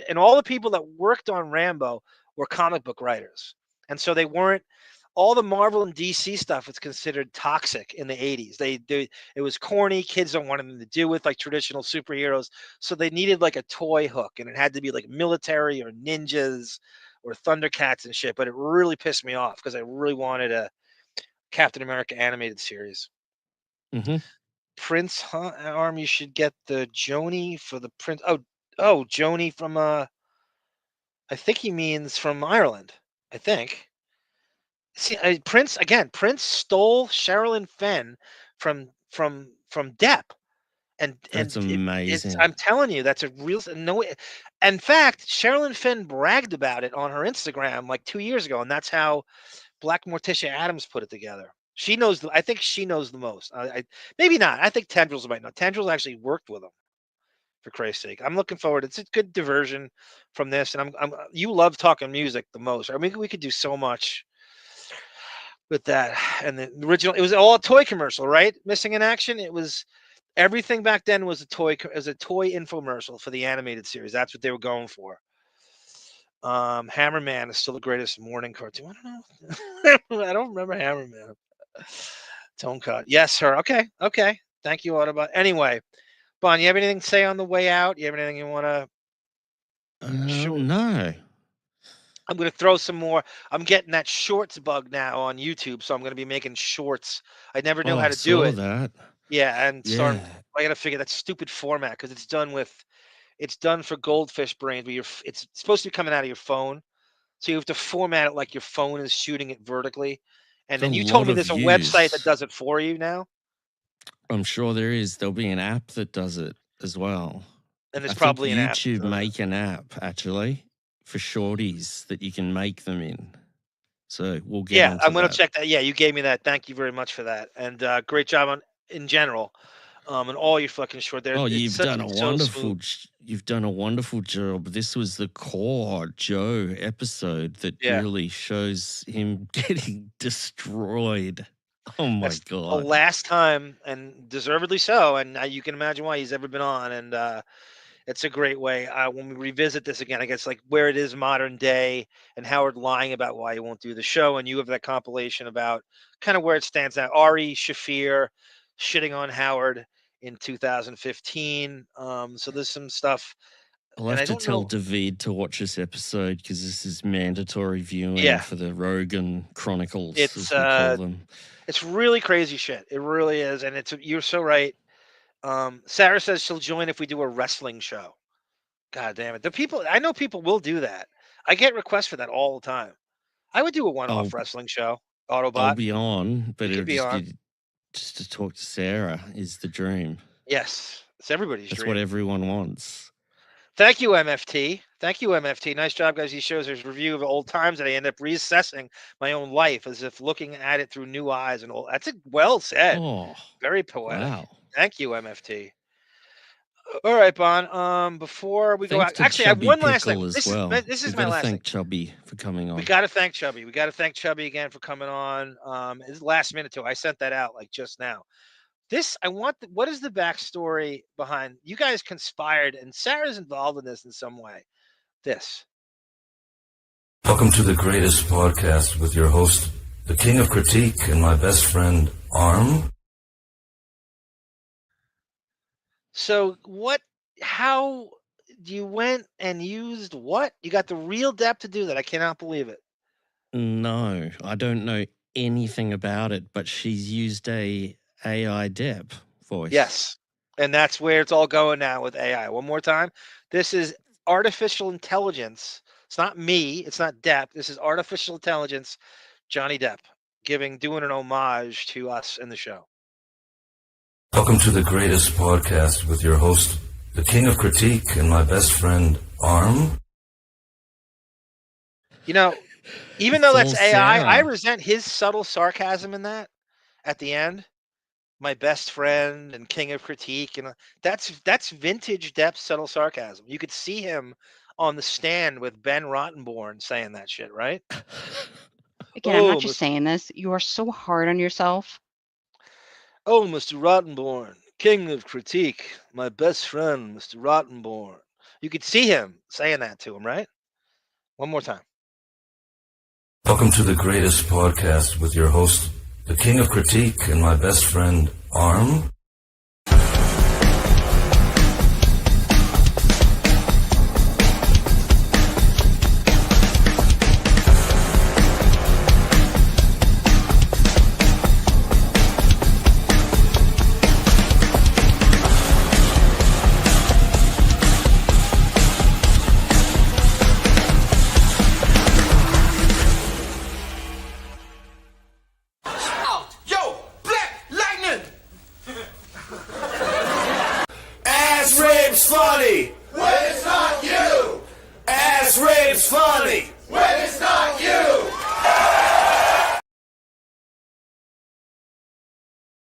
and all the people that worked on Rambo were comic book writers. And so they weren't, all the Marvel and DC stuff was considered toxic in the 80s. It was corny. Kids don't want anything to do with like traditional superheroes. So they needed like a toy hook, and it had to be like military or ninjas or Thundercats and shit. But it really pissed me off because I really wanted a Captain America animated series. Mm-hmm. Prince Arm, you should get the Joni for the Prince. Oh, Joni from I think he means from Ireland. I think. See, Prince stole Sherilyn Fenn from Depp, and that's amazing. I'm telling you, that's a real no. In fact, Sherilyn Fenn bragged about it on her Instagram like 2 years ago, and that's how Black Morticia Adams put it together. She knows. I think she knows the most. Maybe not. I think Tendrils might know. Tendrils actually worked with him. For Christ's sake, I'm looking forward. It's a good diversion from this, and you love talking music the most. I mean, we could do so much with that. And the original, it was all a toy commercial, right? Missing in Action. It was everything back then was a toy infomercial for the animated series. That's what they were going for. Hammerman is still the greatest morning cartoon. I don't know. I don't remember Hammerman. Tone cut. Yes, sir. Okay. Thank you, Autobot. Anyway, Bon, you have anything to say on the way out? You have anything you want to? No. I'm going to throw some more. I'm getting that shorts bug now on YouTube, so I'm going to be making shorts. I never knew how to do it. That. Yeah, and I got to figure that stupid format, because it's done for goldfish brains, where it's supposed to be coming out of your phone, so you have to format it like your phone is shooting it vertically. And then you told me there's a website that does it for you now. I'm sure there is. There'll be an app that does it as well. And there's probably an app. YouTube make an app actually for shorties that you can make them in. So we'll get. Yeah, I'm going to check that. Yeah, you gave me that. Thank you very much for that. And great job in general, and all your fucking short there. Oh, you've done a wonderful job. This was the core Joe episode that really shows him getting destroyed. Oh my God! The last time, and deservedly so. And you can imagine why he's ever been on. And it's a great way. When we revisit this again, I guess like where it is modern day, and Howard lying about why he won't do the show, and you have that compilation about kind of where it stands now. Ari Shafir shitting on Howard in 2015. So there's some stuff. I'll have to tell David to watch this episode, because this is mandatory viewing for the Rogan Chronicles. It's really crazy shit. It really is, and you're so right. Sarah says she'll join if we do a wrestling show. God damn it! I know people will do that. I get requests for that all the time. I would do a one-off wrestling show. Autobot. I'll be on, but just to talk to Sarah is the dream. Yes, it's everybody's dream. That's what everyone wants. Thank you, MFT. Nice job, guys. He shows his review of old times, and I end up reassessing my own life as if looking at it through new eyes. And that's well said. Oh, very poetic. Wow. Thank you, MFT. All right, Bon. Before we go out, actually, I have one last thing. This is my last thing. Thank Chubby for coming on. We got to thank Chubby. We got to thank Chubby again for coming on. It's last minute too. I sent that out like just now. What is the backstory behind you guys conspired, and Sarah's involved in this in some way? Welcome to the greatest podcast with your host, the king of critique, and my best friend, Arm. So how you went and used what? You got the real Depp to do that? I cannot believe it. No, I don't know anything about it, but she's used a AI Depp voice. Yes, and that's where it's all going now with AI. One more time. This is artificial intelligence. It's not me. It's not Depp. This is artificial intelligence, Johnny Depp. doing an homage to us in the show. Welcome to the greatest podcast with your host, the king of critique, and my best friend, Arm. You know, even though that's Full AI, Sarah. I resent his subtle sarcasm in that at the end. My best friend and king of critique, and that's vintage Depp subtle sarcasm. You could see him on the stand with Ben Rottenborn saying that shit, right? Again, I'm not just saying this. You are so hard on yourself. Oh, Mr. Rottenborn, king of critique, my best friend, Mr. Rottenborn. You could see him saying that to him, right? One more time. Welcome to the greatest podcast with your host, the king of critique, and my best friend, Arm. Funny when it's not you. Ass rape's funny when it's not you.